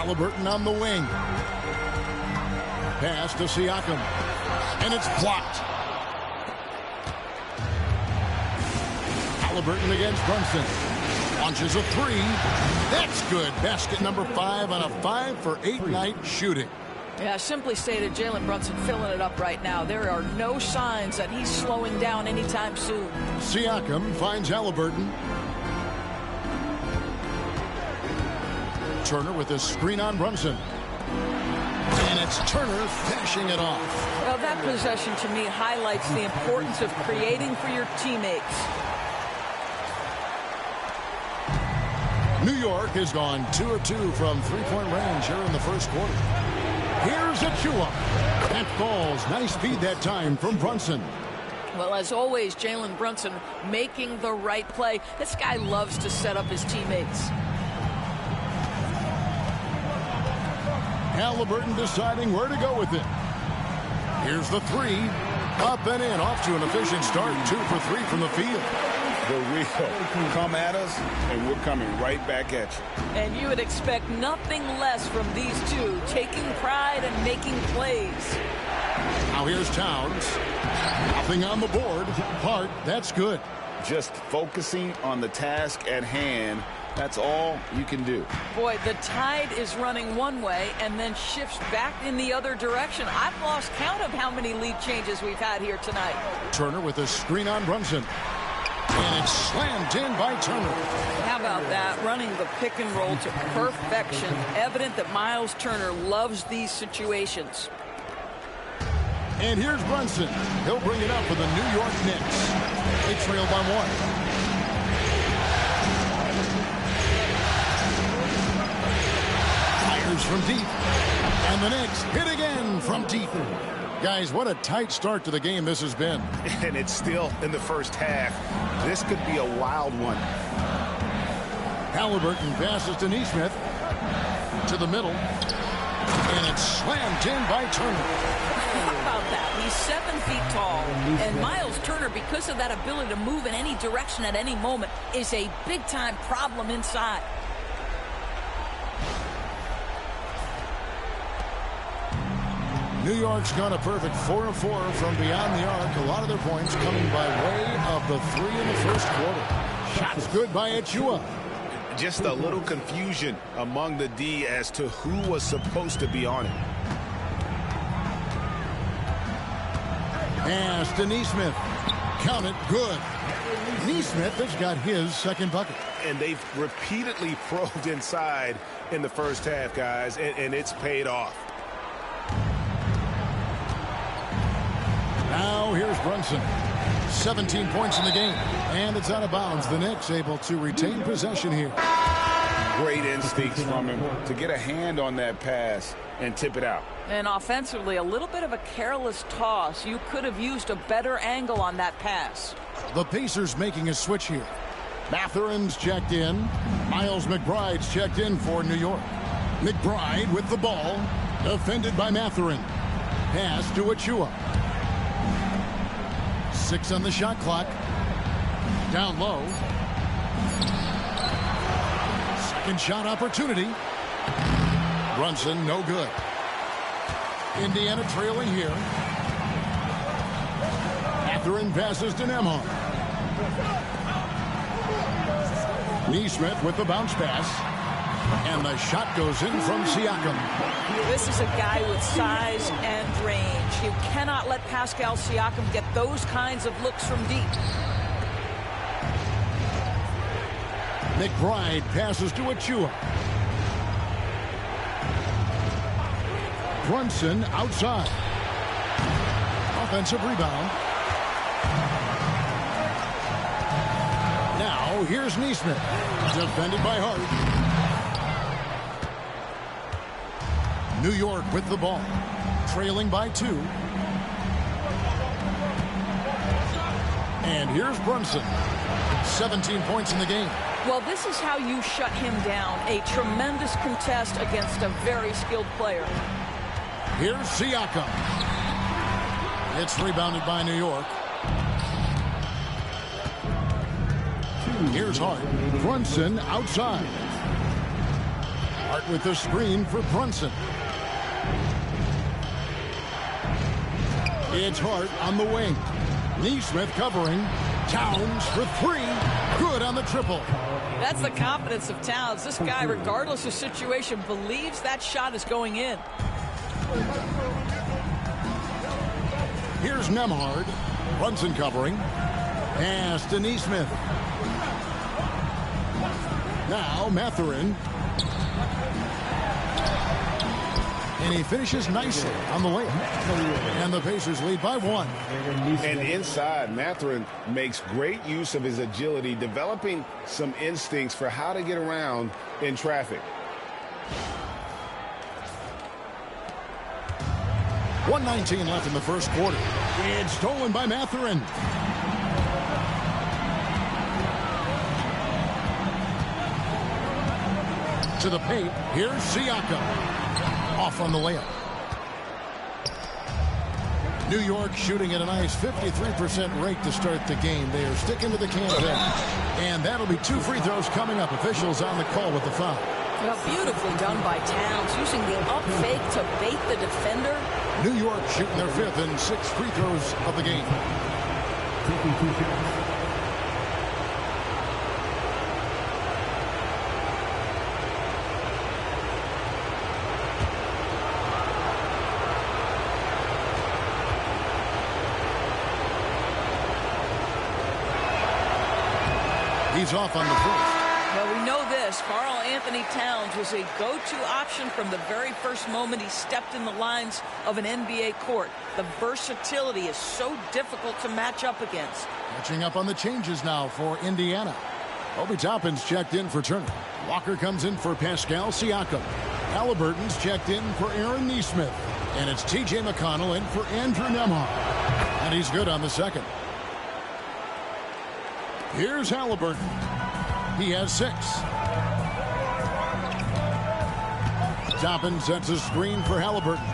Halliburton on the wing. Pass to Siakam. And it's blocked. Halliburton against Brunson. Launches a three. That's good. Basket number 5 on a 5-for-8 night shooting. Yeah, simply stated, Jalen Brunson filling it up right now. There are no signs that he's slowing down anytime soon. Siakam finds Halliburton. Turner with a screen on Brunson. And it's Turner finishing it off. Well, that possession to me highlights the importance of creating for your teammates. New York has gone 2 of 2 from three-point range here in the first quarter. Here's Achua. That falls. Nice feed that time from Brunson. Well, as always, Jalen Brunson making the right play. This guy loves to set up his teammates. Halliburton deciding where to go with it. Here's the three. Up and in. Off to an efficient start. 2 for 3 from the field. The real come at us, and we're coming right back at you. And you would expect nothing less from these two, taking pride and making plays. Now here's Towns. Nothing on the board. Hart, that's good. Just focusing on the task at hand. That's all you can do. Boy, the tide is running one way and then shifts back in the other direction. I've lost count of how many lead changes we've had here tonight. Turner with a screen on Brunson. And it's slammed in by Turner. How about that? Running the pick and roll to perfection. Evident that Miles Turner loves these situations. And here's Brunson. He'll bring it up for the New York Knicks. They trail by 1. Fires from deep. And the Knicks hit again from deep. Guys, what a tight start to the game this has been. And it's still in the first half. This could be a wild one. Halliburton passes to Nesmith. To the middle. And it's slammed in by Turner. How about that? He's 7 feet tall. And Miles Turner, because of that ability to move in any direction at any moment, is a big-time problem inside. New York's gone a perfect 4 of 4 from beyond the arc. A lot of their points coming by way of the 3 in the first quarter. Shots good by Achua. Just a little confusion among the D as to who was supposed to be on it. Pass to Nesmith. Count it, good. Nesmith has got his second bucket. And they've repeatedly probed inside in the first half, guys, and it's paid off. Now here's Brunson. 17 points in the game. And it's out of bounds. The Knicks able to retain possession here. Great instincts from him to get a hand on that pass and tip it out. And offensively, a little bit of a careless toss. You could have used a better angle on that pass. The Pacers making a switch here. Mathurin's checked in. Miles McBride's checked in for New York. McBride with the ball. Defended by Mathurin. Pass to Achua. 6 on the shot clock. Down low. Second shot opportunity. Brunson, no good. Indiana trailing here. Mathurin passes to Nembhard. Nesmith with the bounce pass. And the shot goes in from Siakam. This is a guy with size and range. You cannot let Pascal Siakam get those kinds of looks from deep. McBride passes to Achua. Brunson outside. Offensive rebound. Now here's Nesmith. Defended by Hart. New York with the ball. Trailing by 2. And here's Brunson. 17 points in the game. Well, this is how you shut him down. A tremendous contest against a very skilled player. Here's Siakam. It's rebounded by New York. Here's Hart. Brunson outside. Hart with the screen for Brunson. It's Hart on the wing. Neesmith covering. Towns for three. Good on the triple. That's the confidence of Towns. This guy, regardless of situation, believes that shot is going in. Here's Nemhard. Brunson covering. Pass to Neesmith. Now Mathurin. And he finishes nicely on the layup. And the Pacers lead by 1. And inside, Mathurin makes great use of his agility, developing some instincts for how to get around in traffic. 1:19 left in the first quarter. It's stolen by Mathurin. To the paint. Here's Siakam. Off on the layup. New York shooting at a nice 53% rate to start the game. They are sticking to the campaign. And that'll be 2 free throws coming up. Officials on the call with the foul. Well, beautifully done by Towns, using the up fake to bait the defender. New York shooting their 5th and 6th free throws of the game. He's off on the first. Well, we know this. Karl Anthony Towns was a go-to option from the very first moment he stepped in the lines of an NBA court. The versatility is so difficult to match up against. Catching up on the changes now for Indiana. Obi Toppin's checked in for Turner. Walker comes in for Pascal Siakam. Halliburton's checked in for Aaron Neesmith. And it's T.J. McConnell in for Andrew Nemhard. And he's good on the second. Here's Halliburton. He has 6. Toppin sets a screen for Halliburton.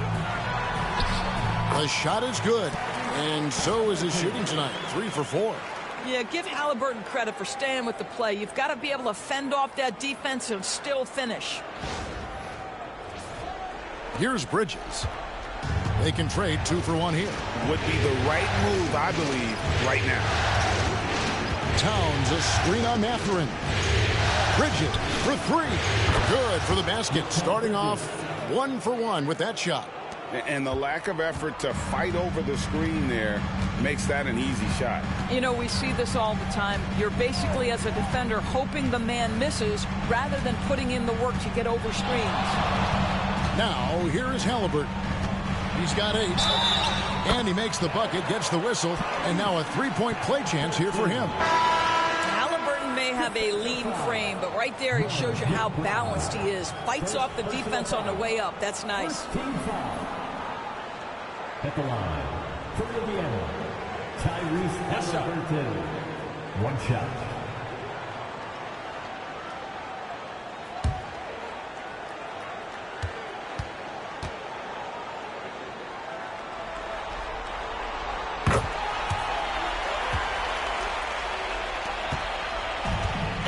The shot is good. And so is his shooting tonight. 3 for 4. Yeah, give Halliburton credit for staying with the play. You've got to be able to fend off that defense and still finish. Here's Bridges. They can trade 2 for 1 here. Would be the right move, I believe, right now. Towns, a screen on Mathurin. Bridges for 3. Good for the basket. Starting off 1 for 1 with that shot. And the lack of effort to fight over the screen there makes that an easy shot. You know, we see this all the time. You're basically, as a defender, hoping the man misses rather than putting in the work to get over screens. Now, here is Halliburton. He's got 8. And he makes the bucket, gets the whistle, and now a 3-point play chance here for him. Halliburton may have a lean frame, but right there it shows you how balanced he is. Fights off the defense on the way up. That's nice. At the line, for Indiana, Tyrese Halliburton. 1 shot.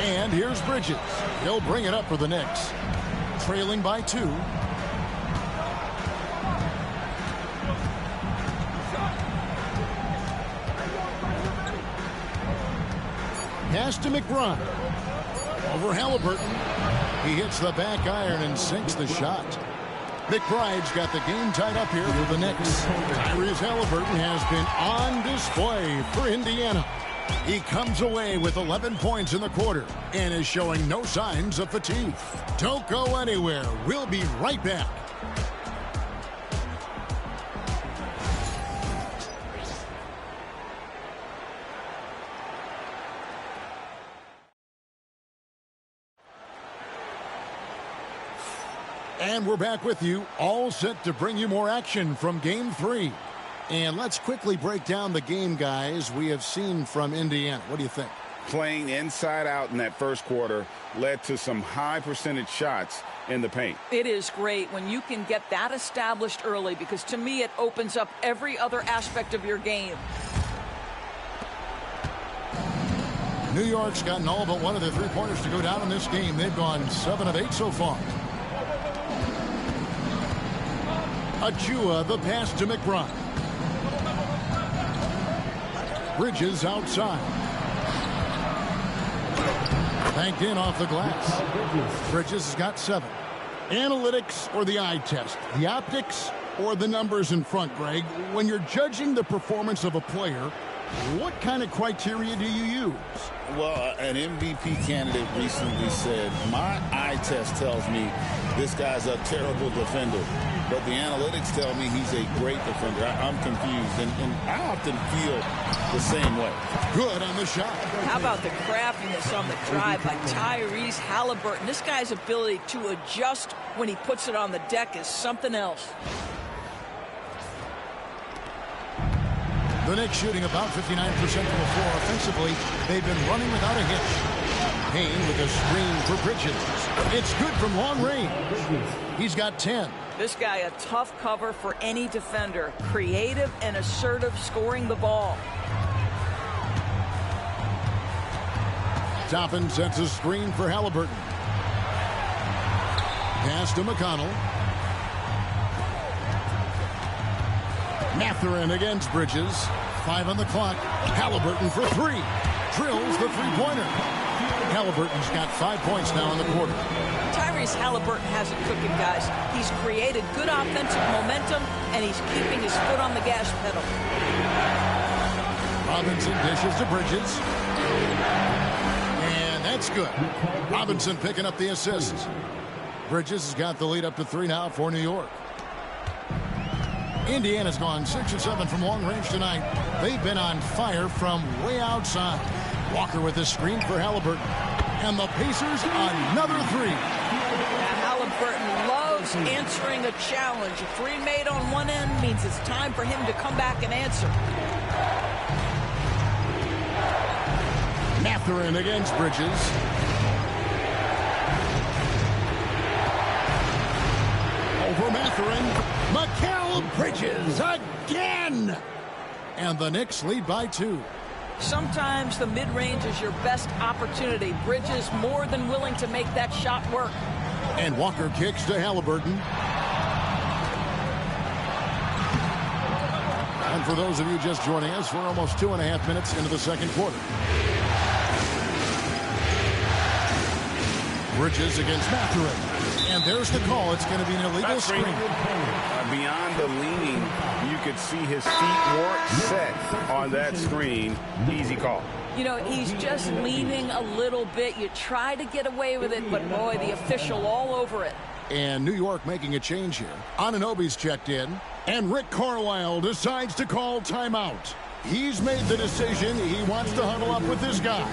And here's Bridges. He'll bring it up for the Knicks. Trailing by 2. Pass to McBride. Over Halliburton. He hits the back iron and sinks the shot. McBride's got the game tied up here for the Knicks. Tyrese Halliburton has been on display for Indiana. He comes away with 11 points in the quarter and is showing no signs of fatigue. Don't go anywhere. We'll be right back. And we're back with you, all set to bring you more action from Game 3. And let's quickly break down the game, guys, we have seen from Indiana. What do you think? Playing inside out in that first quarter led to some high percentage shots in the paint. It is great when you can get that established early, because to me it opens up every other aspect of your game. New York's gotten all but one of their 3-pointers to go down in this game. They've gone 7 of 8 so far. Achua, the pass to McBride. Bridges outside. Banked in off the glass. Bridges has got 7. Analytics or the eye test? The optics or the numbers in front, Greg? When you're judging the performance of a player, what kind of criteria do you use? Well, an MVP candidate recently said, my eye test tells me this guy's a terrible defender, but the analytics tell me he's a great defender. I'm confused, and I often feel the same way. Good on the shot. How about the craftiness on the drive by Tyrese Halliburton? This guy's ability to adjust when he puts it on the deck is something else. The Knicks shooting about 59% from the floor offensively. They've been running without a hitch. Payne with a screen for Bridges. It's good from long range. He's got 10. This guy a tough cover for any defender. Creative and assertive scoring the ball. Toppin sets a screen for Halliburton. Pass to McConnell. Mathurin against Bridges. 5 on the clock. Halliburton for 3. Drills the three-pointer. Halliburton's got 5 points now in the quarter. Tyrese Halliburton has it cooking, guys. He's created good offensive momentum, and he's keeping his foot on the gas pedal. Robinson dishes to Bridges. And that's good. Robinson picking up the assist. Bridges has got the lead up to 3 now for New York. Indiana's gone 6 of 7 from long range tonight. They've been on fire from way outside. Walker with a screen for Halliburton. And the Pacers another 3. Now, Halliburton loves answering a challenge. A 3 made on one end means it's time for him to come back and answer. Mathurin against Bridges. Over Mathurin. Mikal Bridges again. And the Knicks lead by 2. Sometimes the mid-range is your best opportunity. Bridges more than willing to make that shot work. And Walker kicks to Halliburton. And for those of you just joining us, we're almost 2.5 minutes into the second quarter. Bridges against Mathurin. And there's the call. It's going to be an illegal screen. Beyond the leaning, you could see his feet weren't set on that screen. Easy call. You know, he's just leaning a little bit. You try to get away with it, but boy, the official all over it. And New York making a change here. Anunoby's checked in. And Rick Carlisle decides to call timeout. He's made the decision. He wants to huddle up with this guy.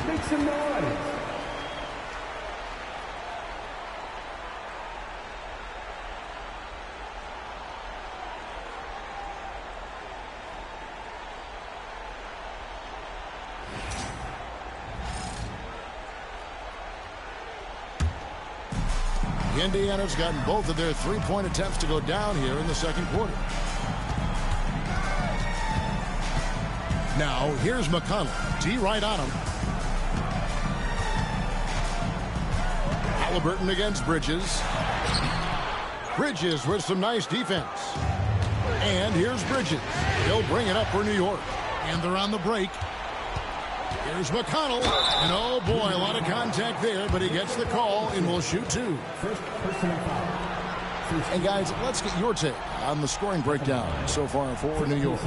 Make some noise. Indiana's gotten both of their three-point attempts to go down here in the second quarter. Now, here's McConnell. D right on him. Halliburton against Bridges. Bridges with some nice defense. And here's Bridges. He'll bring it up for New York. And they're on the break. Here's McConnell. And oh boy, a lot of contact there, but he gets the call and will shoot two. And guys, let's get your take on the scoring breakdown so far for New York.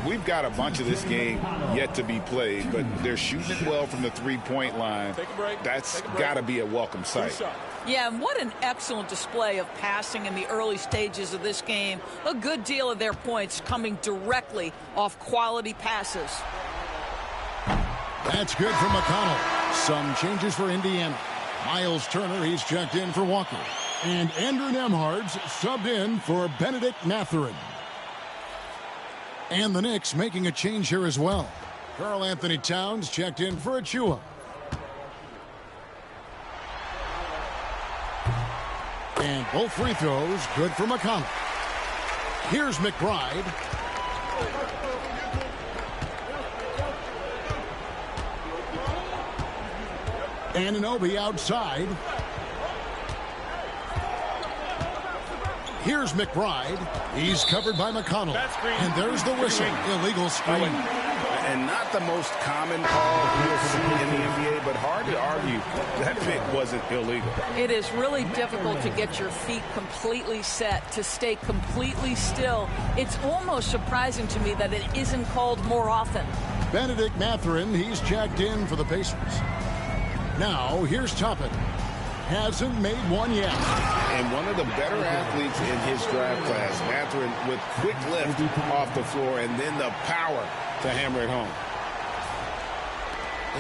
We've got a bunch of this game yet to be played, but they're shooting it well from the three-point line. That's got to be a welcome sight. Yeah, and what an excellent display of passing in the early stages of this game. A good deal of their points coming directly off quality passes. That's good from McConnell. Some changes for Indiana. Miles Turner, he's checked in for Walker. And Andrew Nembhard's subbed in for Benedict Mathurin. And the Knicks making a change here as well. Karl Anthony Towns checked in for Achua. And both free throws good for McConnell. Here's McBride. Anunoby outside. Here's McBride. He's covered by McConnell. And there's the whistle. Illegal screen. And not the most common call you'll see in the NBA, but hard to argue that pick wasn't illegal. It is really difficult to get your feet completely set, to stay completely still. It's almost surprising to me that it isn't called more often. Benedict Mathurin, he's checked in for the Pacers. Now, here's Toppin. Hasn't made one yet. And one of the better athletes in his draft class, Mathurin, with quick lift off the floor and then the power to hammer it home.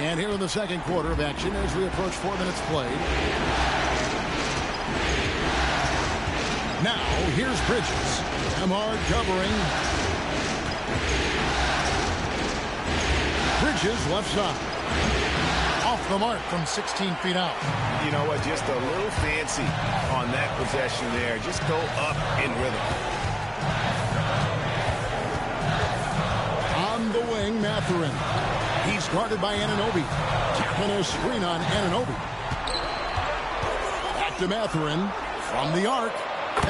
And here in the second quarter of action as we approach 4 minutes played. Now, here's Bridges. Nembhard covering. Bridges left side. Off the mark from 16 feet out. You know what? Just a little fancy on that possession there. Just go up in rhythm. On the wing, Mathurin. He's guarded by Anunoby. Tapping a screen on Anunoby. Back to Mathurin. From the arc.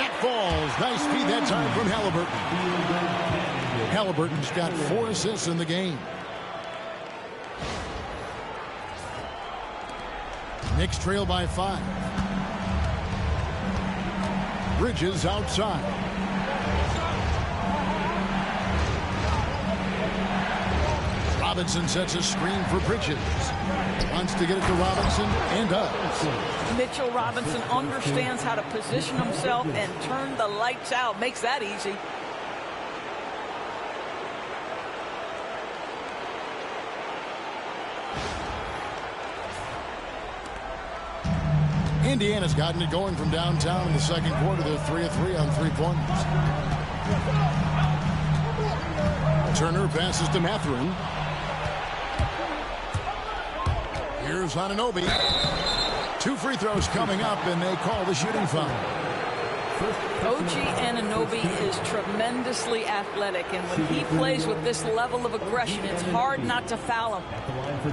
That falls. Nice feed that time from Halliburton. Halliburton's got 4 assists in the game. Knicks trail by 5. Bridges outside. Robinson sets a screen for Bridges. Wants to get it to Robinson and does. Mitchell Robinson understands how to position himself and turn the lights out. Makes that easy. Indiana's gotten it going from downtown in the second quarter. They're 3 of 3 on 3-pointers. Turner passes to Mathurin. Here's Anunoby. 2 free throws coming up, and they call the shooting foul. OG Anunoby is tremendously athletic, and when he plays with this level of aggression, it's hard not to foul him.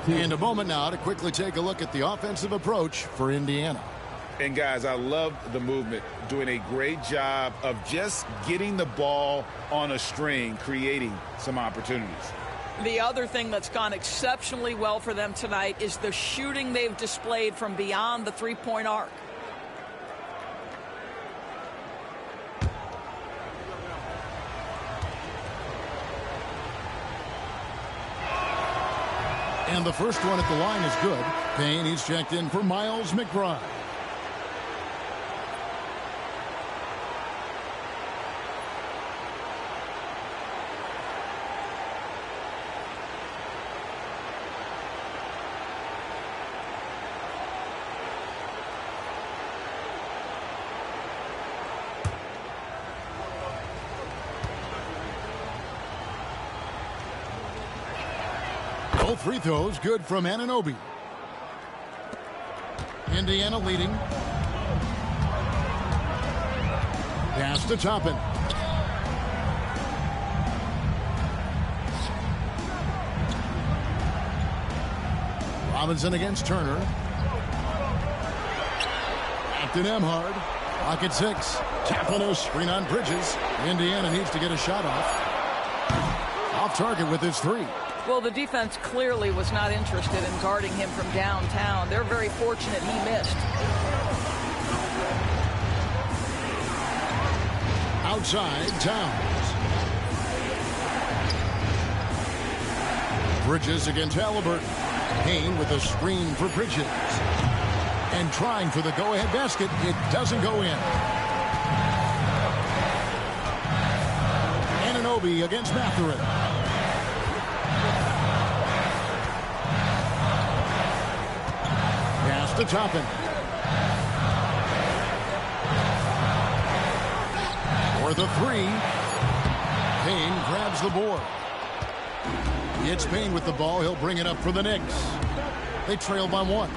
And a moment now to quickly take a look at the offensive approach for Indiana. And guys, I love the movement, doing a great job of just getting the ball on a string, creating some opportunities. The other thing that's gone exceptionally well for them tonight is the shooting they've displayed from beyond the three-point arc. And the first one at the line is good. Payne, he's checked in for Miles McBride. Both free throws good from Anunoby. Indiana leading. Pass to Toppin. Robinson against Turner. Back to Nembhard. Pocket 6. Tapping a screen on Bridges. Indiana needs to get a shot off. Off target with his 3. Well, the defense clearly was not interested in guarding him from downtown. They're very fortunate he missed. Outside, Towns. Bridges against Halliburton. Payne with a screen for Bridges. And trying for the go-ahead basket. It doesn't go in. Anunoby against Mathurin. Pass to Toppin. For the 3. Payne grabs the board. It's Payne with the ball. He'll bring it up for the Knicks. They trail by 1.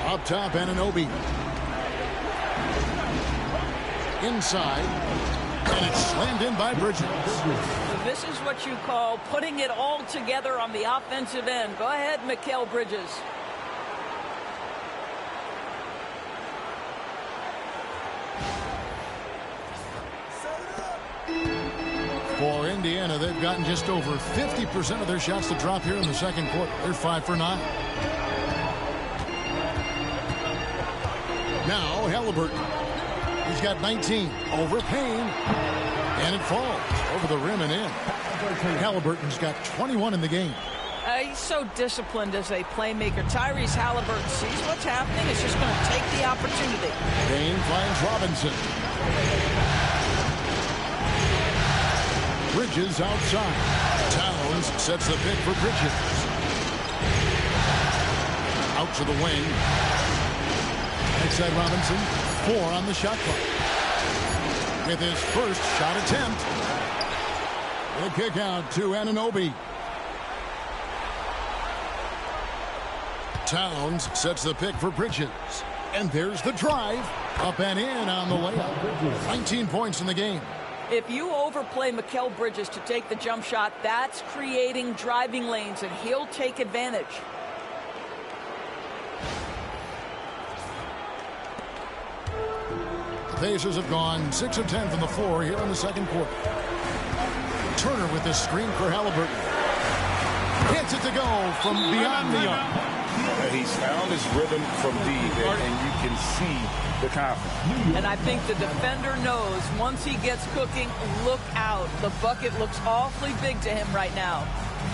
Up top, Anunoby. Inside. And it's slammed in by Bridges. This is what you call putting it all together on the offensive end. Go ahead, Mikal Bridges. For Indiana, they've gotten just over 50% of their shots to drop here in the second quarter. They're 5 for 9. Now Halliburton. He's got 19 over Payne. And it falls over the rim and in. Halliburton's got 21 in the game. He's so disciplined as a playmaker. Tyrese Halliburton sees what's happening. He's just going to take the opportunity. Payne finds Robinson. Bridges outside. Towns sets the pick for Bridges. Out to the wing. Outside Robinson. 4 on the shot clock. With his first shot attempt. The kick out to Anunoby. Towns sets the pick for Bridges. And there's the drive. Up and in on the layup. 19 points in the game. If you overplay Mikal Bridges to take the jump shot, that's creating driving lanes, and he'll take advantage. The Pacers have gone 6 of 10 from the floor here in the second quarter. Turner with the screen for Halliburton. Hits it to go from beyond the arc. He's found his rhythm from deep, and you can see the confidence. And I think the defender knows once he gets cooking, look out. The bucket looks awfully big to him right now.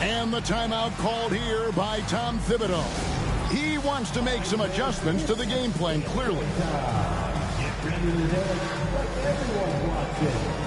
And the timeout called here by Tom Thibodeau. He wants to make some adjustments to the game plan, clearly. Get ready to dance like everyone watching.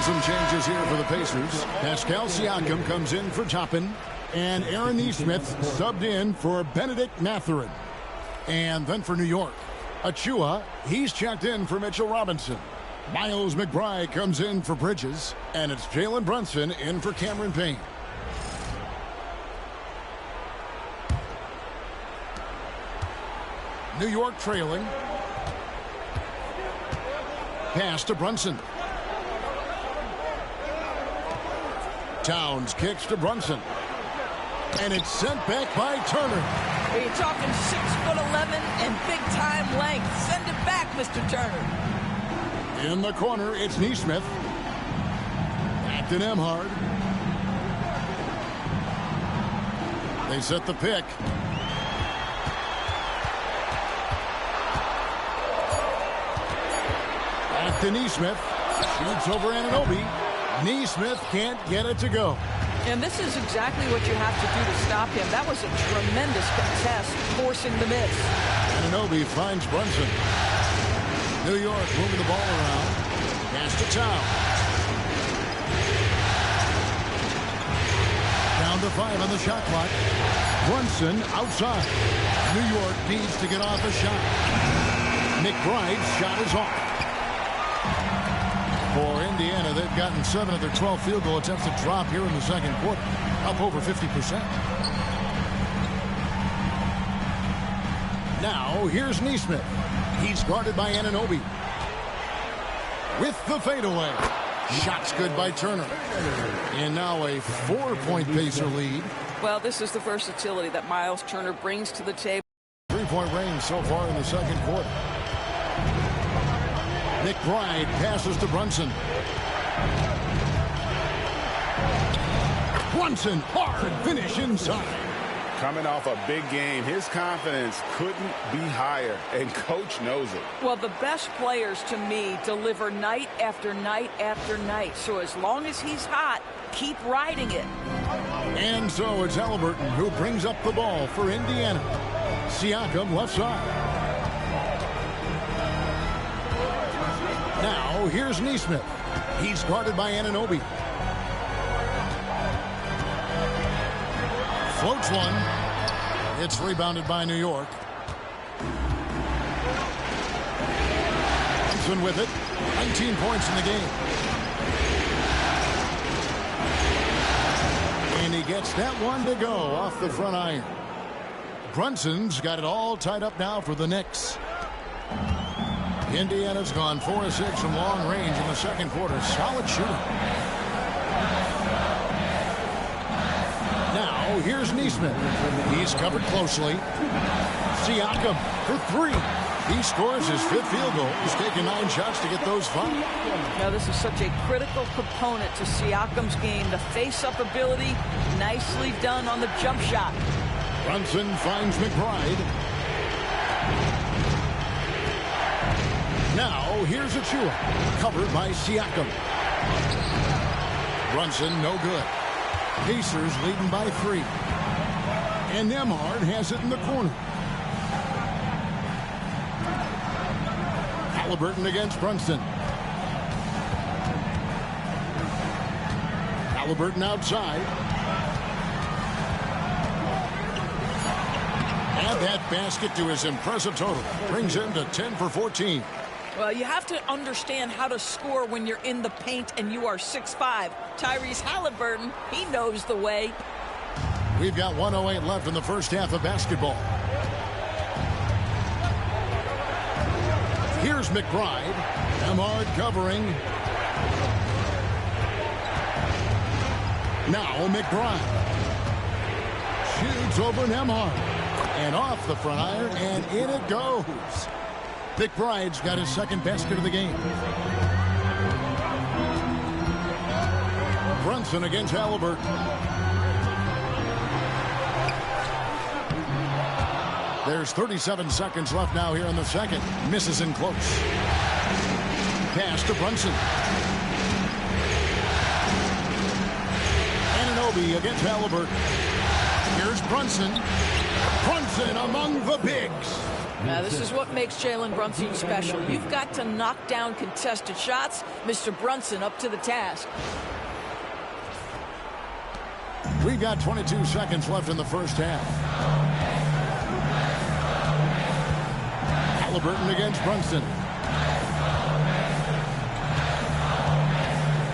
Some changes here for the Pacers. Pascal Siakam comes in for Toppin, and Aaron Nesmith subbed in for Benedict Mathurin. And then for New York, Achua, he's checked in for Mitchell Robinson. Miles McBride comes in for Bridges, and it's Jalen Brunson in for Cameron Payne. New York trailing. Pass to Brunson. Towns kicks to Brunson. And it's sent back by Turner. You're talking 6'11" and big-time length. Send it back, Mr. Turner. In the corner, it's Nesmith. Back to Nembhard. They set the pick. Back to Neesmith. Shoots over Anunoby. Neesmith can't get it to go. And this is exactly what you have to do to stop him. That was a tremendous contest, forcing the miss. Anunoby finds Brunson. New York moving the ball around. Pass to Tau. Down to 5 on the shot clock. Brunson outside. New York needs to get off a shot. McBride's shot is off. For Indiana, they've gotten 7 of their 12 field goal attempts to drop here in the second quarter, up over 50%. Now, here's Neesmith. He's guarded by Anunoby. With the fadeaway. Shot's good by Turner. And now a 4-point Pacer lead. Well, this is the versatility that Miles Turner brings to the table. 3-point range so far in the second quarter. McBride passes to Brunson. Brunson, hard finish inside. Coming off a big game, his confidence couldn't be higher, and coach knows it. Well, the best players to me deliver night after night after night. So as long as he's hot, keep riding it. And so it's Halliburton who brings up the ball for Indiana. Siakam left side. Now, here's Neesmith. He's guarded by Anunoby. Floats one. It's rebounded by New York. Brunson with it. 19 points in the game. And he gets that one to go off the front iron. Brunson's got it all tied up now for the Knicks. Indiana's gone 4 of 6 from long range in the second quarter. Solid shooting. Now, here's Neesmith. He's covered closely. Siakam for 3. He scores his 5th field goal. He's taken 9 shots to get those 5. Now, this is such a critical component to Siakam's game. The face-up ability, nicely done on the jump shot. Brunson finds McBride. Now, here's Achua, covered by Siakam. Brunson, no good. Pacers leading by 3. And Nembhard has it in the corner. Halliburton against Brunson. Halliburton outside. Add that basket to his impressive total. Brings him to 10 for 14. Well, you have to understand how to score when you're in the paint and you are 6'5". Tyrese Halliburton, he knows the way. We've got 1:08 left in the first half of basketball. Here's McBride. Nembhard covering. Now McBride. Shoots over Nembhard. And off the front iron, and in it goes. McBride's got his second basket of the game. Brunson against Halliburton. There's 37 seconds left now here in the second. Misses in close. Pass to Brunson. Anunoby against Halliburton. Here's Brunson. Brunson among the bigs. Now, this is what makes Jalen Brunson special. You've got to knock down contested shots. Mr. Brunson up to the task. We've got 22 seconds left in the first half. Halliburton against Brunson.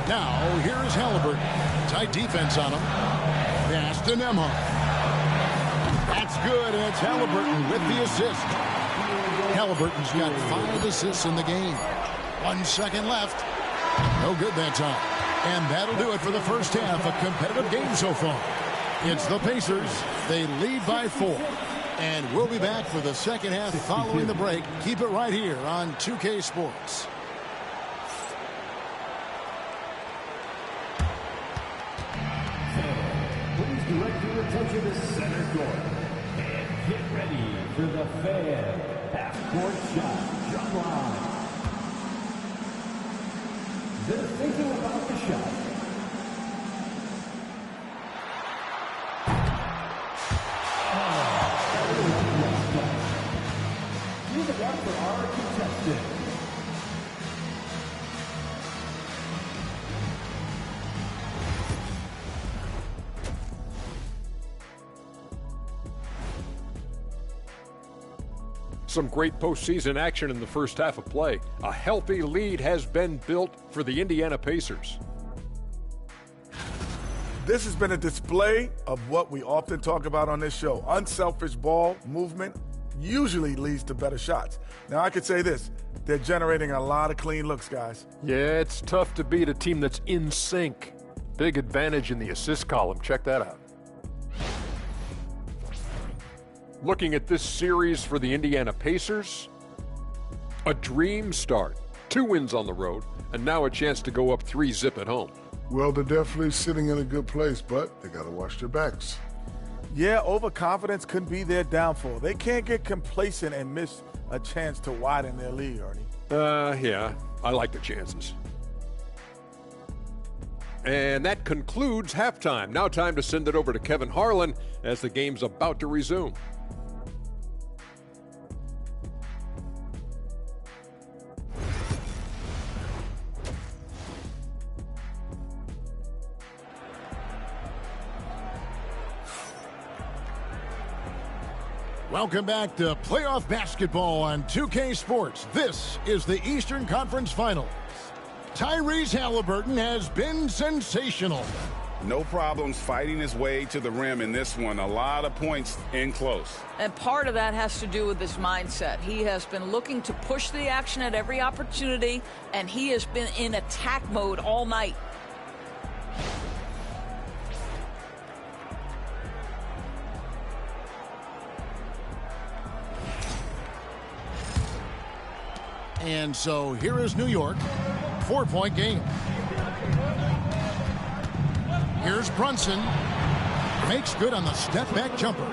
Now, here's Halliburton. Tight defense on him. Pass to Nembhard. That's good, and it's Halliburton with the assist. Halliburton's got 5 assists in the game. 1 second left. No good that time. And that'll do it for the first half. A competitive game so far. It's the Pacers. They lead by 4. And we'll be back for the second half following the break. Keep it right here on 2K Sports. Please direct your attention to the center court. And get ready for the fan half-court shot drum line. They're thinking about the shot. Give it up for our contestant. Some great postseason action in the first half of play. A healthy lead has been built for the Indiana Pacers. This has been a display of what we often talk about on this show. Unselfish ball movement usually leads to better shots. Now, I could say this. They're generating a lot of clean looks, guys. Yeah, it's tough to beat a team that's in sync. Big advantage in the assist column. Check that out. Looking at this series for the Indiana Pacers, a dream start. 2 wins on the road, and now a chance to go up 3-0 at home. Well, they're definitely sitting in a good place, but they got to watch their backs. Yeah, overconfidence could be their downfall. They can't get complacent and miss a chance to widen their lead, Ernie. Yeah, I like the chances. And that concludes halftime. Now time to send it over to Kevin Harlan as the game's about to resume. Welcome back to playoff basketball on 2K Sports. This is the Eastern Conference Finals. Tyrese Halliburton has been sensational. No problems fighting his way to the rim in this one. A lot of points in close. And part of that has to do with his mindset. He has been looking to push the action at every opportunity, and he has been in attack mode all night. And so here is New York. 4-point game. Here's Brunson. Makes good on the step-back jumper.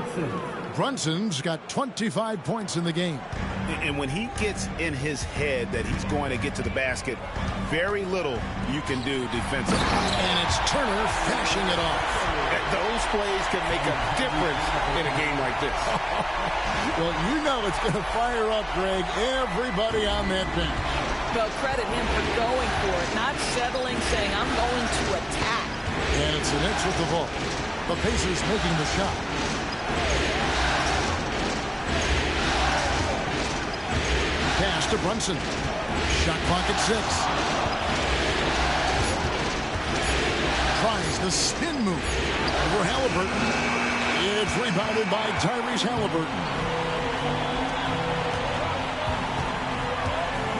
Brunson's got 25 points in the game. And when he gets in his head that he's going to get to the basket, very little you can do defensively. And it's Turner flashing it off. Those plays can make a difference in a game like this. Well, you know it's going to fire up, Greg, everybody on that bench. Well, credit him for going for it, not settling, saying, I'm going to attack. And it's an inch with the ball. The Pacers making the shot. Pass to Brunson. Shot clock at 6. Tries the spin move over Halliburton. It's rebounded by Tyrese Halliburton.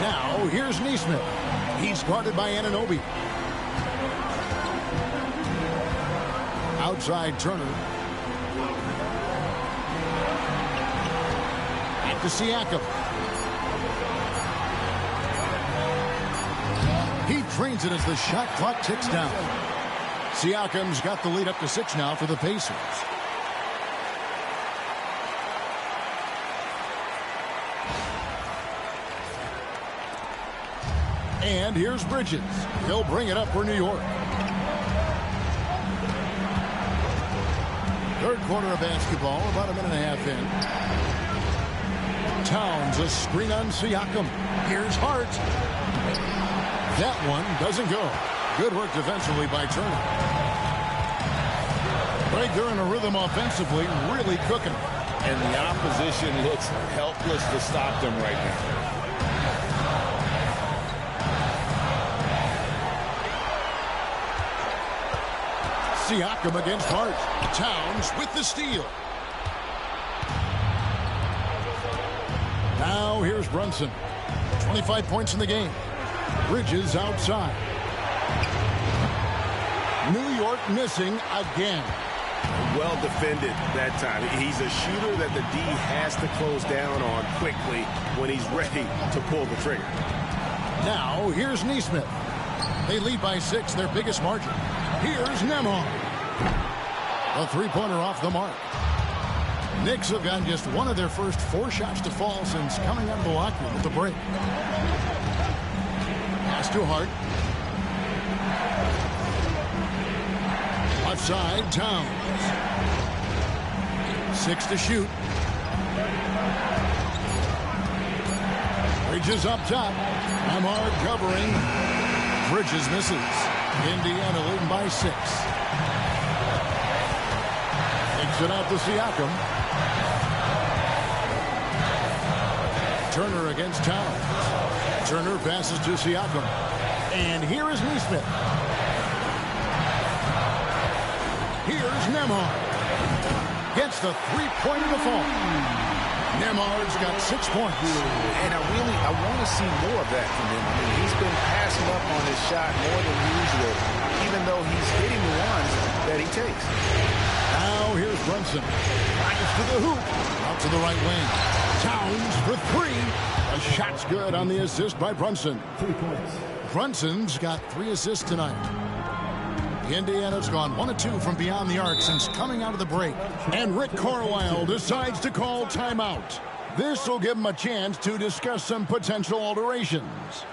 Now here's Nesmith. He's guarded by Anunoby. Outside Turner. Into Siakam. He trains it as the shot clock ticks down. Siakam's got the lead up to 6 now for the Pacers. And here's Bridges. He'll bring it up for New York. Third quarter of basketball, about a minute and a half in. Towns, a screen on Siakam. Here's Hart. That one doesn't go. Good work defensively by Turner. Right, they're in a rhythm offensively, really cooking. And the opposition looks helpless to stop them right now. Siakam against Hart. Towns with the steal. Now here's Brunson. 25 points in the game. Bridges outside. New York missing again. Well defended that time. He's a shooter that the D has to close down on quickly when he's ready to pull the trigger. Now here's Nesmith. They lead by 6, their biggest margin. Here's Nemhard. A three-pointer off the mark. Knicks have gotten just one of their first 4 shots to fall since coming out of the locker room at the break. Pass to Hart. Left side, Towns. 6 to shoot. Bridges up top. Ahmad covering. Bridges misses. Indiana leading by 6. Takes it out to Siakam. Turner against Towns. Turner passes to Siakam. And here is Nesmith. Here's Nembhard. Gets the three-pointer to fall. Nembhard's got 6 points. And I want to see more of that from him. I mean, he's been passing up on his shot more than usual, even though he's hitting the ones that he takes. Now here's Brunson. Fires to the hoop. Out to the right wing. Towns for 3. A shot's good on the assist by Brunson. 3 points. Brunson's got 3 assists tonight. Indiana's gone 1 of 2 from beyond the arc since coming out of the break. And Rick Carlisle decides to call timeout. This will give him a chance to discuss some potential alterations.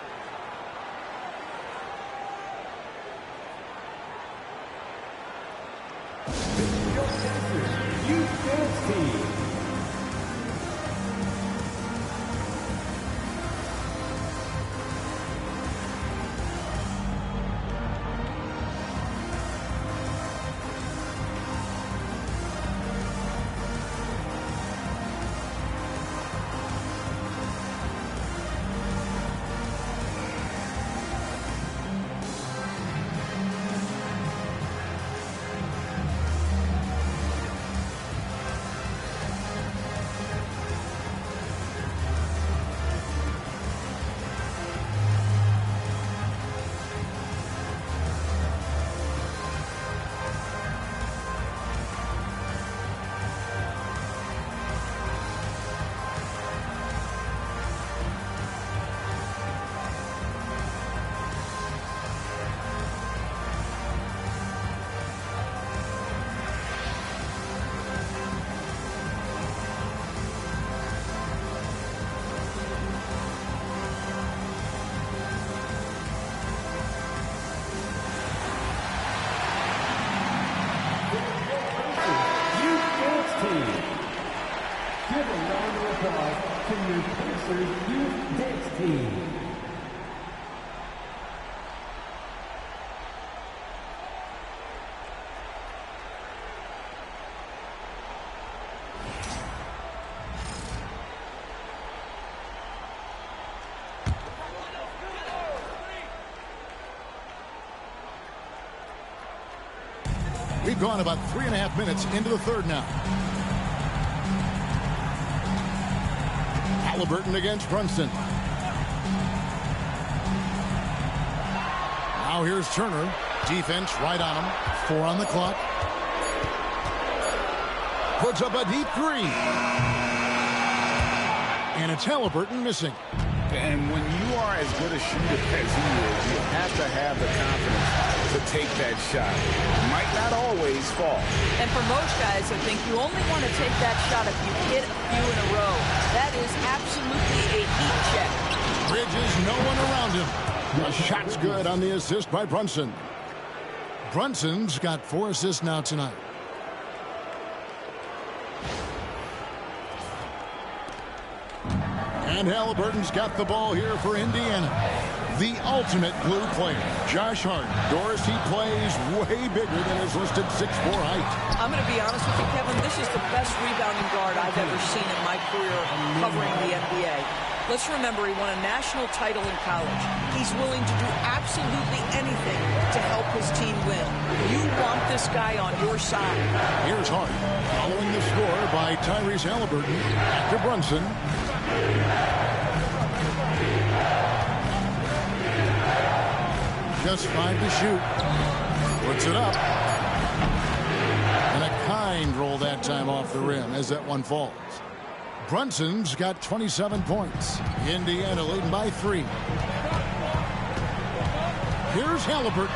We've gone about 3.5 minutes into the third now. Halliburton against Brunson. Now here's Turner. Defense right on him. 4 on the clock. Puts up a deep 3. And it's Halliburton missing. And when you are as good a shooter as he is, you have to have the confidence to take that shot. Might not always fall. And for most guys, I think you only want to take that shot if you hit a few in a row. That is absolutely a heat check. Bridges, no one around him. A shot's good on the assist by Brunson. Brunson's got 4 assists now tonight. And Halliburton's got the ball here for Indiana. The ultimate blue player, Josh Hart. Doris, he plays way bigger than his listed 6'4" height. I'm going to be honest with you, Kevin. This is the best rebounding guard I've ever seen in my career covering the NBA. Let's remember, he won a national title in college. He's willing to do absolutely anything to help his team win. You want this guy on your side. Here's Hart, following the score by Tyrese Halliburton after Brunson. Just 5 to shoot. Puts it up. And a kind roll that time off the rim as that one falls. Brunson's got 27 points. Indiana leading by 3. Here's Halliburton.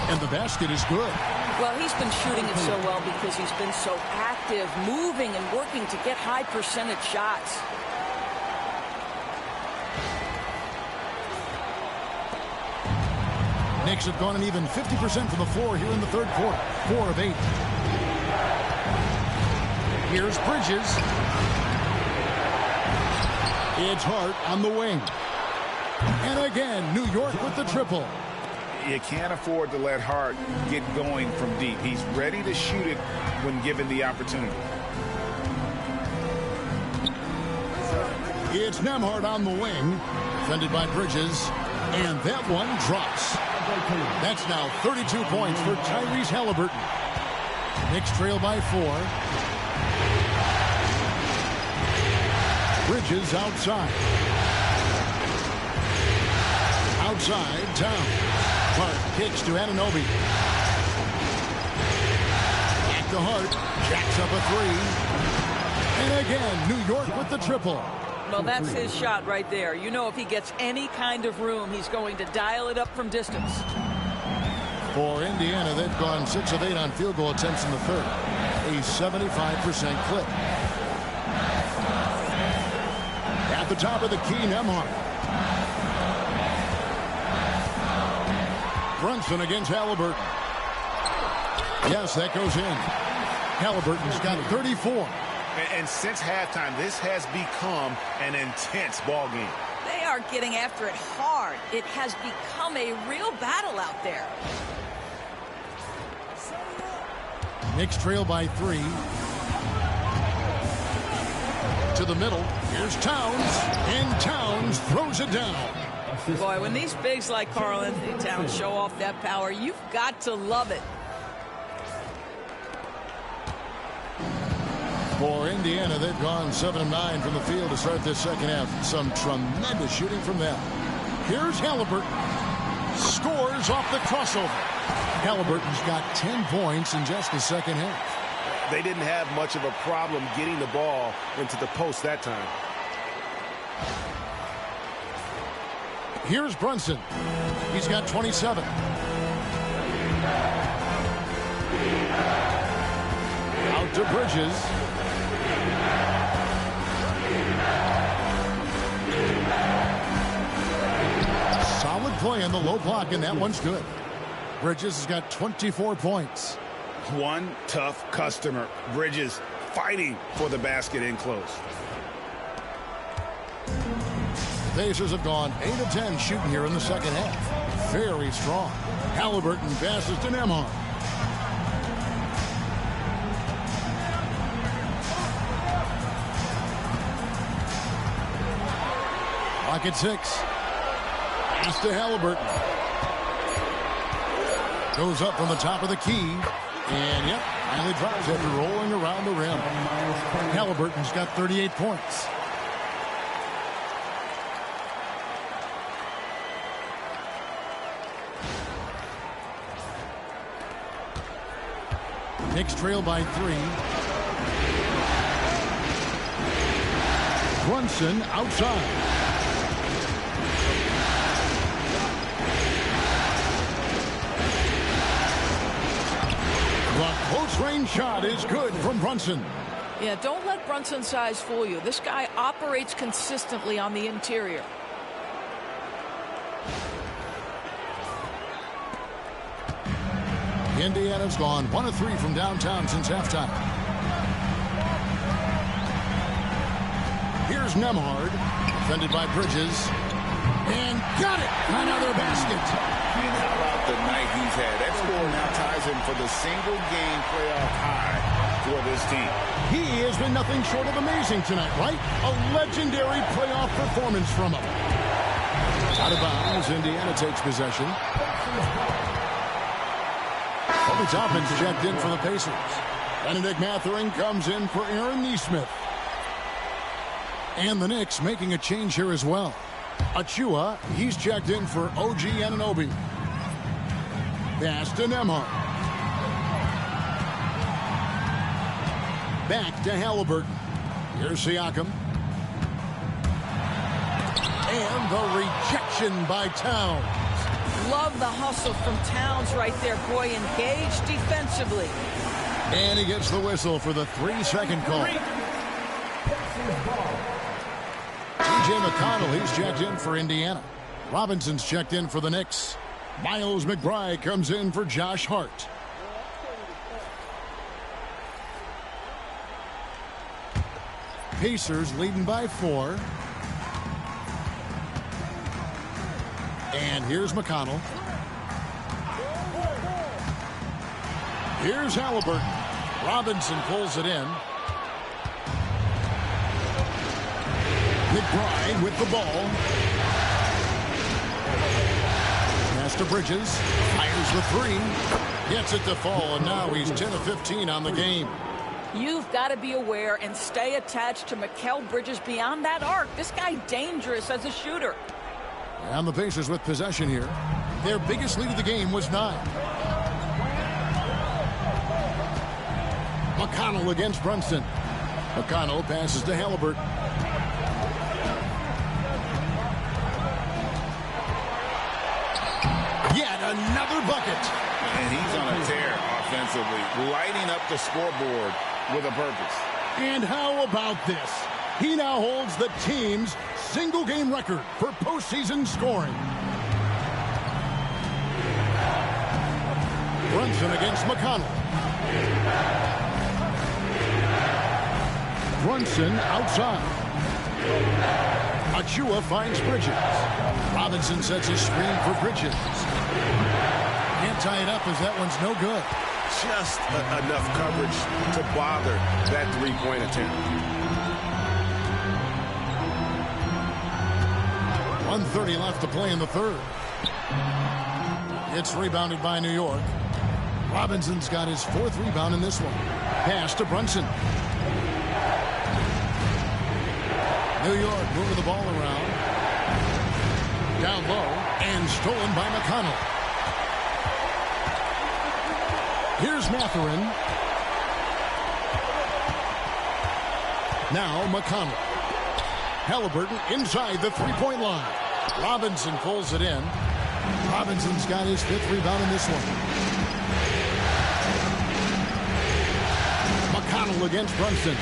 And the basket is good. Well, he's been shooting it so well because he's been so active, moving and working to get high percentage shots. Knicks have gone an even 50% from the floor here in the third quarter. 4 of 8. Here's Bridges. It's Hart on the wing. And again, New York with the triple. You can't afford to let Hart get going from deep. He's ready to shoot it when given the opportunity. It's Nembhard on the wing, defended by Bridges, and that one drops. That's now 32 points for Tyrese Halliburton. Knicks trail by 4. Bridges outside. Outside, Towns. Hart kicks to Anunoby. Back to Hart. Jacks up a 3. And again, New York with the triple. Well, that's his shot right there. You know, if he gets any kind of room, he's going to dial it up from distance. For Indiana, they've gone 6 of 8 on field goal attempts in the third. A 75% clip. At the top of the key, Nembhard. Brunson against Halliburton. Yes, that goes in. Halliburton's got 34. And since halftime, this has become an intense ball game. They are getting after it hard. It has become a real battle out there. Knicks trail by 3. To the middle. Here's Towns. And Towns throws it down. Boy, when these bigs like Karl Anthony Towns show off that power, you've got to love it. For Indiana, they've gone 7 of 9 from the field to start this second half. Some tremendous shooting from them. Here's Halliburton. Scores off the crossover. Halliburton's got 10 points in just the second half. They didn't have much of a problem getting the ball into the post that time. Here's Brunson. He's got 27. Out to Bridges. Solid play on the low block, and that one's good. Bridges has got 24 points. One tough customer. Bridges fighting for the basket in close. The Pacers have gone 8 of 10 shooting here in the second half. Very strong. Halliburton passes to Nembhard. Clock at 6. Pass to Halliburton. Goes up from the top of the key. And, yep, finally drops after rolling around the rim. Halliburton's got 38 points. Knicks trail by 3. Brunson outside. The close-range shot is good from Brunson. Yeah, don't let Brunson's size fool you. This guy operates consistently on the interior. Indiana's gone 1 of 3 from downtown since halftime. Here's Nembhard, defended by Bridges, and got it! Another basket. How about the night he's had? That score now ties him for the single-game playoff high for this team. He has been nothing short of amazing tonight, right? A legendary playoff performance from him. Out of bounds, Indiana takes possession. Obi Toppin's checked in for the Pacers. Benedict Mathurin comes in for Aaron Nesmith. And the Knicks making a change here as well. Achua, he's checked in for OG Anunoby. Pass to Nembhard. Back to Halliburton. Here's Siakam. And the rejection by Towns. love the hustle from Towns right there. Boy, engaged defensively. And he gets the whistle for the 3-second call. T.J. McConnell, he's checked in for Indiana. Robinson's checked in for the Knicks. Miles McBride comes in for Josh Hart. Pacers leading by 4. And here's McConnell. Here's Halliburton. Robinson pulls it in. McBride with the ball. Pass to Bridges. Fires the 3. Gets it to fall, and now he's 10 of 15 on the game. You've got to be aware and stay attached to Mikal Bridges beyond that arc. This guy dangerous as a shooter. And the Pacers with possession here. Their biggest lead of the game was 9. McConnell against Brunson. McConnell passes to Halliburton. Yet another bucket. And he's on a tear offensively, lighting up the scoreboard with a purpose. And how about this? He now holds the team's single-game record for postseason scoring. Brunson against McConnell. Brunson outside. Achua finds Bridges. Robinson sets his screen for Bridges. Can't tie it up as that one's no good. Just enough coverage to bother that three-point attempt. 1:30 left to play in the third. It's rebounded by New York. Robinson's got his 4th rebound in this one. Pass to Brunson. New York moving the ball around. Down low and stolen by McConnell. Here's Mathurin. Now McConnell. Halliburton inside the 3-point line. Robinson pulls it in. Robinson's got his 5th rebound in this one. McConnell against Brunson.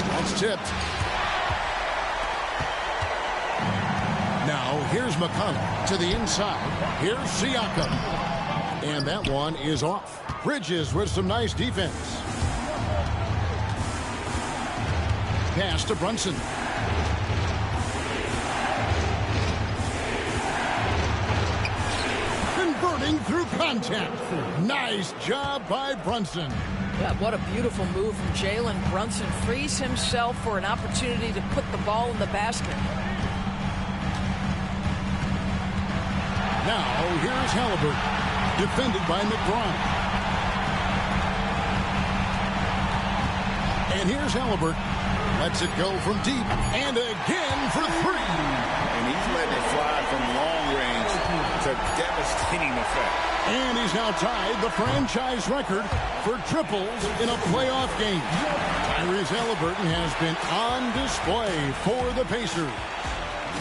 That's tipped. Now here's McConnell to the inside. Here's Siakam. And that one is off. Bridges with some nice defense. Pass to Brunson. Converting through contact. Nice job by Brunson. Yeah, what a beautiful move from Jalen Brunson. Frees himself for an opportunity to put the ball in the basket. Now here's Halliburton. Defended by McBride. And here's Halliburton. Lets it go from deep. And again for 3. And he's letting it fly from long range to devastating effect. And he's now tied the franchise record for triples in a playoff game. Tyrese Halliburton has been on display for the Pacers.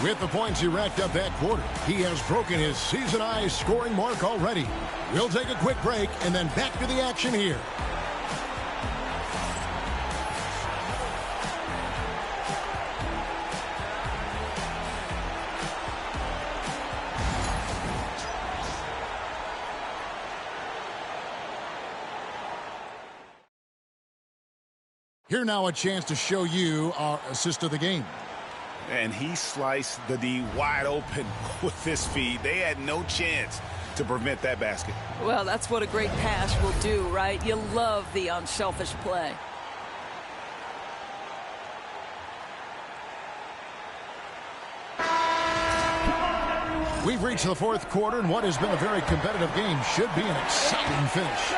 With the points he racked up that quarter, he has broken his season-high scoring mark already. We'll take a quick break and then back to the action here. Here now a chance to show you our assist of the game. And he sliced the D wide open with his feet. They had no chance to prevent that basket. Well, that's what a great pass will do, right? You love the unselfish play. We've reached the 4th quarter, and what has been a very competitive game should be an exciting finish.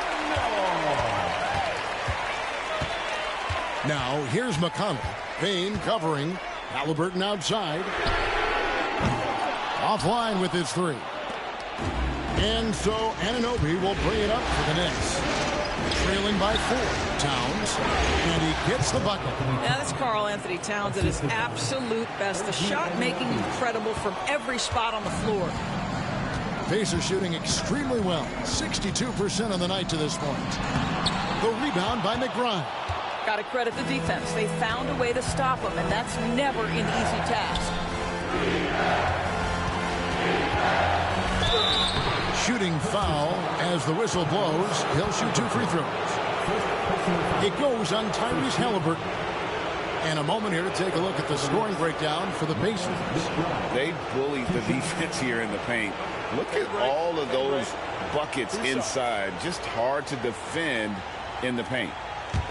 Now, here's McConnell. Payne covering. Halliburton outside. Offline with his 3. And so Anunoby will bring it up for the Knicks. Trailing by 4. Towns. And he gets the bucket. Yeah, that's Karl Anthony Towns at his absolute best. The shot making incredible from every spot on the floor. Pacers shooting extremely well. 62% of the night to this point. The rebound by McBride. Got to credit the defense. They found a way to stop him, and that's never an easy task. Shooting foul as the whistle blows. He'll shoot 2 free throws. It goes on Tyrese Halliburton. And a moment here to take a look at the scoring breakdown for the Pacers. They bullied the defense here in the paint. Look at all of those buckets inside. Just hard to defend in the paint.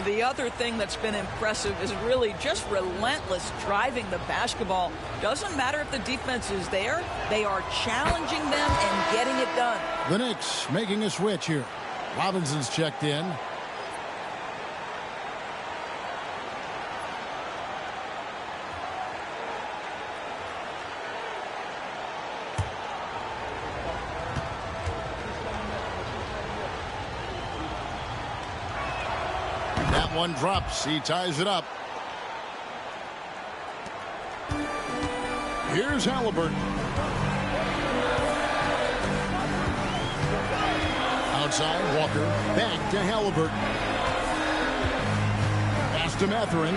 The other thing that's been impressive is really just relentless driving the basketball. Doesn't matter if the defense is there. They are challenging them and getting it done. The Knicks making a switch here. Robinson's checked in. That one drops. He ties it up. Here's Halliburton. Outside, Walker. Back to Halliburton. Pass to Mathurin.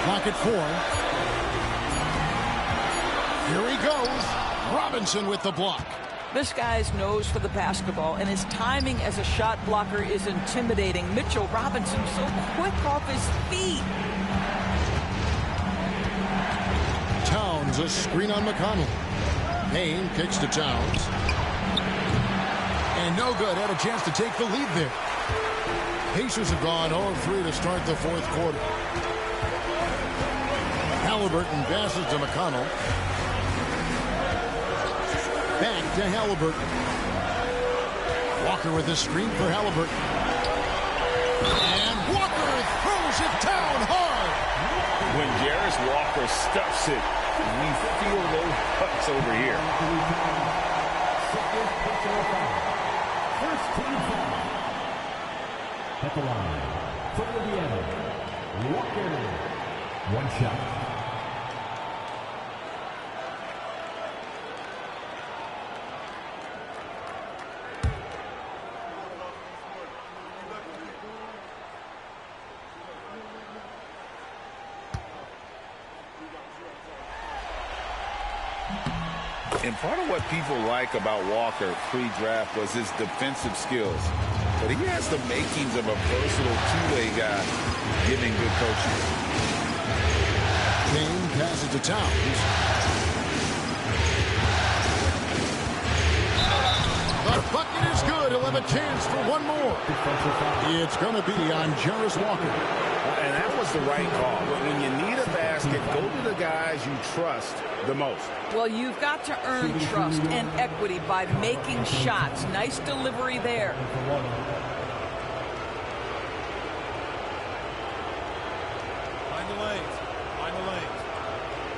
Clock at 4. Here he goes. Robinson with the block. This guy's nose for the basketball, and his timing as a shot blocker is intimidating. Mitchell Robinson so quick off his feet. Towns, a screen on McConnell. Payne kicks to Towns. And no good. Had a chance to take the lead there. Pacers have gone 0-3 to start the fourth quarter. Halliburton passes to McConnell. Back to Halliburton. Walker with this screen for Halliburton. And Walker throws it down hard. When Jarris Walker stuffs it, we feel those pucks over here. First team foul. At the line, for Indiana, Walker. One shot. And part of what people like about Walker pre-draft was his defensive skills. But he has the makings of a versatile two-way guy giving good coaching. Kane passes to Towns. The bucket is good. He'll have a chance for one more. It's going to be on Jarris Walker. And that was the right call. When you need a basket, go to the guys you trust the most. Well, you've got to earn trust and equity by making shots. Nice delivery there. Mind the lanes. Mind the lanes.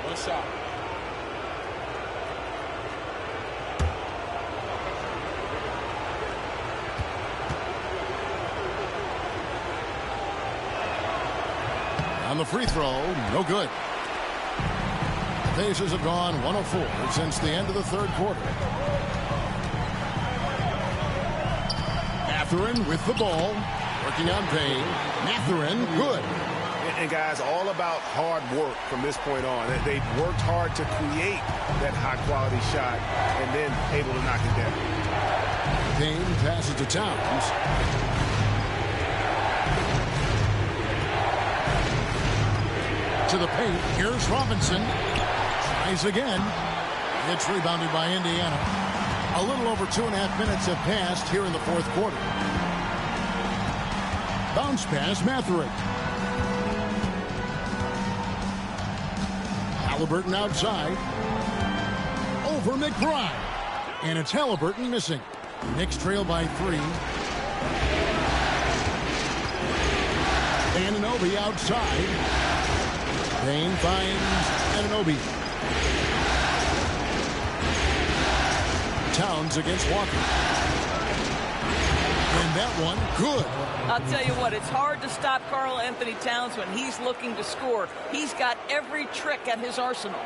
One shot. On the free throw, no good. The Pacers have gone 1-4 since the end of the third quarter. Mathurin with the ball, working on Payne. Mathurin, good. And guys, all about hard work from this point on. They've worked hard to create that high-quality shot and then able to knock it down. Payne passes to Towns. To the paint. Here's Robinson. Tries again. It's rebounded by Indiana. A little over 2.5 minutes have passed here in the fourth quarter. Bounce pass, Mathurin. Halliburton outside. Over McBride. And it's Halliburton missing. Knicks trail by 3. Anunoby outside. Payne finds Anunoby. Towns against Walker. And that one, good. I'll tell you what, it's hard to stop Karl Anthony Towns when he's looking to score. He's got every trick at his arsenal.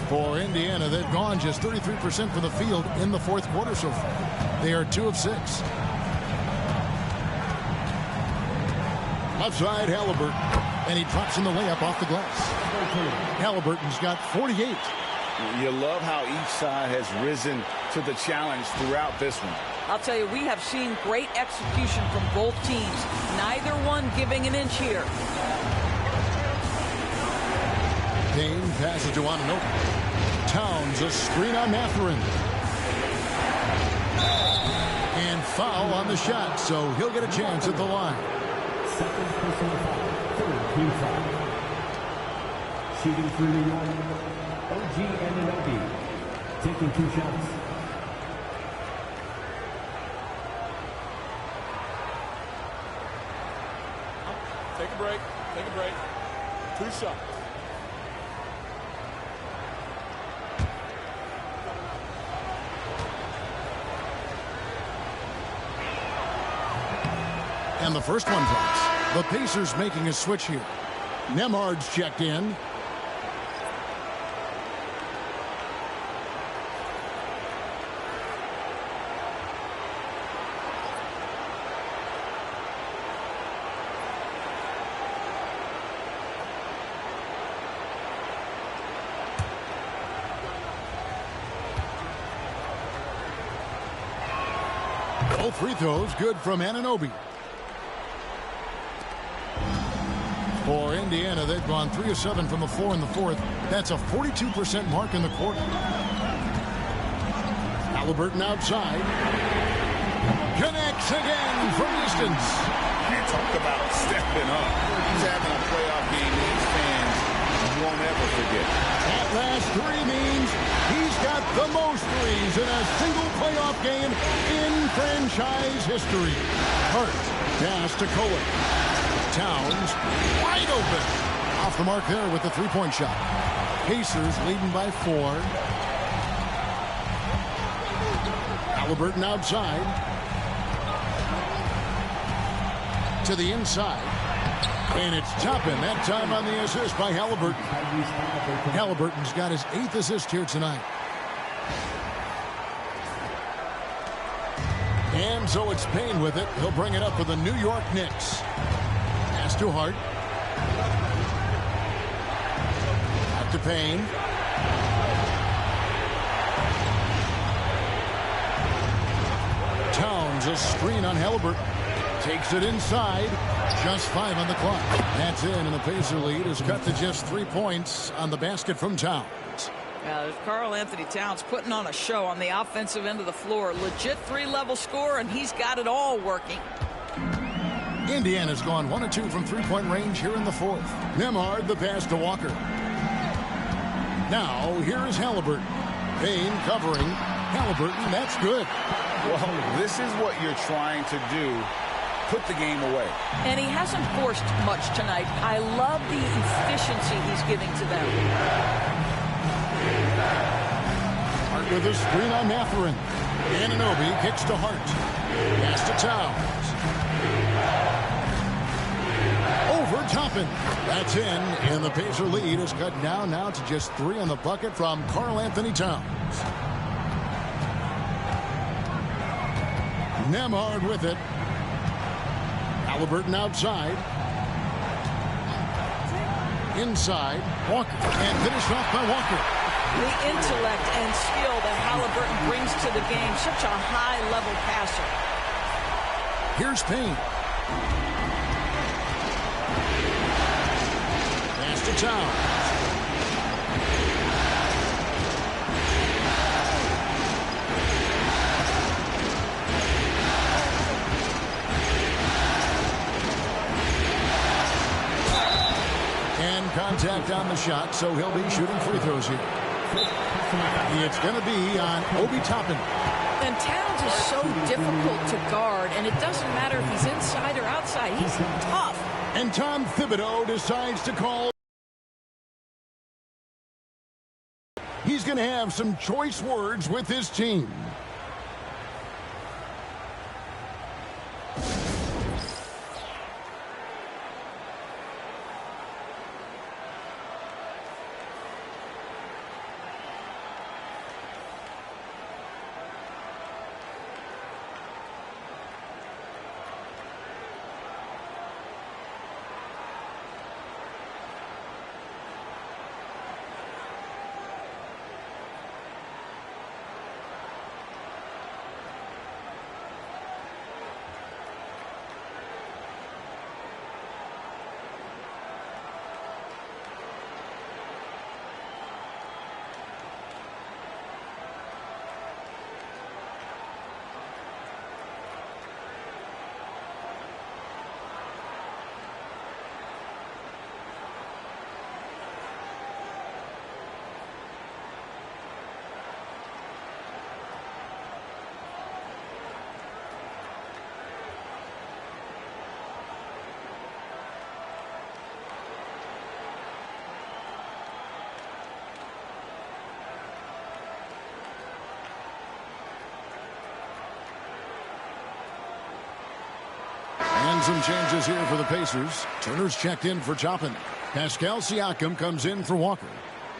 For Indiana, they've gone just 33% from the field in the fourth quarter so far. They are 2 of 6. Left side, Halliburton. And he drops in the layup off the glass. Halliburton's got 48. You love how each side has risen to the challenge throughout this one. I'll tell you, we have seen great execution from both teams. Neither one giving an inch here. Payne passes to Anunoby. Towns, a screen on Mathurin. And foul on the shot, so he'll get a chance at the line. Second personal foul, third team foul. Shooting for New York, OG Anunoby, taking 2 shots. Take a break. Take a break. 2 shots. And the first one drops. The Pacers making a switch here. Nembhard's checked in. Both free throws good from Anunoby. For Indiana, they've gone 3 of 7 from the floor in the fourth. That's a 42% mark in the quarter. Halliburton outside. Connects again from distance. And talk about stepping up. He's having a playoff game these fans won't ever forget. That last 3 means he's got the most threes in a single playoff game in franchise history. Hart, pass to Kohler. Towns wide open. Off the mark there with the 3-point shot. Pacers leading by 4. Halliburton outside. To the inside. And it's Toppin that time on the assist by Halliburton. Halliburton's got his 8th assist here tonight. And so it's Payne with it. He'll bring it up for the New York Knicks. Pass to Hart. Back to Payne. Towns, a screen on Halliburton. Takes it inside. Just 5 on the clock. That's in, and the Pacer lead is cut to just 3 points on the basket from Towns. Karl Anthony Towns putting on a show on the offensive end of the floor. Legit 3-level score, and he's got it all working. Indiana's gone 1 of 2 from 3-point range here in the fourth. Nembhard, the pass to Walker. Now, here's Halliburton. Payne covering. Halliburton, that's good. Well, this is what you're trying to do. Put the game away. And he hasn't forced much tonight. I love the efficiency he's giving to them. Hart with a screen on Mathurin. Anunoby kicks to Hart. Pass to Towns. Over Toppin. That's in, and the Pacer lead is cut down now to just 3 on the bucket from Karl Anthony Towns. Nembhard with it. Halliburton outside. Inside. Walker. And finished off by Walker. The intellect and skill that Halliburton brings to the game. Such a high-level passer. Here's Payne. Pass to Towns. And contact on the shot, so he'll be shooting free throws here. It's going to be on Obi Toppin. And Towns is so difficult to guard, and it doesn't matter if he's inside or outside. He's tough. And Tom Thibodeau decides to call He's going to have some choice words with his team. And some changes here for the Pacers. Turner's checked in for Toppin. Pascal Siakam comes in for Walker.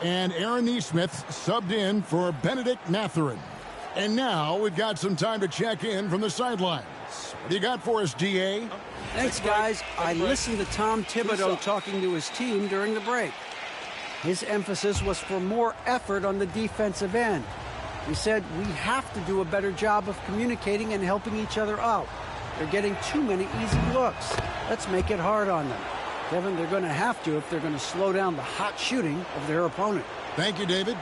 And Aaron Nesmith subbed in for Benedict Mathurin. And now we've got some time to check in from the sidelines. What do you got for us, DA? Thanks, guys. I listened to Tom Thibodeau talking to his team during the break. His emphasis was for more effort on the defensive end. He said we have to do a better job of communicating and helping each other out. They're getting too many easy looks. Let's make it hard on them. Kevin, they're going to have to if they're going to slow down the hot shooting of their opponent. Thank you, David.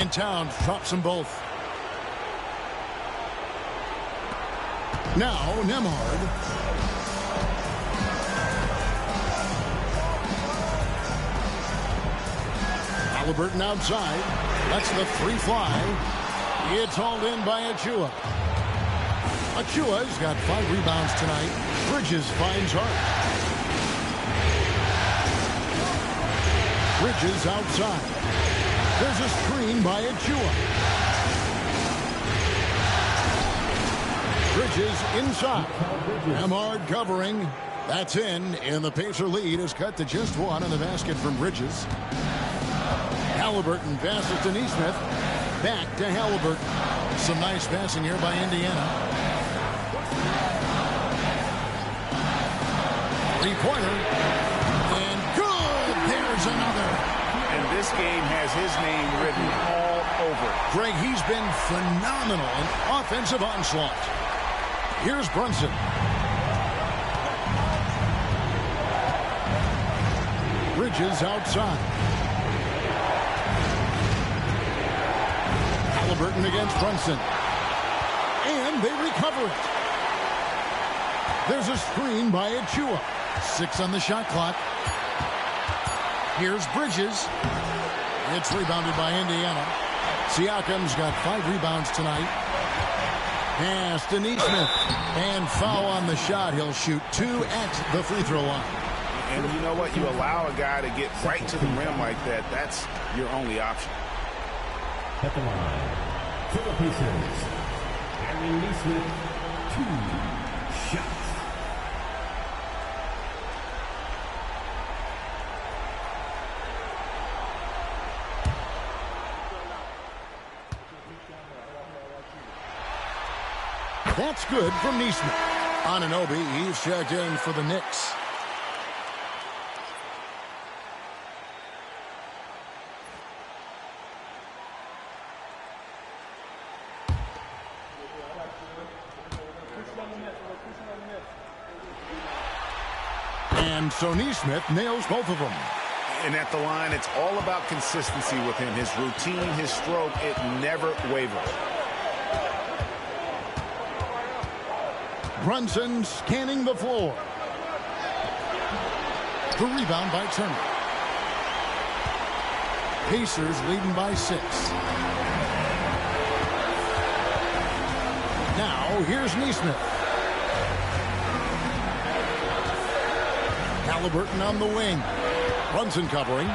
In town, drops them both. Now, Nemhard. Halliburton outside. Lets the three fly. It's hauled in by Achua. Achua's got 5 rebounds tonight. Bridges finds Hart. Bridges outside. There's a screen by Achua. Bridges inside. Nemhard covering. That's in. And the Pacer lead is cut to just 1 on the basket from Bridges. Halliburton passes to Nesmith. Back to Halliburton. Some nice passing here by Indiana. Three-pointer. And good! There's another. And this game has his name written all over it. Greg, he's been phenomenal in offensive onslaught. Here's Brunson. Bridges outside. Halliburton against Brunson. And they recover it. There's a screen by Achua. 6 on the shot clock. Here's Bridges. It's rebounded by Indiana. Siakam's got 5 rebounds tonight. Pass to Nesmith. And foul on the shot. He'll shoot 2 at the free throw line. And you know what? You allow a guy to get right to the rim like that. That's your only option. At the line, for the Pacers, Aaron Nesmith, 2 shots. That's good from Nesmith. Anunoby, he's checked in for the Knicks. And so Nesmith nails both of them. And at the line, it's all about consistency with him. His routine, his stroke, it never wavers. Brunson scanning the floor. The rebound by Turner. Pacers leading by 6. Now, here's Nesmith. Halliburton on the wing. Brunson covering.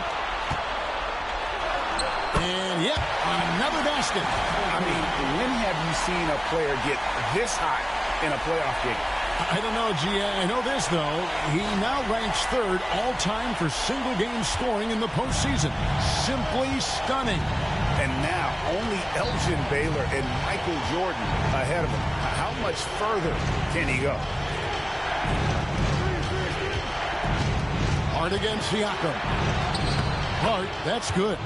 And, yep, another basket. I mean, when have you seen a player get this hot in a playoff game? I don't know, G. I know this, though. He now ranks 3rd all-time for single-game scoring in the postseason. Simply stunning. And now only Elgin Baylor and Michael Jordan ahead of him. How much further can he go? Hart against Siakam. Hart, that's good.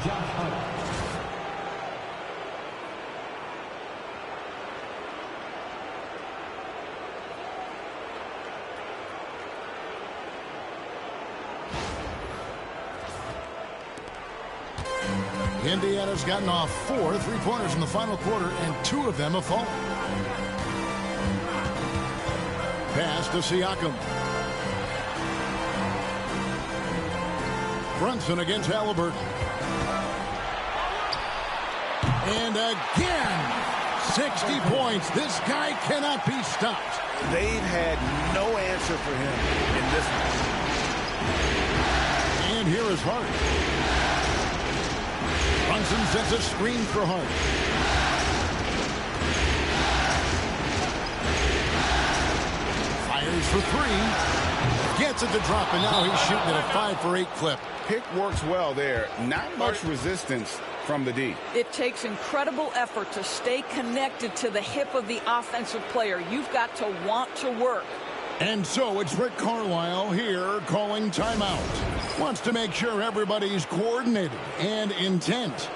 Indiana's gotten off 4 3-pointers in the final quarter, and 2 of them have fallen. Pass to Siakam. Brunson against Halliburton. And again, 60 points. This guy cannot be stopped. They've had no answer for him in this one. And here is Hart. Brunson sets a screen for Hart. Fires for 3. Gets it to drop, and now he's shooting at a 5 for 8 clip. Pick works well there. Not much resistance from the D. It takes incredible effort to stay connected to the hip of the offensive player. You've got to want to work. And so it's Rick Carlisle here calling timeout. Wants to make sure everybody's coordinated and intent.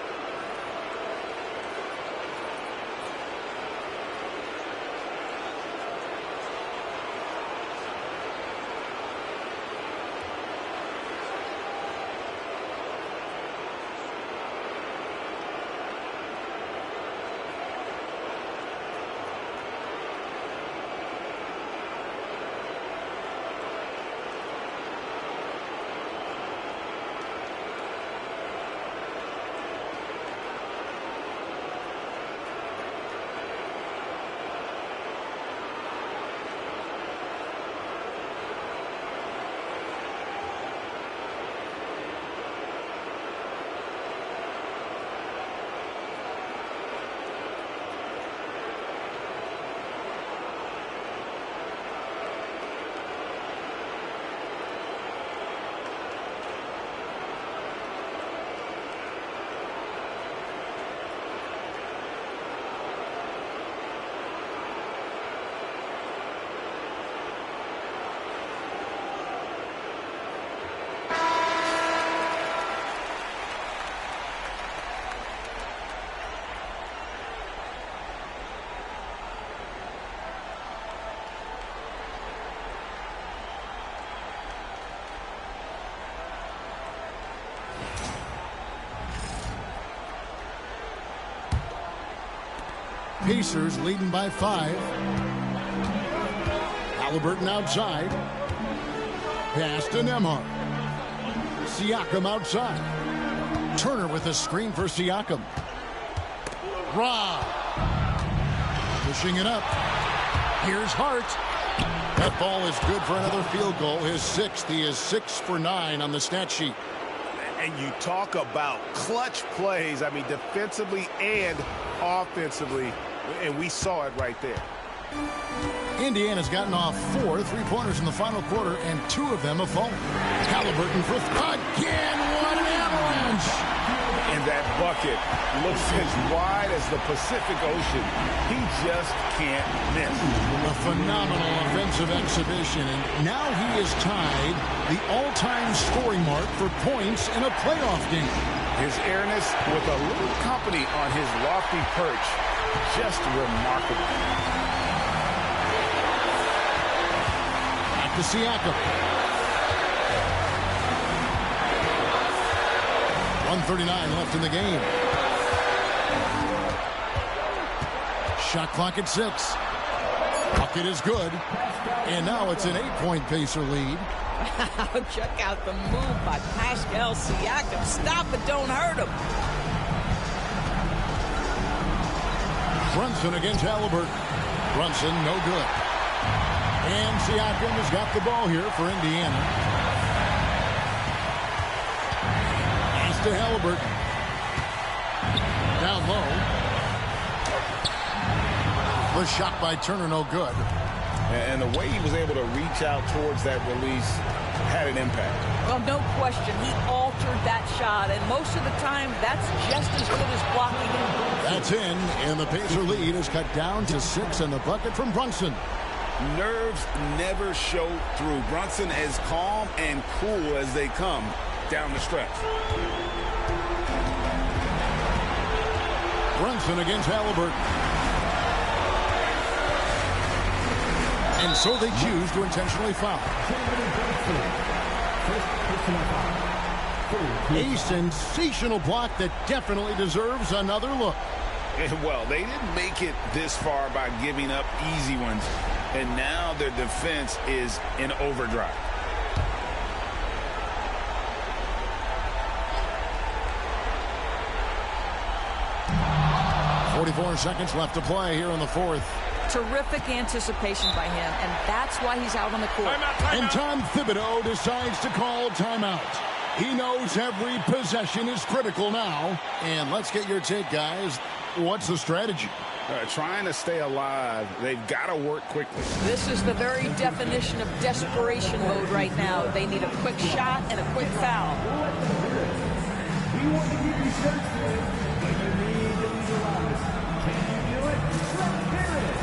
Pacers leading by 5. Halliburton outside. Pass to Nembhard. Siakam outside. Turner with a screen for Siakam. Ra. Pushing it up. Here's Hart. That ball is good for another field goal. His 6th. He is 6 for 9 on the stat sheet. And you talk about clutch plays, I mean, defensively and offensively, and we saw it right there. Indiana's gotten off 4 3-pointers in the final quarter, and 2 of them have fallen. Halliburton for again. What an avalanche! And that bucket looks as wide as the Pacific Ocean. He just can't miss. A phenomenal offensive exhibition, and now he is tied the all-time scoring mark for points in a playoff game. His airness with a little company on his lofty perch, just remarkable. Back to Siakam. 1:39 left in the game. Shot clock at 6. Bucket is good. And now it's an 8-point Pacer lead. Check out the move by Pascal Siakam. Stop it, don't hurt him. Brunson against Halliburton. Brunson, no good. And Siakam has got the ball here for Indiana. Pass to Halliburton. Down low. The shot by Turner, no good. And the way he was able to reach out towards that release had an impact. Well, no question. He altered that shot, and most of the time, that's just as good as blocking it. That's in, and the Pacer lead is cut down to 6 in the bucket from Brunson. Nerves never show through. Brunson as calm and cool as they come down the stretch. Brunson against Halliburton. And so they choose to intentionally foul. A sensational block that definitely deserves another look. Well, they didn't make it this far by giving up easy ones. And now their defense is in overdrive. .44 seconds left to play here in the fourth. Terrific anticipation by him, and that's why he's out on the court. And Tom Thibodeau decides to call timeout. He knows every possession is critical now. And let's get your take, guys. What's the strategy? Trying to stay alive. They've got to work quickly. This is the very definition of desperation mode right now. They need a quick shot and a quick foul. We want to give you shirts today, but you need to visualize. Can you do it? Let's hear it.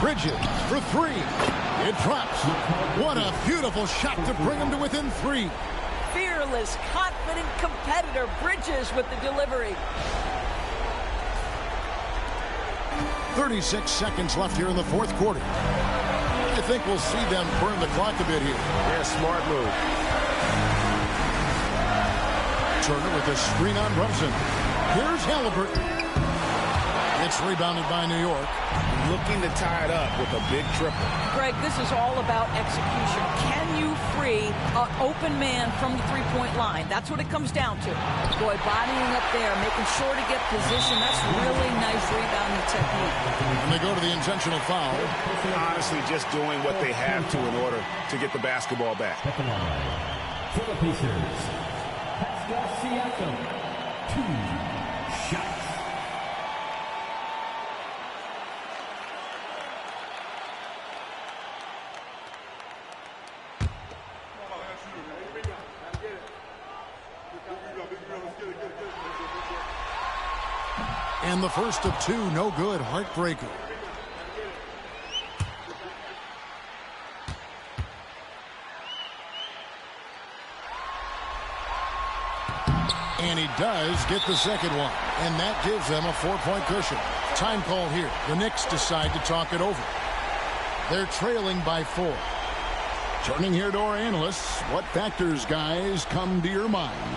Bridges for three. It drops. What a beautiful shot to bring him to within 3. Fearless, confident competitor. Bridges with the delivery. 36 seconds left here in the fourth quarter. I think we'll see them burn the clock a bit here. Yeah, smart move. Turner with a screen on Brunson. Here's Halliburton. It's rebounded by New York. Looking to tie it up with a big triple. Greg, this is all about execution. Can you free an open man from the three-point line? That's what it comes down to. Boy, bodying up there, making sure to get position. That's really nice rebounding technique. And they go to the intentional foul. Honestly, just doing what they have to in order to get the basketball back. For the Pacers, Pascal Siakam, 2 shots. And the first of 2, no good. Heartbreaker. And he does get the second one. And that gives them a 4-point cushion. Time call here. The Knicks decide to talk it over. They're trailing by 4. Turning here to our analysts, what factors, guys, come to your mind?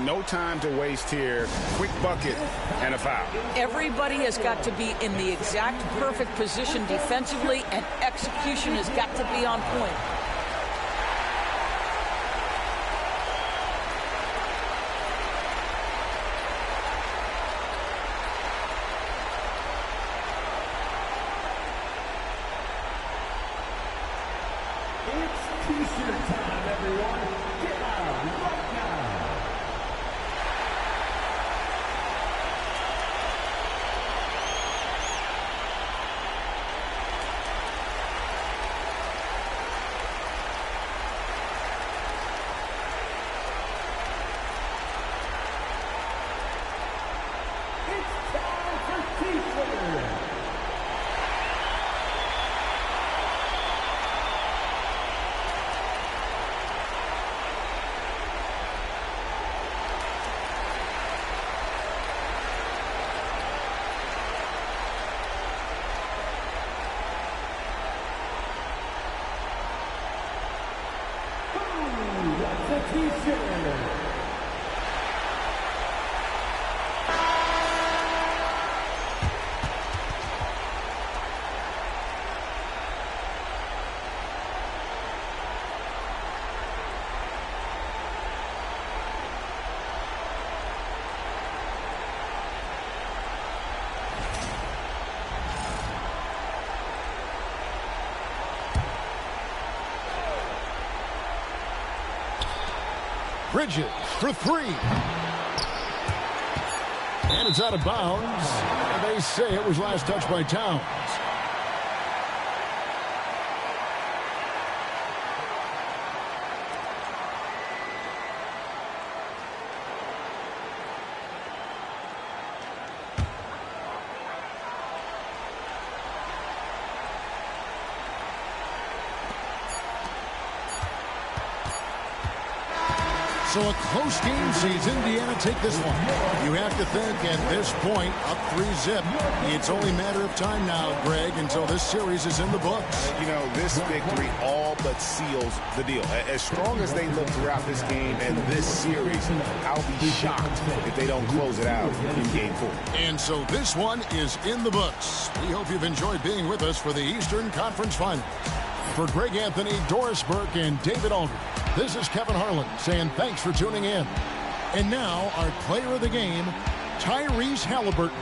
No time to waste here. Quick bucket and a foul. Everybody has got to be in the exact perfect position defensively, and execution has got to be on point. It's T-shirt time, everyone. Get out right now. It's time for T-shirt. That's a T-shirt. Bridges for three. And it's out of bounds. They say it was last touched by Towns. So a close game sees Indiana take this one. You have to think at this point, up 3-zip, it's only a matter of time now, Greg, until this series is in the books. You know, this victory all but seals the deal. As strong as they look throughout this game and this series, I'll be shocked if they don't close it out in Game 4. And so this one is in the books. We hope you've enjoyed being with us for the Eastern Conference Finals. For Greg Anthony, Doris Burke, and David Aldridge, this is Kevin Harlan saying thanks for tuning in. And now, our player of the game, Tyrese Halliburton.